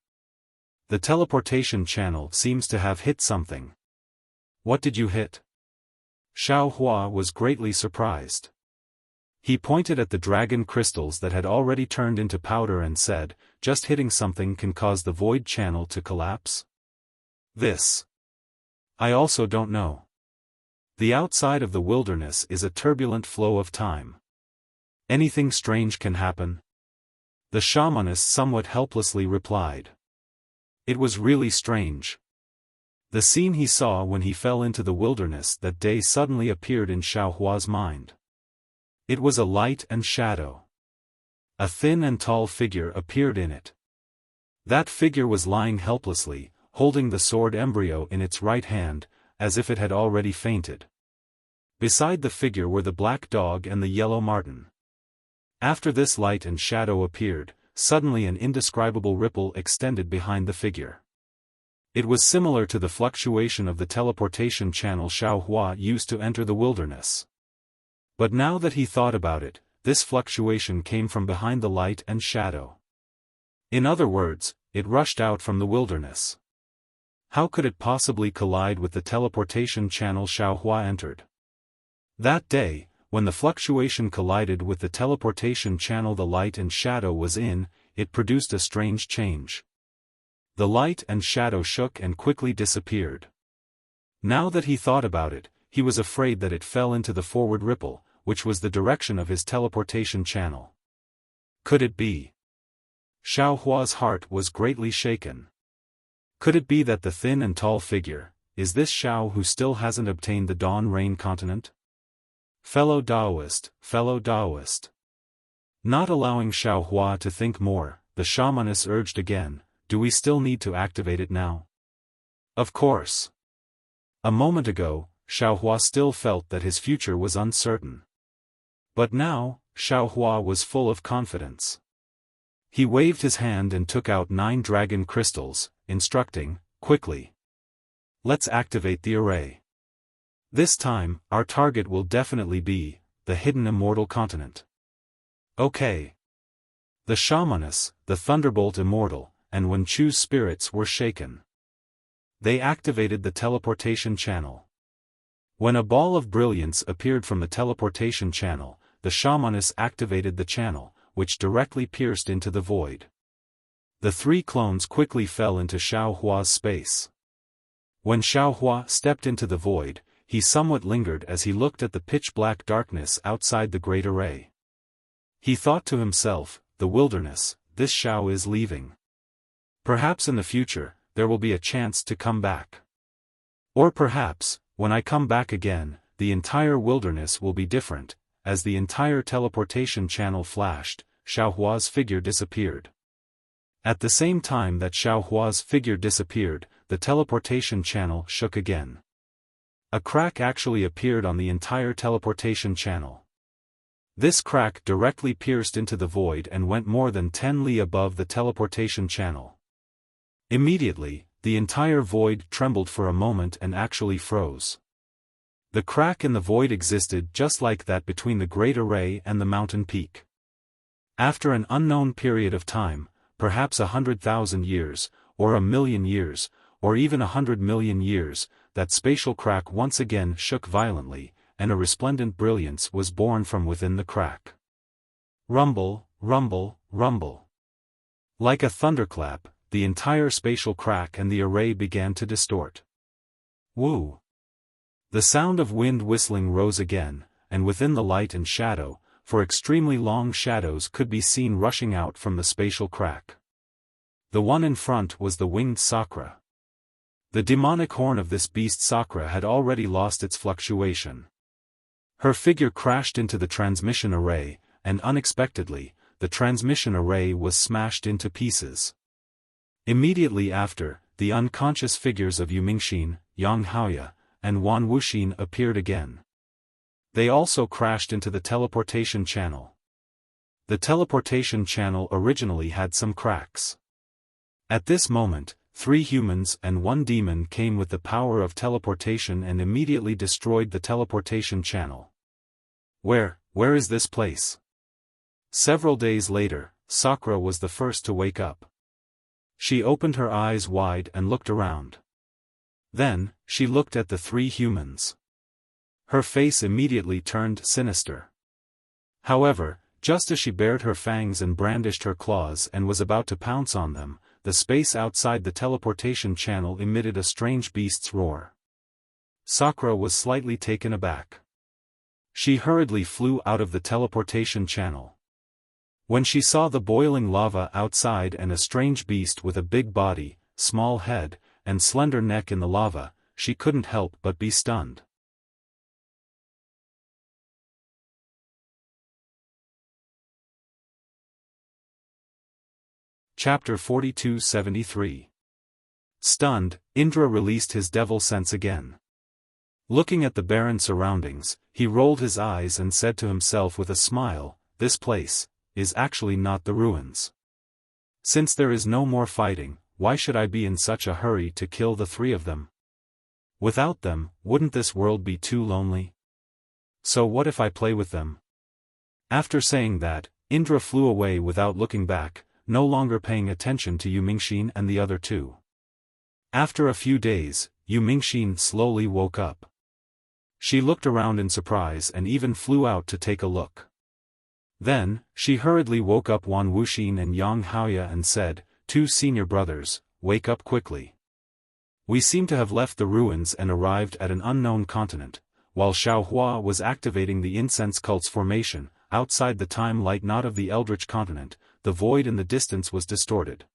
The teleportation channel seems to have hit something. What did you hit? Xiao Hua was greatly surprised. He pointed at the dragon crystals that had already turned into powder and said, "Just hitting something can cause the void channel to collapse?" This. I also don't know. The outside of the wilderness is a turbulent flow of time. Anything strange can happen. The shamaness somewhat helplessly replied. It was really strange. The scene he saw when he fell into the wilderness that day suddenly appeared in Xiao Hua's mind. It was a light and shadow. A thin and tall figure appeared in it. That figure was lying helplessly, holding the sword embryo in its right hand, as if it had already fainted. Beside the figure were the black dog and the yellow marten. After this light and shadow appeared, suddenly an indescribable ripple extended behind the figure. It was similar to the fluctuation of the teleportation channel Xiao Hua used to enter the wilderness. But now that he thought about it, this fluctuation came from behind the light and shadow. In other words, it rushed out from the wilderness. How could it possibly collide with the teleportation channel Xiao Hua entered? That day, when the fluctuation collided with the teleportation channel the light and shadow was in, it produced a strange change. The light and shadow shook and quickly disappeared. Now that he thought about it, he was afraid that it fell into the forward ripple, which was the direction of his teleportation channel. Could it be? Xiao Hua's heart was greatly shaken. Could it be that the thin and tall figure, is this Xiao who still hasn't obtained the Dawn Rain continent? Fellow Taoist, fellow Taoist. Not allowing Xiao Hua to think more, the shamaness urged again, "Do we still need to activate it now?" Of course. A moment ago, Xiao Hua still felt that his future was uncertain. But now, Xiao Hua was full of confidence. He waved his hand and took out 9 dragon crystals, instructing, "Quickly. Let's activate the array. This time, our target will definitely be the hidden immortal continent." Okay. The shamaness, the Thunderbolt Immortal, and Wuxia's spirits were shaken. They activated the teleportation channel. When a ball of brilliance appeared from the teleportation channel, the shamaness activated the channel, which directly pierced into the void. The 3 clones quickly fell into Xiao Hua's space. When Xiao Hua stepped into the void, he somewhat lingered as he looked at the pitch-black darkness outside the great array. He thought to himself, "The wilderness, this Xiao is leaving. Perhaps in the future, there will be a chance to come back. Or perhaps, when I come back again, the entire wilderness will be different." As the entire teleportation channel flashed, Xiao Hua's figure disappeared. At the same time that Xiao Hua's figure disappeared, the teleportation channel shook again. A crack actually appeared on the entire teleportation channel. This crack directly pierced into the void and went more than 10 li above the teleportation channel. Immediately, the entire void trembled for a moment and actually froze. The crack in the void existed just like that between the great array and the mountain peak. After an unknown period of time, perhaps 100,000 years, or 1,000,000 years, or even 100 million years, that spatial crack once again shook violently, and a resplendent brilliance was born from within the crack. Rumble, rumble, rumble. Like a thunderclap, the entire spatial crack and the array began to distort. Woo! The sound of wind whistling rose again, and within the light and shadow, for extremely long shadows could be seen rushing out from the spatial crack. The one in front was the winged Sakra. The demonic horn of this beast Sakra had already lost its fluctuation. Her figure crashed into the transmission array, and unexpectedly, the transmission array was smashed into pieces. Immediately after, the unconscious figures of Yu Mingxin, Yang Haoya, and Wan Wuxin appeared again. They also crashed into the teleportation channel. The teleportation channel originally had some cracks. At this moment, 3 humans and 1 demon came with the power of teleportation and immediately destroyed the teleportation channel. Where is this place? Several days later, Sakra was the first to wake up. She opened her eyes wide and looked around. Then, she looked at the 3 humans. Her face immediately turned sinister. However, just as she bared her fangs and brandished her claws and was about to pounce on them, the space outside the teleportation channel emitted a strange beast's roar. Sakra was slightly taken aback. She hurriedly flew out of the teleportation channel. When she saw the boiling lava outside and a strange beast with a big body, small head, and slender neck in the lava, she couldn't help but be stunned. Chapter 42-73. Stunned, Indra released his devil sense again. Looking at the barren surroundings, he rolled his eyes and said to himself with a smile, "This place is actually not the ruins. Since there is no more fighting, why should I be in such a hurry to kill the 3 of them? Without them, wouldn't this world be too lonely? So what if I play with them?" After saying that, Indra flew away without looking back, no longer paying attention to Yu Mingxin and the other 2. After a few days, Yu Mingxin slowly woke up. She looked around in surprise and even flew out to take a look. Then, she hurriedly woke up Wan Wuxin and Yang Haoya and said, "2 senior brothers, wake up quickly. We seem to have left the ruins and arrived at an unknown continent." While Xiaofan was activating the incense cult's formation, outside the time light knot of the Eldritch continent, the void in the distance was distorted.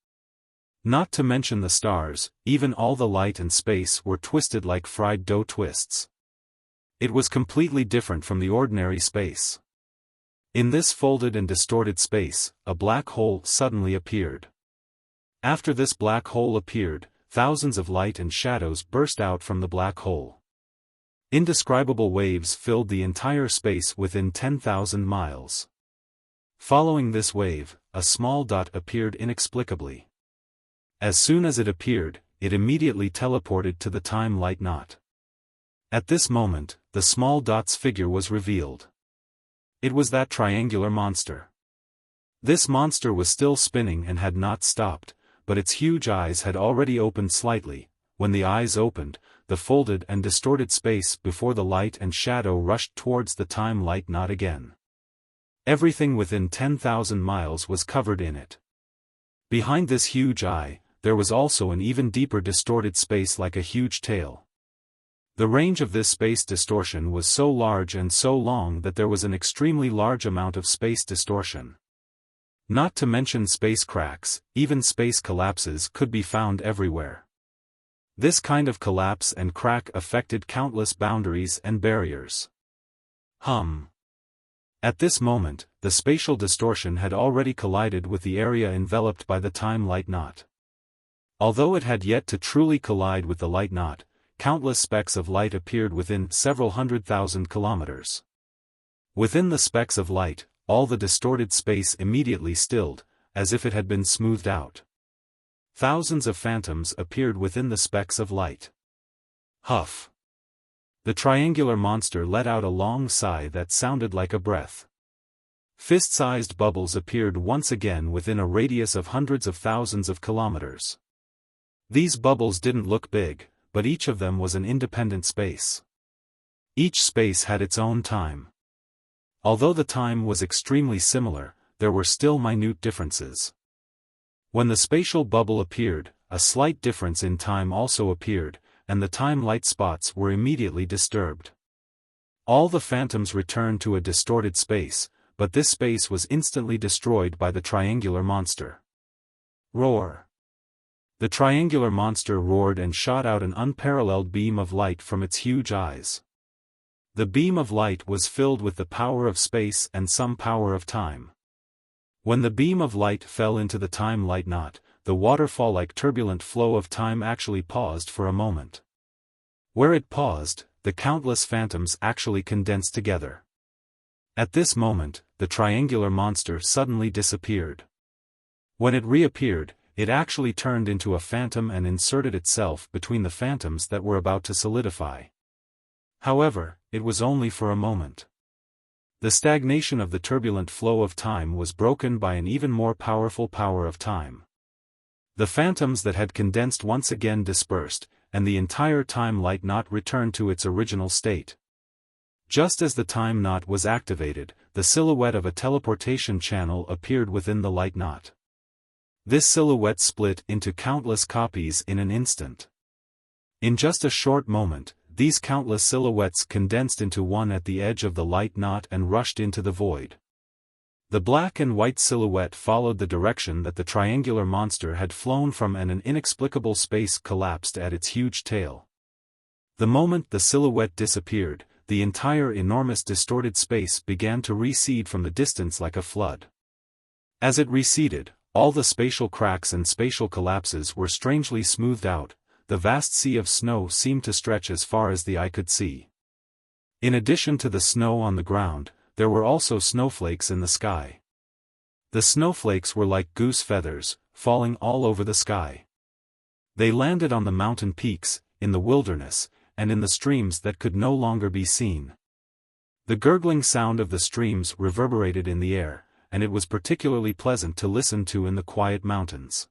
Not to mention the stars, even all the light and space were twisted like fried dough twists. It was completely different from the ordinary space. In this folded and distorted space, a black hole suddenly appeared. After this black hole appeared, thousands of light and shadows burst out from the black hole. Indescribable waves filled the entire space within 10,000 miles. Following this wave, a small dot appeared inexplicably. As soon as it appeared, it immediately teleported to the time light knot. At this moment, the small dot's figure was revealed. It was that triangular monster. This monster was still spinning and had not stopped, but its huge eyes had already opened slightly. When the eyes opened, the folded and distorted space before the light and shadow rushed towards the time light knot again. Everything within 10,000 miles was covered in it. Behind this huge eye, there was also an even deeper distorted space like a huge tail. The range of this space distortion was so large and so long that there was an extremely large amount of space distortion. Not to mention space cracks, even space collapses could be found everywhere. This kind of collapse and crack affected countless boundaries and barriers. At this moment, the spatial distortion had already collided with the area enveloped by the time light knot. Although it had yet to truly collide with the light knot, countless specks of light appeared within several 100,000 kilometers. Within the specks of light, all the distorted space immediately stilled, as if it had been smoothed out. thousands of phantoms appeared within the specks of light. Huff! The triangular monster let out a long sigh that sounded like a breath. Fist-sized bubbles appeared once again within a radius of hundreds of thousands of kilometers. These bubbles didn't look big, but each of them was an independent space. Each space had its own time. Although the time was extremely similar, there were still minute differences. When the spatial bubble appeared, a slight difference in time also appeared, and the time light spots were immediately disturbed. All the phantoms returned to a distorted space, but this space was instantly destroyed by the triangular monster. Roar! The triangular monster roared and shot out an unparalleled beam of light from its huge eyes. The beam of light was filled with the power of space and some power of time. When the beam of light fell into the time light knot, the waterfall-like turbulent flow of time actually paused for a moment. Where it paused, the countless phantoms actually condensed together. At this moment, the triangular monster suddenly disappeared. When it reappeared, it actually turned into a phantom and inserted itself between the phantoms that were about to solidify. However, it was only for a moment. The stagnation of the turbulent flow of time was broken by an even more powerful power of time. The phantoms that had condensed once again dispersed, and the entire time light knot returned to its original state. Just as the time knot was activated, the silhouette of a teleportation channel appeared within the light knot. This silhouette split into countless copies in an instant. In just a short moment, these countless silhouettes condensed into one at the edge of the light knot and rushed into the void. The black and white silhouette followed the direction that the triangular monster had flown from, and an inexplicable space collapsed at its huge tail. The moment the silhouette disappeared, the entire enormous distorted space began to recede from the distance like a flood. As it receded, all the spatial cracks and spatial collapses were strangely smoothed out. The vast sea of snow seemed to stretch as far as the eye could see. In addition to the snow on the ground, there were also snowflakes in the sky. The snowflakes were like goose feathers, falling all over the sky. They landed on the mountain peaks, in the wilderness, and in the streams that could no longer be seen. The gurgling sound of the streams reverberated in the air, and it was particularly pleasant to listen to in the quiet mountains.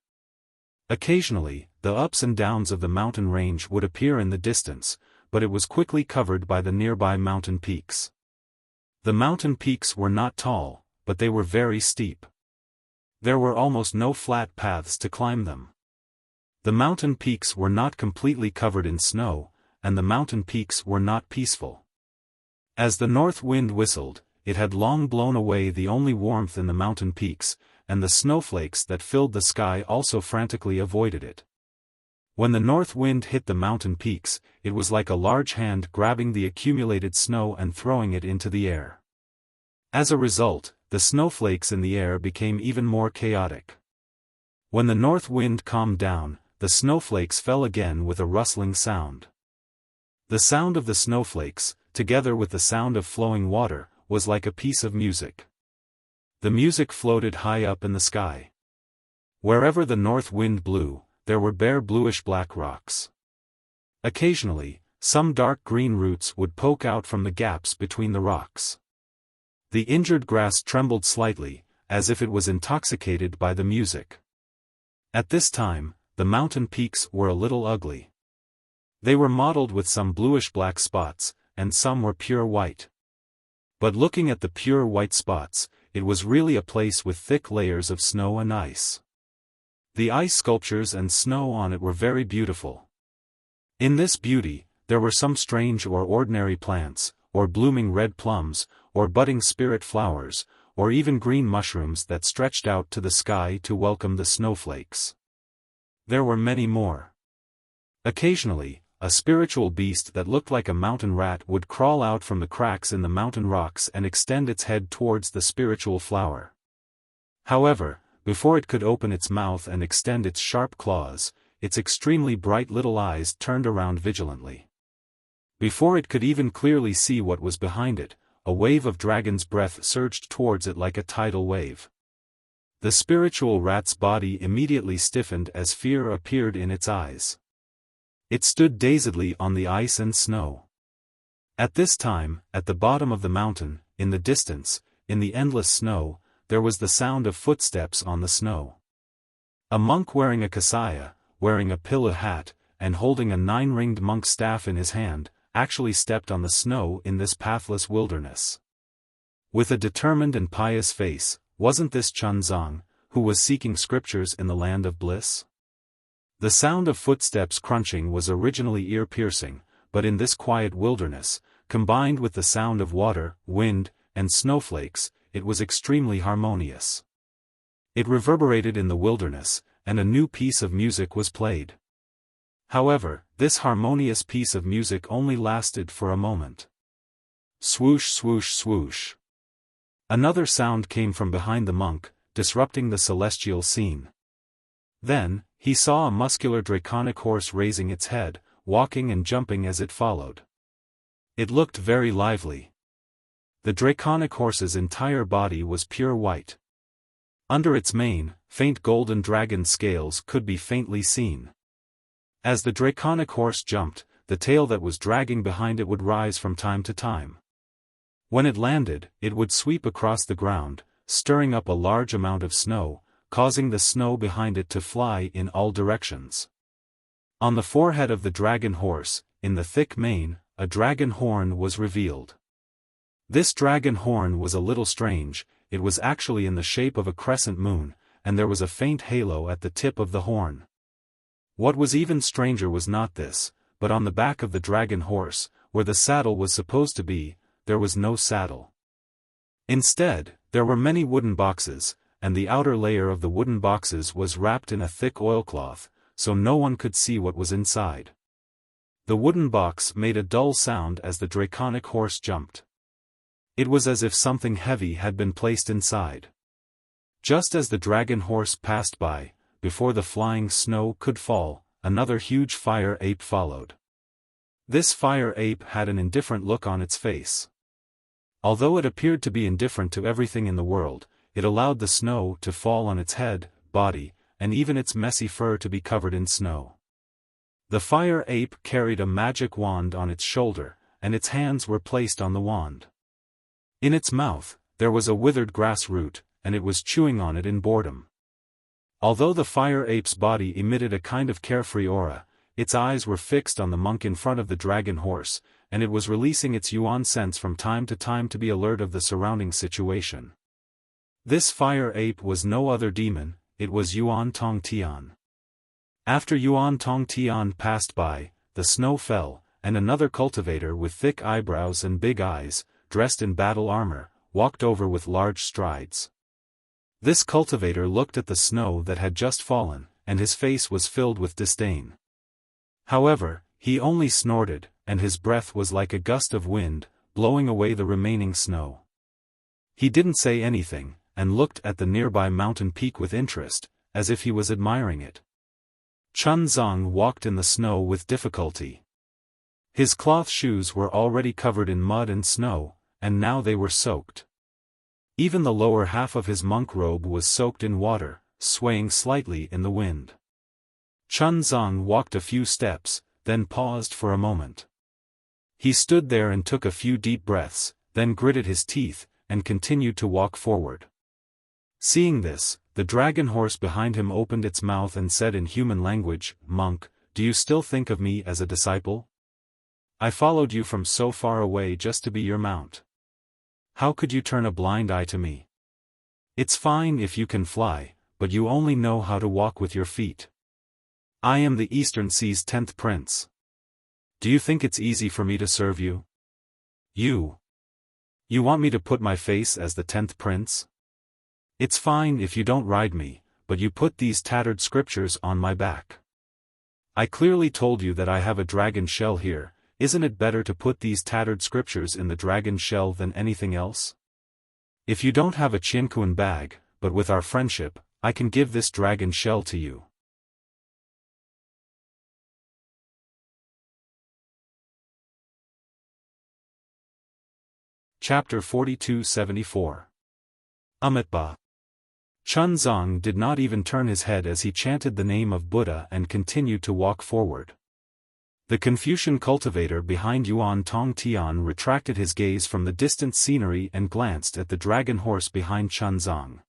Occasionally, the ups and downs of the mountain range would appear in the distance, but it was quickly covered by the nearby mountain peaks. The mountain peaks were not tall, but they were very steep. There were almost no flat paths to climb them. The mountain peaks were not completely covered in snow, and the mountain peaks were not peaceful. As the north wind whistled, it had long blown away the only warmth in the mountain peaks, and the snowflakes that filled the sky also frantically avoided it. When the north wind hit the mountain peaks, it was like a large hand grabbing the accumulated snow and throwing it into the air. As a result, the snowflakes in the air became even more chaotic. When the north wind calmed down, the snowflakes fell again with a rustling sound. The sound of the snowflakes, together with the sound of flowing water, was like a piece of music. The music floated high up in the sky. Wherever the north wind blew, there were bare bluish-black rocks. Occasionally, some dark green roots would poke out from the gaps between the rocks. The injured grass trembled slightly, as if it was intoxicated by the music. At this time, the mountain peaks were a little ugly. They were mottled with some bluish-black spots, and some were pure white. But looking at the pure white spots, it was really a place with thick layers of snow and ice. The ice sculptures and snow on it were very beautiful. In this beauty, there were some strange or ordinary plants, or blooming red plums, or budding spirit flowers, or even green mushrooms that stretched out to the sky to welcome the snowflakes. There were many more. Occasionally, a spiritual beast that looked like a mountain rat would crawl out from the cracks in the mountain rocks and extend its head towards the spiritual flower. However, before it could open its mouth and extend its sharp claws, its extremely bright little eyes turned around vigilantly. Before it could even clearly see what was behind it, a wave of dragon's breath surged towards it like a tidal wave. The spiritual rat's body immediately stiffened as fear appeared in its eyes. It stood dazedly on the ice and snow. At this time, at the bottom of the mountain, in the distance, in the endless snow, there was the sound of footsteps on the snow. A monk wearing a kasaya, wearing a pilla hat, and holding a 9-ringed monk's staff in his hand, actually stepped on the snow in this pathless wilderness. With a determined and pious face, wasn't this Chunzang, who was seeking scriptures in the land of bliss? The sound of footsteps crunching was originally ear-piercing, but in this quiet wilderness, combined with the sound of water, wind, and snowflakes, it was extremely harmonious. It reverberated in the wilderness, and a new piece of music was played. However, this harmonious piece of music only lasted for a moment. Swoosh swoosh swoosh. Another sound came from behind the monk, disrupting the celestial scene. Then, he saw a muscular draconic horse raising its head, walking and jumping as it followed. It looked very lively. The draconic horse's entire body was pure white. Under its mane, faint golden dragon scales could be faintly seen. As the draconic horse jumped, the tail that was dragging behind it would rise from time to time. When it landed, it would sweep across the ground, stirring up a large amount of snow, causing the snow behind it to fly in all directions. On the forehead of the dragon horse, in the thick mane, a dragon horn was revealed. This dragon horn was a little strange. It was actually in the shape of a crescent moon, and there was a faint halo at the tip of the horn. What was even stranger was not this, but on the back of the dragon horse, where the saddle was supposed to be, there was no saddle. Instead, there were many wooden boxes, and the outer layer of the wooden boxes was wrapped in a thick oilcloth, so no one could see what was inside. The wooden box made a dull sound as the draconic horse jumped. It was as if something heavy had been placed inside. Just as the dragon horse passed by, before the flying snow could fall, another huge fire ape followed. This fire ape had an indifferent look on its face. Although it appeared to be indifferent to everything in the world, it allowed the snow to fall on its head, body, and even its messy fur to be covered in snow. The fire ape carried a magic wand on its shoulder, and its hands were placed on the wand. In its mouth, there was a withered grass root, and it was chewing on it in boredom. Although the fire ape's body emitted a kind of carefree aura, its eyes were fixed on the monk in front of the dragon horse, and it was releasing its yuan sense from time to time to be alert of the surrounding situation. This fire ape was no other demon, it was Yuan Tong Tian. After Yuan Tong Tian passed by, the snow fell, and another cultivator with thick eyebrows and big eyes, dressed in battle armor, walked over with large strides. This cultivator looked at the snow that had just fallen, and his face was filled with disdain. However, he only snorted, and his breath was like a gust of wind, blowing away the remaining snow. He didn't say anything, and looked at the nearby mountain peak with interest, as if he was admiring it. Chunzang walked in the snow with difficulty. His cloth shoes were already covered in mud and snow, and now they were soaked. Even the lower half of his monk robe was soaked in water, swaying slightly in the wind. Chunzang walked a few steps, then paused for a moment. He stood there and took a few deep breaths, then gritted his teeth, and continued to walk forward. Seeing this, the dragon horse behind him opened its mouth and said in human language, "Monk, do you still think of me as a disciple? I followed you from so far away just to be your mount. How could you turn a blind eye to me? It's fine if you can fly, but you only know how to walk with your feet. I am the Eastern Sea's 10th prince. Do you think it's easy for me to serve you? You want me to put my face as the 10th prince? It's fine if you don't ride me, but you put these tattered scriptures on my back. I clearly told you that I have a dragon shell here. Isn't it better to put these tattered scriptures in the dragon shell than anything else? If you don't have a Chinkuan bag, but with our friendship, I can give this dragon shell to you." Chapter 4274. Amitba. Chunzong did not even turn his head as he chanted the name of Buddha and continued to walk forward. The Confucian cultivator behind Yuan Tongtian retracted his gaze from the distant scenery and glanced at the dragon horse behind Chunzong.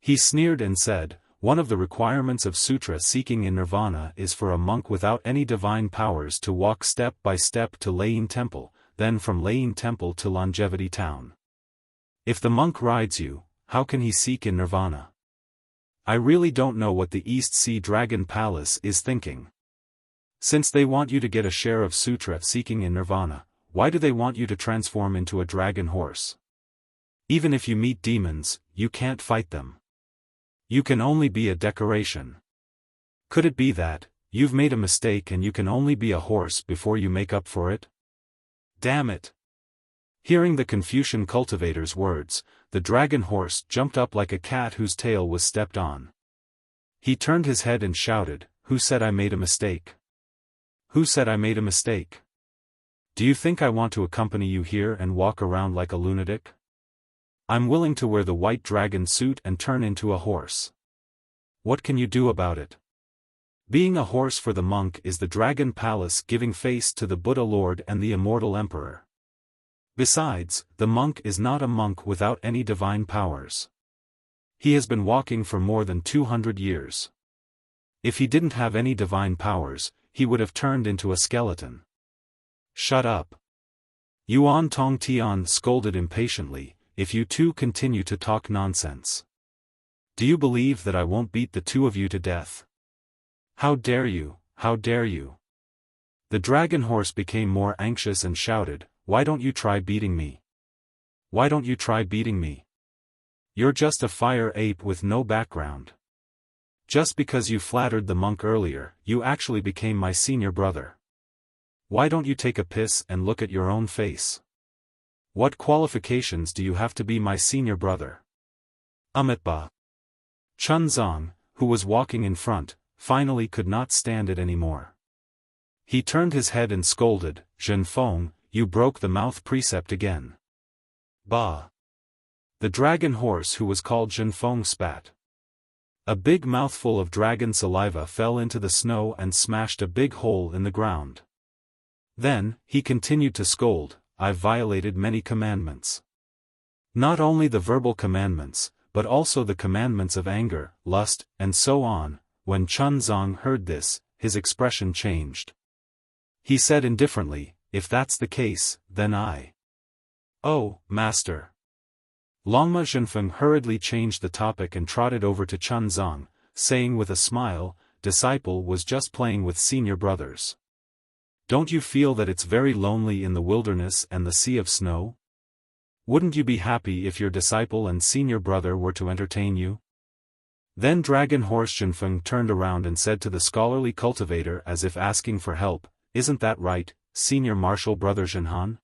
He sneered and said, "One of the requirements of sutra seeking in nirvana is for a monk without any divine powers to walk step by step to Lane Temple, then from Lane Temple to Longevity Town. If the monk rides you, how can he seek in nirvana? I really don't know what the East Sea Dragon Palace is thinking. Since they want you to get a share of sutra seeking in nirvana, why do they want you to transform into a dragon horse? Even if you meet demons, you can't fight them. You can only be a decoration. Could it be that, you've made a mistake and you can only be a horse before you make up for it? Damn it!" Hearing the Confucian cultivator's words, the dragon horse jumped up like a cat whose tail was stepped on. He turned his head and shouted, "Who said I made a mistake? Who said I made a mistake? Do you think I want to accompany you here and walk around like a lunatic? I'm willing to wear the white dragon suit and turn into a horse. What can you do about it? Being a horse for the monk is the dragon palace giving face to the Buddha Lord and the immortal emperor. Besides, the monk is not a monk without any divine powers. He has been walking for more than 200 years. If he didn't have any divine powers, he would have turned into a skeleton." "Shut up!" Yuan Tongtian scolded impatiently, "If you two continue to talk nonsense. Do you believe that I won't beat the two of you to death? How dare you, how dare you?" The dragon horse became more anxious and shouted, "Why don't you try beating me? Why don't you try beating me? You're just a fire ape with no background. Just because you flattered the monk earlier, you actually became my senior brother. Why don't you take a piss and look at your own face? What qualifications do you have to be my senior brother?" Amitba. Chunzong, who was walking in front, finally could not stand it anymore. He turned his head and scolded, "Zhenfeng, you broke the mouth precept again." "Bah!" The dragon horse who was called Zhenfeng spat. A big mouthful of dragon saliva fell into the snow and smashed a big hole in the ground. Then, he continued to scold, "I've violated many commandments. Not only the verbal commandments, but also the commandments of anger, lust, and so on." When Chunzong heard this, his expression changed. He said indifferently, "If that's the case, then Oh, master." Longma Zhenfeng hurriedly changed the topic and trotted over to Chunzong, saying with a smile, "Disciple was just playing with senior brothers. Don't you feel that it's very lonely in the wilderness and the sea of snow? Wouldn't you be happy if your disciple and senior brother were to entertain you?" Then Dragon Horse Zhenfeng turned around and said to the scholarly cultivator as if asking for help, "Isn't that right, senior martial brother Zhenhan?"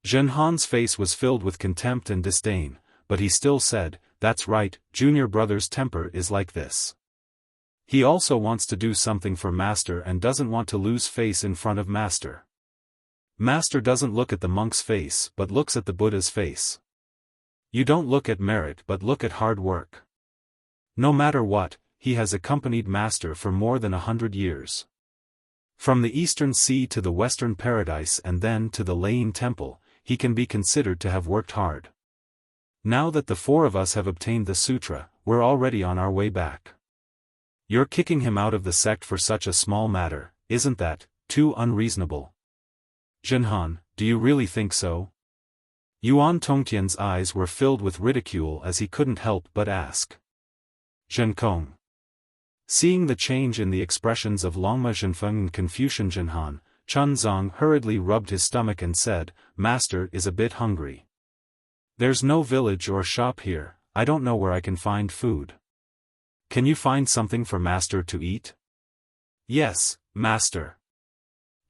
Zhenhan's face was filled with contempt and disdain, but he still said, "That's right, junior brother's temper is like this. He also wants to do something for master and doesn't want to lose face in front of master. Master doesn't look at the monk's face but looks at the Buddha's face. You don't look at merit but look at hard work. No matter what, he has accompanied master for more than 100 years. From the eastern sea to the western paradise and then to the Lane Temple, he can be considered to have worked hard. Now that the four of us have obtained the sutra, we're already on our way back. You're kicking him out of the sect for such a small matter, isn't that too unreasonable? Zhenhan, do you really think so?" Yuan Tongtian's eyes were filled with ridicule as he couldn't help but ask. "Zhenkong." Seeing the change in the expressions of Longma Zhenfeng and Confucian Zhenhan, Chunzong hurriedly rubbed his stomach and said, "Master is a bit hungry. There's no village or shop here, I don't know where I can find food. Can you find something for master to eat?" "Yes, master."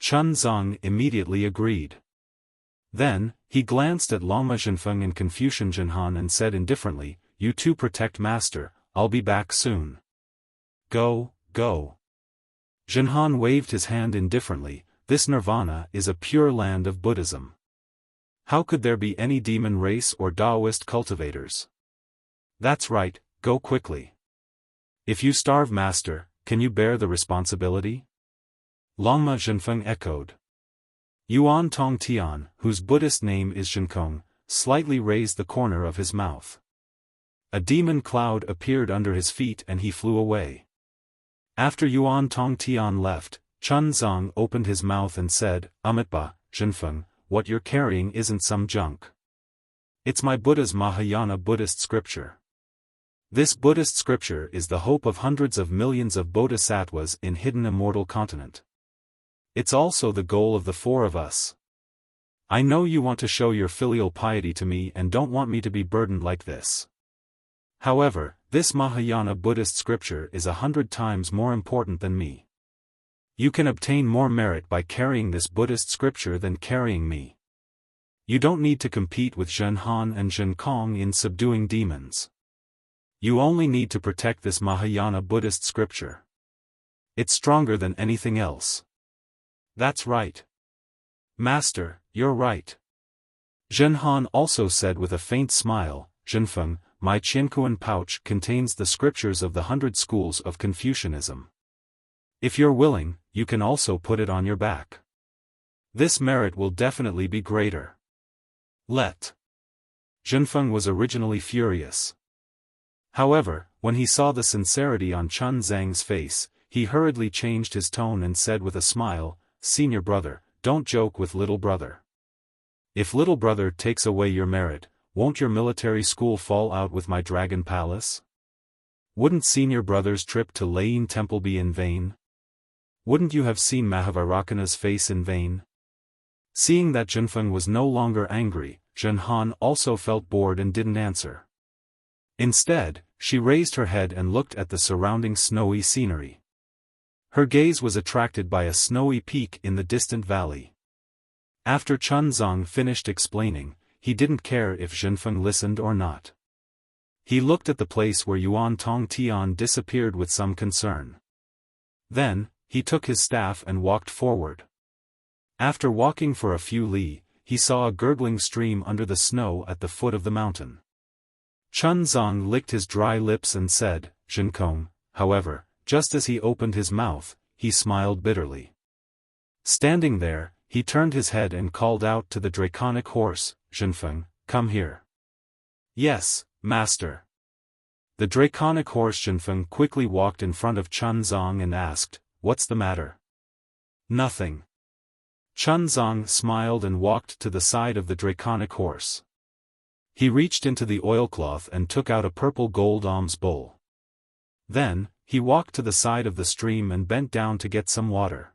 Chunzong immediately agreed. Then, he glanced at Longma Zhenfeng and Confucian Zhenhan and said indifferently, "You two protect master, I'll be back soon. Go, go." Zhenhan waved his hand indifferently. This nirvana is a pure land of Buddhism. How could there be any demon race or Taoist cultivators? That's right, go quickly. If you starve master, can you bear the responsibility? Longma Zhenfeng echoed. Yuan Tong Tian, whose Buddhist name is Zhenkong, slightly raised the corner of his mouth. A demon cloud appeared under his feet and he flew away. After Yuan Tong Tian left, Chun Zong opened his mouth and said, Amitabha, Zhenfeng, what you're carrying isn't some junk. It's my Buddha's Mahayana Buddhist scripture. This Buddhist scripture is the hope of hundreds of millions of bodhisattvas in hidden immortal continent. It's also the goal of the four of us. I know you want to show your filial piety to me and don't want me to be burdened like this. However, this Mahayana Buddhist scripture is 100 times more important than me. You can obtain more merit by carrying this Buddhist scripture than carrying me. You don't need to compete with Zhen Han and Zhen Kong in subduing demons. You only need to protect this Mahayana Buddhist scripture. It's stronger than anything else. That's right. Master, you're right. Zhen Han also said with a faint smile, Zhenfeng, my Qiankuan pouch contains the scriptures of the 100 schools of Confucianism. If you're willing, you can also put it on your back. This merit will definitely be greater. Zhenfeng was originally furious. However, when he saw the sincerity on Chun Zhang's face, he hurriedly changed his tone and said with a smile, Senior brother, don't joke with little brother. If little brother takes away your merit, won't your military school fall out with my dragon palace? Wouldn't senior brother's trip to Layin Temple be in vain? Wouldn't you have seen Mahavairakana's face in vain? Seeing that Zhenfeng was no longer angry, Zhen Han also felt bored and didn't answer. Instead, she raised her head and looked at the surrounding snowy scenery. Her gaze was attracted by a snowy peak in the distant valley. After Chun Zong finished explaining, he didn't care if Zhenfeng listened or not. He looked at the place where Yuan Tong Tian disappeared with some concern. Then, he took his staff and walked forward. After walking for a few li, he saw a gurgling stream under the snow at the foot of the mountain. Chun Zong licked his dry lips and said, Zhenkong, however, just as he opened his mouth, he smiled bitterly. Standing there, he turned his head and called out to the draconic horse, Zhenfeng, come here. Yes, master. The draconic horse Zhenfeng quickly walked in front of Chun Zong and asked, what's the matter? Nothing. Chun Zong smiled and walked to the side of the draconic horse. He reached into the oilcloth and took out a purple gold alms bowl. Then, he walked to the side of the stream and bent down to get some water.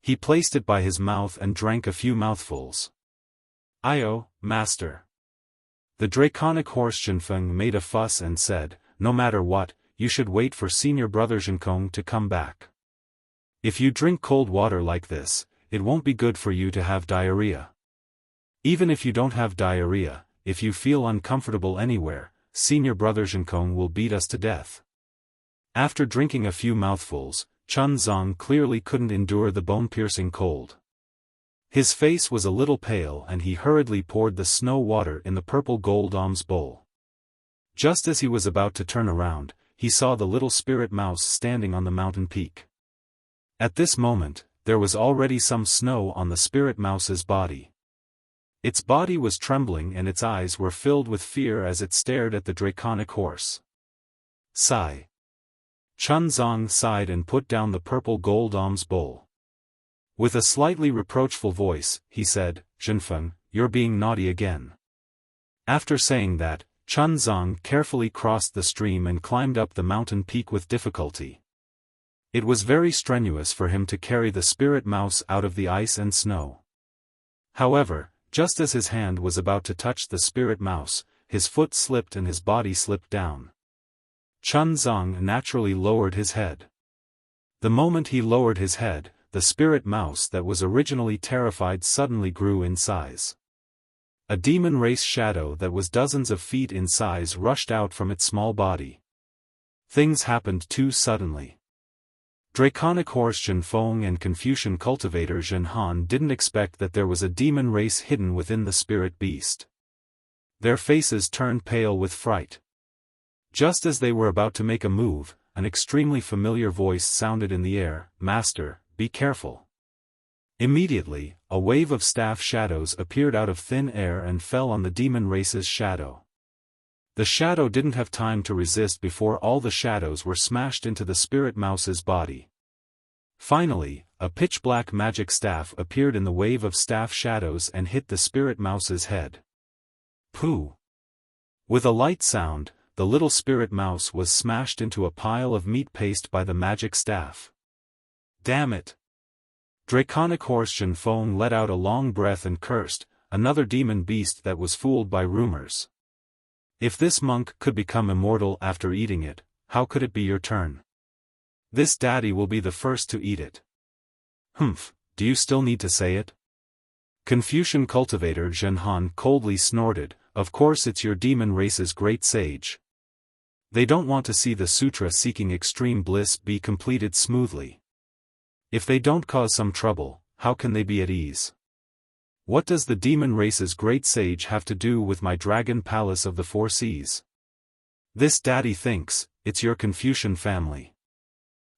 He placed it by his mouth and drank a few mouthfuls. Ayo, master. The draconic horse Zhenfeng made a fuss and said, no matter what, you should wait for senior brother Zhenkong to come back. If you drink cold water like this, it won't be good for you to have diarrhea. Even if you don't have diarrhea, if you feel uncomfortable anywhere, senior brother Zhenkong will beat us to death. After drinking a few mouthfuls, Chun Zong clearly couldn't endure the bone-piercing cold. His face was a little pale and he hurriedly poured the snow water in the purple gold alms bowl. Just as he was about to turn around, he saw the little spirit mouse standing on the mountain peak. At this moment, there was already some snow on the spirit mouse's body. Its body was trembling and its eyes were filled with fear as it stared at the draconic horse. Sigh. Chun Zong sighed and put down the purple gold alms bowl. With a slightly reproachful voice, he said, Zhenfeng, you're being naughty again. After saying that, Chun Zong carefully crossed the stream and climbed up the mountain peak with difficulty. It was very strenuous for him to carry the spirit mouse out of the ice and snow. However, just as his hand was about to touch the spirit mouse, his foot slipped and his body slipped down. Chun Zong naturally lowered his head. The moment he lowered his head, the spirit mouse that was originally terrified suddenly grew in size. A demon race shadow that was dozens of feet in size rushed out from its small body. Things happened too suddenly. Draconic horse Zhenfeng and Confucian cultivator Zhen Han didn't expect that there was a demon race hidden within the spirit beast. Their faces turned pale with fright. Just as they were about to make a move, an extremely familiar voice sounded in the air, "Master, be careful." Immediately, a wave of staff shadows appeared out of thin air and fell on the demon race's shadow. The shadow didn't have time to resist before all the shadows were smashed into the spirit mouse's body. Finally, a pitch-black magic staff appeared in the wave of staff shadows and hit the spirit mouse's head. Pooh! With a light sound, the little spirit mouse was smashed into a pile of meat paste by the magic staff. Damn it! Draconic horse Xiaofan let out a long breath and cursed, another demon beast that was fooled by rumors. If this monk could become immortal after eating it, how could it be your turn? This daddy will be the first to eat it. Humph, do you still need to say it? Confucian cultivator Xiaofan coldly snorted, "Of course it's your demon race's great sage. They don't want to see the sutra seeking extreme bliss be completed smoothly. If they don't cause some trouble, how can they be at ease? What does the demon race's great sage have to do with my dragon palace of the four seas? This daddy thinks, it's your Confucian family."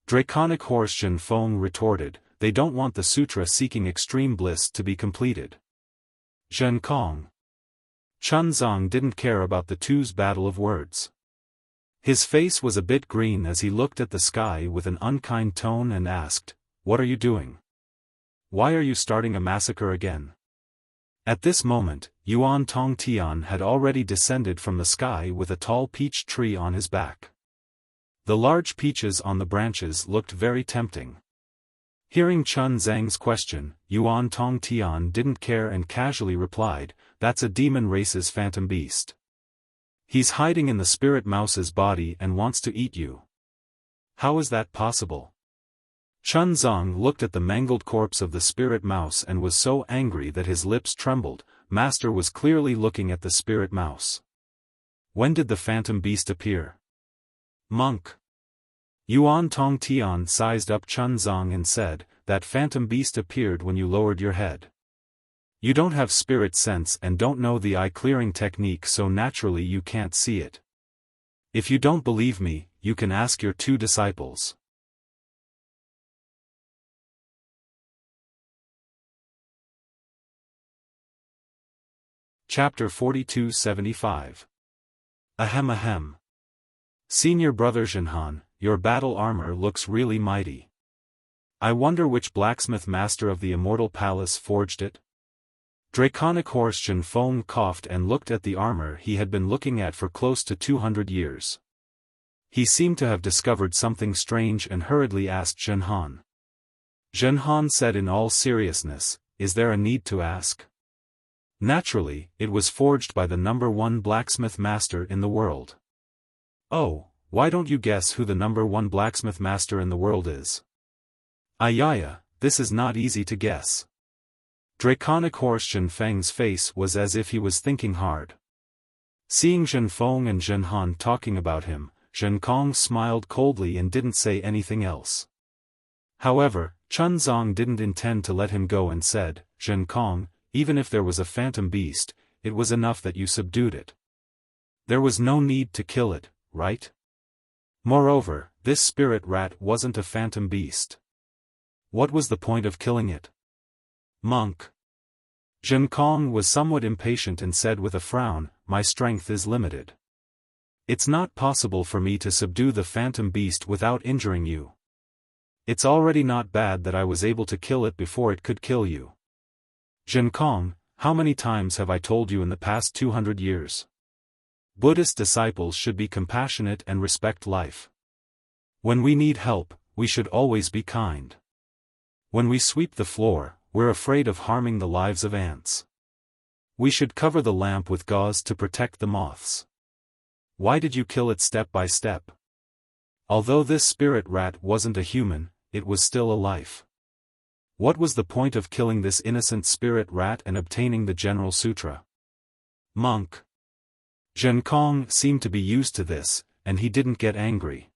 Draconic horse Xiaofan retorted, "They don't want the sutra seeking extreme bliss to be completed." Zhen Kong. Chunzong didn't care about the two's battle of words. His face was a bit green as he looked at the sky with an unkind tone and asked, "What are you doing? Why are you starting a massacre again?" At this moment, Yuan Tongtian had already descended from the sky with a tall peach tree on his back. The large peaches on the branches looked very tempting. Hearing Chun Zhang's question, Yuan Tongtian didn't care and casually replied, "That's a demon race's phantom beast. He's hiding in the spirit mouse's body and wants to eat you. How is that possible?" Chun Zhang looked at the mangled corpse of the spirit mouse and was so angry that his lips trembled. Master was clearly looking at the spirit mouse. When did the phantom beast appear? Monk. Yuan Tongtian sized up Chun Zhang and said, "That phantom beast appeared when you lowered your head. You don't have spirit sense and don't know the eye-clearing technique, so naturally you can't see it. If you don't believe me, you can ask your two disciples." Chapter 4275. Ahem ahem. Senior brother Xiaofan, your battle armor looks really mighty. I wonder which blacksmith master of the immortal palace forged it? Draconic horse Xiaofan coughed and looked at the armor he had been looking at for close to 200 years. He seemed to have discovered something strange and hurriedly asked Xiaofan. Xiaofan said in all seriousness, "Is there a need to ask?" Naturally, it was forged by the #1 blacksmith master in the world. Oh, why don't you guess who the #1 blacksmith master in the world is? Ayaya, this is not easy to guess. Draconic horse Xiaofang's face was as if he was thinking hard. Seeing Xiaofang and Xiaofan talking about him, Zhen Kong smiled coldly and didn't say anything else. However, Chun Zong didn't intend to let him go and said, "Zhen Kong, even if there was a phantom beast, it was enough that you subdued it. There was no need to kill it, right? Moreover, this spirit rat wasn't a phantom beast. What was the point of killing it?" Monk. Zhen Kong was somewhat impatient and said with a frown, "My strength is limited. It's not possible for me to subdue the phantom beast without injuring you. It's already not bad that I was able to kill it before it could kill you. Zhen Kong, how many times have I told you in the past 200 years? Buddhist disciples should be compassionate and respect life. When we need help, we should always be kind. When we sweep the floor, we're afraid of harming the lives of ants. We should cover the lamp with gauze to protect the moths. Why did you kill it step by step? Although this spirit rat wasn't a human, it was still a life. What was the point of killing this innocent spirit rat and obtaining the General Sutra?" Monk. Zhen Kong seemed to be used to this, and he didn't get angry.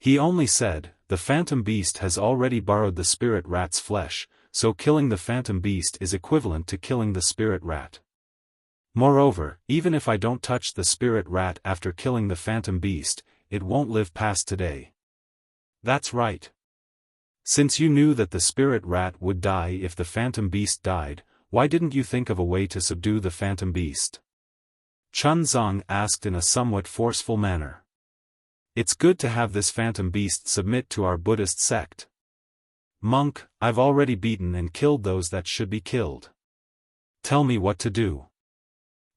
He only said, "The phantom beast has already borrowed the spirit rat's flesh, so killing the phantom beast is equivalent to killing the spirit rat. Moreover, even if I don't touch the spirit rat after killing the phantom beast, it won't live past today. That's right. Since you knew that the spirit rat would die if the phantom beast died, why didn't you think of a way to subdue the phantom beast? Chunzong asked in a somewhat forceful manner. It's good to have this phantom beast submit to our Buddhist sect. Monk, I've already beaten and killed those that should be killed. Tell me what to do.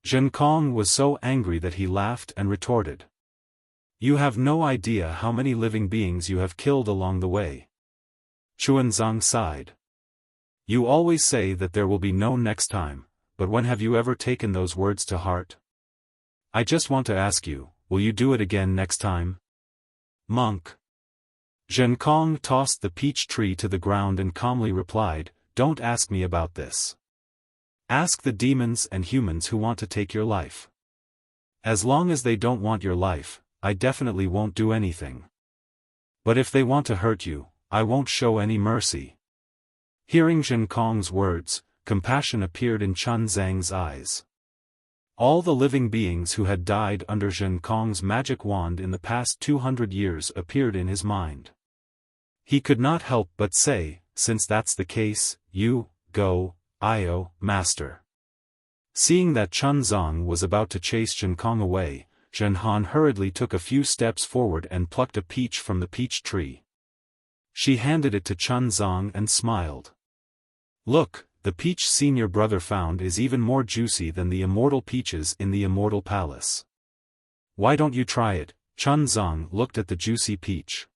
Zhenkong was so angry that he laughed and retorted. You have no idea how many living beings you have killed along the way. Chuanzong sighed. You always say that there will be no next time, but when have you ever taken those words to heart? I just want to ask you, will you do it again next time? Monk. Zhenkong tossed the peach tree to the ground and calmly replied, Don't ask me about this. Ask the demons and humans who want to take your life. As long as they don't want your life, I definitely won't do anything. But if they want to hurt you, I won't show any mercy. Hearing Zhenkong's words, compassion appeared in Chunzang's eyes. All the living beings who had died under Zhenkong's magic wand in the past 200 years appeared in his mind. He could not help but say, since that's the case, you, go, master. Seeing that Chunzong was about to chase Zhenkong away, Zhenhan hurriedly took a few steps forward and plucked a peach from the peach tree. She handed it to Chunzong and smiled. Look, the peach senior brother found is even more juicy than the immortal peaches in the immortal palace. Why don't you try it? Chunzong looked at the juicy peach.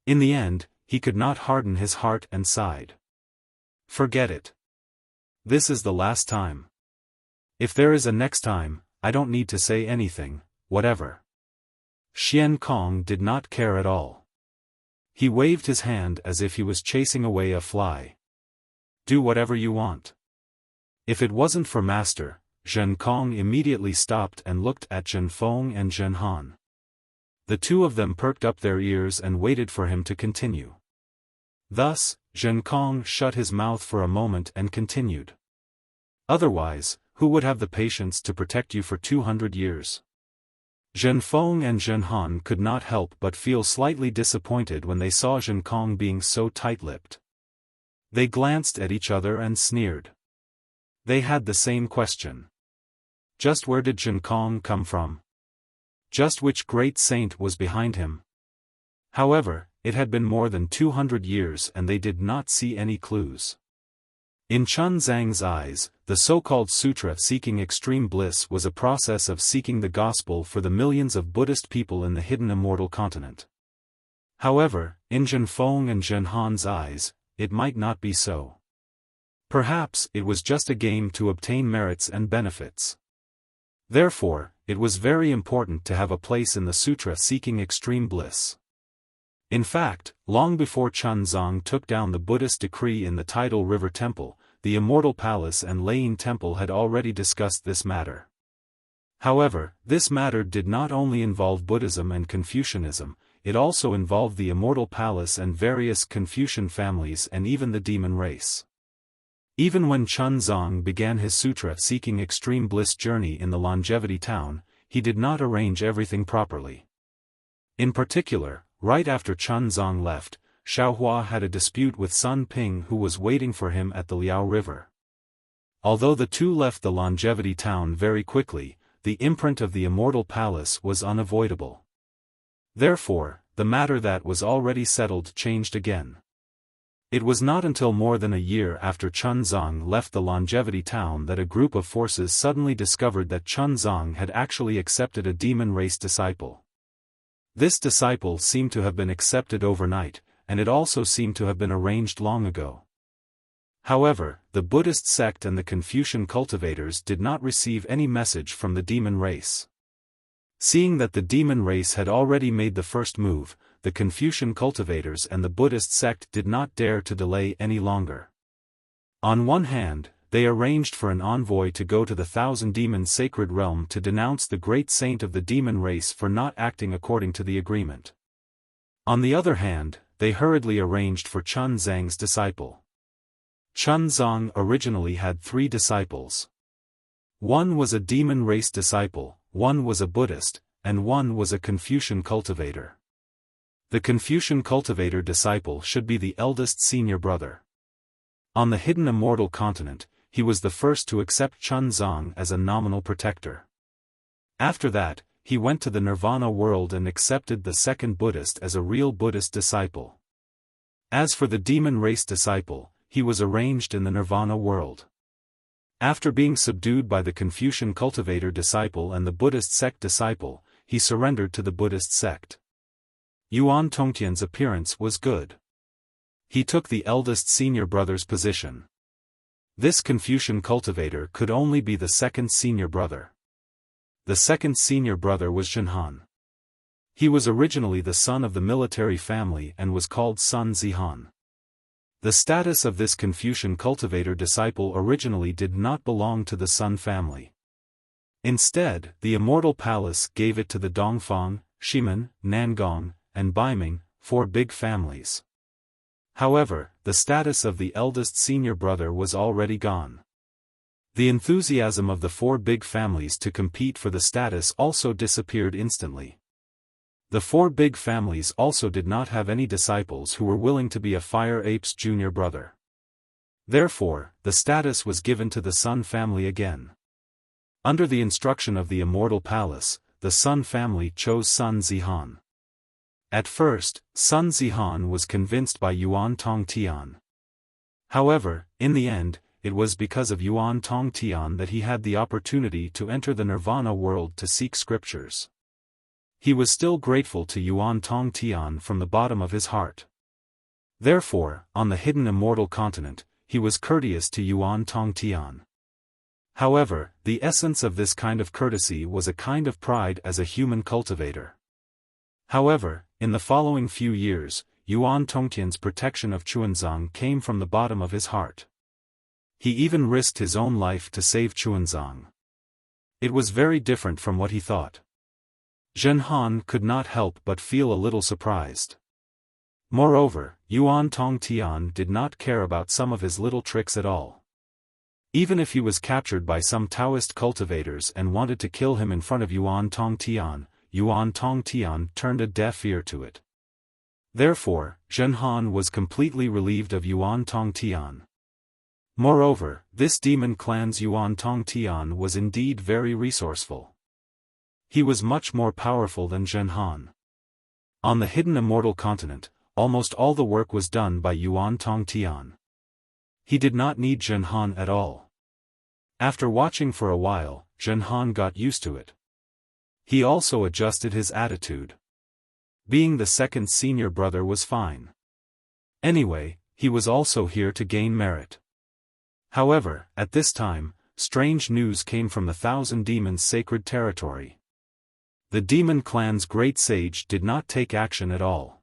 In the end, he could not harden his heart and sighed. Forget it. This is the last time. If there is a next time, I don't need to say anything, whatever. Xian Kong did not care at all. He waved his hand as if he was chasing away a fly. Do whatever you want. If it wasn't for Master, Zhen Kong immediately stopped and looked at Zhen Feng and Zhen Han. The two of them perked up their ears and waited for him to continue. Thus, Zhen Kong shut his mouth for a moment and continued. Otherwise, who would have the patience to protect you for 200 years? Zhen Feng and Zhen Han could not help but feel slightly disappointed when they saw Zhen Kong being so tight-lipped. They glanced at each other and sneered. They had the same question. Just where did Zhen Kong come from? Just which great saint was behind him? However, it had been more than 200 years and they did not see any clues. In Chunzang's eyes, the so-called sutra seeking extreme bliss was a process of seeking the gospel for the millions of Buddhist people in the hidden immortal continent. However, in Zhen Feng and Zhen Han's eyes, it might not be so. Perhaps it was just a game to obtain merits and benefits. Therefore, it was very important to have a place in the sutra seeking extreme bliss. In fact, long before Chunzong took down the Buddhist decree in the tidal river temple, the Immortal Palace and Lane Temple had already discussed this matter. However, this matter did not only involve Buddhism and Confucianism, it also involved the Immortal Palace and various Confucian families and even the demon race. Even when Chunzong began his sutra-seeking extreme bliss journey in the Longevity Town, he did not arrange everything properly. In particular, right after Chunzong left, Xiaohua had a dispute with Sun Ping who was waiting for him at the Liao River. Although the two left the Longevity Town very quickly, the imprint of the Immortal Palace was unavoidable. Therefore, the matter that was already settled changed again. It was not until more than a year after Chunzong left the Longevity Town that a group of forces suddenly discovered that Chunzong had actually accepted a demon race disciple. This disciple seemed to have been accepted overnight, and it also seemed to have been arranged long ago. However, the Buddhist sect and the Confucian cultivators did not receive any message from the demon race. Seeing that the demon race had already made the first move, the Confucian cultivators and the Buddhist sect did not dare to delay any longer. On one hand, they arranged for an envoy to go to the Thousand Demons Sacred Realm to denounce the great saint of the demon race for not acting according to the agreement. On the other hand, they hurriedly arranged for Chunzang's disciple. Chunzong originally had 3 disciples. One was a demon race disciple, one was a Buddhist, and one was a Confucian cultivator. The Confucian cultivator disciple should be the eldest senior brother. On the hidden immortal continent, he was the first to accept Chunzang as a nominal protector. After that, he went to the Nirvana world and accepted the second Buddhist as a real Buddhist disciple. As for the demon race disciple, he was arranged in the Nirvana world. After being subdued by the Confucian cultivator disciple and the Buddhist sect disciple, he surrendered to the Buddhist sect. Yuan Tongtian's appearance was good. He took the eldest senior brother's position. This Confucian cultivator could only be the second senior brother. The second senior brother was Zhenhan. He was originally the son of the military family and was called Sun Zihan. The status of this Confucian cultivator disciple originally did not belong to the Sun family. Instead, the Immortal Palace gave it to the Dongfang, Shimen, Nangong, and Baiming, 4 big families. However, the status of the eldest senior brother was already gone. The enthusiasm of the 4 big families to compete for the status also disappeared instantly. The 4 big families also did not have any disciples who were willing to be a Fire Ape's junior brother. Therefore, the status was given to the Sun family again. Under the instruction of the Immortal Palace, the Sun family chose Sun Zihan. At first, Sun Zihan was convinced by Yuan Tongtian. However, in the end, it was because of Yuan Tongtian that he had the opportunity to enter the Nirvana world to seek scriptures. He was still grateful to Yuan Tongtian from the bottom of his heart. Therefore, on the hidden immortal continent, he was courteous to Yuan Tongtian. However, the essence of this kind of courtesy was a kind of pride as a human cultivator. However, in the following few years, Yuan Tongtian's protection of Chuanzang came from the bottom of his heart. He even risked his own life to save Chuanzang. It was very different from what he thought. Zhenhan could not help but feel a little surprised. Moreover, Yuan Tongtian did not care about some of his little tricks at all. Even if he was captured by some Taoist cultivators and wanted to kill him in front of Yuan Tongtian turned a deaf ear to it. Therefore, Zhenhan was completely relieved of Yuan Tongtian. Moreover, this demon clan's Yuan Tongtian was indeed very resourceful. He was much more powerful than Zhenhan. On the hidden immortal continent, almost all the work was done by Yuan Tongtian. He did not need Zhenhan at all. After watching for a while, Zhenhan got used to it. He also adjusted his attitude. Being the second senior brother was fine. Anyway, he was also here to gain merit. However, at this time, strange news came from the Thousand Demons' sacred territory. The demon clan's great sage did not take action at all.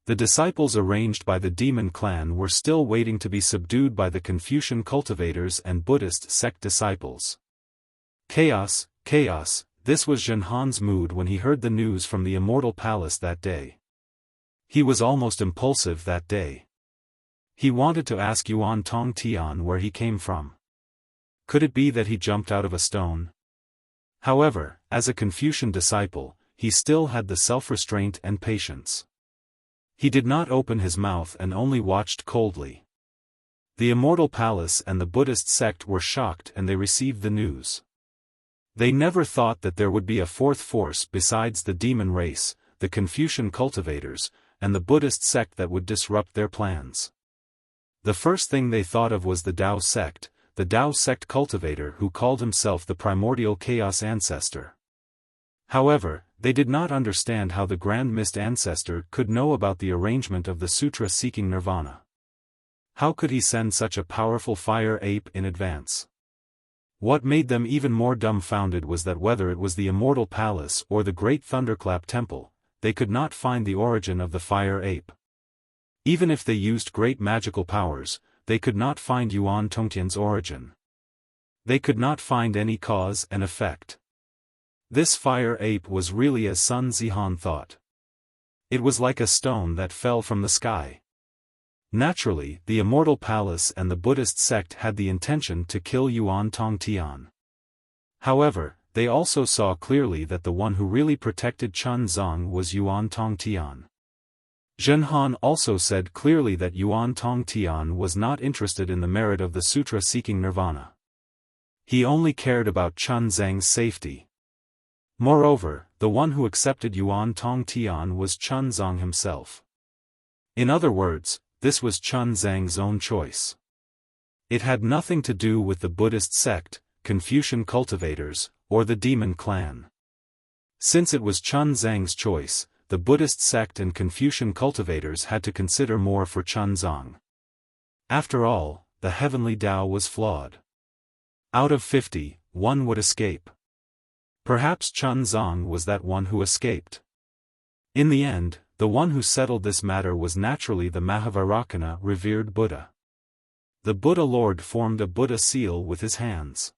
The disciples arranged by the demon clan were still waiting to be subdued by the Confucian cultivators and Buddhist sect disciples. Chaos, chaos, this was Zhenhan's mood when he heard the news from the Immortal Palace that day. He was almost impulsive that day. He wanted to ask Yuan Tongtian where he came from. Could it be that he jumped out of a stone? However, as a Confucian disciple, he still had the self-restraint and patience. He did not open his mouth and only watched coldly. The Immortal Palace and the Buddhist sect were shocked and they received the news. They never thought that there would be a fourth force besides the demon race, the Confucian cultivators, and the Buddhist sect that would disrupt their plans. The first thing they thought of was the Tao sect cultivator who called himself the primordial chaos ancestor. However, they did not understand how the Grand Mist ancestor could know about the arrangement of the sutra seeking nirvana. How could he send such a powerful fire ape in advance? What made them even more dumbfounded was that whether it was the Immortal Palace or the Great Thunderclap Temple, they could not find the origin of the fire ape. Even if they used great magical powers, they could not find Yuan Tongtian's origin. They could not find any cause and effect. This fire ape was really as Sun Zihan thought. It was like a stone that fell from the sky. Naturally, the Immortal Palace and the Buddhist sect had the intention to kill Yuan Tongtian. However, they also saw clearly that the one who really protected Chun Zong was Yuan Tongtian. Zhen Han also said clearly that Yuan Tongtian was not interested in the merit of the sutra seeking nirvana. He only cared about Chun Zhang's safety. Moreover, the one who accepted Yuan Tongtian was Chun Zong himself. In other words, this was Chun Zhang's own choice. It had nothing to do with the Buddhist sect, Confucian cultivators, or the demon clan. Since it was Chun Zhang's choice, the Buddhist sect and Confucian cultivators had to consider more for Chun Zong. After all, the heavenly Tao was flawed. Out of 50, one would escape. Perhaps Chun Zong was that one who escaped. In the end, the one who settled this matter was naturally the Mahavairocana revered Buddha. The Buddha Lord formed a Buddha seal with his hands.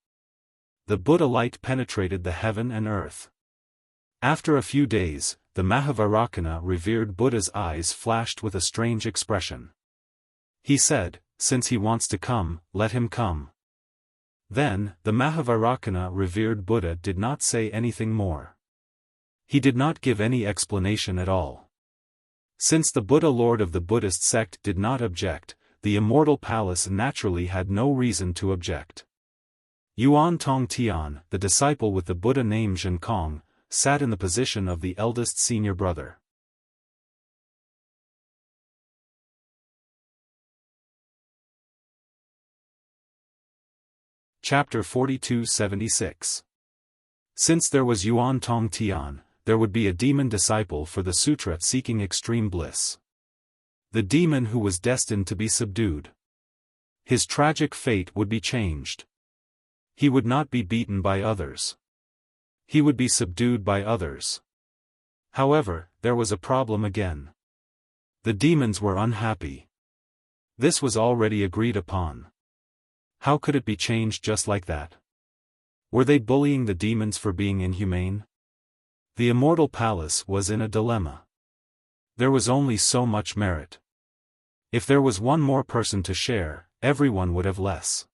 The Buddha light penetrated the heaven and earth. After a few days, the Mahavairocana revered Buddha's eyes flashed with a strange expression. He said, "Since he wants to come, let him come." Then, the Mahavairocana revered Buddha did not say anything more. He did not give any explanation at all. Since the Buddha Lord of the Buddhist sect did not object, the immortal palace naturally had no reason to object. Yuan Tongtian, the disciple with the Buddha name Zhen Kong, sat in the position of the eldest senior brother. Chapter 4276. Since there was Yuan Tongtian, there would be a demon disciple for the sutra seeking extreme bliss. The demon who was destined to be subdued. His tragic fate would be changed. He would not be beaten by others. He would be subdued by others. However, there was a problem again. The demons were unhappy. This was already agreed upon. How could it be changed just like that? Were they bullying the demons for being inhumane? The immortal palace was in a dilemma. There was only so much merit. If there was one more person to share, everyone would have less.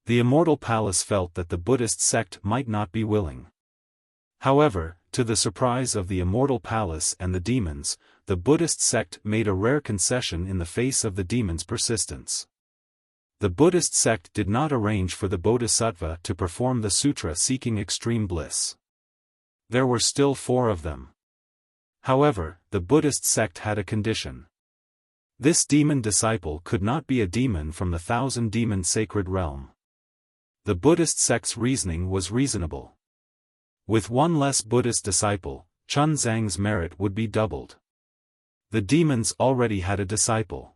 The immortal palace felt that the Buddhist sect might not be willing. However, to the surprise of the immortal palace and the demons, the Buddhist sect made a rare concession in the face of the demons' persistence. The Buddhist sect did not arrange for the Bodhisattva to perform the sutra seeking extreme bliss. There were still 4 of them. However, the Buddhist sect had a condition. This demon disciple could not be a demon from the 1,000-demon sacred realm. The Buddhist sect's reasoning was reasonable. With one less Buddhist disciple, Chun Zhang's merit would be doubled. The demons already had a disciple.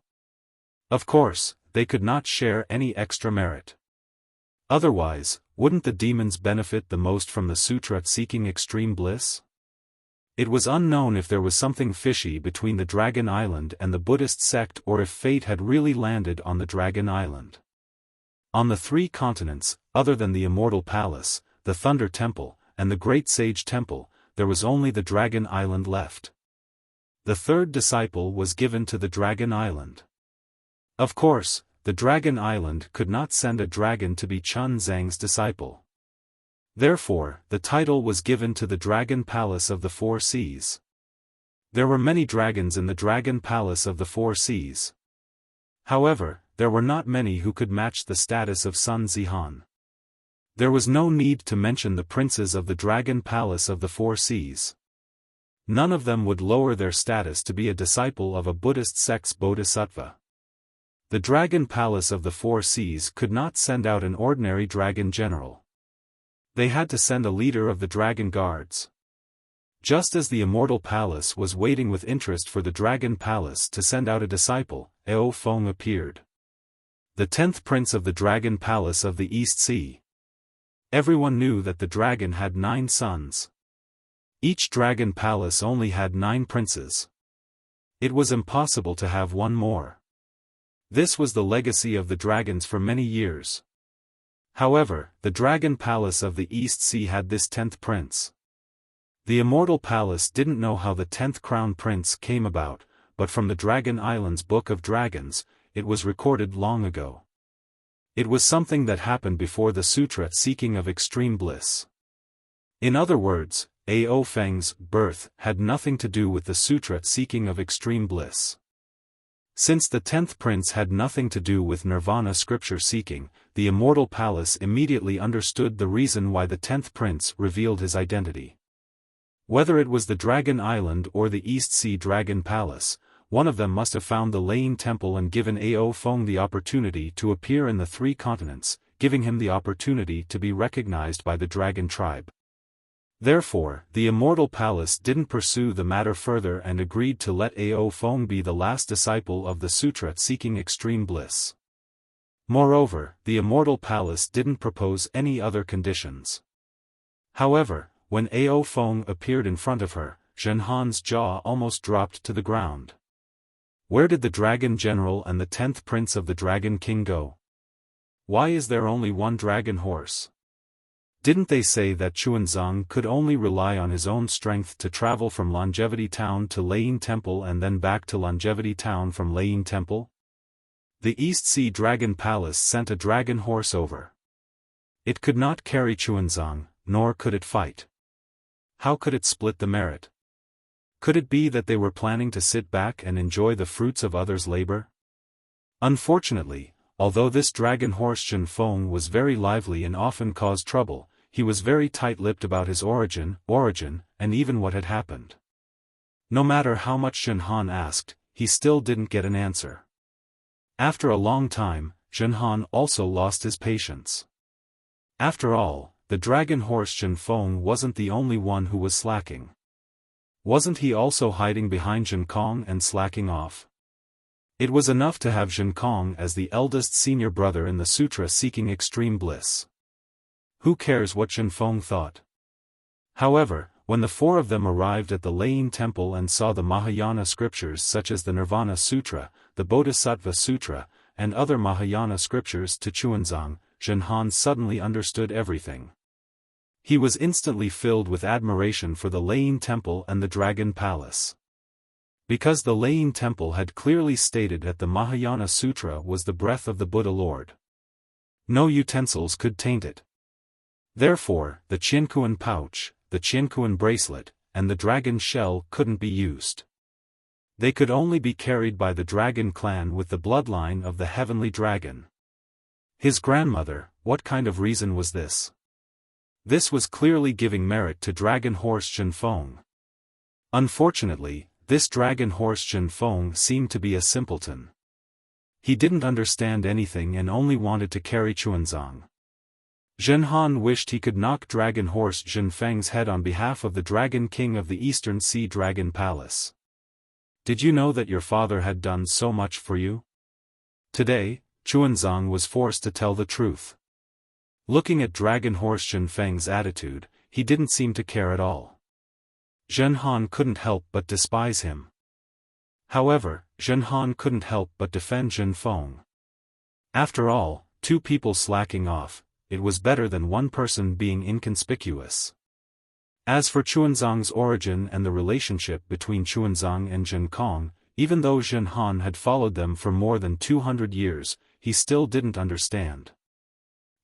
Of course, they could not share any extra merit. Otherwise, wouldn't the demons benefit the most from the sutra seeking extreme bliss? It was unknown if there was something fishy between the Dragon Island and the Buddhist sect or if fate had really landed on the Dragon Island. On the 3 continents, other than the Immortal Palace, the Thunder Temple, and the Great Sage Temple, there was only the Dragon Island left. The 3rd disciple was given to the Dragon Island. Of course, the Dragon Island could not send a dragon to be Chun Zhang's disciple. Therefore, the title was given to the Dragon Palace of the 4 Seas. There were many dragons in the Dragon Palace of the 4 Seas. However, there were not many who could match the status of Sun Zihan. There was no need to mention the princes of the Dragon Palace of the 4 Seas. None of them would lower their status to be a disciple of a Buddhist sect's bodhisattva. The Dragon Palace of the 4 Seas could not send out an ordinary dragon general. They had to send a leader of the Dragon Guards. Just as the Immortal Palace was waiting with interest for the Dragon Palace to send out a disciple, Eo Feng appeared. The 10th prince of the Dragon Palace of the East Sea. Everyone knew that the dragon had 9 sons. Each Dragon Palace only had 9 princes. It was impossible to have one more. This was the legacy of the dragons for many years. However, the Dragon Palace of the East Sea had this 10th prince. The Immortal Palace didn't know how the 10th Crown Prince came about, but from the Dragon Island's Book of Dragons, it was recorded long ago. It was something that happened before the sutra seeking of extreme bliss. In other words, Ao Feng's birth had nothing to do with the sutra seeking of extreme bliss. Since the 10th prince had nothing to do with nirvana scripture seeking, the immortal palace immediately understood the reason why the 10th prince revealed his identity. Whether it was the Dragon Island or the East Sea Dragon Palace, one of them must have found the Lane Temple and given Ao Feng the opportunity to appear in the 3 continents, giving him the opportunity to be recognized by the dragon tribe. Therefore, the immortal palace didn't pursue the matter further and agreed to let Ao Feng be the last disciple of the sutra seeking extreme bliss. Moreover, the immortal palace didn't propose any other conditions. However, when Ao Feng appeared in front of her, Zhen Han's jaw almost dropped to the ground. Where did the dragon general and the 10th prince of the Dragon King go? Why is there only one dragon horse? Didn't they say that Xuanzang could only rely on his own strength to travel from Longevity Town to Lane Temple and then back to Longevity Town from Lane Temple? The East Sea Dragon Palace sent a dragon horse over. It could not carry Xuanzang, nor could it fight. How could it split the merit? Could it be that they were planning to sit back and enjoy the fruits of others' labor? Unfortunately, although this dragon horse Zhen Feng was very lively and often caused trouble, he was very tight-lipped about his origin, and even what had happened. No matter how much Zhen Han asked, he still didn't get an answer. After a long time, Zhen Han also lost his patience. After all, the dragon horse Zhen Feng wasn't the only one who was slacking. Wasn't he also hiding behind Zhen Kong and slacking off? It was enough to have Zhen Kong as the eldest senior brother in the sutra seeking extreme bliss. Who cares what Zhen Feng thought? However, when the 4 of them arrived at the Lane Temple and saw the Mahayana scriptures such as the Nirvana Sutra, the Bodhisattva Sutra, and other Mahayana scriptures to Xuanzang, Zhen Han suddenly understood everything. He was instantly filled with admiration for the Lane Temple and the Dragon Palace. Because the Lane Temple had clearly stated that the Mahayana Sutra was the breath of the Buddha Lord. No utensils could taint it. Therefore, the Qiankuan pouch, the Qiankuan bracelet, and the dragon shell couldn't be used. They could only be carried by the dragon clan with the bloodline of the heavenly dragon. His grandmother, what kind of reason was this? This was clearly giving merit to dragon horse Zhen Feng. Unfortunately, this dragon horse Zhen Feng seemed to be a simpleton. He didn't understand anything and only wanted to carry Xuanzang. Zhen Han wished he could knock dragon horse Zhen Feng's head on behalf of the Dragon King of the Eastern Sea Dragon Palace. Did you know that your father had done so much for you? Today, Xuanzang was forced to tell the truth. Looking at dragon horse Zhen Feng's attitude, he didn't seem to care at all. Zhen Han couldn't help but despise him. However, Zhen Han couldn't help but defend Zhen Feng. After all, 2 people slacking off, it was better than 1 person being inconspicuous. As for Xuanzang's origin and the relationship between Xuanzang and Zhen Kong, even though Zhen Han had followed them for more than 200 years, he still didn't understand.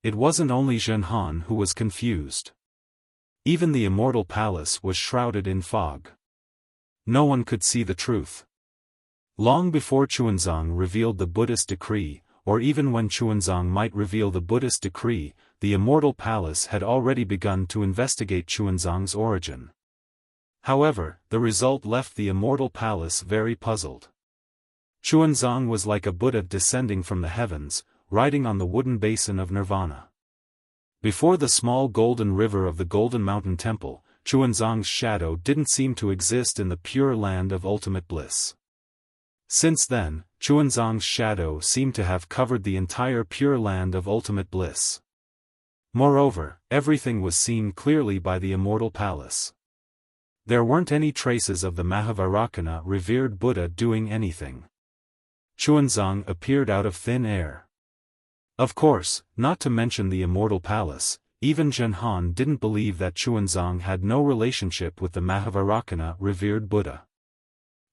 It wasn't only Zhen Han who was confused. Even the immortal palace was shrouded in fog. No one could see the truth. Long before Xuanzang revealed the Buddhist decree, or even when Xuanzang might reveal the Buddhist decree, the immortal palace had already begun to investigate Xuanzang's origin. However, the result left the immortal palace very puzzled. Xuanzang was like a Buddha descending from the heavens, riding on the wooden basin of nirvana. Before the small golden river of the Golden Mountain Temple, Xuanzang's shadow didn't seem to exist in the pure land of ultimate bliss. Since then, Xuanzang's shadow seemed to have covered the entire pure land of ultimate bliss. Moreover, everything was seen clearly by the immortal palace. There weren't any traces of the Mahavairakana revered Buddha doing anything. Xuanzang appeared out of thin air. Of course, not to mention the immortal palace, even Zhen Han didn't believe that Xuanzang had no relationship with the Mahavairakana revered Buddha.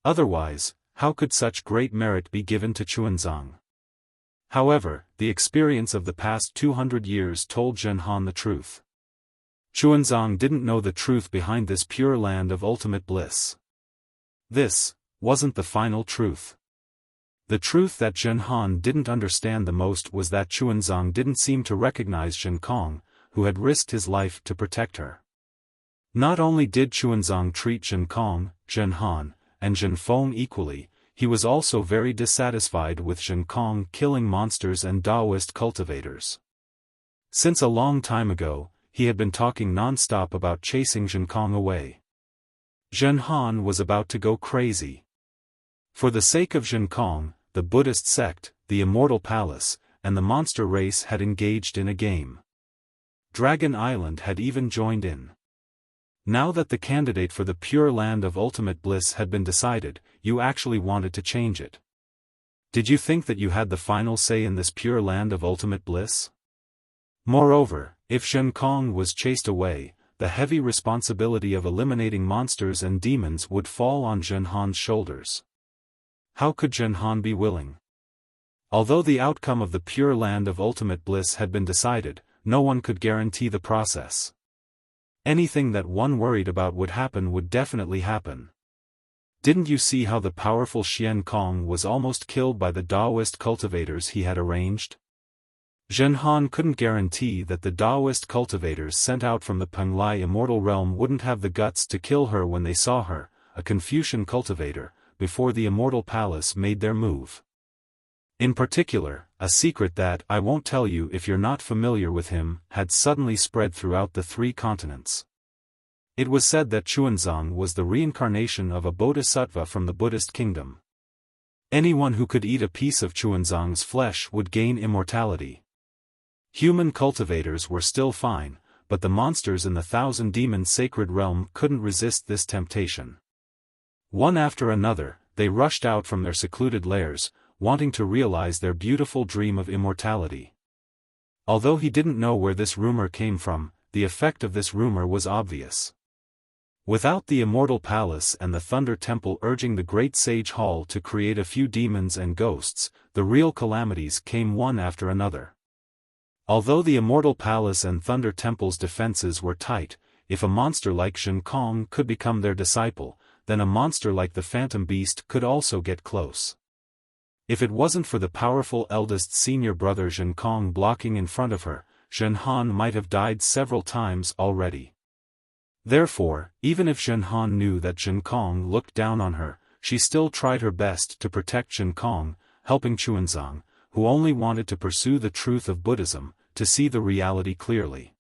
Otherwise, how could such great merit be given to Xuanzang? However, the experience of the past 200 years told Zhenhan the truth. Xuanzang didn't know the truth behind this pure land of ultimate bliss. This wasn't the final truth. The truth that Zhenhan didn't understand the most was that Xuanzang didn't seem to recognize Zhenkong, who had risked his life to protect her. Not only did Xuanzang treat Zhenkong, Zhenhan, and Zhenfeng equally, he was also very dissatisfied with Zhenkong killing monsters and Taoist cultivators. Since a long time ago, he had been talking non-stop about chasing Zhenkong away. Zhenhan was about to go crazy. For the sake of Zhenkong, the Buddhist sect, the Immortal Palace, and the monster race had engaged in a game. Dragon Island had even joined in. Now that the candidate for the pure land of ultimate bliss had been decided, you actually wanted to change it. Did you think that you had the final say in this pure land of ultimate bliss? Moreover, if Zhenkong was chased away, the heavy responsibility of eliminating monsters and demons would fall on Zhenhan's shoulders. How could Zhenhan be willing? Although the outcome of the pure land of ultimate bliss had been decided, no one could guarantee the process. Anything that one worried about would happen would definitely happen. Didn't you see how the powerful Xian Kong was almost killed by the Taoist cultivators he had arranged? Zhenhan couldn't guarantee that the Taoist cultivators sent out from the Penglai immortal realm wouldn't have the guts to kill her when they saw her, a Confucian cultivator, before the Immortal Palace made their move. In particular, a secret that I won't tell you if you're not familiar with him had suddenly spread throughout the 3 continents. It was said that Xuanzang was the reincarnation of a bodhisattva from the Buddhist kingdom. Anyone who could eat a piece of Xuanzang's flesh would gain immortality. Human cultivators were still fine, but the monsters in the Thousand Demon Sacred Realm couldn't resist this temptation. One after another, they rushed out from their secluded lairs, wanting to realize their beautiful dream of immortality. Although he didn't know where this rumor came from, the effect of this rumor was obvious. Without the Immortal Palace and the Thunder Temple urging the Great Sage Hall to create a few demons and ghosts, the real calamities came one after another. Although the Immortal Palace and Thunder Temple's defenses were tight, if a monster like Zhenkong could become their disciple, then a monster like the Phantom Beast could also get close. If it wasn't for the powerful eldest senior brother Zhenkong blocking in front of her, Zhenhan might have died several times already. Therefore, even if Zhenhan knew that Zhenkong looked down on her, she still tried her best to protect Zhenkong, helping Xuanzang, who only wanted to pursue the truth of Buddhism, to see the reality clearly.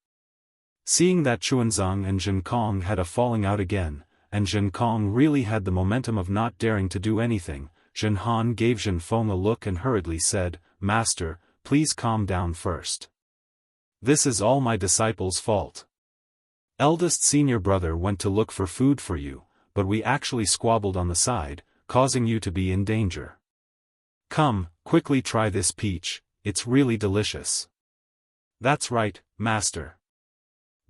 Seeing that Xuanzang and Zhenkong had a falling out again, and Zhenkong really had the momentum of not daring to do anything, Zhenhan gave Zhenfeng a look and hurriedly said, "Master, please calm down first. This is all my disciple's fault. Eldest senior brother went to look for food for you, but we actually squabbled on the side, causing you to be in danger. Come, quickly try this peach, it's really delicious." "That's right, master."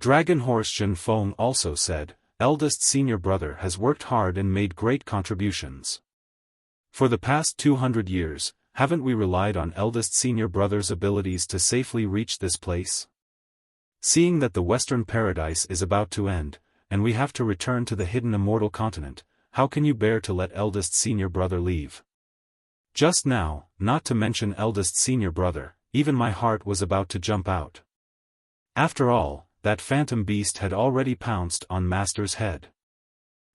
Dragon Horse Zhenfeng also said, "Eldest senior brother has worked hard and made great contributions. For the past 200 years, haven't we relied on eldest senior brother's abilities to safely reach this place? Seeing that the Western Paradise is about to end, and we have to return to the hidden immortal continent, how can you bear to let eldest senior brother leave? Just now, not to mention eldest senior brother, even my heart was about to jump out. After all, that phantom beast had already pounced on Master's head.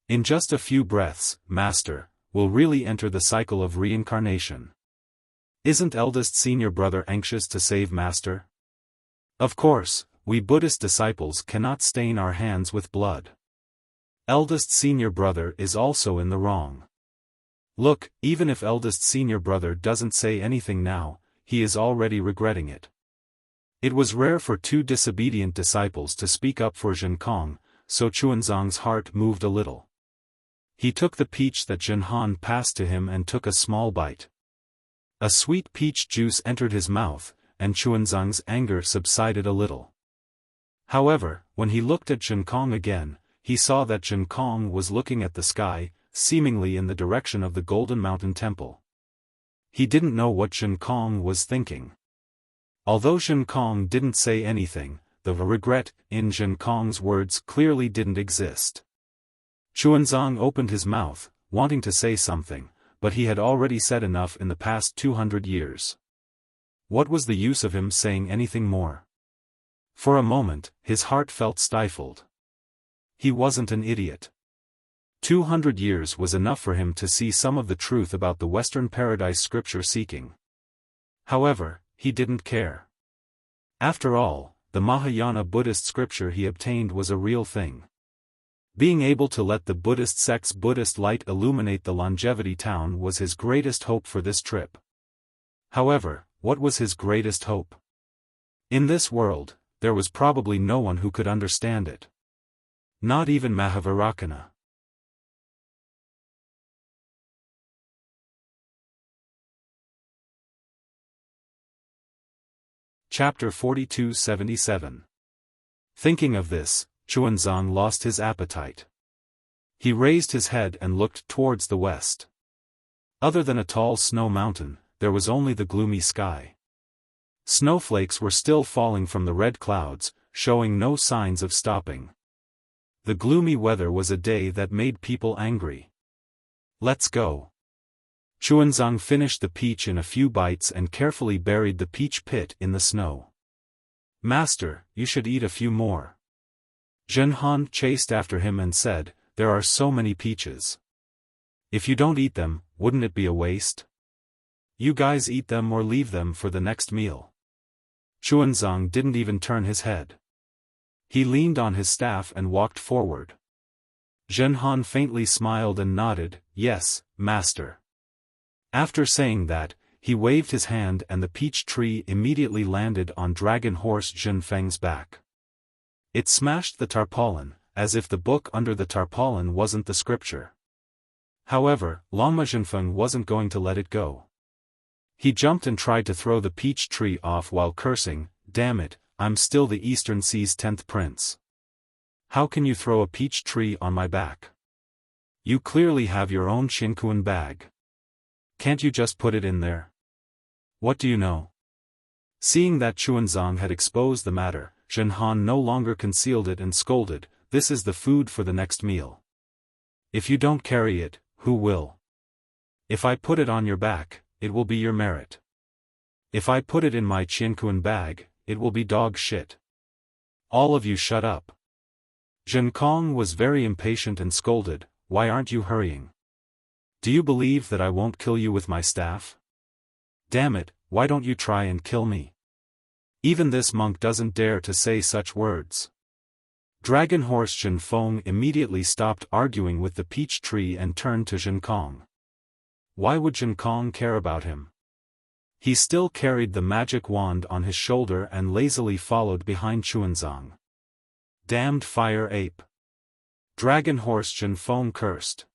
In just a few breaths, Master will really enter the cycle of reincarnation. Isn't eldest senior brother anxious to save Master? Of course, we Buddhist disciples cannot stain our hands with blood. Eldest senior brother is also in the wrong. Look, even if eldest senior brother doesn't say anything now, he is already regretting it." It was rare for 2 disobedient disciples to speak up for Zhenkong, so Xuanzang's heart moved a little. He took the peach that Zhenhan passed to him and took a small bite. A sweet peach juice entered his mouth, and Xuanzang's anger subsided a little. However, when he looked at Zhenkong again, he saw that Zhenkong was looking at the sky, seemingly in the direction of the Golden Mountain Temple. He didn't know what Zhen Kong was thinking. Although Zhen Kong didn't say anything, the regret in Zhen Kong's words clearly didn't exist. Xuanzang opened his mouth, wanting to say something, but he had already said enough in the past 200 years. What was the use of him saying anything more? For a moment, his heart felt stifled. He wasn't an idiot. 200 years was enough for him to see some of the truth about the Western paradise scripture seeking. However, he didn't care. After all, the Mahayana Buddhist scripture he obtained was a real thing. Being able to let the Buddhist sect's Buddhist light illuminate the longevity town was his greatest hope for this trip. However, what was his greatest hope? In this world, there was probably no one who could understand it. Not even Mahavairakana. Chapter 42-77. Thinking of this, Xuanzang lost his appetite. He raised his head and looked towards the west. Other than a tall snow mountain, there was only the gloomy sky. Snowflakes were still falling from the red clouds, showing no signs of stopping. The gloomy weather was a day that made people angry. Let's go. Xuanzang finished the peach in a few bites and carefully buried the peach pit in the snow. Master, you should eat a few more. Zhen Han chased after him and said, there are so many peaches. If you don't eat them, wouldn't it be a waste? You guys eat them or leave them for the next meal. Xuanzang didn't even turn his head. He leaned on his staff and walked forward. Zhen Han faintly smiled and nodded, yes, master. After saying that, he waved his hand and the peach tree immediately landed on Dragon Horse Zhen Feng's back. It smashed the tarpaulin, as if the book under the tarpaulin wasn't the scripture. However, Lama Zhenfeng wasn't going to let it go. He jumped and tried to throw the peach tree off while cursing, damn it, I'm still the Eastern Sea's 10th prince. How can you throw a peach tree on my back? You clearly have your own Qinkuan bag. Can't you just put it in there? What do you know? Seeing that Xuanzang had exposed the matter, Zhen Han no longer concealed it and scolded, this is the food for the next meal. If you don't carry it, who will? If I put it on your back, it will be your merit. If I put it in my Qinkuan bag, it will be dog shit. All of you shut up. Zhen Kong was very impatient and scolded, why aren't you hurrying? Do you believe that I won't kill you with my staff? Damn it, why don't you try and kill me? Even this monk doesn't dare to say such words. Dragon Horse Zhen Feng immediately stopped arguing with the peach tree and turned to Zhen Kong. Why would Zhen Kong care about him? He still carried the magic wand on his shoulder and lazily followed behind Xuanzang. Damned fire ape! Dragon Horse Zhen Feng cursed.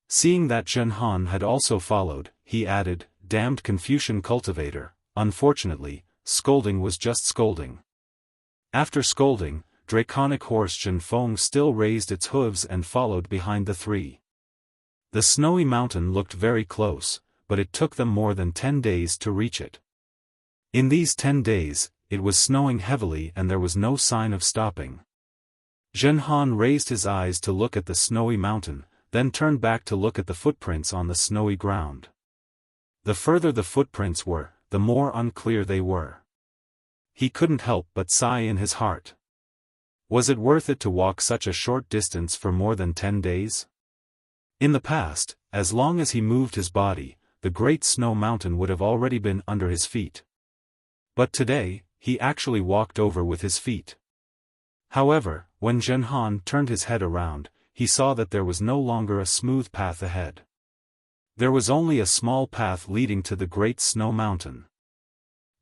Seeing that Zhen Han had also followed, he added, damned Confucian cultivator, unfortunately, scolding was just scolding. After scolding, Draconic Horse Zhen Feng still raised its hooves and followed behind the three. The snowy mountain looked very close, but it took them more than 10 days to reach it. In these 10 days, it was snowing heavily and there was no sign of stopping. Zhen Han raised his eyes to look at the snowy mountain, then turned back to look at the footprints on the snowy ground. The further the footprints were, the more unclear they were. He couldn't help but sigh in his heart. Was it worth it to walk such a short distance for more than 10 days? In the past, as long as he moved his body, the great snow mountain would have already been under his feet. But today, he actually walked over with his feet. However, when Zhen Han turned his head around, he saw that there was no longer a smooth path ahead. There was only a small path leading to the great snow mountain.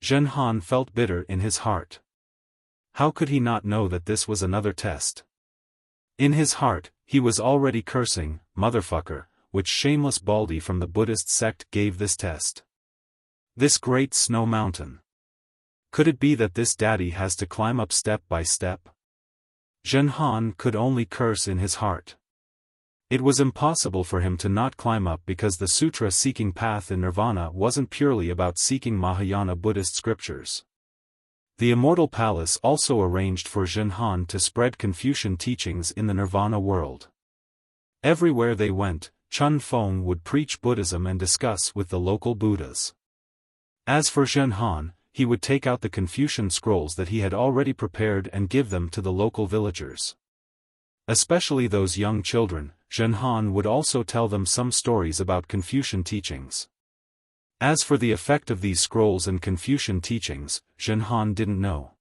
Zhen Han felt bitter in his heart. How could he not know that this was another test? In his heart, he was already cursing, motherfucker, which shameless baldy from the Buddhist sect gave this test. This great snow mountain. Could it be that this daddy has to climb up step by step? Zhen Han could only curse in his heart. It was impossible for him to not climb up because the sutra-seeking path in nirvana wasn't purely about seeking Mahayana Buddhist scriptures. The Immortal Palace also arranged for Zhenhan to spread Confucian teachings in the nirvana world. Everywhere they went, Chun Feng would preach Buddhism and discuss with the local Buddhas. As for Zhenhan, he would take out the Confucian scrolls that he had already prepared and give them to the local villagers. Especially those young children, Zhenhan would also tell them some stories about Confucian teachings. As for the effect of these scrolls and Confucian teachings, Zhenhan didn't know.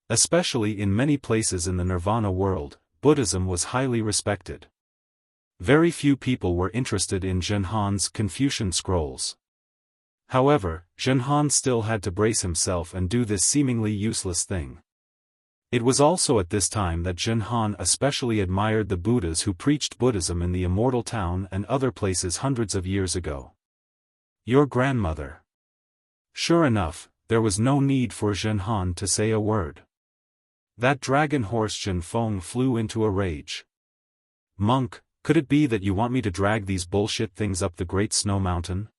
Especially in many places in the nirvana world, Buddhism was highly respected. Very few people were interested in Zhenhan's Confucian scrolls. However, Zhenhan still had to brace himself and do this seemingly useless thing. It was also at this time that Zhenhan especially admired the Buddhas who preached Buddhism in the Immortal Town and other places hundreds of years ago. Your grandmother. Sure enough, there was no need for Zhenhan to say a word. That dragon horse Zhenfeng flew into a rage. Monk, could it be that you want me to drag these bullshit things up the Great Snow Mountain?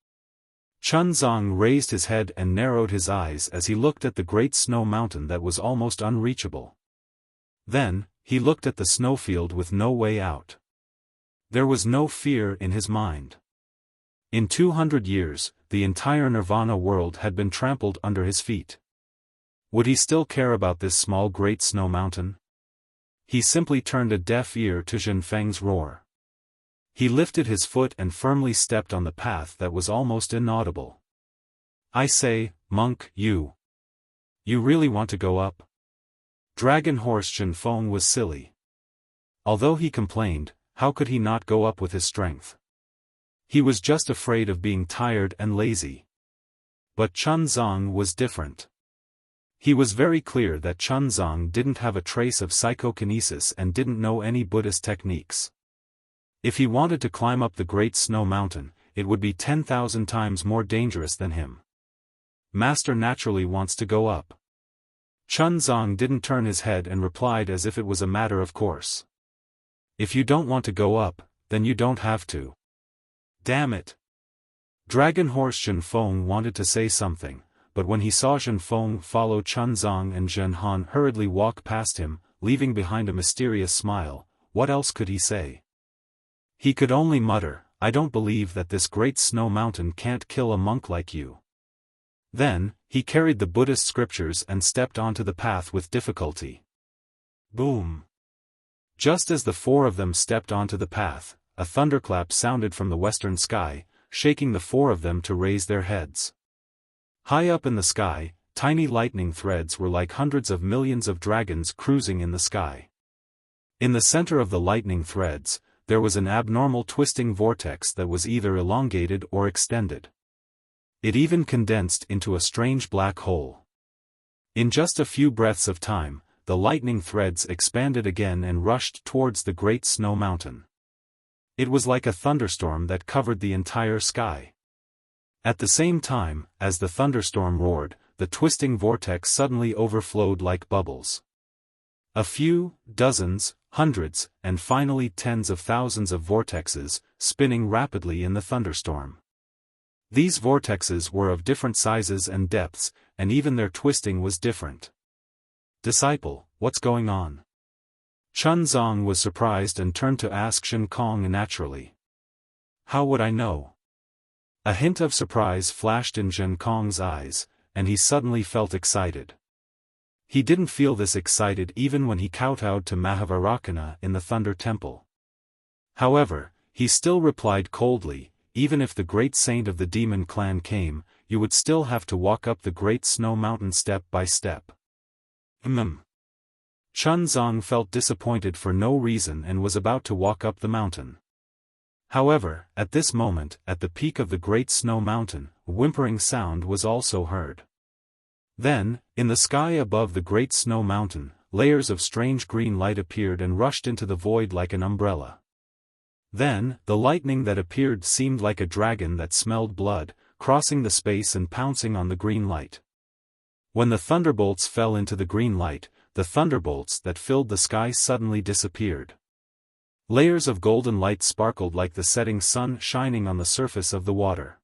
Chunzong raised his head and narrowed his eyes as he looked at the Great Snow Mountain that was almost unreachable. Then, he looked at the snowfield with no way out. There was no fear in his mind. In 200 years, the entire nirvana world had been trampled under his feet. Would he still care about this small Great Snow Mountain? He simply turned a deaf ear to Zhenfeng's roar. He lifted his foot and firmly stepped on the path that was almost inaudible. I say, monk, you really want to go up? Dragon horse Zhenfeng was silly. Although he complained, how could he not go up with his strength? He was just afraid of being tired and lazy. But Chunzong was different. He was very clear that Chunzong didn't have a trace of psychokinesis and didn't know any Buddhist techniques. If he wanted to climb up the Great Snow Mountain, it would be 10,000 times more dangerous than him. Master naturally wants to go up. Chunzong didn't turn his head and replied as if it was a matter of course. If you don't want to go up, then you don't have to. Damn it. Dragon horse Zhenfeng wanted to say something, but when he saw Zhenfeng follow Chunzong and Zhenhan hurriedly walk past him, leaving behind a mysterious smile, what else could he say? He could only mutter, I don't believe that this Great Snow Mountain can't kill a monk like you. Then, he carried the Buddhist scriptures and stepped onto the path with difficulty. Boom! Just as the four of them stepped onto the path, a thunderclap sounded from the western sky, shaking the four of them to raise their heads. High up in the sky, tiny lightning threads were like hundreds of millions of dragons cruising in the sky. In the center of the lightning threads, there was an abnormal twisting vortex that was either elongated or extended. It even condensed into a strange black hole. In just a few breaths of time, the lightning threads expanded again and rushed towards the Great Snow Mountain. It was like a thunderstorm that covered the entire sky. At the same time, as the thunderstorm roared, the twisting vortex suddenly overflowed like bubbles. A few, dozens, hundreds, and finally tens of thousands of vortexes, spinning rapidly in the thunderstorm. These vortexes were of different sizes and depths, and even their twisting was different. Disciple, what's going on? Chunzong was surprised and turned to ask Shen Kong naturally. How would I know? A hint of surprise flashed in Shen Kong's eyes, and he suddenly felt excited. He didn't feel this excited even when he kowtowed to Mahavarakana in the Thunder Temple. However, he still replied coldly, even if the great saint of the demon clan came, you would still have to walk up the Great Snow Mountain step by step. Chunzong felt disappointed for no reason and was about to walk up the mountain. However, at this moment, at the peak of the Great Snow Mountain, a whimpering sound was also heard. Then, in the sky above the Great Snow Mountain, layers of strange green light appeared and rushed into the void like an umbrella. Then, the lightning that appeared seemed like a dragon that smelled blood, crossing the space and pouncing on the green light. When the thunderbolts fell into the green light, the thunderbolts that filled the sky suddenly disappeared. Layers of golden light sparkled like the setting sun shining on the surface of the water.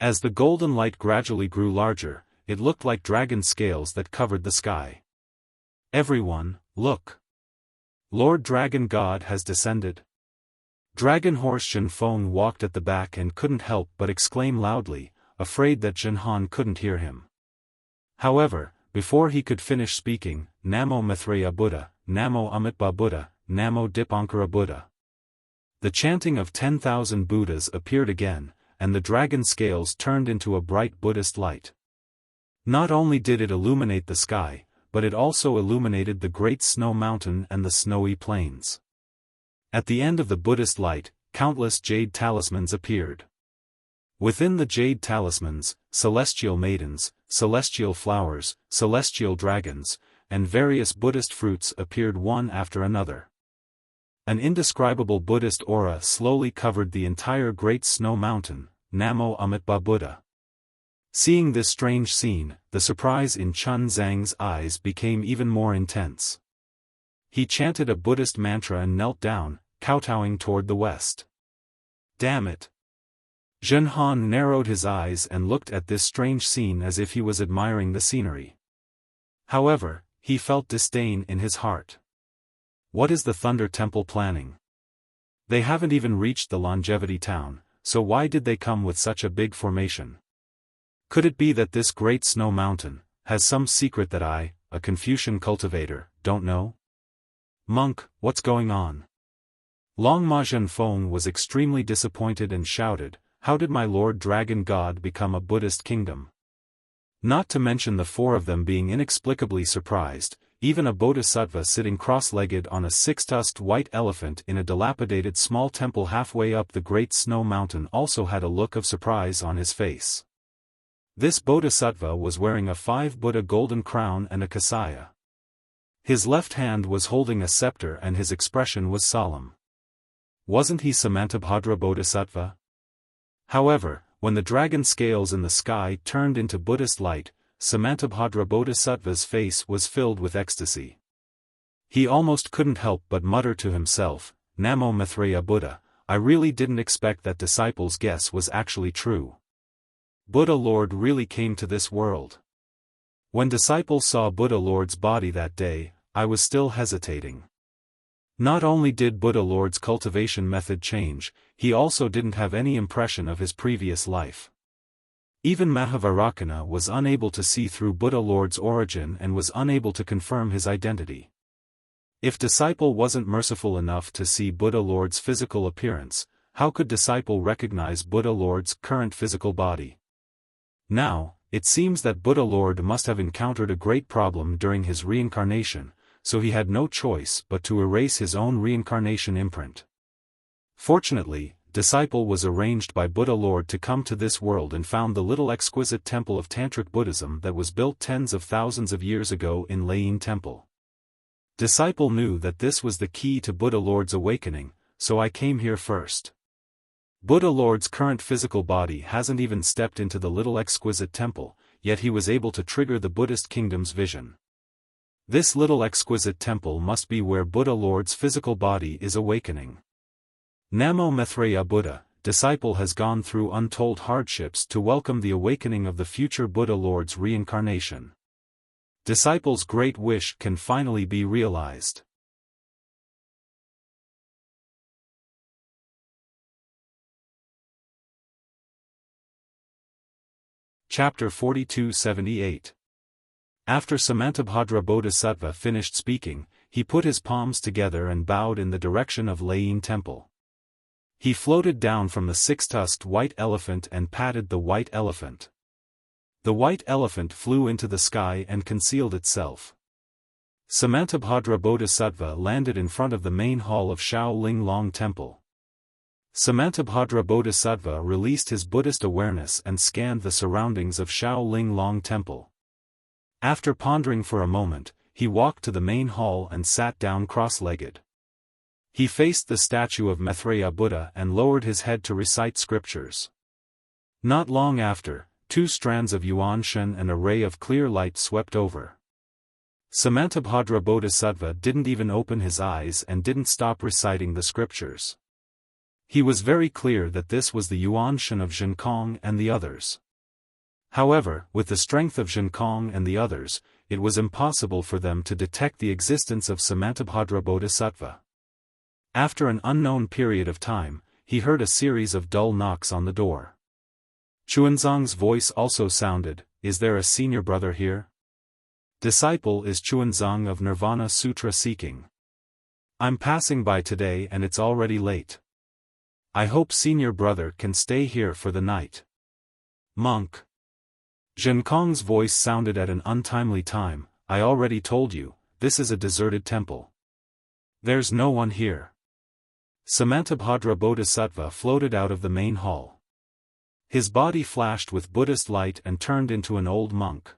As the golden light gradually grew larger, it looked like dragon scales that covered the sky. Everyone, look! Lord Dragon God has descended. Dragon Horse Xiaofan walked at the back and couldn't help but exclaim loudly, afraid that Xiaofan couldn't hear him. However, before he could finish speaking, Namo Maitreya Buddha, Namo Amitabha Buddha, Namo Dipankara Buddha. The chanting of 10,000 Buddhas appeared again, and the dragon scales turned into a bright Buddhist light. Not only did it illuminate the sky, but it also illuminated the great snow mountain and the snowy plains. At the end of the Buddhist light, countless jade talismans appeared. Within the jade talismans, celestial maidens, celestial flowers, celestial dragons, and various Buddhist fruits appeared one after another. An indescribable Buddhist aura slowly covered the entire great snow mountain, Namo Amitabha Buddha. Seeing this strange scene, the surprise in Chun Zhang's eyes became even more intense. He chanted a Buddhist mantra and knelt down, kowtowing toward the west. Damn it! Xiaofan narrowed his eyes and looked at this strange scene as if he was admiring the scenery. However, he felt disdain in his heart. What is the Thunder Temple planning? They haven't even reached the Longevity Town, so why did they come with such a big formation? Could it be that this great snow mountain has some secret that I, a Confucian cultivator, don't know? Monk, what's going on? Longma Xiaofan was extremely disappointed and shouted, "How did my Lord Dragon God become a Buddhist kingdom?" Not to mention the four of them being inexplicably surprised, even a bodhisattva sitting cross-legged on a six-tusked white elephant in a dilapidated small temple halfway up the great snow mountain also had a look of surprise on his face. This bodhisattva was wearing a 5 Buddha golden crown and a kasaya. His left hand was holding a scepter and his expression was solemn. Wasn't he Samantabhadra Bodhisattva? However, when the dragon scales in the sky turned into Buddhist light, Samantabhadra Bodhisattva's face was filled with ecstasy. He almost couldn't help but mutter to himself, "Namo Maitreya Buddha, I really didn't expect that disciple's guess was actually true. Buddha Lord really came to this world." When disciple saw Buddha Lord's body that day, I was still hesitating. Not only did Buddha Lord's cultivation method change, he also didn't have any impression of his previous life. Even Mahavarakana was unable to see through Buddha Lord's origin and was unable to confirm his identity. If disciple wasn't merciful enough to see Buddha Lord's physical appearance, how could disciple recognize Buddha Lord's current physical body? Now, it seems that Buddha Lord must have encountered a great problem during his reincarnation, so he had no choice but to erase his own reincarnation imprint. Fortunately, disciple was arranged by Buddha Lord to come to this world and found the little exquisite temple of Tantric Buddhism that was built tens of thousands of years ago in Lane Temple. Disciple knew that this was the key to Buddha Lord's awakening, so I came here first. Buddha Lord's current physical body hasn't even stepped into the little exquisite temple, yet he was able to trigger the Buddhist kingdom's vision. This little exquisite temple must be where Buddha Lord's physical body is awakening. Namo Maitreya Buddha, disciple has gone through untold hardships to welcome the awakening of the future Buddha Lord's reincarnation. Disciple's great wish can finally be realized. Chapter 4278. After Samantabhadra Bodhisattva finished speaking, he put his palms together and bowed in the direction of Lane Temple. He floated down from the six-tusked white elephant and patted the white elephant. The white elephant flew into the sky and concealed itself. Samantabhadra Bodhisattva landed in front of the main hall of Shaolin Long Temple. Samantabhadra Bodhisattva released his Buddhist awareness and scanned the surroundings of Shaolin Long Temple. After pondering for a moment, he walked to the main hall and sat down cross-legged. He faced the statue of Maitreya Buddha and lowered his head to recite scriptures. Not long after, 2 strands of yuan shen and a ray of clear light swept over. Samantabhadra Bodhisattva didn't even open his eyes and didn't stop reciting the scriptures. He was very clear that this was the Yuan Shen of Zhenkong and the others. However, with the strength of Zhenkong and the others, it was impossible for them to detect the existence of Samantabhadra Bodhisattva. After an unknown period of time, he heard a series of dull knocks on the door. Chuanzong's voice also sounded, "Is there a senior brother here?" Disciple is Chuanzong of Nirvana Sutra seeking. I'm passing by today and it's already late. I hope senior brother can stay here for the night. Monk. Zhenkong's voice sounded at an untimely time. I already told you, this is a deserted temple. There's no one here. Samantabhadra Bodhisattva floated out of the main hall. His body flashed with Buddhist light and turned into an old monk.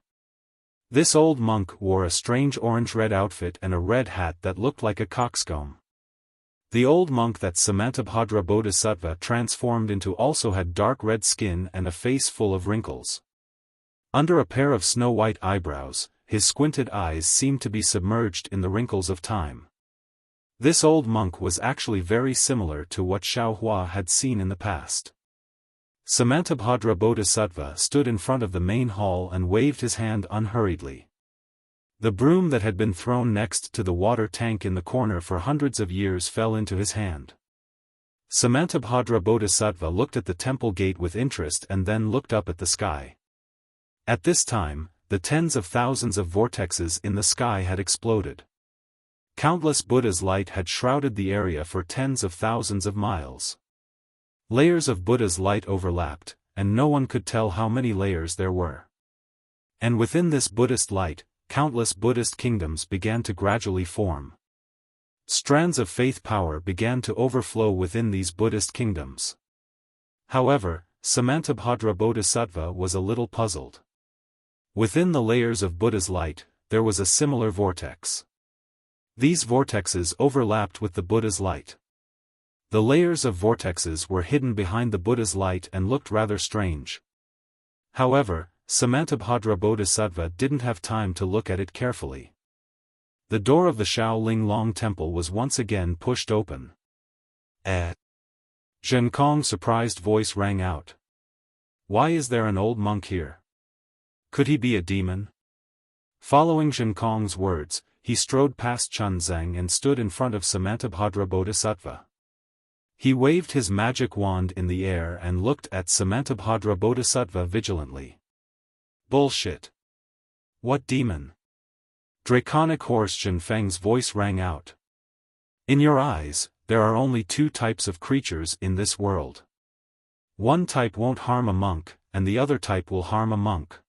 This old monk wore a strange orange-red outfit and a red hat that looked like a coxcomb. The old monk that Samantabhadra Bodhisattva transformed into also had dark red skin and a face full of wrinkles. Under a pair of snow-white eyebrows, his squinted eyes seemed to be submerged in the wrinkles of time. This old monk was actually very similar to what Xiaohua had seen in the past. Samantabhadra Bodhisattva stood in front of the main hall and waved his hand unhurriedly. The broom that had been thrown next to the water tank in the corner for hundreds of years fell into his hand. Samantabhadra Bodhisattva looked at the temple gate with interest and then looked up at the sky. At this time, the tens of thousands of vortexes in the sky had exploded. Countless Buddha's light had shrouded the area for tens of thousands of miles. Layers of Buddha's light overlapped, and no one could tell how many layers there were. And within this Buddhist light, countless Buddhist kingdoms began to gradually form. Strands of faith power began to overflow within these Buddhist kingdoms. However, Samantabhadra Bodhisattva was a little puzzled. Within the layers of Buddha's light, there was a similar vortex. These vortexes overlapped with the Buddha's light. The layers of vortexes were hidden behind the Buddha's light and looked rather strange. However, Samantabhadra Bodhisattva didn't have time to look at it carefully. The door of the Shaolin Long Temple was once again pushed open. Zhenkong's surprised voice rang out. Why is there an old monk here? Could he be a demon? Following Zhenkong's words, he strode past Chunzang and stood in front of Samantabhadra Bodhisattva. He waved his magic wand in the air and looked at Samantabhadra Bodhisattva vigilantly. Bullshit. What demon? Draconic Horse Zhenfeng's voice rang out. In your eyes, there are only two types of creatures in this world. One type won't harm a monk, and the other type will harm a monk.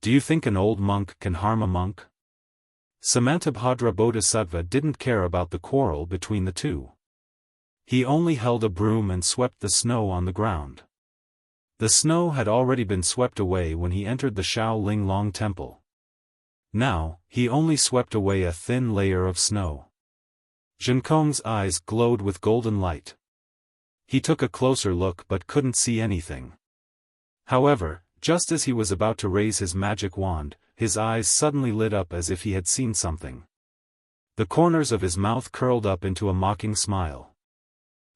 Do you think an old monk can harm a monk? Samantabhadra Bodhisattva didn't care about the quarrel between the two. He only held a broom and swept the snow on the ground. The snow had already been swept away when he entered the Shaolin Long Temple. Now, he only swept away a thin layer of snow. Zhenkong's eyes glowed with golden light. He took a closer look but couldn't see anything. However, just as he was about to raise his magic wand, his eyes suddenly lit up as if he had seen something. The corners of his mouth curled up into a mocking smile.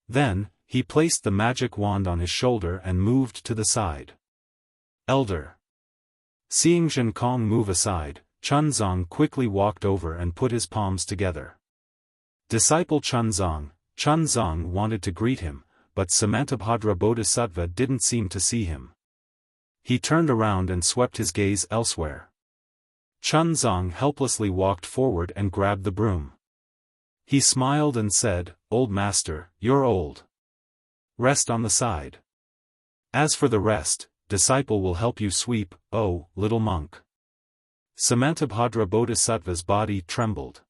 Then, he placed the magic wand on his shoulder and moved to the side. Elder. Seeing Zhenkong move aside, Chunzong quickly walked over and put his palms together. Disciple Chunzong wanted to greet him, but Samantabhadra Bodhisattva didn't seem to see him. He turned around and swept his gaze elsewhere. Chunzong helplessly walked forward and grabbed the broom. He smiled and said, "Old master, you're old. Rest on the side. As for the rest, disciple will help you sweep, oh, little monk." Samantabhadra Bodhisattva's body trembled.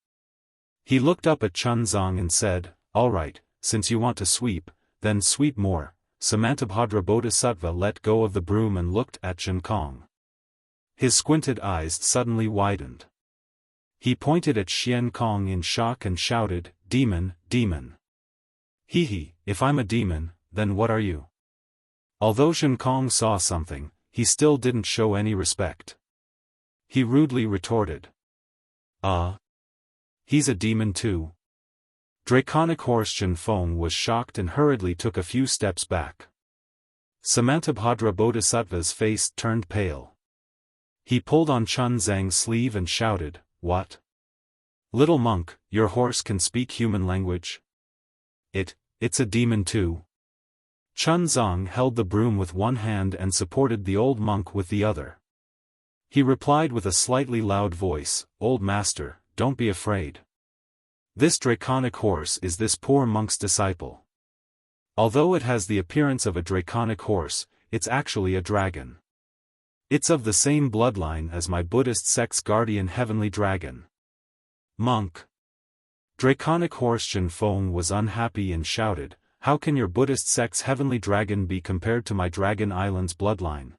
He looked up at Chunzong and said, "All right, since you want to sweep, then sweep more." Samantabhadra Bodhisattva let go of the broom and looked at Zhenkong. His squinted eyes suddenly widened. He pointed at Xiankong in shock and shouted, "Demon, demon. Hee, if I'm a demon, then what are you?" Although Zhenkong saw something, he still didn't show any respect. He rudely retorted, He's a demon too. Draconic horse Xiaofan was shocked and hurriedly took a few steps back. Samantabhadra Bodhisattva's face turned pale. He pulled on Chun Zhang's sleeve and shouted, "What? Little monk, your horse can speak human language? It's a demon too." Chun Zhang held the broom with one hand and supported the old monk with the other. He replied with a slightly loud voice, "Old master, don't be afraid. This draconic horse is this poor monk's disciple. Although it has the appearance of a draconic horse, it's actually a dragon. It's of the same bloodline as my Buddhist sect's guardian heavenly dragon." Monk. Draconic horse Xiaofan was unhappy and shouted, "How can your Buddhist sect's heavenly dragon be compared to my Dragon Island's bloodline?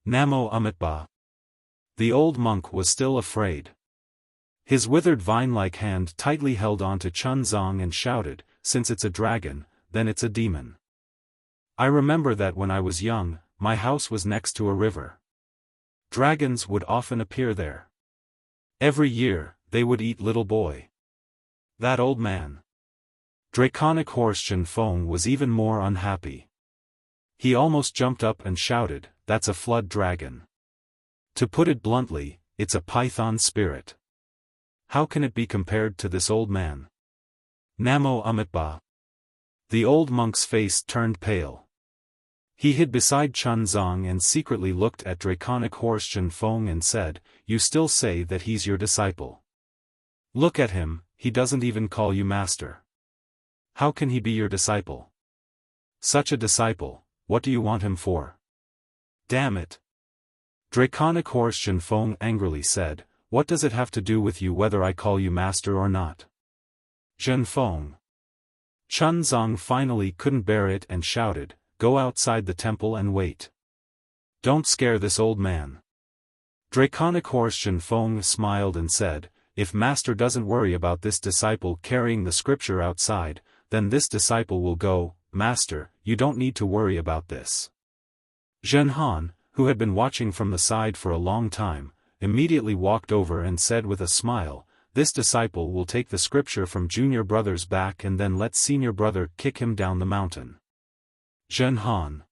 Namo Amitabha." The old monk was still afraid. His withered vine-like hand tightly held onto Chun Zhang and shouted, "Since it's a dragon, then it's a demon. I remember that when I was young, my house was next to a river. Dragons would often appear there. Every year, they would eat little boy. That old man." Draconic horse Xiaofan was even more unhappy. He almost jumped up and shouted, "That's a flood dragon. To put it bluntly, it's a python spirit. How can it be compared to this old man? Namo Amitabha." The old monk's face turned pale. He hid beside Chun Zhang and secretly looked at Draconic horse Xiaofan and said, "You still say that he's your disciple. Look at him, he doesn't even call you master. How can he be your disciple? Such a disciple, what do you want him for? Damn it." Draconic horse Xiaofan angrily said, "What does it have to do with you whether I call you master or not?" Xiaofan. Chun Zhang finally couldn't bear it and shouted, "Go outside the temple and wait. Don't scare this old man." Draconic horse Xiaofan smiled and said, "If master doesn't worry about this disciple carrying the scripture outside, then this disciple will go. Master, you don't need to worry about this." Zhenhan, who had been watching from the side for a long time, immediately walked over and said with a smile, "This disciple will take the scripture from junior brother's back and then let senior brother kick him down the mountain." Zhenhan.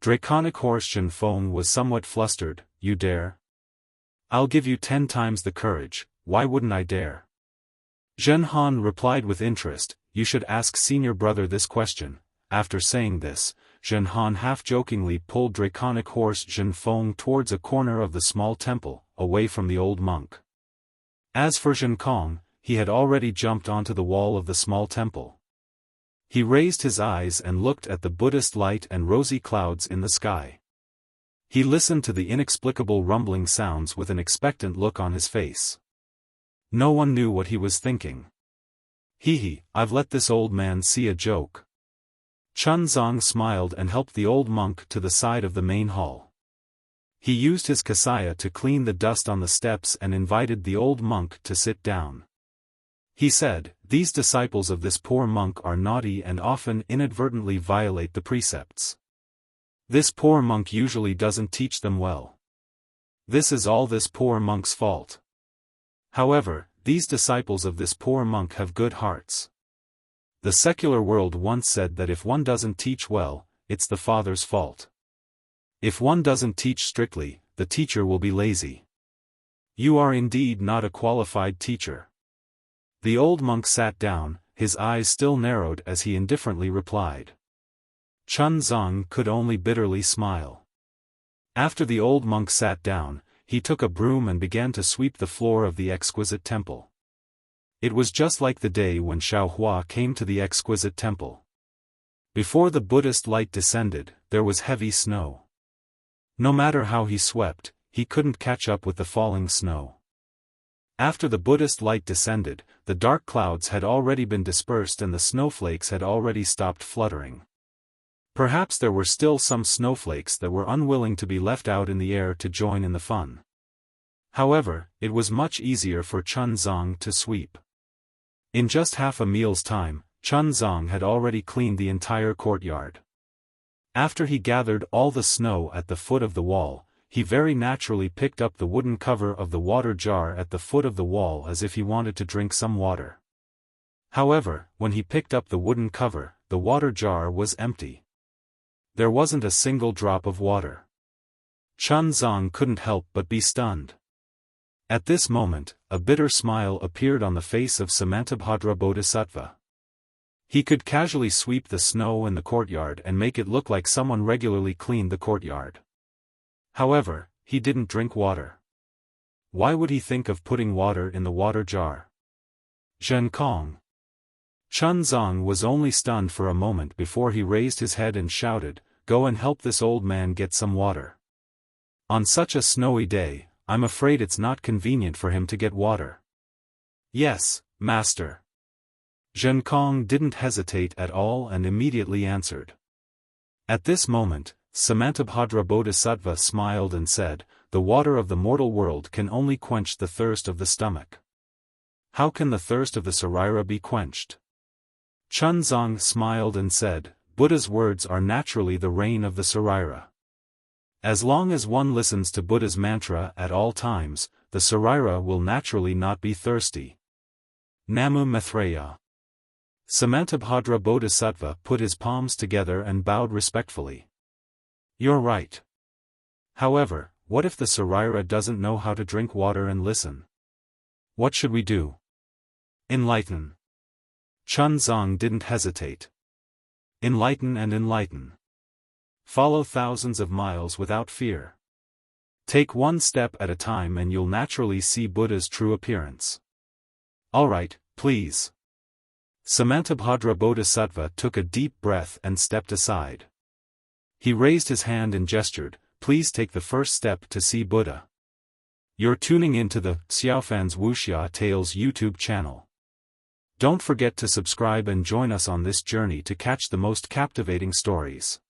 Draconic horse Xiaofan was somewhat flustered, "You dare? I'll give you 10 times the courage, why wouldn't I dare?" Zhenhan replied with interest, "You should ask senior brother this question." After saying this, Zhenhan half-jokingly pulled Draconic horse Xiaofan towards a corner of the small temple, away from the old monk. As for Zhenkong, he had already jumped onto the wall of the small temple. He raised his eyes and looked at the Buddhist light and rosy clouds in the sky. He listened to the inexplicable rumbling sounds with an expectant look on his face. No one knew what he was thinking. Hee, I've let this old man see a joke." Chun Zhang smiled and helped the old monk to the side of the main hall. He used his kasaya to clean the dust on the steps and invited the old monk to sit down. He said, "These disciples of this poor monk are naughty and often inadvertently violate the precepts. This poor monk usually doesn't teach them well. This is all this poor monk's fault. However, these disciples of this poor monk have good hearts. The secular world once said that if one doesn't teach well, it's the father's fault. If one doesn't teach strictly, the teacher will be lazy. You are indeed not a qualified teacher." The old monk sat down, his eyes still narrowed as he indifferently replied. Chun Zhang could only bitterly smile. After the old monk sat down, he took a broom and began to sweep the floor of the exquisite temple. It was just like the day when Xiaohua came to the exquisite temple. Before the Buddhist light descended, there was heavy snow. No matter how he swept, he couldn't catch up with the falling snow. After the Buddhist light descended, the dark clouds had already been dispersed and the snowflakes had already stopped fluttering. Perhaps there were still some snowflakes that were unwilling to be left out in the air to join in the fun. However, it was much easier for Chun Zhang to sweep. In just half a meal's time, Chun Zhang had already cleaned the entire courtyard. After he gathered all the snow at the foot of the wall, he very naturally picked up the wooden cover of the water jar at the foot of the wall as if he wanted to drink some water. However, when he picked up the wooden cover, the water jar was empty. There wasn't a single drop of water. Chunzong couldn't help but be stunned. At this moment, a bitter smile appeared on the face of Samantabhadra Bodhisattva. He could casually sweep the snow in the courtyard and make it look like someone regularly cleaned the courtyard. However, he didn't drink water. Why would he think of putting water in the water jar? Zhen Kong. Chunzong was only stunned for a moment before he raised his head and shouted, "Go and help this old man get some water. On such a snowy day, I'm afraid it's not convenient for him to get water." "Yes, master." Zhen Kong didn't hesitate at all and immediately answered. At this moment, Samantabhadra Bodhisattva smiled and said, "The water of the mortal world can only quench the thirst of the stomach. How can the thirst of the Sarira be quenched?" Chunzong smiled and said, "Buddha's words are naturally the rain of the Sarira. As long as one listens to Buddha's mantra at all times, the Sarira will naturally not be thirsty." Namu Maitreya. Samantabhadra Bodhisattva put his palms together and bowed respectfully. "You're right. However, what if the Sarira doesn't know how to drink water and listen? What should we do?" "Enlighten." Chunzong didn't hesitate. "Enlighten and enlighten. Follow thousands of miles without fear. Take one step at a time and you'll naturally see Buddha's true appearance." "Alright, please." Samantabhadra Bodhisattva took a deep breath and stepped aside. He raised his hand and gestured, "Please take the first step to see Buddha." You're tuning into the Xiaofan's Wuxia Tales YouTube channel. Don't forget to subscribe and join us on this journey to catch the most captivating stories.